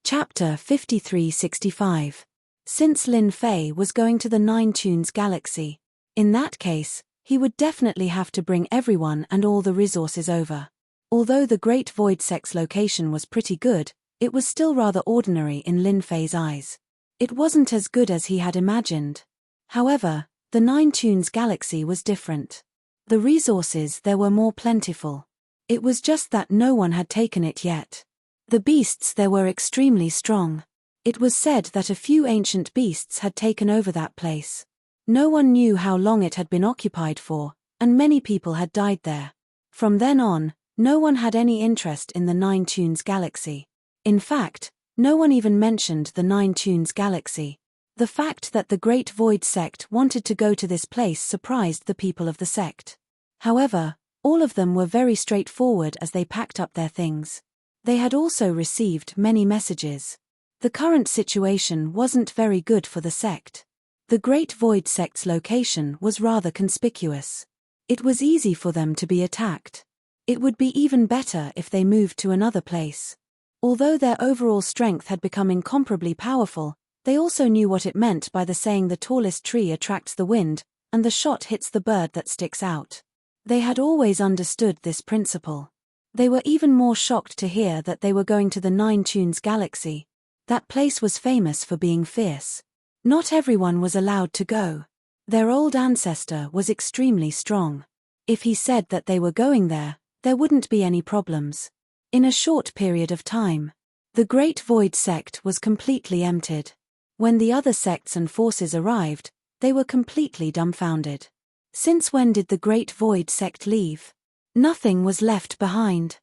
Chapter 5365. Since Lin Fei was going to the Nine Tunes Galaxy, in that case, he would definitely have to bring everyone and all the resources over. Although the Great Void Sect's location was pretty good, it was still rather ordinary in Lin Fei's eyes. It wasn't as good as he had imagined. However, the Nine Tunes Galaxy was different. The resources there were more plentiful. It was just that no one had taken it yet. The beasts there were extremely strong. It was said that a few ancient beasts had taken over that place. No one knew how long it had been occupied for, and many people had died there. From then on, no one had any interest in the Nine Tunes Galaxy. In fact, no one even mentioned the Nine Tunes Galaxy. The fact that the Great Void Sect wanted to go to this place surprised the people of the sect. However, all of them were very straightforward as they packed up their things. They had also received many messages. The current situation wasn't very good for the sect. The Great Void Sect's location was rather conspicuous. It was easy for them to be attacked. It would be even better if they moved to another place. Although their overall strength had become incomparably powerful, they also knew what it meant by the saying the tallest tree attracts the wind, and the shot hits the bird that sticks out. They had always understood this principle. They were even more shocked to hear that they were going to the Nine Tunes Galaxy. That place was famous for being fierce. Not everyone was allowed to go. Their old ancestor was extremely strong. If he said that they were going there wouldn't be any problems. In a short period of time, the Great Void Sect was completely emptied. When the other sects and forces arrived, they were completely dumbfounded. Since when did the Great Void Sect leave? Nothing was left behind.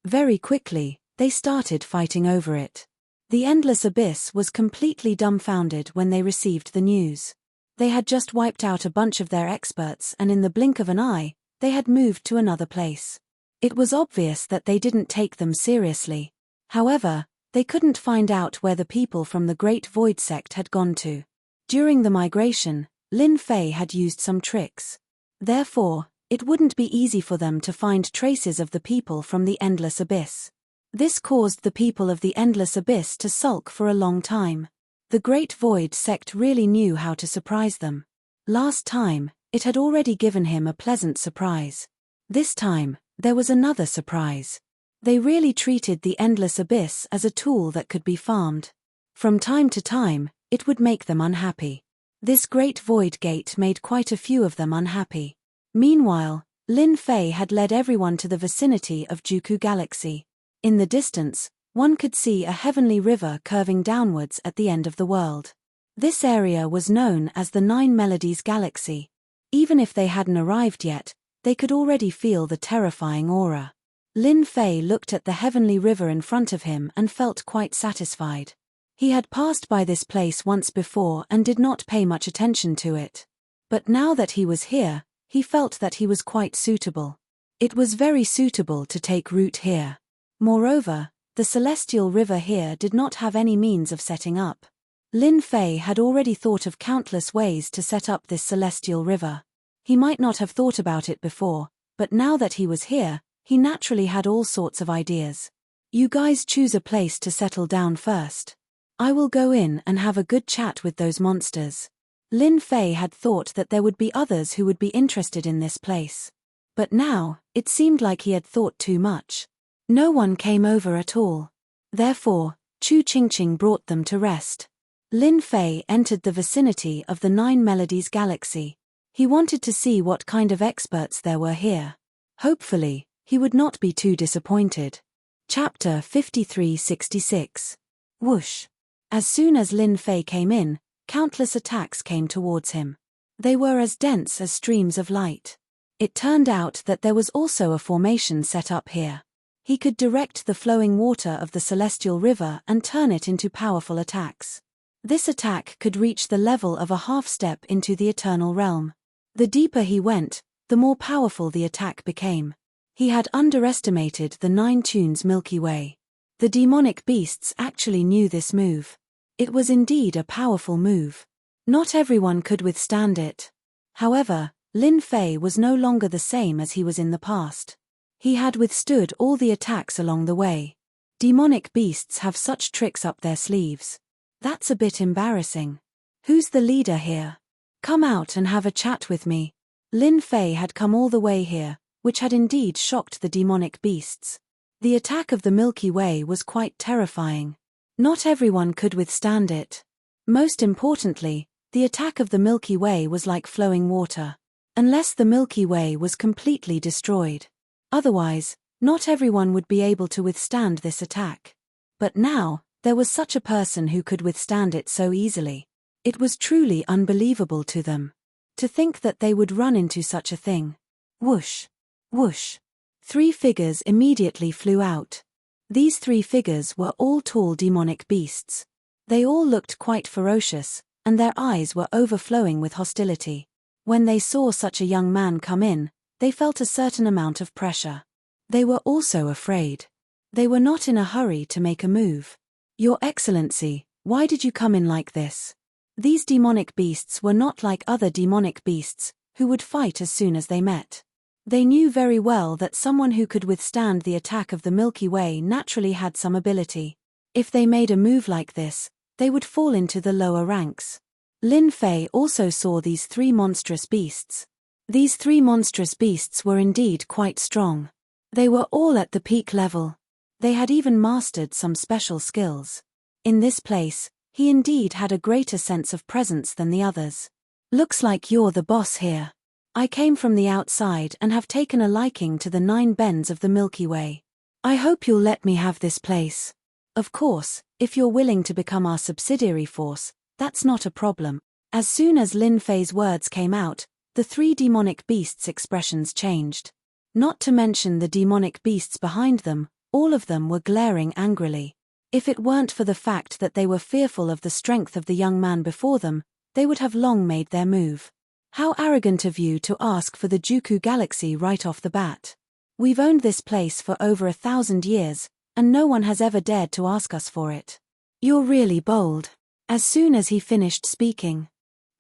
Very quickly, they started fighting over it. The Endless Abyss was completely dumbfounded when they received the news. They had just wiped out a bunch of their experts and in the blink of an eye, they had moved to another place. It was obvious that they didn't take them seriously. However, they couldn't find out where the people from the Great Void Sect had gone to. During the migration, Lin Fei had used some tricks. Therefore, it wouldn't be easy for them to find traces of the people from the Endless Abyss. This caused the people of the Endless Abyss to sulk for a long time. The Great Void Sect really knew how to surprise them. Last time, it had already given him a pleasant surprise. This time, there was another surprise. They really treated the Endless Abyss as a tool that could be farmed. From time to time, it would make them unhappy. This great void gate made quite a few of them unhappy. Meanwhile, Lin Fei had led everyone to the vicinity of Juku Galaxy. In the distance, one could see a heavenly river curving downwards at the end of the world. This area was known as the Nine Melodies Galaxy. Even if they hadn't arrived yet, they could already feel the terrifying aura. Lin Fei looked at the heavenly river in front of him and felt quite satisfied. He had passed by this place once before and did not pay much attention to it. But now that he was here, he felt that he was quite suitable. It was very suitable to take root here. Moreover, the celestial river here did not have any means of setting up. Lin Fei had already thought of countless ways to set up this celestial river. He might not have thought about it before, but now that he was here, he naturally had all sorts of ideas. You guys choose a place to settle down first. I will go in and have a good chat with those monsters. Lin Fei had thought that there would be others who would be interested in this place. But now, it seemed like he had thought too much. No one came over at all. Therefore, Chu Qingqing brought them to rest. Lin Fei entered the vicinity of the Nine Melodies Galaxy. He wanted to see what kind of experts there were here. Hopefully, he would not be too disappointed. Chapter 5366. Whoosh. As soon as Lin Fei came in, countless attacks came towards him. They were as dense as streams of light. It turned out that there was also a formation set up here. He could direct the flowing water of the celestial river and turn it into powerful attacks. This attack could reach the level of a half step into the eternal realm. The deeper he went, the more powerful the attack became. He had underestimated the Nine Tunes Milky Way. The demonic beasts actually knew this move. It was indeed a powerful move. Not everyone could withstand it. However, Lin Fei was no longer the same as he was in the past. He had withstood all the attacks along the way. Demonic beasts have such tricks up their sleeves. That's a bit embarrassing. Who's the leader here? Come out and have a chat with me. Lin Fei had come all the way here, which had indeed shocked the demonic beasts. The attack of the Milky Way was quite terrifying. Not everyone could withstand it. Most importantly, the attack of the Milky Way was like flowing water. Unless the Milky Way was completely destroyed. Otherwise, not everyone would be able to withstand this attack. But now, there was such a person who could withstand it so easily. It was truly unbelievable to them. To think that they would run into such a thing. Whoosh! Whoosh! 3 figures immediately flew out. These 3 figures were all tall demonic beasts. They all looked quite ferocious, and their eyes were overflowing with hostility. When they saw such a young man come in, they felt a certain amount of pressure. They were also afraid. They were not in a hurry to make a move. Your Excellency, why did you come in like this? These demonic beasts were not like other demonic beasts, who would fight as soon as they met. They knew very well that someone who could withstand the attack of the Milky Way naturally had some ability. If they made a move like this, they would fall into the lower ranks. Lin Fei also saw these 3 monstrous beasts. These 3 monstrous beasts were indeed quite strong. They were all at the peak level. They had even mastered some special skills. In this place, he indeed had a greater sense of presence than the others. Looks like you're the boss here. I came from the outside and have taken a liking to the 9 bends of the Milky Way. I hope you'll let me have this place. Of course, if you're willing to become our subsidiary force, that's not a problem. As soon as Lin Fei's words came out, the 3 demonic beasts' expressions changed. Not to mention the demonic beasts behind them, all of them were glaring angrily. If it weren't for the fact that they were fearful of the strength of the young man before them, they would have long made their move. How arrogant of you to ask for the Juku Galaxy right off the bat. We've owned this place for over 1,000 years, and no one has ever dared to ask us for it. You're really bold. As soon as he finished speaking,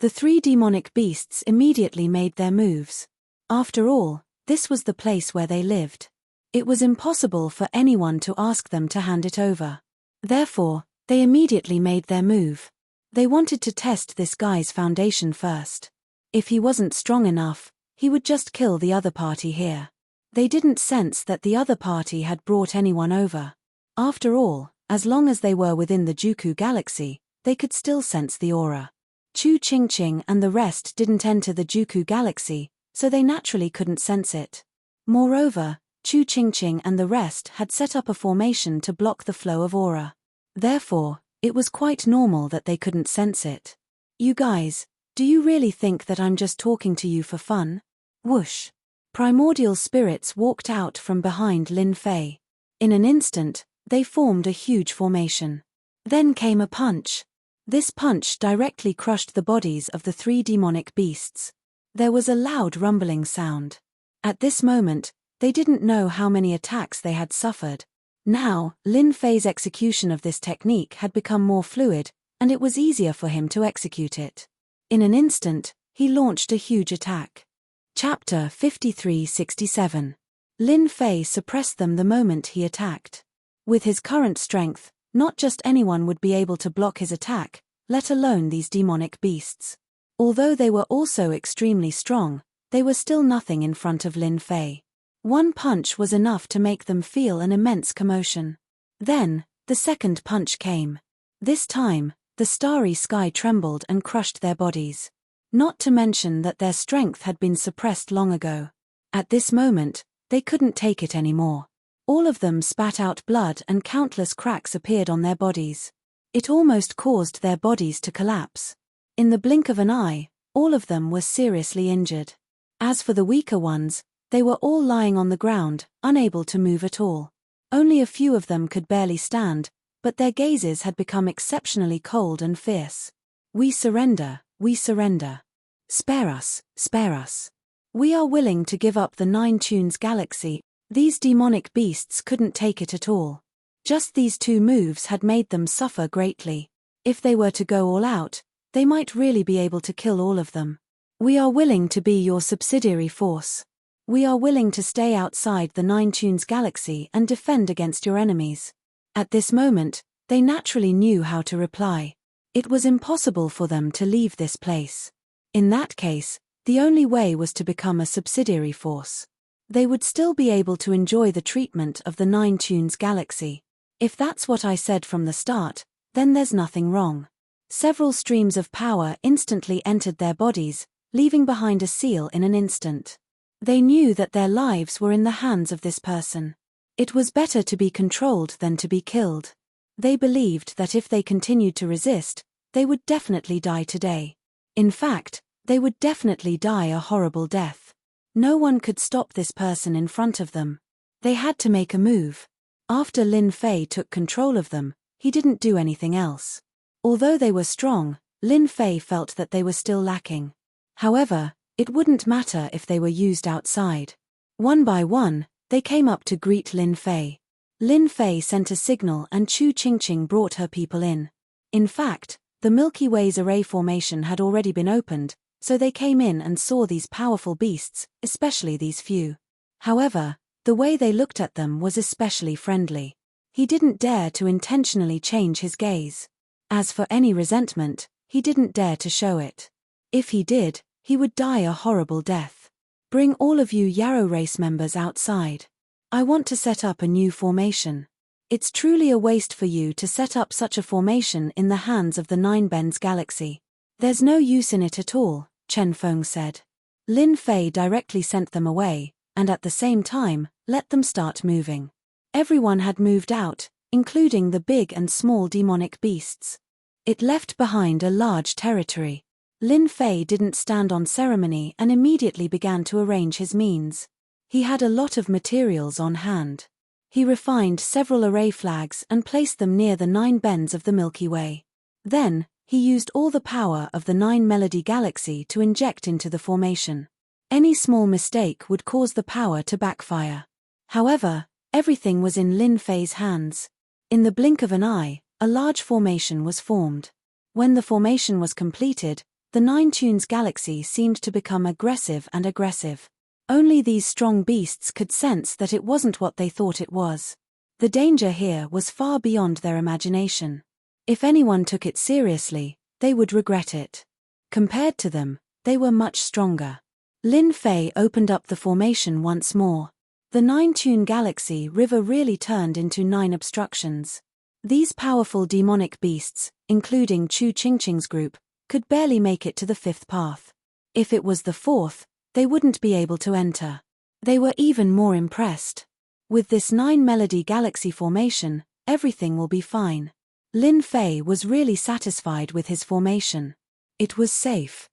the 3 demonic beasts immediately made their moves. After all, this was the place where they lived. It was impossible for anyone to ask them to hand it over. Therefore, they immediately made their move. They wanted to test this guy's foundation first. If he wasn't strong enough, he would just kill the other party here. They didn't sense that the other party had brought anyone over. After all, as long as they were within the Juku Galaxy, they could still sense the aura. Chu Qingqing and the rest didn't enter the Juku galaxy, so they naturally couldn't sense it. Moreover, Chu Qingqing and the rest had set up a formation to block the flow of aura. Therefore, it was quite normal that they couldn't sense it. You guys, do you really think that I'm just talking to you for fun? Whoosh! Primordial spirits walked out from behind Lin Fei. In an instant, they formed a huge formation. Then came a punch. This punch directly crushed the bodies of the 3 demonic beasts. There was a loud rumbling sound. At this moment, they didn't know how many attacks they had suffered. Now, Lin Fei's execution of this technique had become more fluid, and it was easier for him to execute it. In an instant, he launched a huge attack. Chapter 53-67. Lin Fei suppressed them the moment he attacked. With his current strength, not just anyone would be able to block his attack, let alone these demonic beasts. Although they were also extremely strong, they were still nothing in front of Lin Fei. One punch was enough to make them feel an immense commotion. Then, the second punch came. This time, the starry sky trembled and crushed their bodies. Not to mention that their strength had been suppressed long ago. At this moment, they couldn't take it anymore. All of them spat out blood and countless cracks appeared on their bodies. It almost caused their bodies to collapse. In the blink of an eye, all of them were seriously injured. As for the weaker ones, they were all lying on the ground, unable to move at all. Only a few of them could barely stand, but their gazes had become exceptionally cold and fierce. We surrender, we surrender. Spare us, spare us. We are willing to give up the 9 Tunes galaxy. These demonic beasts couldn't take it at all. Just these 2 moves had made them suffer greatly. If they were to go all out, they might really be able to kill all of them. We are willing to be your subsidiary force. We are willing to stay outside the 9 Tunes galaxy and defend against your enemies. At this moment, they naturally knew how to reply. It was impossible for them to leave this place. In that case, the only way was to become a subsidiary force. They would still be able to enjoy the treatment of the 9 Tunes galaxy. If that's what I said from the start, then there's nothing wrong. Several streams of power instantly entered their bodies, leaving behind a seal in an instant. They knew that their lives were in the hands of this person. It was better to be controlled than to be killed. They believed that if they continued to resist, they would definitely die today. In fact, they would definitely die a horrible death. No one could stop this person in front of them. They had to make a move. After Lin Fei took control of them, he didn't do anything else. Although they were strong, Lin Fei felt that they were still lacking. However, it wouldn't matter if they were used outside. One by one, they came up to greet Lin Fei. Lin Fei sent a signal and Chu Qingqing brought her people in. In fact, the Milky Way's array formation had already been opened, so they came in and saw these powerful beasts, especially these few. However, the way they looked at them was especially friendly. He didn't dare to intentionally change his gaze. As for any resentment, he didn't dare to show it. If he did, he would die a horrible death. Bring all of you Yarrow race members outside. I want to set up a new formation. It's truly a waste for you to set up such a formation in the hands of the 9 Bends galaxy. There's no use in it at all, Chen Feng said. Lin Fei directly sent them away, and at the same time, let them start moving. Everyone had moved out, including the big and small demonic beasts. It left behind a large territory. Lin Fei didn't stand on ceremony and immediately began to arrange his means. He had a lot of materials on hand. He refined several array flags and placed them near the 9 bends of the Milky Way. Then, he used all the power of the 9 Melody Galaxy to inject into the formation. Any small mistake would cause the power to backfire. However, everything was in Lin Fei's hands. In the blink of an eye, a large formation was formed. When the formation was completed, the 9 Tunes galaxy seemed to become aggressive and aggressive. Only these strong beasts could sense that it wasn't what they thought it was. The danger here was far beyond their imagination. If anyone took it seriously, they would regret it. Compared to them, they were much stronger. Lin Fei opened up the formation once more. The 9 Tune galaxy river really turned into 9 obstructions. These powerful demonic beasts, including Chu Qingqing's group, could barely make it to the 5th path. If it was the 4th, they wouldn't be able to enter. They were even more impressed. With this 9-melody galaxy formation, everything will be fine. Lin Fei was really satisfied with his formation. It was safe.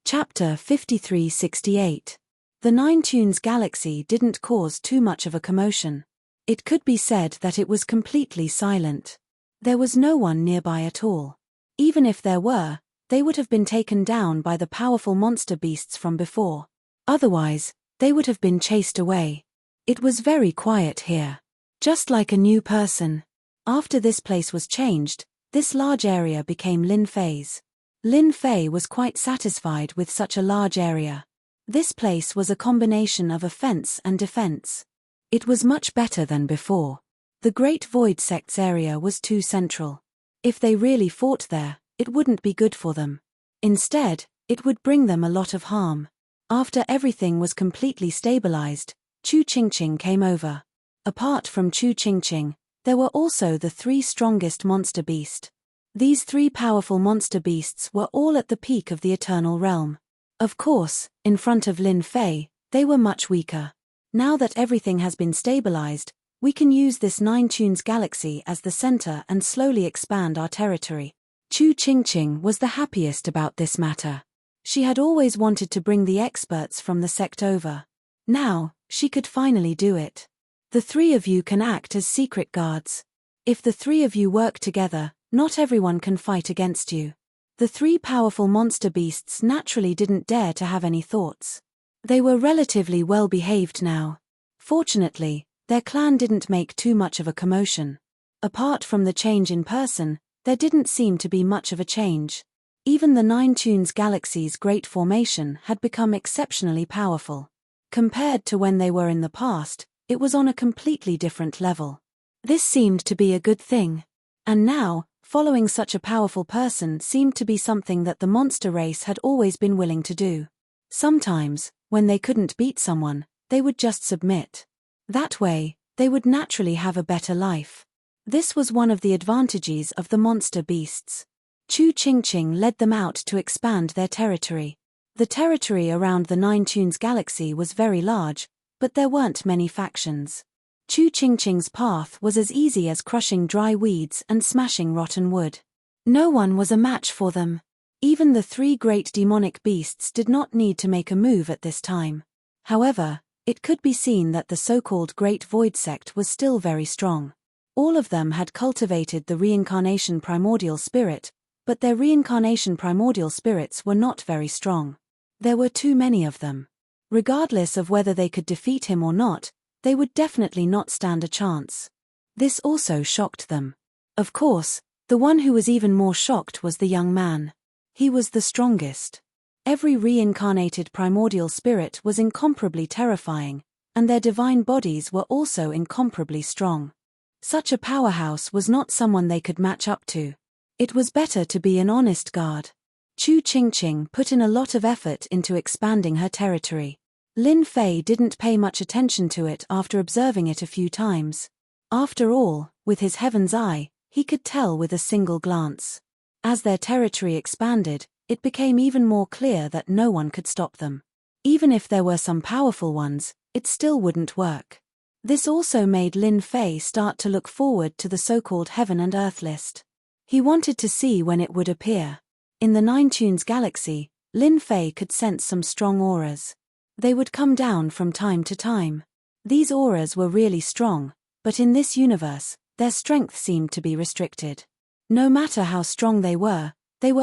Chapter 5368. The 9 Tunes galaxy didn't cause too much of a commotion. It could be said that it was completely silent. There was no one nearby at all. Even if there were, they would have been taken down by the powerful monster beasts from before. Otherwise, they would have been chased away. It was very quiet here. Just like a new person. After this place was changed, this large area became Lin Fei's. Lin Fei was quite satisfied with such a large area. This place was a combination of offense and defense. It was much better than before. The Great Void Sect's area was too central. If they really fought there, it wouldn't be good for them. Instead, it would bring them a lot of harm. After everything was completely stabilized, Chu Qingqing came over. Apart from Chu Qingqing, there were also the 3 strongest monster beasts. These 3 powerful monster beasts were all at the peak of the Eternal Realm. Of course, in front of Lin Fei, they were much weaker. Now that everything has been stabilized, we can use this 9 Tunes galaxy as the center and slowly expand our territory. Chu Qingqing was the happiest about this matter. She had always wanted to bring the experts from the sect over. Now, she could finally do it. The 3 of you can act as secret guards. If the 3 of you work together, not everyone can fight against you. The 3 powerful monster beasts naturally didn't dare to have any thoughts. They were relatively well behaved now. Fortunately, their clan didn't make too much of a commotion. Apart from the change in person, there didn't seem to be much of a change. Even the 9 Tunes galaxy's great formation had become exceptionally powerful. Compared to when they were in the past, it was on a completely different level. This seemed to be a good thing. And now, following such a powerful person seemed to be something that the monster race had always been willing to do. Sometimes, when they couldn't beat someone, they would just submit. That way, they would naturally have a better life. This was one of the advantages of the monster beasts. Chu Qingqing led them out to expand their territory. The territory around the 9 Tunes galaxy was very large, but there weren't many factions. Chu Qingqing's path was as easy as crushing dry weeds and smashing rotten wood. No one was a match for them. Even the 3 great demonic beasts did not need to make a move at this time. However, it could be seen that the so-called Great Void Sect was still very strong. All of them had cultivated the reincarnation primordial spirit, but their reincarnation primordial spirits were not very strong. There were too many of them. Regardless of whether they could defeat him or not, they would definitely not stand a chance. This also shocked them. Of course, the one who was even more shocked was the young man. He was the strongest. Every reincarnated primordial spirit was incomparably terrifying, and their divine bodies were also incomparably strong. Such a powerhouse was not someone they could match up to. It was better to be an honest guard. Chu Qingqing put in a lot of effort into expanding her territory. Lin Fei didn't pay much attention to it after observing it a few times. After all, with his heaven's eye, he could tell with a single glance. As their territory expanded, it became even more clear that no one could stop them. Even if there were some powerful ones, it still wouldn't work. This also made Lin Fei start to look forward to the so-called Heaven and Earth list. He wanted to see when it would appear. In the 9 Tunes galaxy, Lin Fei could sense some strong auras. They would come down from time to time. These auras were really strong, but in this universe, their strength seemed to be restricted. No matter how strong they were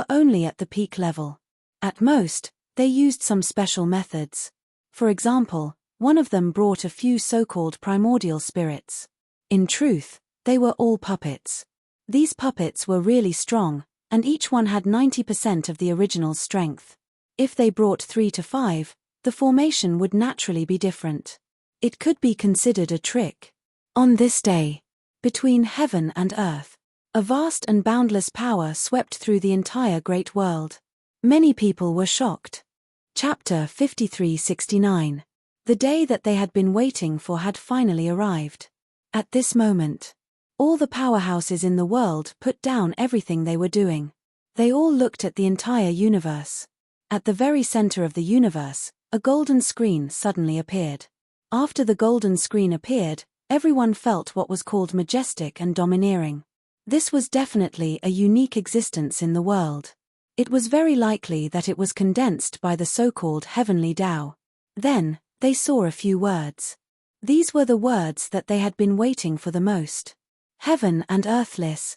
only at the peak level. At most, they used some special methods. For example, one of them brought a few so-called primordial spirits. In truth, they were all puppets. These puppets were really strong, and each one had 90% of the original's strength. If they brought 3 to 5, the formation would naturally be different. It could be considered a trick. On this day, between heaven and earth, a vast and boundless power swept through the entire great world. Many people were shocked. Chapter 5369. The day that they had been waiting for had finally arrived. At this moment, all the powerhouses in the world put down everything they were doing. They all looked at the entire universe. At the very center of the universe, a golden screen suddenly appeared. After the golden screen appeared, everyone felt what was called majestic and domineering. This was definitely a unique existence in the world. It was very likely that it was condensed by the so-called heavenly Tao. Then, they saw a few words. These were the words that they had been waiting for the most. Heaven and earthless.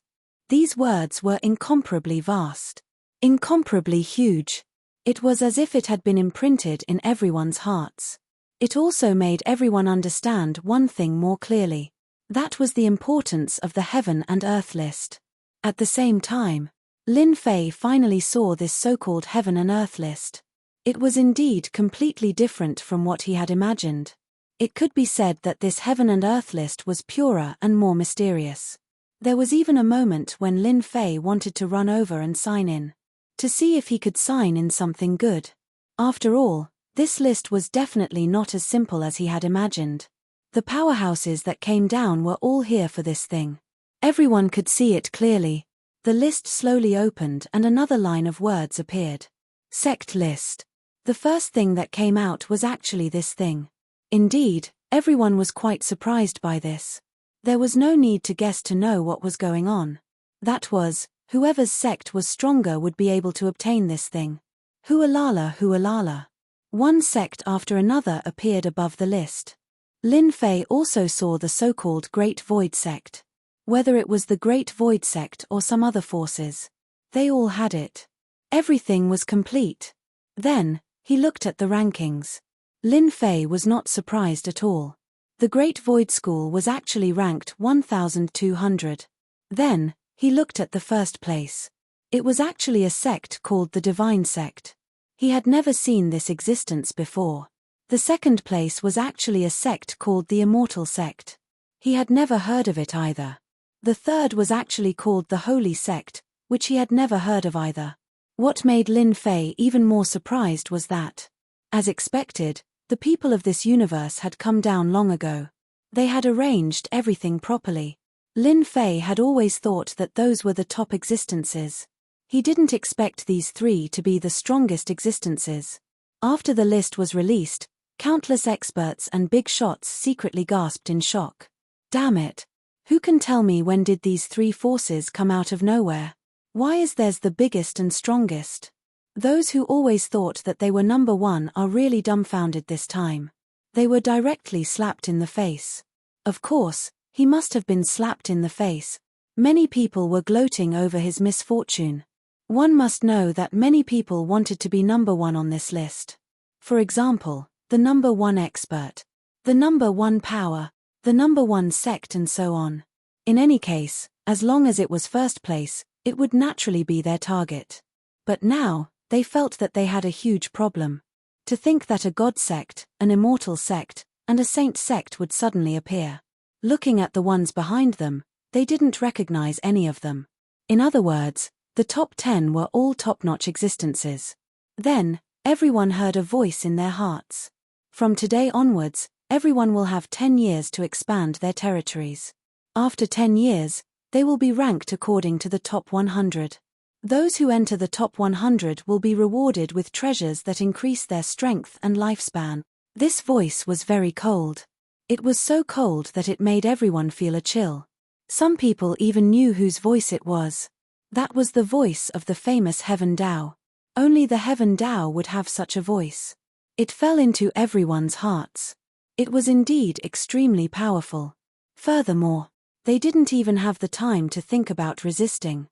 These words were incomparably vast. Incomparably huge. It was as if it had been imprinted in everyone's hearts. It also made everyone understand one thing more clearly. That was the importance of the heaven and earth list. At the same time, Lin Fei finally saw this so-called heaven and earth list. It was indeed completely different from what he had imagined. It could be said that this heaven and earth list was purer and more mysterious. There was even a moment when Lin Fei wanted to run over and sign in. To see if he could sign in something good. After all, this list was definitely not as simple as he had imagined. The powerhouses that came down were all here for this thing. Everyone could see it clearly. The list slowly opened and another line of words appeared. Sect list. The first thing that came out was actually this thing. Indeed, everyone was quite surprised by this. There was no need to guess to know what was going on. That was, whoever's sect was stronger would be able to obtain this thing. Hualala, hualala. One sect after another appeared above the list. Lin Fei also saw the so-called Great Void sect. Whether it was the Great Void sect or some other forces. They all had it. Everything was complete. Then, he looked at the rankings. Lin Fei was not surprised at all. The Great Void School was actually ranked 1200. Then, he looked at the first place. It was actually a sect called the Divine Sect. He had never seen this existence before. The second place was actually a sect called the Immortal Sect. He had never heard of it either. The third was actually called the Holy Sect, which he had never heard of either. What made Lin Fei even more surprised was that, as expected, the people of this universe had come down long ago. They had arranged everything properly. Lin Fei had always thought that those were the top existences. He didn't expect these three to be the strongest existences. After the list was released, countless experts and big shots secretly gasped in shock. Damn it! Who can tell me when did these three forces come out of nowhere? Why is theirs the biggest and strongest? Those who always thought that they were number one are really dumbfounded this time. They were directly slapped in the face. Of course, he must have been slapped in the face. Many people were gloating over his misfortune. One must know that many people wanted to be number one on this list. For example, the number one expert, the number one power, the number one sect and so on. In any case, as long as it was first place, it would naturally be their target. But now, they felt that they had a huge problem. To think that a god sect, an immortal sect, and a saint sect would suddenly appear. Looking at the ones behind them, they didn't recognize any of them. In other words, the top 10 were all top-notch existences. Then, everyone heard a voice in their hearts. From today onwards, everyone will have 10 years to expand their territories. After 10 years, they will be ranked according to the top 100. Those who enter the top 100 will be rewarded with treasures that increase their strength and lifespan. This voice was very cold. It was so cold that it made everyone feel a chill. Some people even knew whose voice it was. That was the voice of the famous Heaven Tao. Only the Heaven Tao would have such a voice. It fell into everyone's hearts. It was indeed extremely powerful. Furthermore, they didn't even have the time to think about resisting.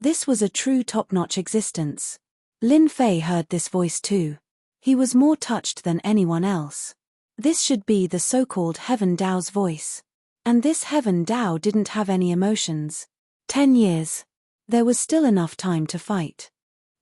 This was a true top-notch existence. Lin Fei heard this voice too. He was more touched than anyone else. This should be the so-called Heaven Tao's voice. And this Heaven Tao didn't have any emotions. 10 years. There was still enough time to fight.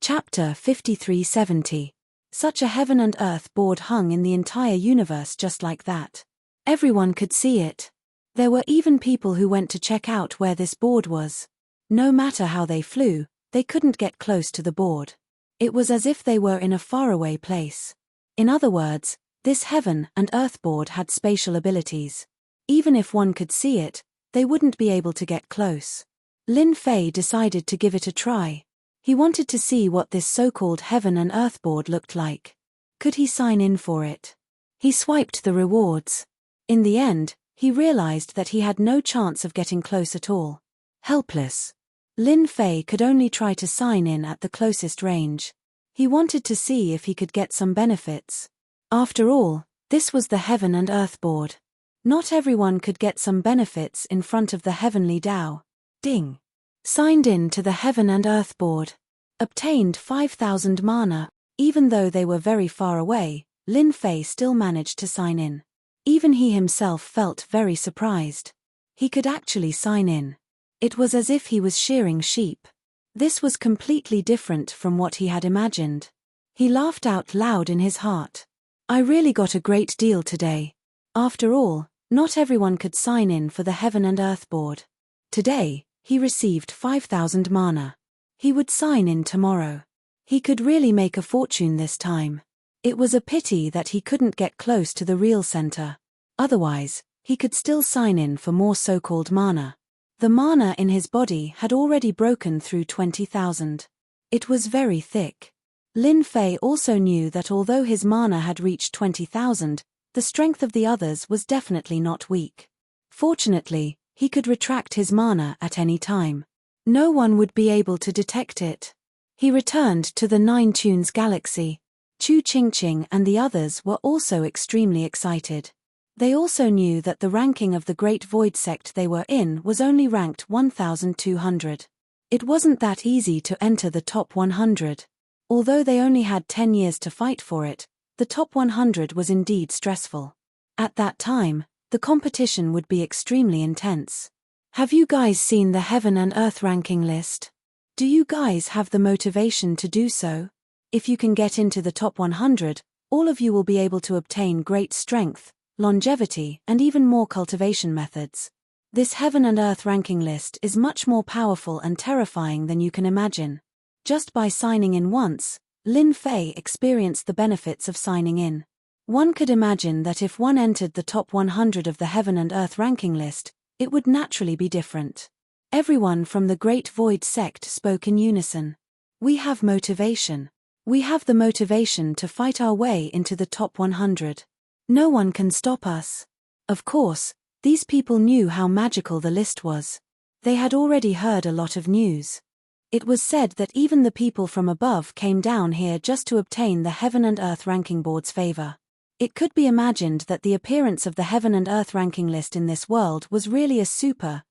Chapter 5370. Such a heaven and earth board hung in the entire universe just like that. Everyone could see it. There were even people who went to check out where this board was. No matter how they flew, they couldn't get close to the board. It was as if they were in a faraway place. In other words, this heaven and earth board had spatial abilities. Even if one could see it, they wouldn't be able to get close. Lin Fei decided to give it a try. He wanted to see what this so-called Heaven and Earth board looked like. Could he sign in for it? He swiped the rewards. In the end, he realized that he had no chance of getting close at all. Helpless. Lin Fei could only try to sign in at the closest range. He wanted to see if he could get some benefits. After all, this was the Heaven and Earth board. Not everyone could get some benefits in front of the heavenly Tao. Ding. Signed in to the Heaven and Earth board. Obtained 5,000 mana. Even though they were very far away, Lin Fei still managed to sign in. Even he himself felt very surprised. He could actually sign in. It was as if he was shearing sheep. This was completely different from what he had imagined. He laughed out loud in his heart. I really got a great deal today. After all, not everyone could sign in for the Heaven and Earth board. Today, he received 5,000 mana. He would sign in tomorrow. He could really make a fortune this time. It was a pity that he couldn't get close to the real center. Otherwise, he could still sign in for more so-called mana. The mana in his body had already broken through 20,000. It was very thick. Lin Fei also knew that although his mana had reached 20,000, the strength of the others was definitely not weak. Fortunately, he could retract his mana at any time. No one would be able to detect it. He returned to the Nine Tunes Galaxy. Chu Qingqing and the others were also extremely excited. They also knew that the ranking of the Great Void Sect they were in was only ranked 1,200. It wasn't that easy to enter the top 100. Although they only had 10 years to fight for it, the top 100 was indeed stressful. At that time, the competition would be extremely intense. Have you guys seen the Heaven and Earth ranking list? Do you guys have the motivation to do so? If you can get into the top 100, all of you will be able to obtain great strength, longevity, and even more cultivation methods. This Heaven and Earth ranking list is much more powerful and terrifying than you can imagine. Just by signing in once, Lin Fei experienced the benefits of signing in. One could imagine that if one entered the top 100 of the Heaven and Earth ranking list, it would naturally be different. Everyone from the Great Void Sect spoke in unison. We have motivation. We have the motivation to fight our way into the top 100. No one can stop us. Of course, these people knew how magical the list was. They had already heard a lot of news. It was said that even the people from above came down here just to obtain the Heaven and Earth ranking board's favor. It could be imagined that the appearance of the Heaven and Earth ranking list in this world was really a super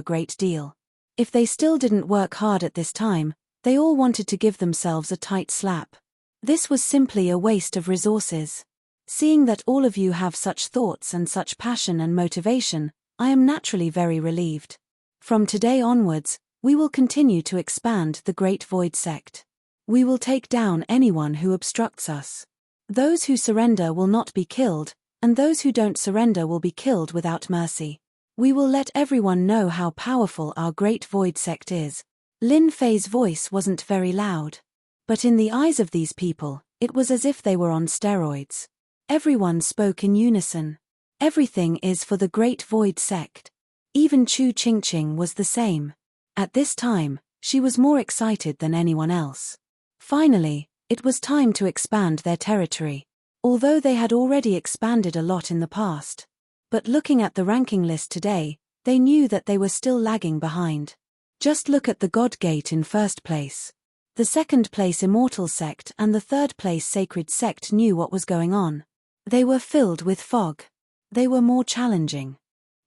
great deal. If they still didn't work hard at this time, they all wanted to give themselves a tight slap. This was simply a waste of resources. Seeing that all of you have such thoughts and such passion and motivation, I am naturally very relieved. From today onwards, we will continue to expand the Great Void Sect. We will take down anyone who obstructs us. Those who surrender will not be killed, and those who don't surrender will be killed without mercy. We will let everyone know how powerful our Great Void Sect is. Lin Fei's voice wasn't very loud. But in the eyes of these people, it was as if they were on steroids. Everyone spoke in unison. Everything is for the Great Void Sect. Even Chu Qingqing was the same. At this time, she was more excited than anyone else. Finally, it was time to expand their territory. Although they had already expanded a lot in the past. But looking at the ranking list today, they knew that they were still lagging behind. Just look at the God Gate in first place. The second place Immortal Sect and the third place Sacred Sect knew what was going on. They were filled with fog. They were more challenging.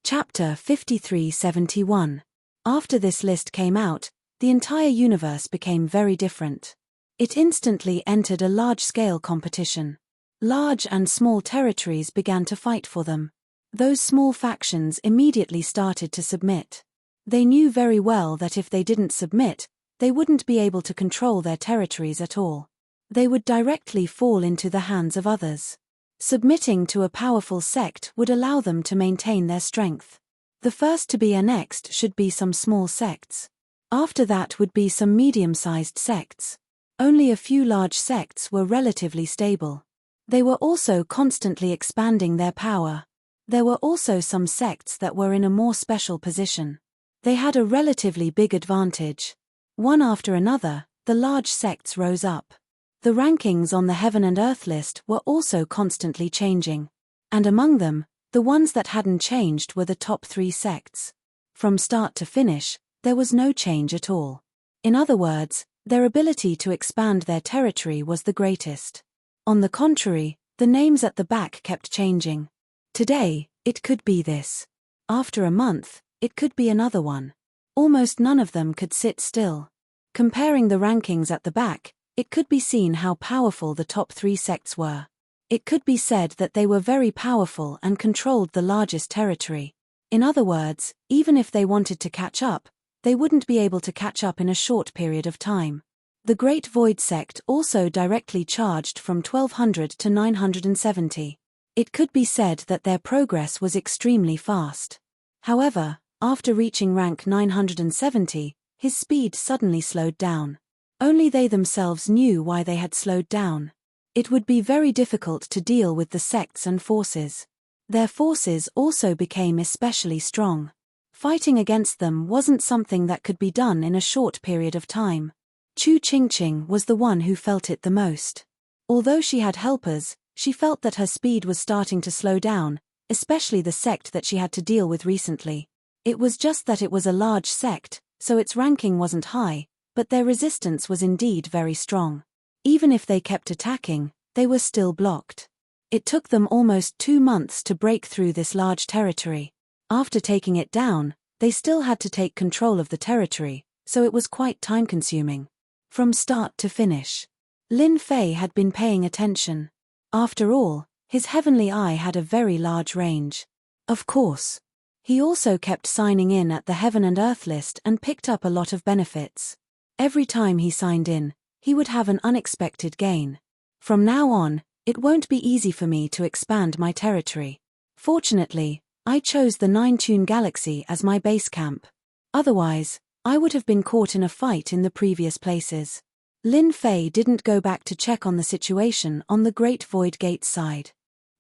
Chapter 5371. After this list came out, the entire universe became very different. It instantly entered a large-scale competition. Large and small territories began to fight for them. Those small factions immediately started to submit. They knew very well that if they didn't submit, they wouldn't be able to control their territories at all. They would directly fall into the hands of others. Submitting to a powerful sect would allow them to maintain their strength. The first to be annexed should be some small sects. After that would be some medium-sized sects. Only a few large sects were relatively stable. They were also constantly expanding their power. There were also some sects that were in a more special position. They had a relatively big advantage. One after another, the large sects rose up. The rankings on the Heaven and Earth list were also constantly changing. And among them, the ones that hadn't changed were the top 3 sects. From start to finish, there was no change at all. In other words, their ability to expand their territory was the greatest. On the contrary, the names at the back kept changing. Today, it could be this. After a month, it could be another one. Almost none of them could sit still. Comparing the rankings at the back, it could be seen how powerful the top 3 sects were. It could be said that they were very powerful and controlled the largest territory. In other words, even if they wanted to catch up, they wouldn't be able to catch up in a short period of time. The Great Void sect also directly charged from 1200 to 970. It could be said that their progress was extremely fast. However, after reaching rank 970, his speed suddenly slowed down. Only they themselves knew why they had slowed down. It would be very difficult to deal with the sects and forces. Their forces also became especially strong. Fighting against them wasn't something that could be done in a short period of time. Chu Qingqing was the one who felt it the most. Although she had helpers, she felt that her speed was starting to slow down, especially the sect that she had to deal with recently. It was just that it was a large sect, so its ranking wasn't high, but their resistance was indeed very strong. Even if they kept attacking, they were still blocked. It took them almost 2 months to break through this large territory. After taking it down, they still had to take control of the territory, so it was quite time-consuming. From start to finish, Lin Fei had been paying attention. After all, his heavenly eye had a very large range. Of course. He also kept signing in at the Heaven and Earth list and picked up a lot of benefits. Every time he signed in, he would have an unexpected gain. From now on, it won't be easy for me to expand my territory. Fortunately, I chose the 9-tune galaxy as my base camp. Otherwise, I would have been caught in a fight in the previous places. Lin Fei didn't go back to check on the situation on the Great Void Gate side.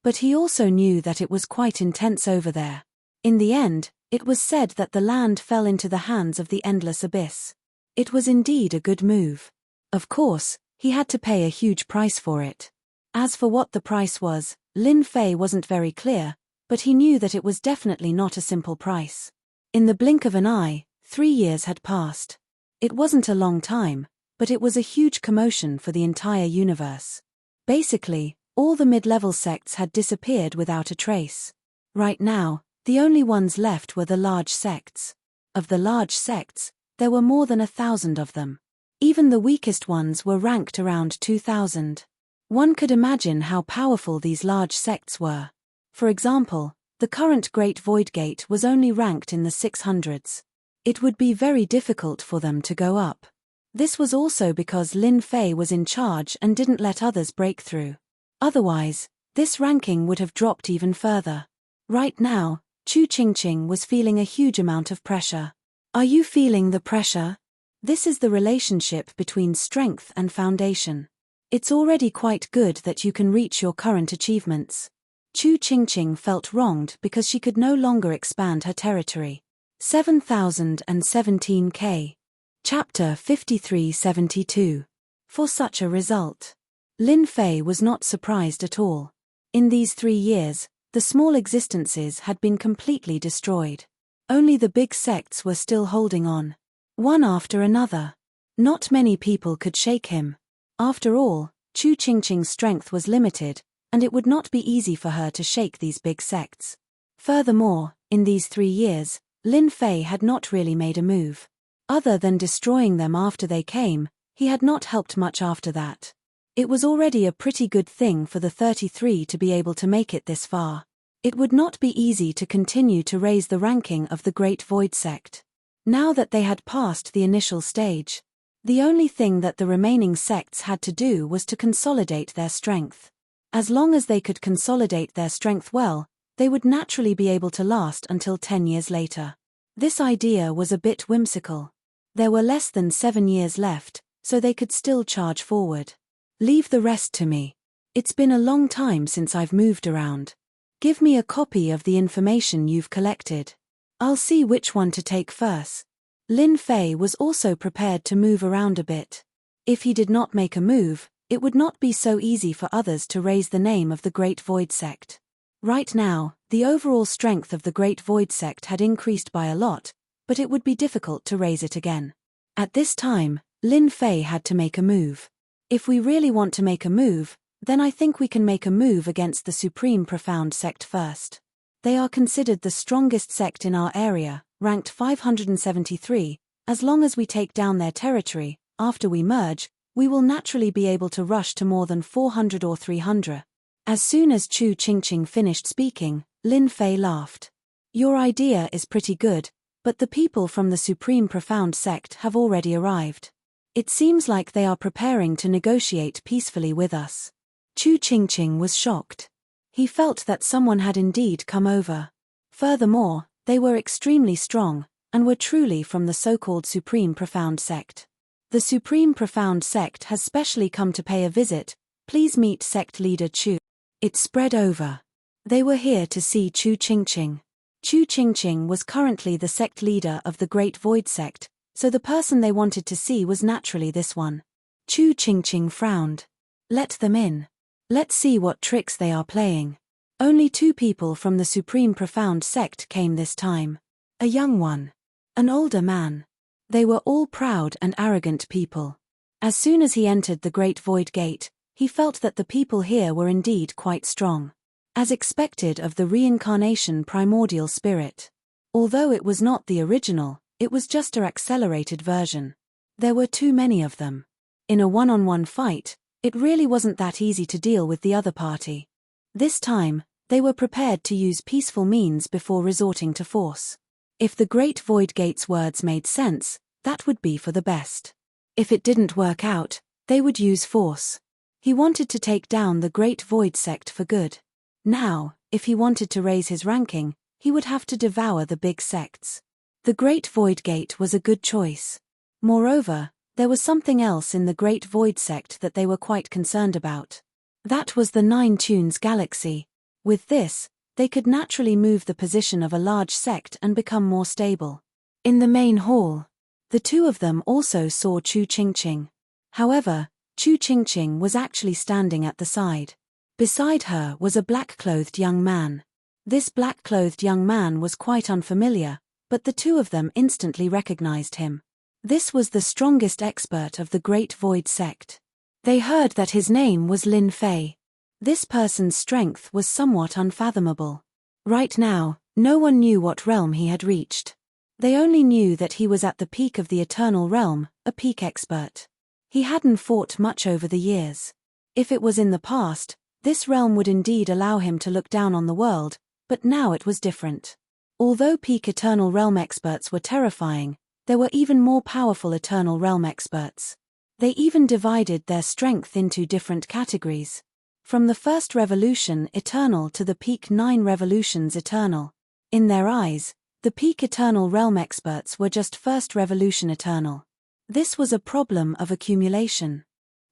But he also knew that it was quite intense over there. In the end, it was said that the land fell into the hands of the Endless Abyss. It was indeed a good move. Of course, he had to pay a huge price for it. As for what the price was, Lin Fei wasn't very clear, but he knew that it was definitely not a simple price. In the blink of an eye, 3 years had passed. It wasn't a long time, but it was a huge commotion for the entire universe. Basically, all the mid-level sects had disappeared without a trace. Right now, the only ones left were the large sects. Of the large sects, there were more than 1,000 of them. Even the weakest ones were ranked around 2,000. One could imagine how powerful these large sects were. For example, the current Great Void Gate was only ranked in the 600s. It would be very difficult for them to go up. This was also because Lin Fei was in charge and didn't let others break through. Otherwise, this ranking would have dropped even further. Right now, Chu Qingqing was feeling a huge amount of pressure. Are you feeling the pressure? This is the relationship between strength and foundation. It's already quite good that you can reach your current achievements. Chu Qingqing felt wronged because she could no longer expand her territory. 7017K. Chapter 5372. For such a result. Lin Fei was not surprised at all. In these 3 years, the small existences had been completely destroyed. Only the big sects were still holding on. One after another. Not many people could shake him. After all, Chu Qingqing's strength was limited, and it would not be easy for her to shake these big sects. Furthermore, in these 3 years, Lin Fei had not really made a move. Other than destroying them after they came, he had not helped much after that. It was already a pretty good thing for the 33 to be able to make it this far. It would not be easy to continue to raise the ranking of the Great Void Sect. Now that they had passed the initial stage, the only thing that the remaining sects had to do was to consolidate their strength. As long as they could consolidate their strength well, they would naturally be able to last until 10 years later. This idea was a bit whimsical. There were less than 7 years left, so they could still charge forward. Leave the rest to me. It's been a long time since I've moved around. Give me a copy of the information you've collected. I'll see which one to take first. Lin Fei was also prepared to move around a bit. If he did not make a move, it would not be so easy for others to raise the name of the Great Void Sect. Right now, the overall strength of the Great Void Sect had increased by a lot, but it would be difficult to raise it again. At this time, Lin Fei had to make a move. If we really want to make a move, then I think we can make a move against the Supreme Profound Sect first. They are considered the strongest sect in our area, ranked 573. As long as we take down their territory, after we merge, we will naturally be able to rush to more than 400 or 300. As soon as Chu Qingqing finished speaking, Lin Fei laughed. Your idea is pretty good, but the people from the Supreme Profound Sect have already arrived. It seems like they are preparing to negotiate peacefully with us. Chu Qingqing was shocked. He felt that someone had indeed come over. Furthermore, they were extremely strong, and were truly from the so-called Supreme Profound Sect. The Supreme Profound Sect has specially come to pay a visit. Please meet sect leader Chu. It spread over. They were here to see Chu Qingqing. Chu Qingqing was currently the sect leader of the Great Void Sect, so the person they wanted to see was naturally this one. Chu Qingqing frowned. Let them in. Let's see what tricks they are playing. Only 2 people from the Supreme Profound Sect came this time. A young one. An older man. They were all proud and arrogant people. As soon as he entered the Great Void Gate, he felt that the people here were indeed quite strong. As expected of the reincarnation primordial spirit. Although it was not the original, it was just an accelerated version. There were too many of them. In a one-on-one fight, it really wasn't that easy to deal with the other party. This time, they were prepared to use peaceful means before resorting to force. If the Great Void Gate's words made sense, that would be for the best. If it didn't work out, they would use force. He wanted to take down the Great Void Sect for good. Now, if he wanted to raise his ranking, he would have to devour the big sects. The Great Void Gate was a good choice. Moreover, there was something else in the Great Void Sect that they were quite concerned about. That was the 9 Tunes Galaxy. With this, they could naturally move the position of a large sect and become more stable. In the main hall, the 2 of them also saw Chu Qingqing. However, Chu Qingqing was actually standing at the side. Beside her was a black-clothed young man. This black-clothed young man was quite unfamiliar, but the 2 of them instantly recognized him. This was the strongest expert of the Great Void Sect. They heard that his name was Lin Fei. This person's strength was somewhat unfathomable. Right now, no one knew what realm he had reached. They only knew that he was at the peak of the Eternal Realm, a peak expert. He hadn't fought much over the years. If it was in the past, this realm would indeed allow him to look down on the world, but now it was different. Although peak Eternal Realm experts were terrifying, there were even more powerful Eternal Realm experts. They even divided their strength into different categories. From the first revolution Eternal to the peak 9 revolutions Eternal. In their eyes, the peak Eternal Realm experts were just first revolution Eternal. This was a problem of accumulation.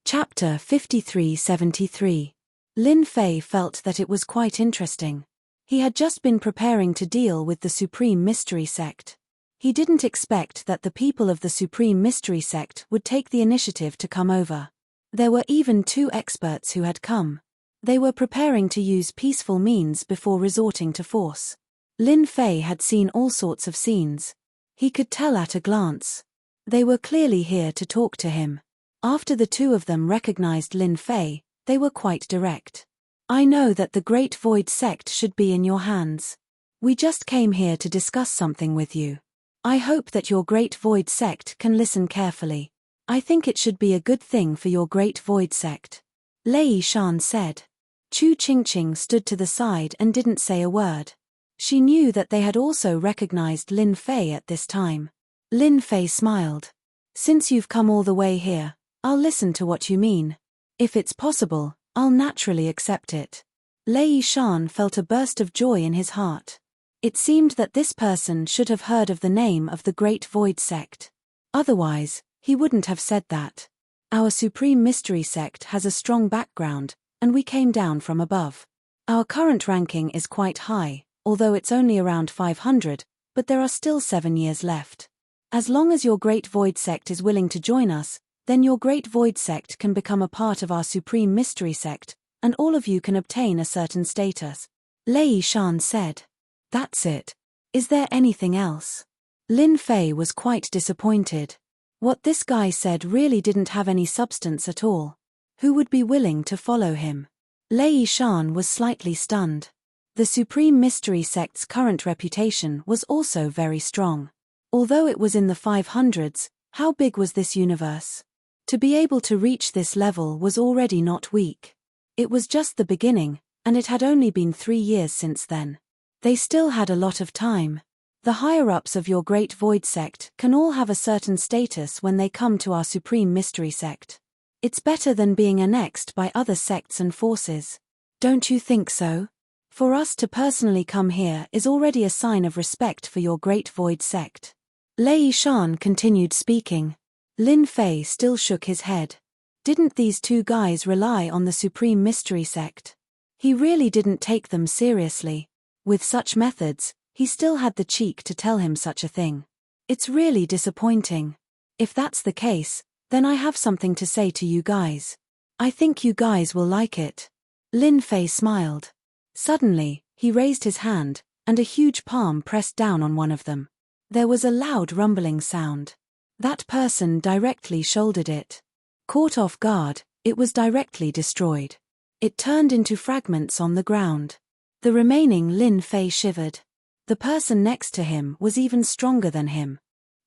Chapter 5373. Lin Fei felt that it was quite interesting. He had just been preparing to deal with the Supreme Mystery Sect. He didn't expect that the people of the Supreme Mystery Sect would take the initiative to come over. There were even 2 experts who had come. They were preparing to use peaceful means before resorting to force. Lin Fei had seen all sorts of scenes. He could tell at a glance. They were clearly here to talk to him. After the 2 of them recognized Lin Fei, they were quite direct. I know that the Great Void Sect should be in your hands. We just came here to discuss something with you. I hope that your Great Void Sect can listen carefully. I think it should be a good thing for your Great Void Sect. Lei Shan said. Chu Qingqing stood to the side and didn't say a word. She knew that they had also recognized Lin Fei at this time. Lin Fei smiled. Since you've come all the way here, I'll listen to what you mean. If it's possible, I'll naturally accept it. Lei Shan felt a burst of joy in his heart. It seemed that this person should have heard of the name of the Great Void Sect. Otherwise, he wouldn't have said that. Our Supreme Mystery Sect has a strong background, and we came down from above. Our current ranking is quite high, although it's only around 500, but there are still 7 years left. As long as your Great Void Sect is willing to join us, then your Great Void Sect can become a part of our Supreme Mystery Sect, and all of you can obtain a certain status. Lei Shan said. That's it. Is there anything else? Lin Fei was quite disappointed. What this guy said really didn't have any substance at all. Who would be willing to follow him? Lei Shan was slightly stunned. The Supreme Mystery Sect's current reputation was also very strong. Although it was in the 500s, how big was this universe? To be able to reach this level was already not weak. It was just the beginning, and it had only been 3 years since then. They still had a lot of time. The higher-ups of your Great Void Sect can all have a certain status when they come to our Supreme Mystery Sect. It's better than being annexed by other sects and forces. Don't you think so? For us to personally come here is already a sign of respect for your Great Void Sect. Lei Shan continued speaking. Lin Fei still shook his head. Didn't these two guys rely on the Supreme Mystery Sect? He really didn't take them seriously. With such methods, he still had the cheek to tell him such a thing. It's really disappointing. If that's the case, then I have something to say to you guys. I think you guys will like it. Lin Fei smiled. Suddenly, he raised his hand, and a huge palm pressed down on one of them. There was a loud rumbling sound. That person directly shouldered it. Caught off guard, it was directly destroyed. It turned into fragments on the ground. The remaining Lin Fei shivered. The person next to him was even stronger than him.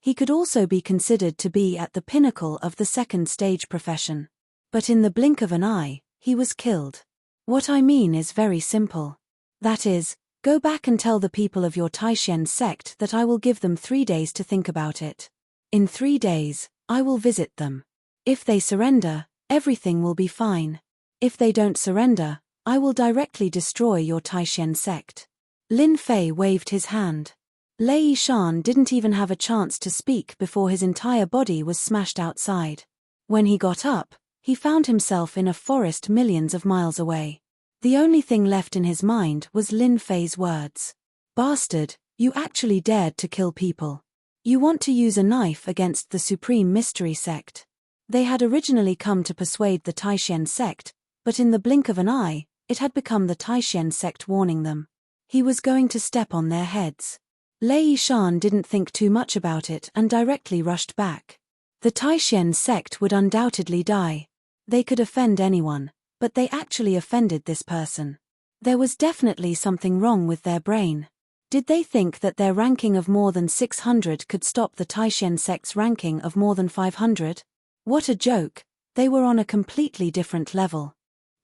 He could also be considered to be at the pinnacle of the second stage profession. But in the blink of an eye, he was killed. What I mean is very simple. That is, go back and tell the people of your Taishen sect that I will give them 3 days to think about it. In 3 days, I will visit them. If they surrender, everything will be fine. If they don't surrender, I will directly destroy your Taishen sect. Lin Fei waved his hand. Lei Shan didn't even have a chance to speak before his entire body was smashed outside. When he got up, he found himself in a forest millions of miles away. The only thing left in his mind was Lin Fei's words. Bastard, you actually dared to kill people. You want to use a knife against the Supreme Mystery Sect. They had originally come to persuade the Taishen sect, but in the blink of an eye, it had become the Taishen sect warning them. He was going to step on their heads. Lei Shan didn't think too much about it and directly rushed back. The Taishen sect would undoubtedly die. They could offend anyone, but they actually offended this person. There was definitely something wrong with their brain. Did they think that their ranking of more than 600 could stop the Taishen sect's ranking of more than 500? What a joke, they were on a completely different level.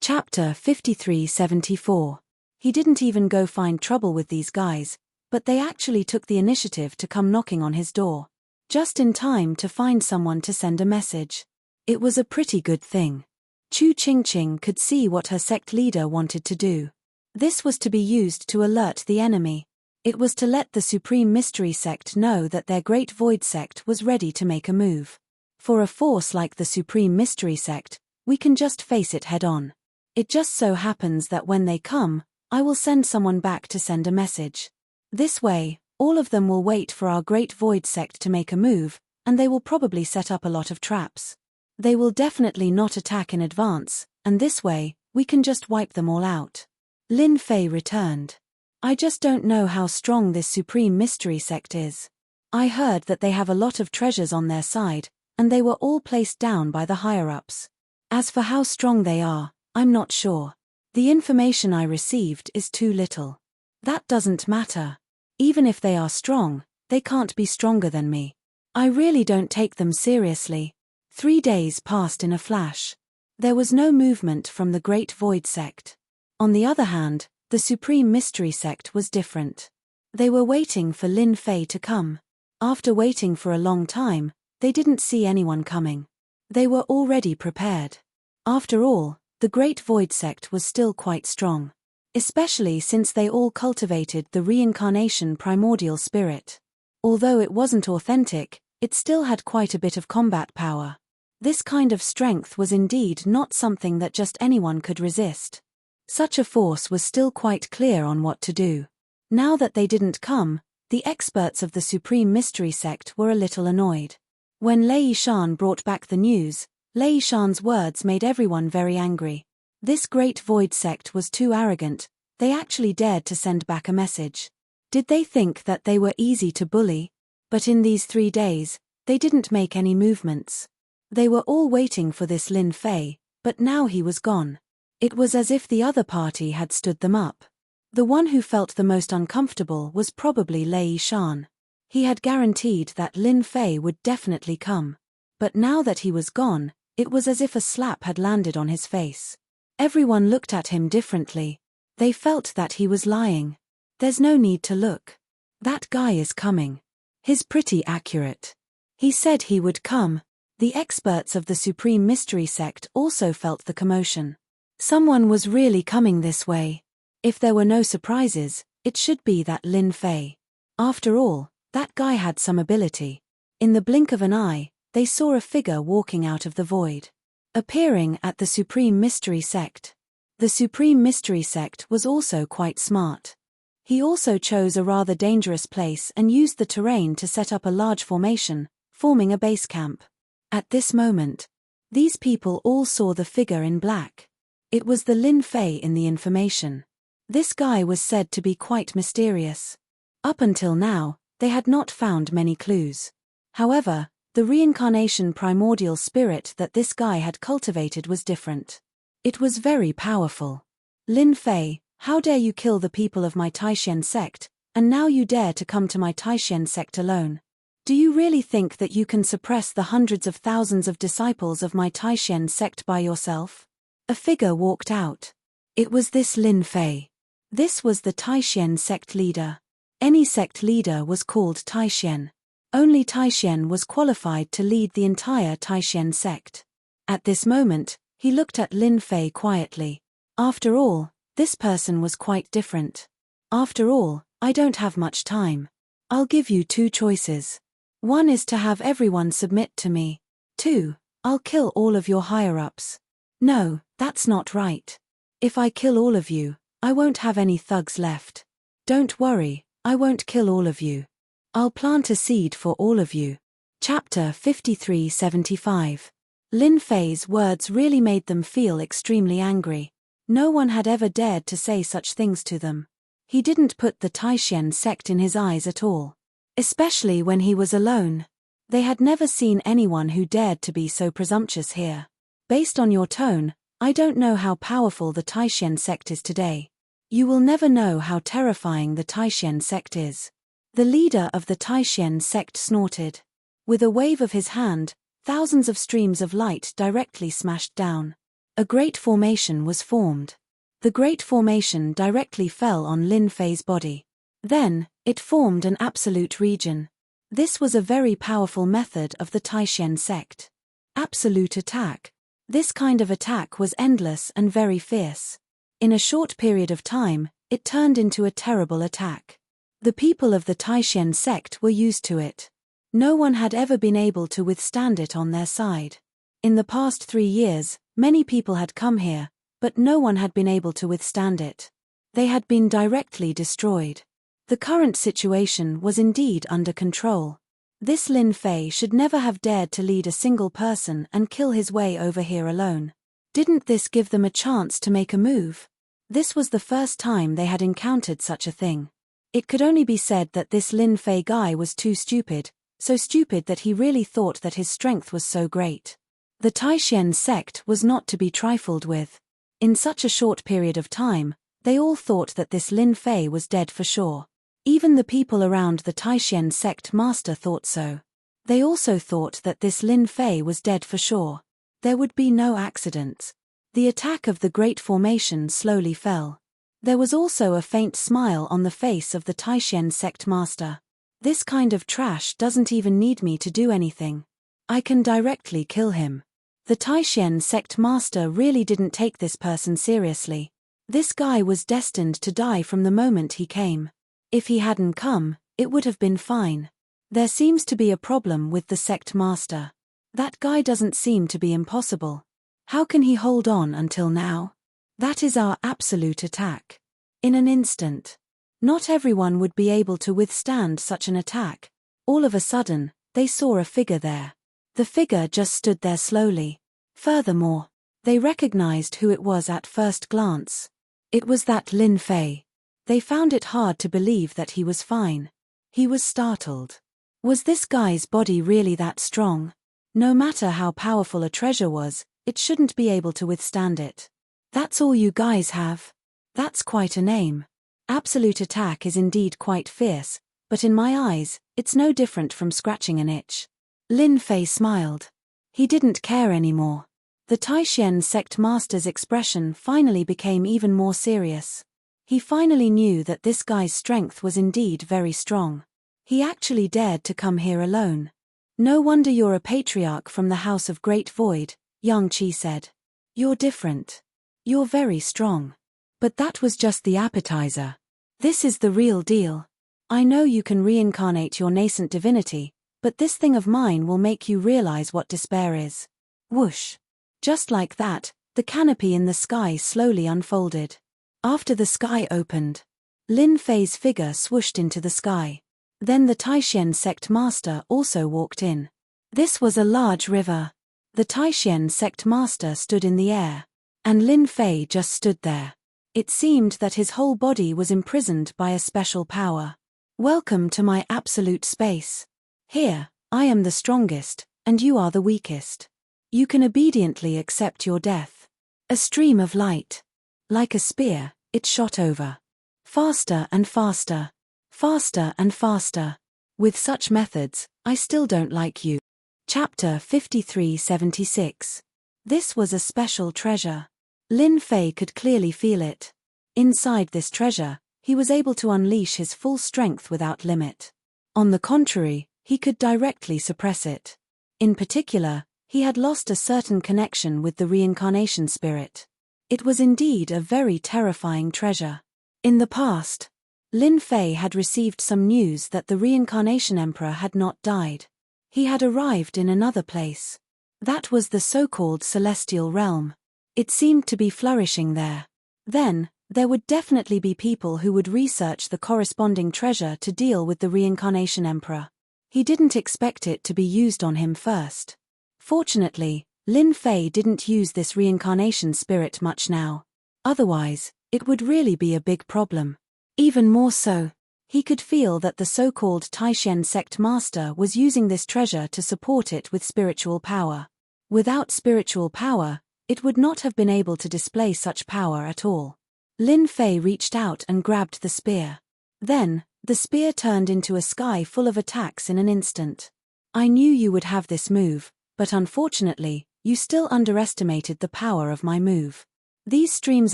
Chapter 5374. He didn't even go find trouble with these guys, but they actually took the initiative to come knocking on his door. Just in time to find someone to send a message. It was a pretty good thing. Chu Qingqing could see what her sect leader wanted to do. This was to be used to alert the enemy. It was to let the Supreme Mystery Sect know that their Great Void Sect was ready to make a move. For a force like the Supreme Mystery Sect, we can just face it head on. It just so happens that when they come, I will send someone back to send a message. This way, all of them will wait for our Great Void Sect to make a move, and they will probably set up a lot of traps. They will definitely not attack in advance, and this way, we can just wipe them all out. Lin Fei returned. I just don't know how strong this Supreme Mystery Sect is. I heard that they have a lot of treasures on their side, and they were all placed down by the higher-ups. As for how strong they are, I'm not sure. The information I received is too little. That doesn't matter. Even if they are strong, they can't be stronger than me. I really don't take them seriously. 3 days passed in a flash. There was no movement from the Great Void Sect. On the other hand, the Supreme Mystery Sect was different. They were waiting for Lin Fei to come. After waiting for a long time, they didn't see anyone coming. They were already prepared. After all, the Great Void Sect was still quite strong. Especially since they all cultivated the reincarnation primordial spirit. Although it wasn't authentic, it still had quite a bit of combat power. This kind of strength was indeed not something that just anyone could resist. Such a force was still quite clear on what to do. Now that they didn't come, The experts of the Supreme Mystery Sect were a little annoyed. When Lei Shan brought back the news, Lei Shan's words made everyone very angry. This great void sect was too arrogant, they actually dared to send back a message. Did they think that they were easy to bully? But in these 3 days, they didn't make any movements. They were all waiting for this Lin Fei, but now he was gone. It was as if the other party had stood them up. The one who felt the most uncomfortable was probably Lei Shan. He had guaranteed that Lin Fei would definitely come. But now that he was gone, it was as if a slap had landed on his face. Everyone looked at him differently. They felt that he was lying. There's no need to look. That guy is coming. He's pretty accurate. He said he would come. The experts of the Supreme Mystery Sect also felt the commotion. Someone was really coming this way. If there were no surprises, it should be that Lin Fei. After all, that guy had some ability. In the blink of an eye, they saw a figure walking out of the void, appearing at the Supreme Mystery Sect. The Supreme Mystery Sect was also quite smart. He also chose a rather dangerous place and used the terrain to set up a large formation, forming a base camp. At this moment, these people all saw the figure in black. It was the Lin Fei in the information. This guy was said to be quite mysterious. Up until now, they had not found many clues. However, the reincarnation primordial spirit that this guy had cultivated was different. It was very powerful. Lin Fei, how dare you kill the people of my Taishen sect, and now you dare to come to my Taishen sect alone? Do you really think that you can suppress the hundreds of thousands of disciples of my Taishen sect by yourself? A figure walked out. It was this Lin Fei. This was the Taishen sect leader. Any sect leader was called Taishen. Only Taishen was qualified to lead the entire Taishen sect. At this moment, he looked at Lin Fei quietly. After all, this person was quite different. After all, I don't have much time. I'll give you 2 choices. 1 is to have everyone submit to me. 2, I'll kill all of your higher-ups. No, that's not right. If I kill all of you, I won't have any thugs left. Don't worry, I won't kill all of you. I'll plant a seed for all of you. Chapter 5375. Lin Fei's words really made them feel extremely angry. No one had ever dared to say such things to them. He didn't put the Taishen sect in his eyes at all. Especially when he was alone. They had never seen anyone who dared to be so presumptuous here. Based on your tone, I don't know how powerful the Taishen sect is today. You will never know how terrifying the Taishen sect is. The leader of the Taishen sect snorted. With a wave of his hand, thousands of streams of light directly smashed down. A great formation was formed. The great formation directly fell on Lin Fei's body. Then, it formed an absolute region. This was a very powerful method of the Taishen sect. Absolute attack. This kind of attack was endless and very fierce. In a short period of time, it turned into a terrible attack. The people of the Taishen sect were used to it. No one had ever been able to withstand it on their side. In the past 3 years, many people had come here, but no one had been able to withstand it. They had been directly destroyed. The current situation was indeed under control. This Lin Fei should never have dared to lead a single person and kill his way over here alone. Didn't this give them a chance to make a move? This was the first time they had encountered such a thing. It could only be said that this Lin Fei guy was too stupid, so stupid that he really thought that his strength was so great. The Taishen sect was not to be trifled with. In such a short period of time, they all thought that this Lin Fei was dead for sure. Even the people around the Taishen sect master thought so. They also thought that this Lin Fei was dead for sure. There would be no accidents. The attack of the Great Formation slowly fell. There was also a faint smile on the face of the Taishen sect master. This kind of trash doesn't even need me to do anything. I can directly kill him. The Taishen sect master really didn't take this person seriously. This guy was destined to die from the moment he came. If he hadn't come, it would have been fine. There seems to be a problem with the sect master. That guy doesn't seem to be impossible. How can he hold on until now? That is our absolute attack. In an instant. Not everyone would be able to withstand such an attack. All of a sudden, they saw a figure there. The figure just stood there slowly. Furthermore, they recognized who it was at first glance. It was that Lin Fei. They found it hard to believe that he was fine. He was startled. Was this guy's body really that strong? No matter how powerful a treasure was, it shouldn't be able to withstand it. That's all you guys have? That's quite a name. Absolute attack is indeed quite fierce, but in my eyes, it's no different from scratching an itch. Lin Fei smiled. He didn't care anymore. The Taishan sect master's expression finally became even more serious. He finally knew that this guy's strength was indeed very strong. He actually dared to come here alone. No wonder you're a patriarch from the House of Great Void, Yang Qi said. You're different. You're very strong. But that was just the appetizer. This is the real deal. I know you can reincarnate your nascent divinity, but this thing of mine will make you realize what despair is. Whoosh. Just like that, the canopy in the sky slowly unfolded. After the sky opened, Lin Fei's figure swooshed into the sky. Then the Taishan sect master also walked in. This was a large river. The Taishan sect master stood in the air. And Lin Fei just stood there. It seemed that his whole body was imprisoned by a special power. Welcome to my absolute space. Here, I am the strongest, and you are the weakest. You can obediently accept your death. A stream of light. Like a spear, it shot over. Faster and faster. Faster and faster. With such methods, I still don't like you. Chapter 5376. This was a special treasure. Lin Fei could clearly feel it. Inside this treasure, he was able to unleash his full strength without limit. On the contrary, he could directly suppress it. In particular, he had lost a certain connection with the reincarnation spirit. It was indeed a very terrifying treasure. In the past, Lin Fei had received some news that the reincarnation emperor had not died. He had arrived in another place. That was the so-called celestial realm. It seemed to be flourishing there. Then, there would definitely be people who would research the corresponding treasure to deal with the reincarnation emperor. He didn't expect it to be used on him first. Fortunately, Lin Fei didn't use this reincarnation spirit much now. Otherwise, it would really be a big problem. Even more so, he could feel that the so-called Taishan sect master was using this treasure to support it with spiritual power. Without spiritual power, it would not have been able to display such power at all. Lin Fei reached out and grabbed the spear. Then, the spear turned into a sky full of attacks in an instant. I knew you would have this move, but unfortunately, you still underestimated the power of my move. These streams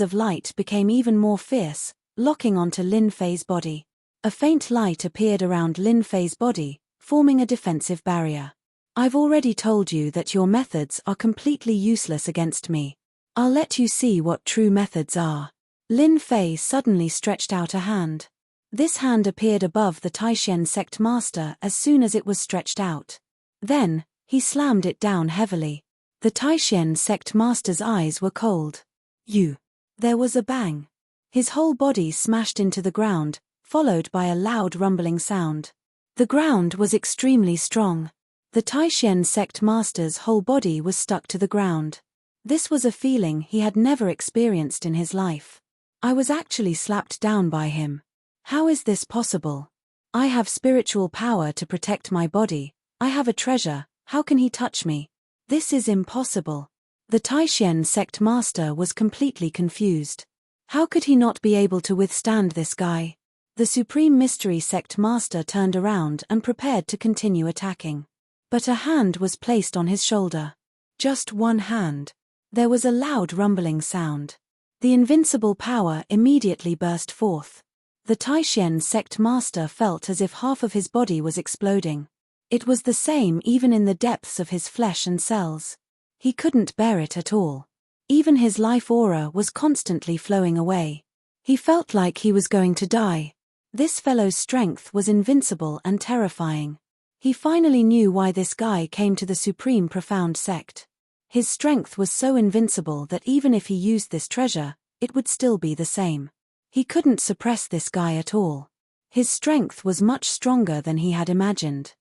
of light became even more fierce, locking onto Lin Fei's body. A faint light appeared around Lin Fei's body, forming a defensive barrier. I've already told you that your methods are completely useless against me. I'll let you see what true methods are. Lin Fei suddenly stretched out a hand. This hand appeared above the Taishan sect master as soon as it was stretched out. Then, he slammed it down heavily. The Taishan sect master's eyes were cold. You. There was a bang. His whole body smashed into the ground, followed by a loud rumbling sound. The ground was extremely strong. The Taishan sect master's whole body was stuck to the ground. This was a feeling he had never experienced in his life. I was actually slapped down by him. How is this possible? I have spiritual power to protect my body. I have a treasure. How can he touch me? This is impossible. The Taishan sect master was completely confused. How could he not be able to withstand this guy? The Supreme Mystery Sect Master turned around and prepared to continue attacking. But a hand was placed on his shoulder. Just one hand. There was a loud rumbling sound. The invincible power immediately burst forth. The Taishan Sect Master felt as if half of his body was exploding. It was the same even in the depths of his flesh and cells. He couldn't bear it at all. Even his life aura was constantly flowing away. He felt like he was going to die. This fellow's strength was invincible and terrifying. He finally knew why this guy came to the Supreme Profound Sect. His strength was so invincible that even if he used this treasure, it would still be the same. He couldn't suppress this guy at all. His strength was much stronger than he had imagined.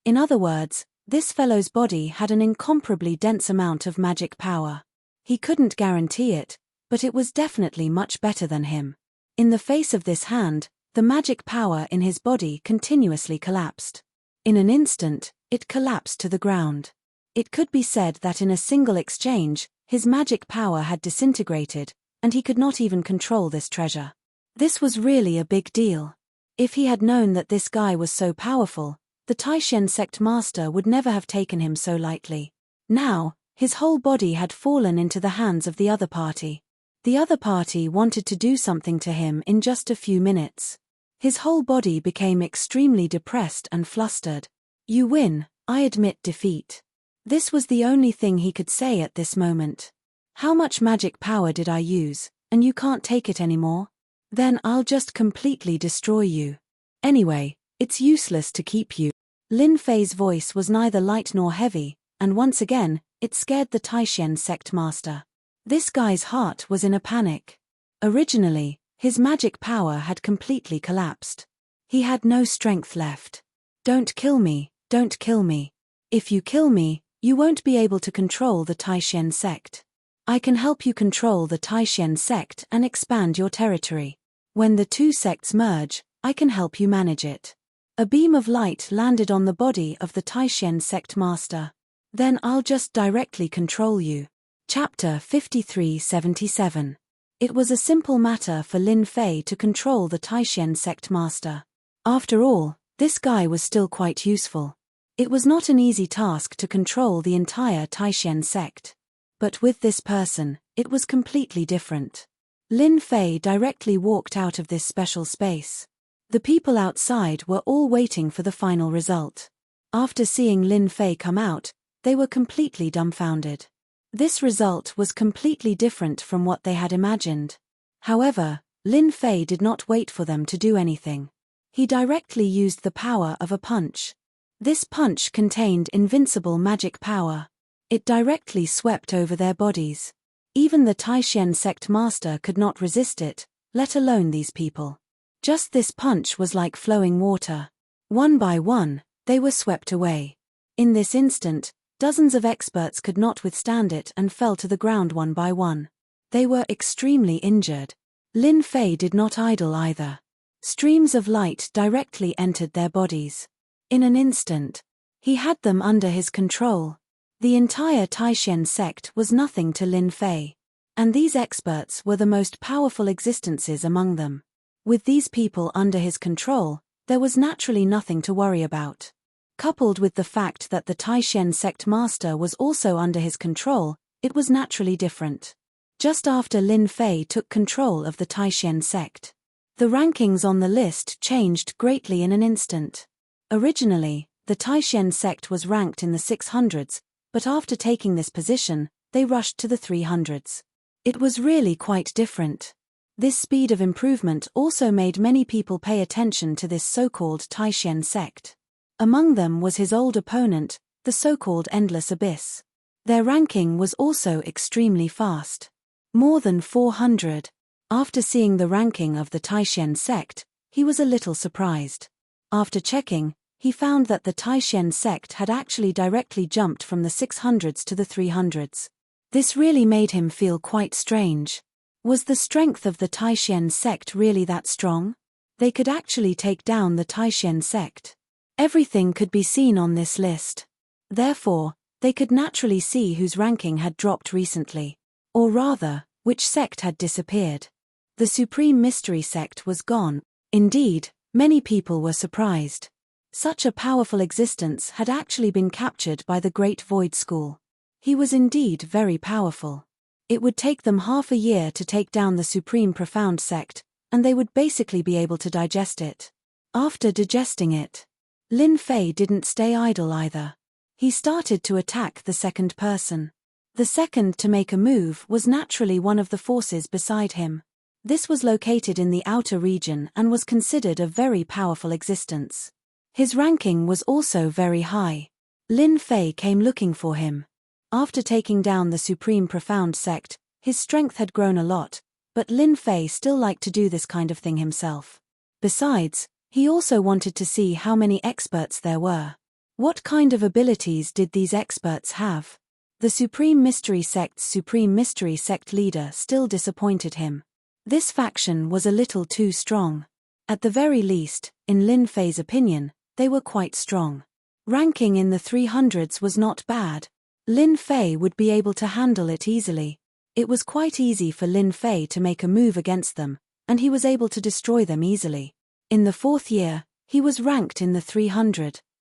In other words, this fellow's body had an incomparably dense amount of magic power. He couldn't guarantee it, but it was definitely much better than him. In the face of this hand, the magic power in his body continuously collapsed. In an instant, it collapsed to the ground. It could be said that in a single exchange, his magic power had disintegrated, and he could not even control this treasure. This was really a big deal. If he had known that this guy was so powerful, the Taishen sect master would never have taken him so lightly. Now, his whole body had fallen into the hands of the other party. The other party wanted to do something to him in just a few minutes. His whole body became extremely depressed and flustered. "You win, I admit defeat." This was the only thing he could say at this moment. "How much magic power did I use, and you can't take it anymore? Then I'll just completely destroy you. Anyway, it's useless to keep you." Lin Fei's voice was neither light nor heavy, and once again, it scared the Taishen sect master. This guy's heart was in a panic. Originally, his magic power had completely collapsed. He had no strength left. "Don't kill me, don't kill me. If you kill me, you won't be able to control the Taishen sect. I can help you control the Taishen sect and expand your territory. When the two sects merge, I can help you manage it." A beam of light landed on the body of the Taishen sect master. "Then I'll just directly control you." Chapter 5377. It was a simple matter for Lin Fei to control the Taishen sect master. After all, this guy was still quite useful. It was not an easy task to control the entire Taishen sect. But with this person, it was completely different. Lin Fei directly walked out of this special space. The people outside were all waiting for the final result. After seeing Lin Fei come out, they were completely dumbfounded. This result was completely different from what they had imagined. However, Lin Fei did not wait for them to do anything. He directly used the power of a punch. This punch contained invincible magic power. It directly swept over their bodies. Even the Taishen sect master could not resist it, let alone these people. Just this punch was like flowing water. One by one, they were swept away. In this instant, dozens of experts could not withstand it and fell to the ground one by one. They were extremely injured. Lin Fei did not idle either. Streams of light directly entered their bodies. In an instant, he had them under his control. The entire Taishen sect was nothing to Lin Fei. And these experts were the most powerful existences among them. With these people under his control, there was naturally nothing to worry about. Coupled with the fact that the Taishen sect master was also under his control, it was naturally different. Just after Lin Fei took control of the Taishen sect, the rankings on the list changed greatly in an instant. Originally, the Taishen sect was ranked in the 600s, but after taking this position, they rushed to the 300s. It was really quite different. This speed of improvement also made many people pay attention to this so-called Taishen sect. Among them was his old opponent, the so-called Endless Abyss. Their ranking was also extremely fast. More than 400. After seeing the ranking of the Taishen sect, he was a little surprised. After checking, he found that the Taishen sect had actually directly jumped from the 600s to the 300s. This really made him feel quite strange. Was the strength of the Taishen sect really that strong? They could actually take down the Taishen sect. Everything could be seen on this list. Therefore, they could naturally see whose ranking had dropped recently. Or rather, which sect had disappeared. The Supreme Mystery sect was gone. Indeed, many people were surprised. Such a powerful existence had actually been captured by the Great Void School. He was indeed very powerful. It would take them half a year to take down the Supreme Profound sect, and they would basically be able to digest it. After digesting it, Lin Fei didn't stay idle either. He started to attack the second person. The second to make a move was naturally one of the forces beside him. This was located in the outer region and was considered a very powerful existence. His ranking was also very high. Lin Fei came looking for him. After taking down the Supreme Profound sect, his strength had grown a lot, but Lin Fei still liked to do this kind of thing himself. Besides, he also wanted to see how many experts there were. What kind of abilities did these experts have? The Supreme Mystery Sect's Supreme Mystery Sect leader still disappointed him. This faction was a little too strong. At the very least, in Lin Fei's opinion, they were quite strong. Ranking in the 300s was not bad. Lin Fei would be able to handle it easily. It was quite easy for Lin Fei to make a move against them, and he was able to destroy them easily. In the 4th year, he was ranked in the 300.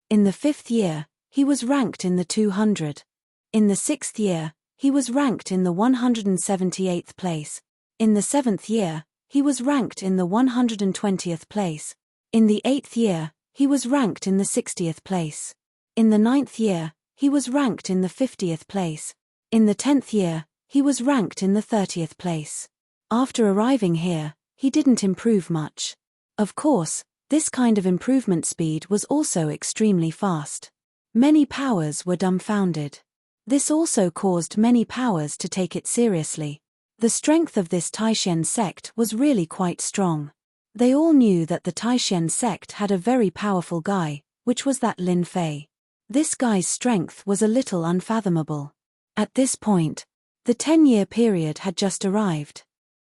In the 5th year, he was ranked in the 200. In the 6th year, he was ranked in the 178th place. In the 7th year, he was ranked in the 120th place. In the 8th year, he was ranked in the 60th place. In the 9th year, he was ranked in the 50th place. In the 10th year, he was ranked in the 30th place. After arriving here, he didn't improve much. Of course, this kind of improvement speed was also extremely fast. Many powers were dumbfounded. This also caused many powers to take it seriously. The strength of this Taishen sect was really quite strong. They all knew that the Taishen sect had a very powerful guy, which was that Lin Fei. This guy's strength was a little unfathomable. At this point, the 10-year period had just arrived.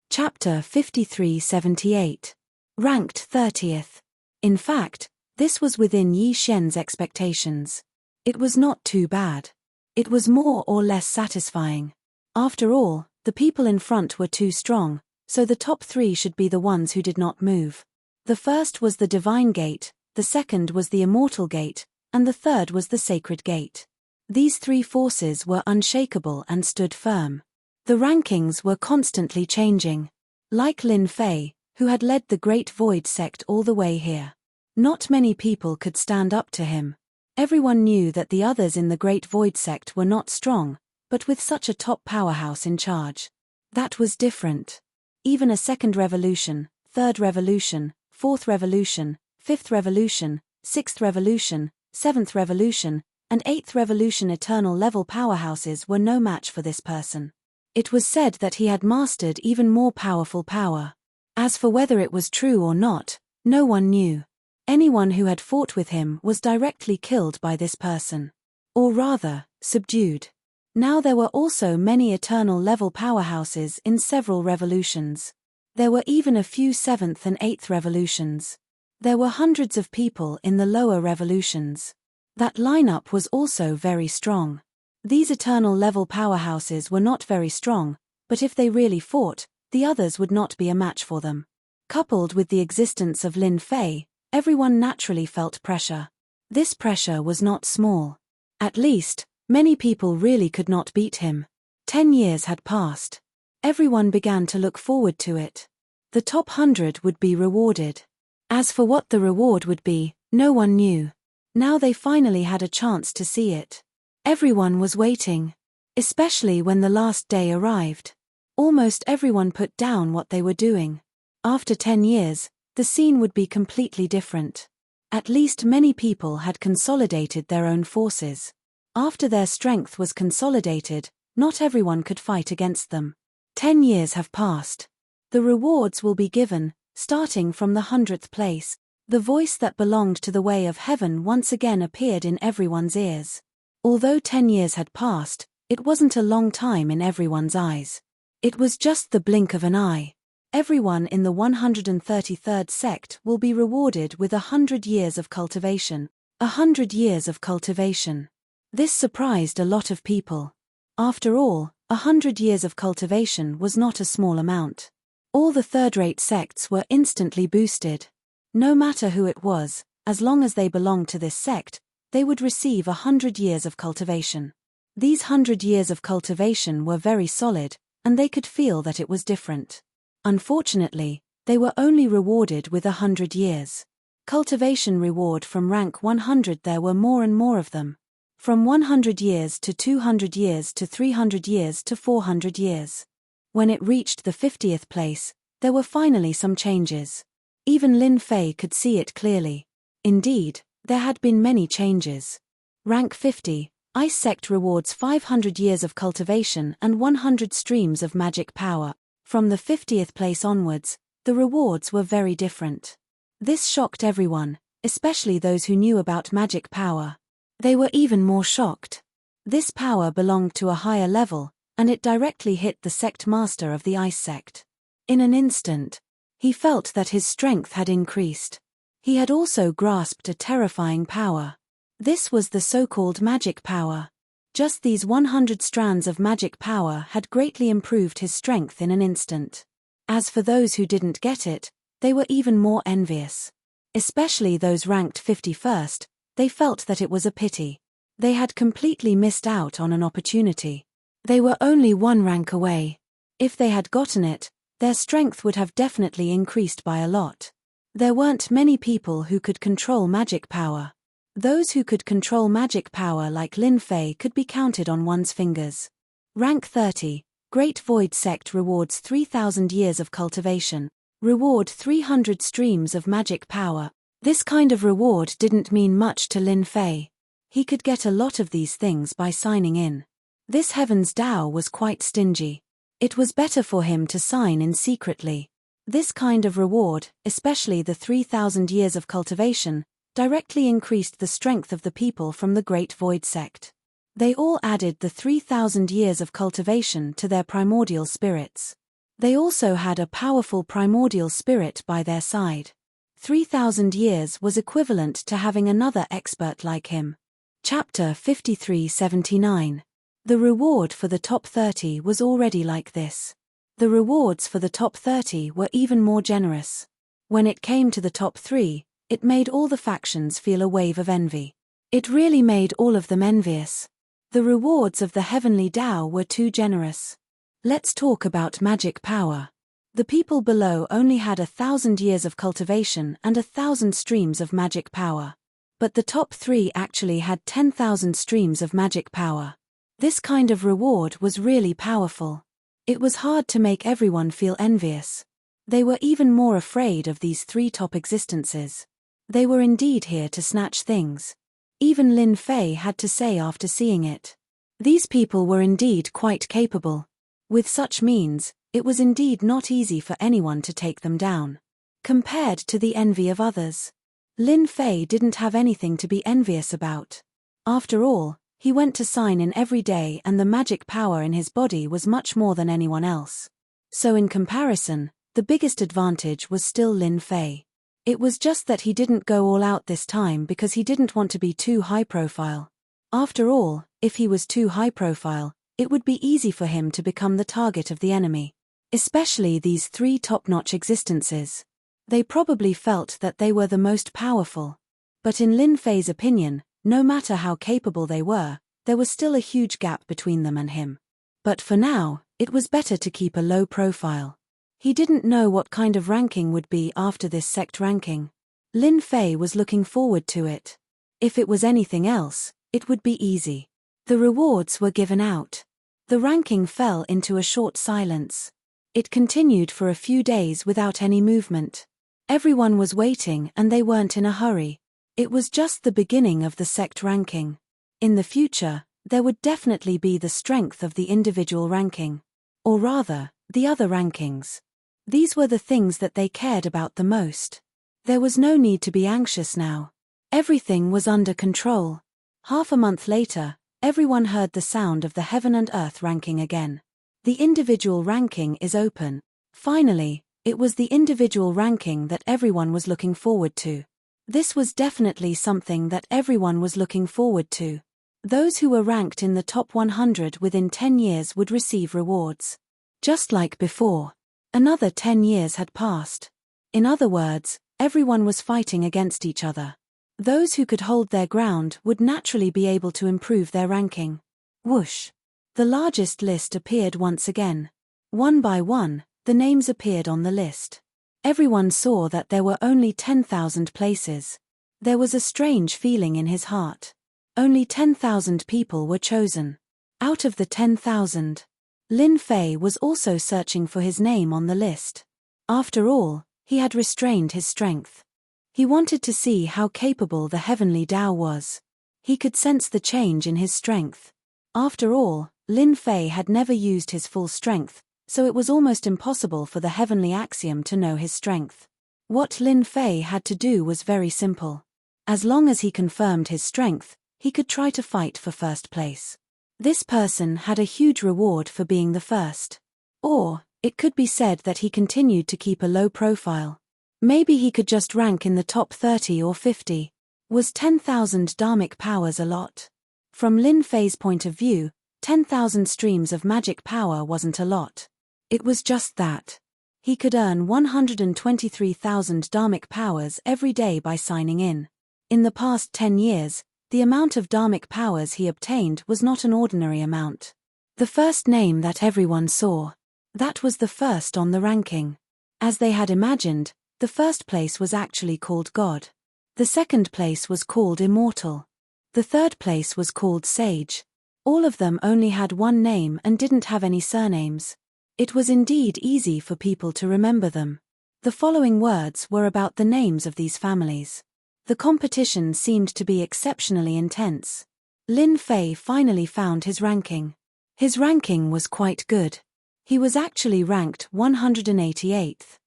Chapter 5378. Ranked 30th. In fact, this was within Yi Shen's expectations. It was not too bad. It was more or less satisfying. After all, the people in front were too strong, so the top 3 should be the ones who did not move. The first was the Divine Gate, the second was the Immortal Gate, and the third was the Sacred Gate. These 3 forces were unshakable and stood firm. The rankings were constantly changing. Like Lin Fei, who had led the Great Void sect all the way here. Not many people could stand up to him. Everyone knew that the others in the Great Void sect were not strong, but with such a top powerhouse in charge. That was different. Even a 2nd revolution, 3rd revolution, 4th revolution, 5th revolution, 6th revolution, 7th revolution, and 8th revolution eternal level powerhouses were no match for this person. It was said that he had mastered even more powerful power. As for whether it was true or not, no one knew. Anyone who had fought with him was directly killed by this person. Or rather, subdued. Now there were also many eternal level powerhouses in several revolutions. There were even a few 7th and 8th revolutions. There were hundreds of people in the lower revolutions. That lineup was also very strong. These eternal level powerhouses were not very strong, but if they really fought, the others would not be a match for them. Coupled with the existence of Lin Fei, everyone naturally felt pressure. This pressure was not small. At least, many people really could not beat him. 10 years had passed. Everyone began to look forward to it. The top 100 would be rewarded. As for what the reward would be, no one knew. Now they finally had a chance to see it. Everyone was waiting. Especially when the last day arrived. Almost everyone put down what they were doing. After 10 years, the scene would be completely different. At least many people had consolidated their own forces. After their strength was consolidated, not everyone could fight against them. 10 years have passed. The rewards will be given, starting from the 100th place. The voice that belonged to the way of heaven once again appeared in everyone's ears. Although 10 years had passed, it wasn't a long time in everyone's eyes. It was just the blink of an eye. Everyone in the 133rd sect will be rewarded with 100 years of cultivation. 100 years of cultivation. This surprised a lot of people. After all, 100 years of cultivation was not a small amount. All the third-rate sects were instantly boosted. No matter who it was, as long as they belonged to this sect, they would receive 100 years of cultivation. These 100 years of cultivation were very solid, and they could feel that it was different. Unfortunately, they were only rewarded with 100 years. Cultivation reward from rank 100. There were more and more of them. From 100 years to 200 years to 300 years to 400 years. When it reached the 50th place, there were finally some changes. Even Lin Fei could see it clearly. Indeed, there had been many changes. Rank 50, Ice Sect rewards 500 years of cultivation and 100 streams of magic power. From the 50th place onwards, the rewards were very different. This shocked everyone, especially those who knew about magic power. They were even more shocked. This power belonged to a higher level, and it directly hit the sect master of the ice sect. In an instant, he felt that his strength had increased. He had also grasped a terrifying power. This was the so-called magic power. Just these 100 strands of magic power had greatly improved his strength in an instant. As for those who didn't get it, they were even more envious. Especially those ranked 51st, they felt that it was a pity. They had completely missed out on an opportunity. They were only one rank away. If they had gotten it, their strength would have definitely increased by a lot. There weren't many people who could control magic power. Those who could control magic power like Lin Fei could be counted on one's fingers. Rank 30, Great Void Sect rewards 3,000 years of cultivation. Reward 300 streams of magic power. This kind of reward didn't mean much to Lin Fei. He could get a lot of these things by signing in. This Heaven's Dao was quite stingy. It was better for him to sign in secretly. This kind of reward, especially the 3,000 years of cultivation, directly increased the strength of the people from the Great Void Sect. They all added the 3,000 years of cultivation to their primordial spirits. They also had a powerful primordial spirit by their side. 3,000 years was equivalent to having another expert like him. Chapter 5379. The reward for the top 30 was already like this. The rewards for the top 30 were even more generous. When it came to the top 3, it made all the factions feel a wave of envy. It really made all of them envious. The rewards of the Heavenly Dao were too generous. Let's talk about magic power. The people below only had 1,000 years of cultivation and 1,000 streams of magic power. But the top 3 actually had 10,000 streams of magic power. This kind of reward was really powerful. It was hard to make everyone feel envious. They were even more afraid of these 3 top existences. They were indeed here to snatch things. Even Lin Fei had to say after seeing it. These people were indeed quite capable. With such means, it was indeed not easy for anyone to take them down. Compared to the envy of others, Lin Fei didn't have anything to be envious about. After all, he went to sign in every day and the magic power in his body was much more than anyone else. So in comparison, the biggest advantage was still Lin Fei. It was just that he didn't go all out this time because he didn't want to be too high profile. After all, if he was too high profile, it would be easy for him to become the target of the enemy. Especially these 3 top-notch existences. They probably felt that they were the most powerful. But in Lin Fei's opinion, no matter how capable they were, there was still a huge gap between them and him. But for now, it was better to keep a low profile. He didn't know what kind of ranking would be after this sect ranking. Lin Fei was looking forward to it. If it was anything else, it would be easy. The rewards were given out. The ranking fell into a short silence. It continued for a few days without any movement. Everyone was waiting and they weren't in a hurry. It was just the beginning of the sect ranking. In the future, there would definitely be the strength of the individual ranking. Or rather, the other rankings. These were the things that they cared about the most. There was no need to be anxious now. Everything was under control. Half a month later, everyone heard the sound of the Heaven and Earth ranking again. The individual ranking is open. Finally, it was the individual ranking that everyone was looking forward to. This was definitely something that everyone was looking forward to. Those who were ranked in the top 100 within 10 years would receive rewards. Just like before. Another 10 years had passed. In other words, everyone was fighting against each other. Those who could hold their ground would naturally be able to improve their ranking. Whoosh! The largest list appeared once again. One by one, the names appeared on the list. Everyone saw that there were only 10,000 places. There was a strange feeling in his heart. Only 10,000 people were chosen. Out of the 10,000, Lin Fei was also searching for his name on the list. After all, he had restrained his strength. He wanted to see how capable the Heavenly Dao was. He could sense the change in his strength. After all, Lin Fei had never used his full strength, so it was almost impossible for the heavenly axiom to know his strength. What Lin Fei had to do was very simple. As long as he confirmed his strength, he could try to fight for first place. This person had a huge reward for being the first. Or, it could be said that he continued to keep a low profile. Maybe he could just rank in the top 30 or 50. Was 10,000 dharmic powers a lot? From Lin Fei's point of view, 10,000 streams of magic power wasn't a lot. It was just that. He could earn 123,000 dharmic powers every day by signing in. In the past 10 years, the amount of dharmic powers he obtained was not an ordinary amount. The first name that everyone saw. That was the first on the ranking. As they had imagined, the first place was actually called God. The second place was called Immortal. The third place was called Sage. All of them only had one name and didn't have any surnames. It was indeed easy for people to remember them. The following words were about the names of these families. The competition seemed to be exceptionally intense. Lin Fei finally found his ranking. His ranking was quite good. He was actually ranked 188th.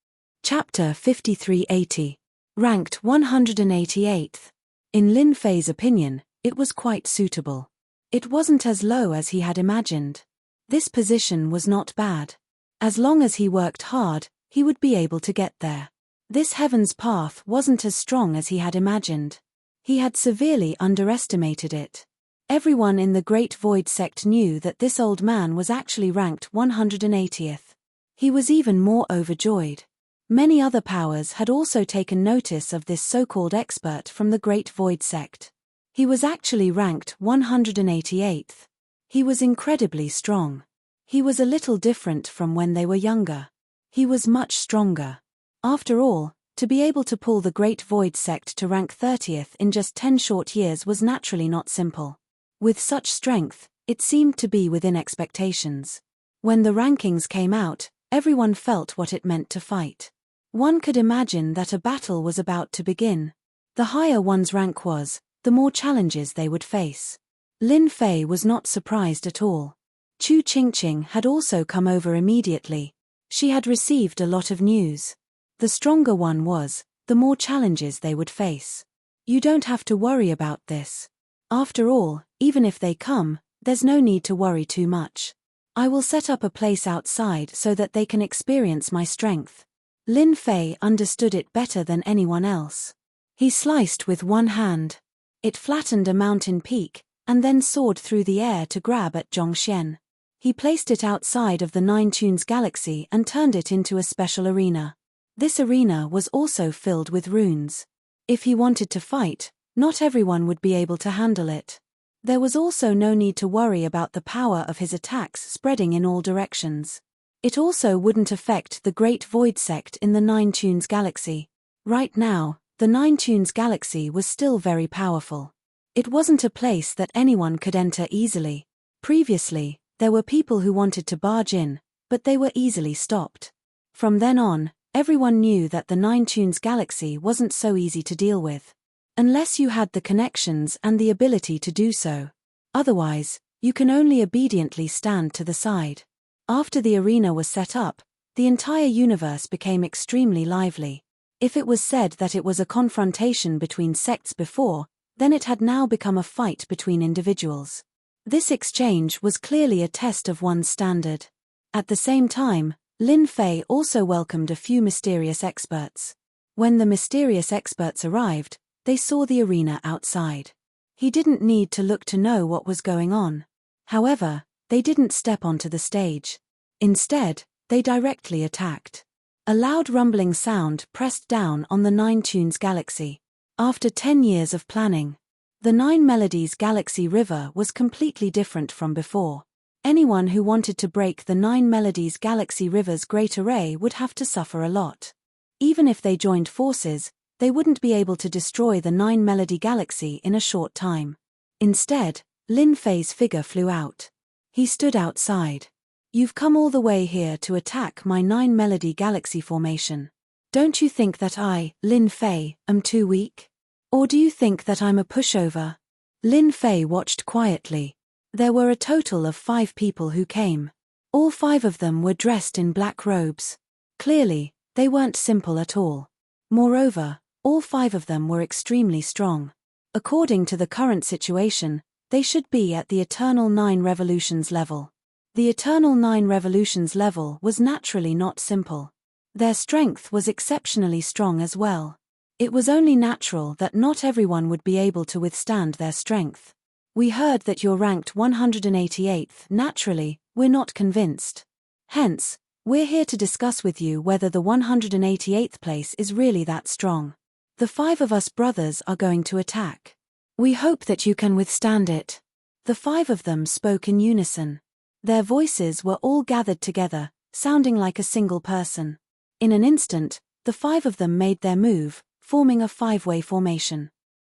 Chapter 5380. Ranked 188th. In Lin Fei's opinion, it was quite suitable. It wasn't as low as he had imagined. This position was not bad. As long as he worked hard, he would be able to get there. This heaven's path wasn't as strong as he had imagined. He had severely underestimated it. Everyone in the Great Void sect knew that this old man was actually ranked 180th. He was even more overjoyed. Many other powers had also taken notice of this so-called expert from the Great Void sect. He was actually ranked 188th. He was incredibly strong. He was a little different from when they were younger. He was much stronger. After all, to be able to pull the Great Void sect to rank 30th in just 10 short years was naturally not simple. With such strength, it seemed to be within expectations. When the rankings came out, everyone felt what it meant to fight. One could imagine that a battle was about to begin. The higher one's rank was, the more challenges they would face. Lin Fei was not surprised at all. Chu Qingqing had also come over immediately. She had received a lot of news. The stronger one was, the more challenges they would face. You don't have to worry about this. After all, even if they come, there's no need to worry too much. I will set up a place outside so that they can experience my strength. Lin Fei understood it better than anyone else. He sliced with one hand. It flattened a mountain peak, and then soared through the air to grab at Zhongxian. He placed it outside of the Nine Tunes Galaxy and turned it into a special arena. This arena was also filled with runes. If he wanted to fight, not everyone would be able to handle it. There was also no need to worry about the power of his attacks spreading in all directions. It also wouldn't affect the Great Void sect in the Nine Tunes Galaxy. Right now, the Nine Tunes Galaxy was still very powerful. It wasn't a place that anyone could enter easily. Previously, there were people who wanted to barge in, but they were easily stopped. From then on, everyone knew that the Nine Tunes Galaxy wasn't so easy to deal with. Unless you had the connections and the ability to do so. Otherwise, you can only obediently stand to the side. After the arena was set up, the entire universe became extremely lively. If it was said that it was a confrontation between sects before, then it had now become a fight between individuals. This exchange was clearly a test of one's standard. At the same time, Lin Fei also welcomed a few mysterious experts. When the mysterious experts arrived, they saw the arena outside. He didn't need to look to know what was going on. However, they didn't step onto the stage. Instead, they directly attacked. A loud rumbling sound pressed down on the Nine Tunes Galaxy. After 10 years of planning, the Nine Melodies Galaxy River was completely different from before. Anyone who wanted to break the Nine Melodies Galaxy River's great array would have to suffer a lot. Even if they joined forces, they wouldn't be able to destroy the Nine Melody Galaxy in a short time. Instead, Lin Fei's figure flew out. He stood outside. You've come all the way here to attack my Nine Melody Galaxy formation. Don't you think that I, Lin Fei, am too weak? Or do you think that I'm a pushover? Lin Fei watched quietly. There were a total of 5 people who came. All 5 of them were dressed in black robes. Clearly, they weren't simple at all. Moreover, all 5 of them were extremely strong. According to the current situation, they should be at the Eternal 9 Revolutions level. The Eternal 9 Revolutions level was naturally not simple. Their strength was exceptionally strong as well. It was only natural that not everyone would be able to withstand their strength. We heard that you're ranked 188th. Naturally, we're not convinced. Hence, we're here to discuss with you whether the 188th place is really that strong. The 5 of us brothers are going to attack. We hope that you can withstand it. The 5 of them spoke in unison. Their voices were all gathered together, sounding like a single person. In an instant, the 5 of them made their move, forming a 5-way formation.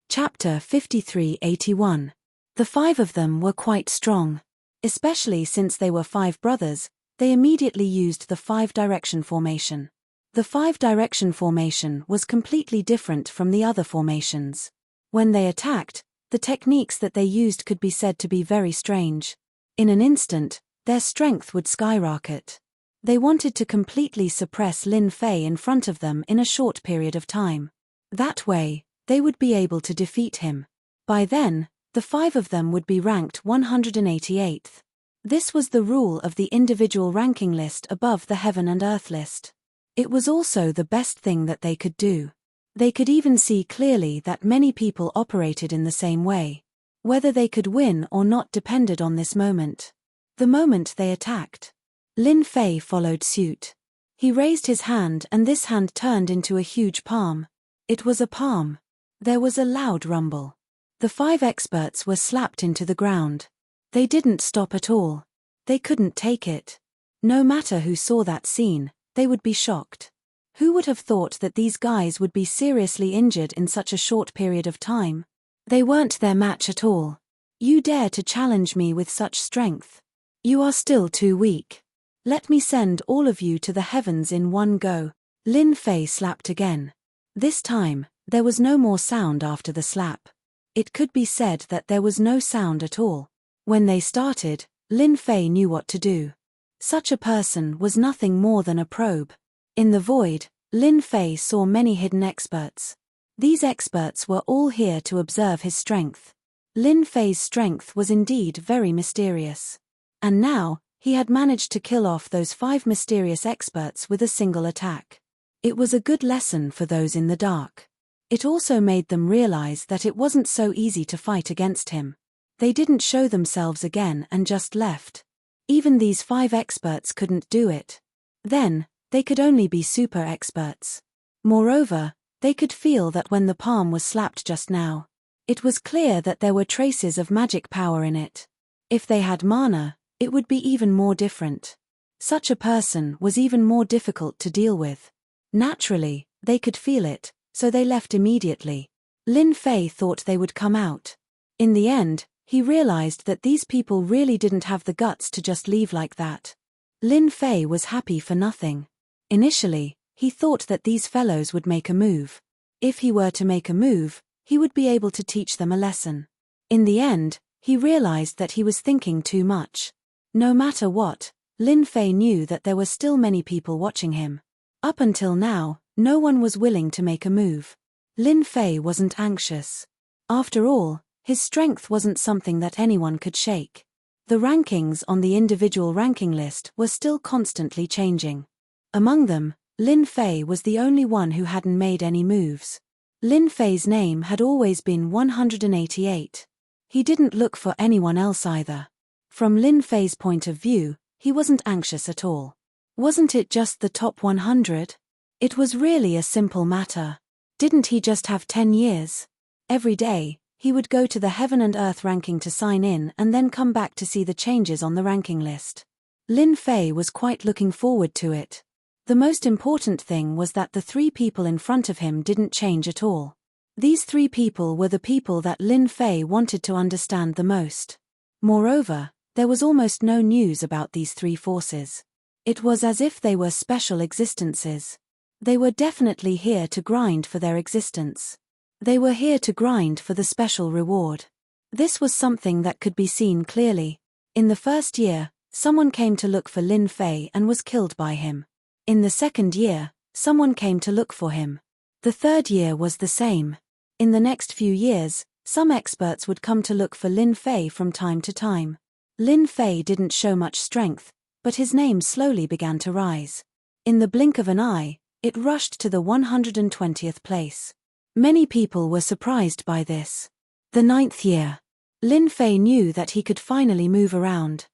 Chapter 5381. The 5 of them were quite strong. Especially since they were 5 brothers, they immediately used the 5-direction formation. The 5-direction formation was completely different from the other formations. When they attacked, the techniques that they used could be said to be very strange. In an instant, their strength would skyrocket. They wanted to completely suppress Lin Fei in front of them in a short period of time. That way, they would be able to defeat him. By then, the 5 of them would be ranked 188th. This was the rule of the individual ranking list above the Heaven and Earth list. It was also the best thing that they could do. They could even see clearly that many people operated in the same way. Whether they could win or not depended on this moment. The moment they attacked, Lin Fei followed suit. He raised his hand and this hand turned into a huge palm. It was a palm. There was a loud rumble. The 5 experts were slapped into the ground. They didn't stop at all. They couldn't take it. No matter who saw that scene, they would be shocked. Who would have thought that these guys would be seriously injured in such a short period of time? They weren't their match at all. You dare to challenge me with such strength? You are still too weak. Let me send all of you to the heavens in one go. Lin Fei slapped again. This time, there was no more sound after the slap. It could be said that there was no sound at all. When they started, Lin Fei knew what to do. Such a person was nothing more than a probe. In the void, Lin Fei saw many hidden experts. These experts were all here to observe his strength. Lin Fei's strength was indeed very mysterious. And now, he had managed to kill off those 5 mysterious experts with a single attack. It was a good lesson for those in the dark. It also made them realize that it wasn't so easy to fight against him. They didn't show themselves again and just left. Even these 5 experts couldn't do it. Then, they could only be super experts. Moreover, they could feel that when the palm was slapped just now, it was clear that there were traces of magic power in it. If they had mana, it would be even more different. Such a person was even more difficult to deal with. Naturally, they could feel it, so they left immediately. Lin Fei thought they would come out. In the end, he realized that these people really didn't have the guts to just leave like that. Lin Fei was happy for nothing. Initially, he thought that these fellows would make a move. If he were to make a move, he would be able to teach them a lesson. In the end, he realized that he was thinking too much. No matter what, Lin Fei knew that there were still many people watching him. Up until now, no one was willing to make a move. Lin Fei wasn't anxious. After all, his strength wasn't something that anyone could shake. The rankings on the individual ranking list were still constantly changing. Among them, Lin Fei was the only one who hadn't made any moves. Lin Fei's name had always been 188. He didn't look for anyone else either. From Lin Fei's point of view, he wasn't anxious at all. Wasn't it just the top 100? It was really a simple matter. Didn't he just have 10 years? Every day, he would go to the Heaven and Earth ranking to sign in and then come back to see the changes on the ranking list. Lin Fei was quite looking forward to it. The most important thing was that the 3 people in front of him didn't change at all. These 3 people were the people that Lin Fei wanted to understand the most. Moreover, there was almost no news about these 3 forces. It was as if they were special existences. They were definitely here to grind for their existence. They were here to grind for the special reward. This was something that could be seen clearly. In the first year, someone came to look for Lin Fei and was killed by him. In the second year, someone came to look for him. The third year was the same. In the next few years, some experts would come to look for Lin Fei from time to time. Lin Fei didn't show much strength, but his name slowly began to rise. In the blink of an eye, it rushed to the 120th place. Many people were surprised by this. The 9th year. Lin Fei knew that he could finally move around.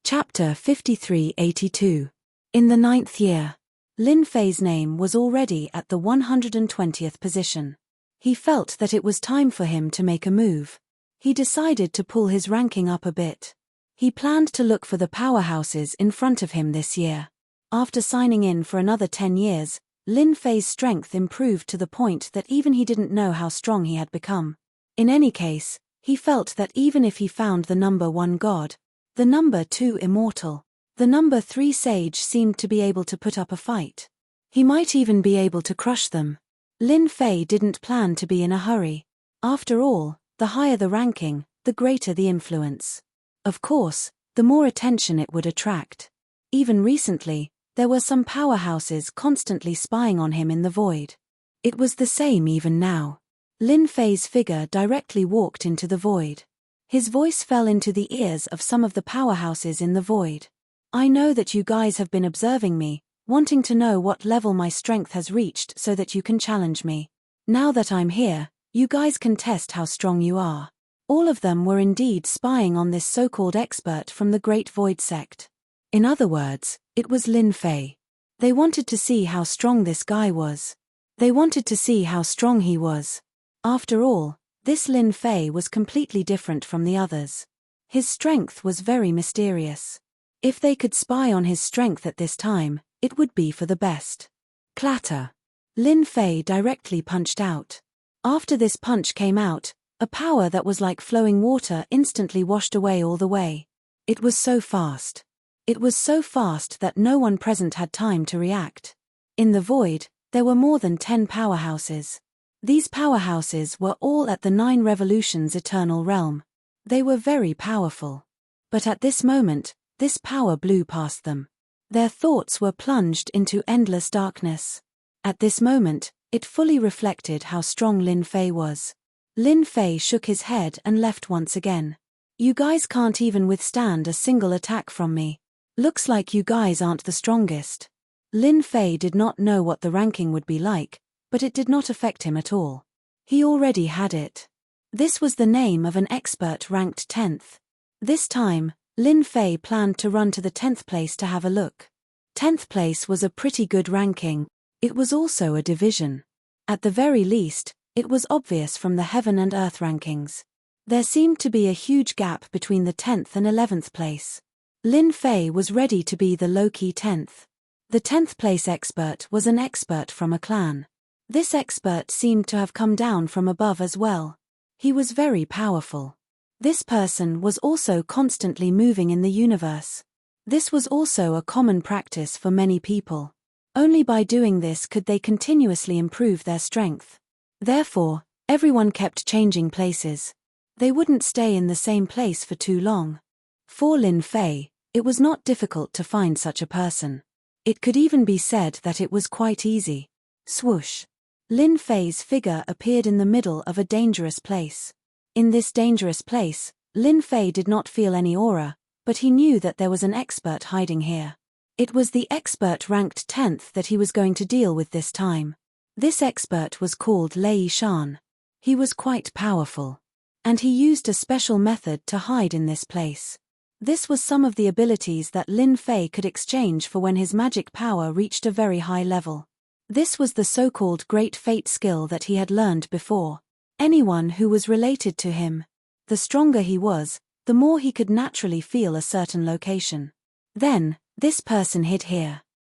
Chapter 5382. In the 9th year. Lin Fei's name was already at the 120th position. He felt that it was time for him to make a move. He decided to pull his ranking up a bit. He planned to look for the powerhouses in front of him this year. After signing in for another 10 years, Lin Fei's strength improved to the point that even he didn't know how strong he had become. In any case, he felt that even if he found the number 1 god, the number 2 immortal, the number 3 sage seemed to be able to put up a fight. He might even be able to crush them. Lin Fei didn't plan to be in a hurry. After all, the higher the ranking, the greater the influence. Of course, the more attention it would attract. Even recently, there were some powerhouses constantly spying on him in the void. It was the same even now. Lin Fei's figure directly walked into the void. His voice fell into the ears of some of the powerhouses in the void. I know that you guys have been observing me, wanting to know what level my strength has reached so that you can challenge me. Now that I'm here, you guys can test how strong you are. All of them were indeed spying on this so-called expert from the Great Void Sect. In other words, it was Lin Fei. They wanted to see how strong this guy was. They wanted to see how strong he was. After all, this Lin Fei was completely different from the others. His strength was very mysterious. If they could spy on his strength at this time, it would be for the best. Clatter. Lin Fei directly punched out. After this punch came out, a power that was like flowing water instantly washed away all the way. It was so fast. It was so fast that no one present had time to react. In the void, there were more than 10 powerhouses. These powerhouses were all at the 9 revolutions eternal realm. They were very powerful. But at this moment, this power blew past them. Their thoughts were plunged into endless darkness. At this moment, it fully reflected how strong Lin Fei was. Lin Fei shook his head and left once again. You guys can't even withstand a single attack from me. Looks like you guys aren't the strongest. Lin Fei did not know what the ranking would be like, but it did not affect him at all. He already had it. This was the name of an expert ranked 10th. This time, Lin Fei planned to run to the 10th place to have a look. 10th place was a pretty good ranking. It was also a division. At the very least, it was obvious from the Heaven and Earth rankings. There seemed to be a huge gap between the 10th and 11th place. Lin Fei was ready to be the low-key 10th. The 10th place expert was an expert from a clan. This expert seemed to have come down from above as well. He was very powerful. This person was also constantly moving in the universe. This was also a common practice for many people. Only by doing this could they continuously improve their strength. Therefore, everyone kept changing places. They wouldn't stay in the same place for too long. For Lin Fei, it was not difficult to find such a person. It could even be said that it was quite easy. Swoosh. Lin Fei's figure appeared in the middle of a dangerous place. In this dangerous place, Lin Fei did not feel any aura, but he knew that there was an expert hiding here. It was the expert ranked 10th that he was going to deal with this time. This expert was called Lei Shan. He was quite powerful. And he used a special method to hide in this place. This was some of the abilities that Lin Fei could exchange for when his magic power reached a very high level. This was the so-called Great Fate skill that he had learned before. Anyone who was related to him, the stronger he was, the more he could naturally feel a certain location. Then, this person hid here.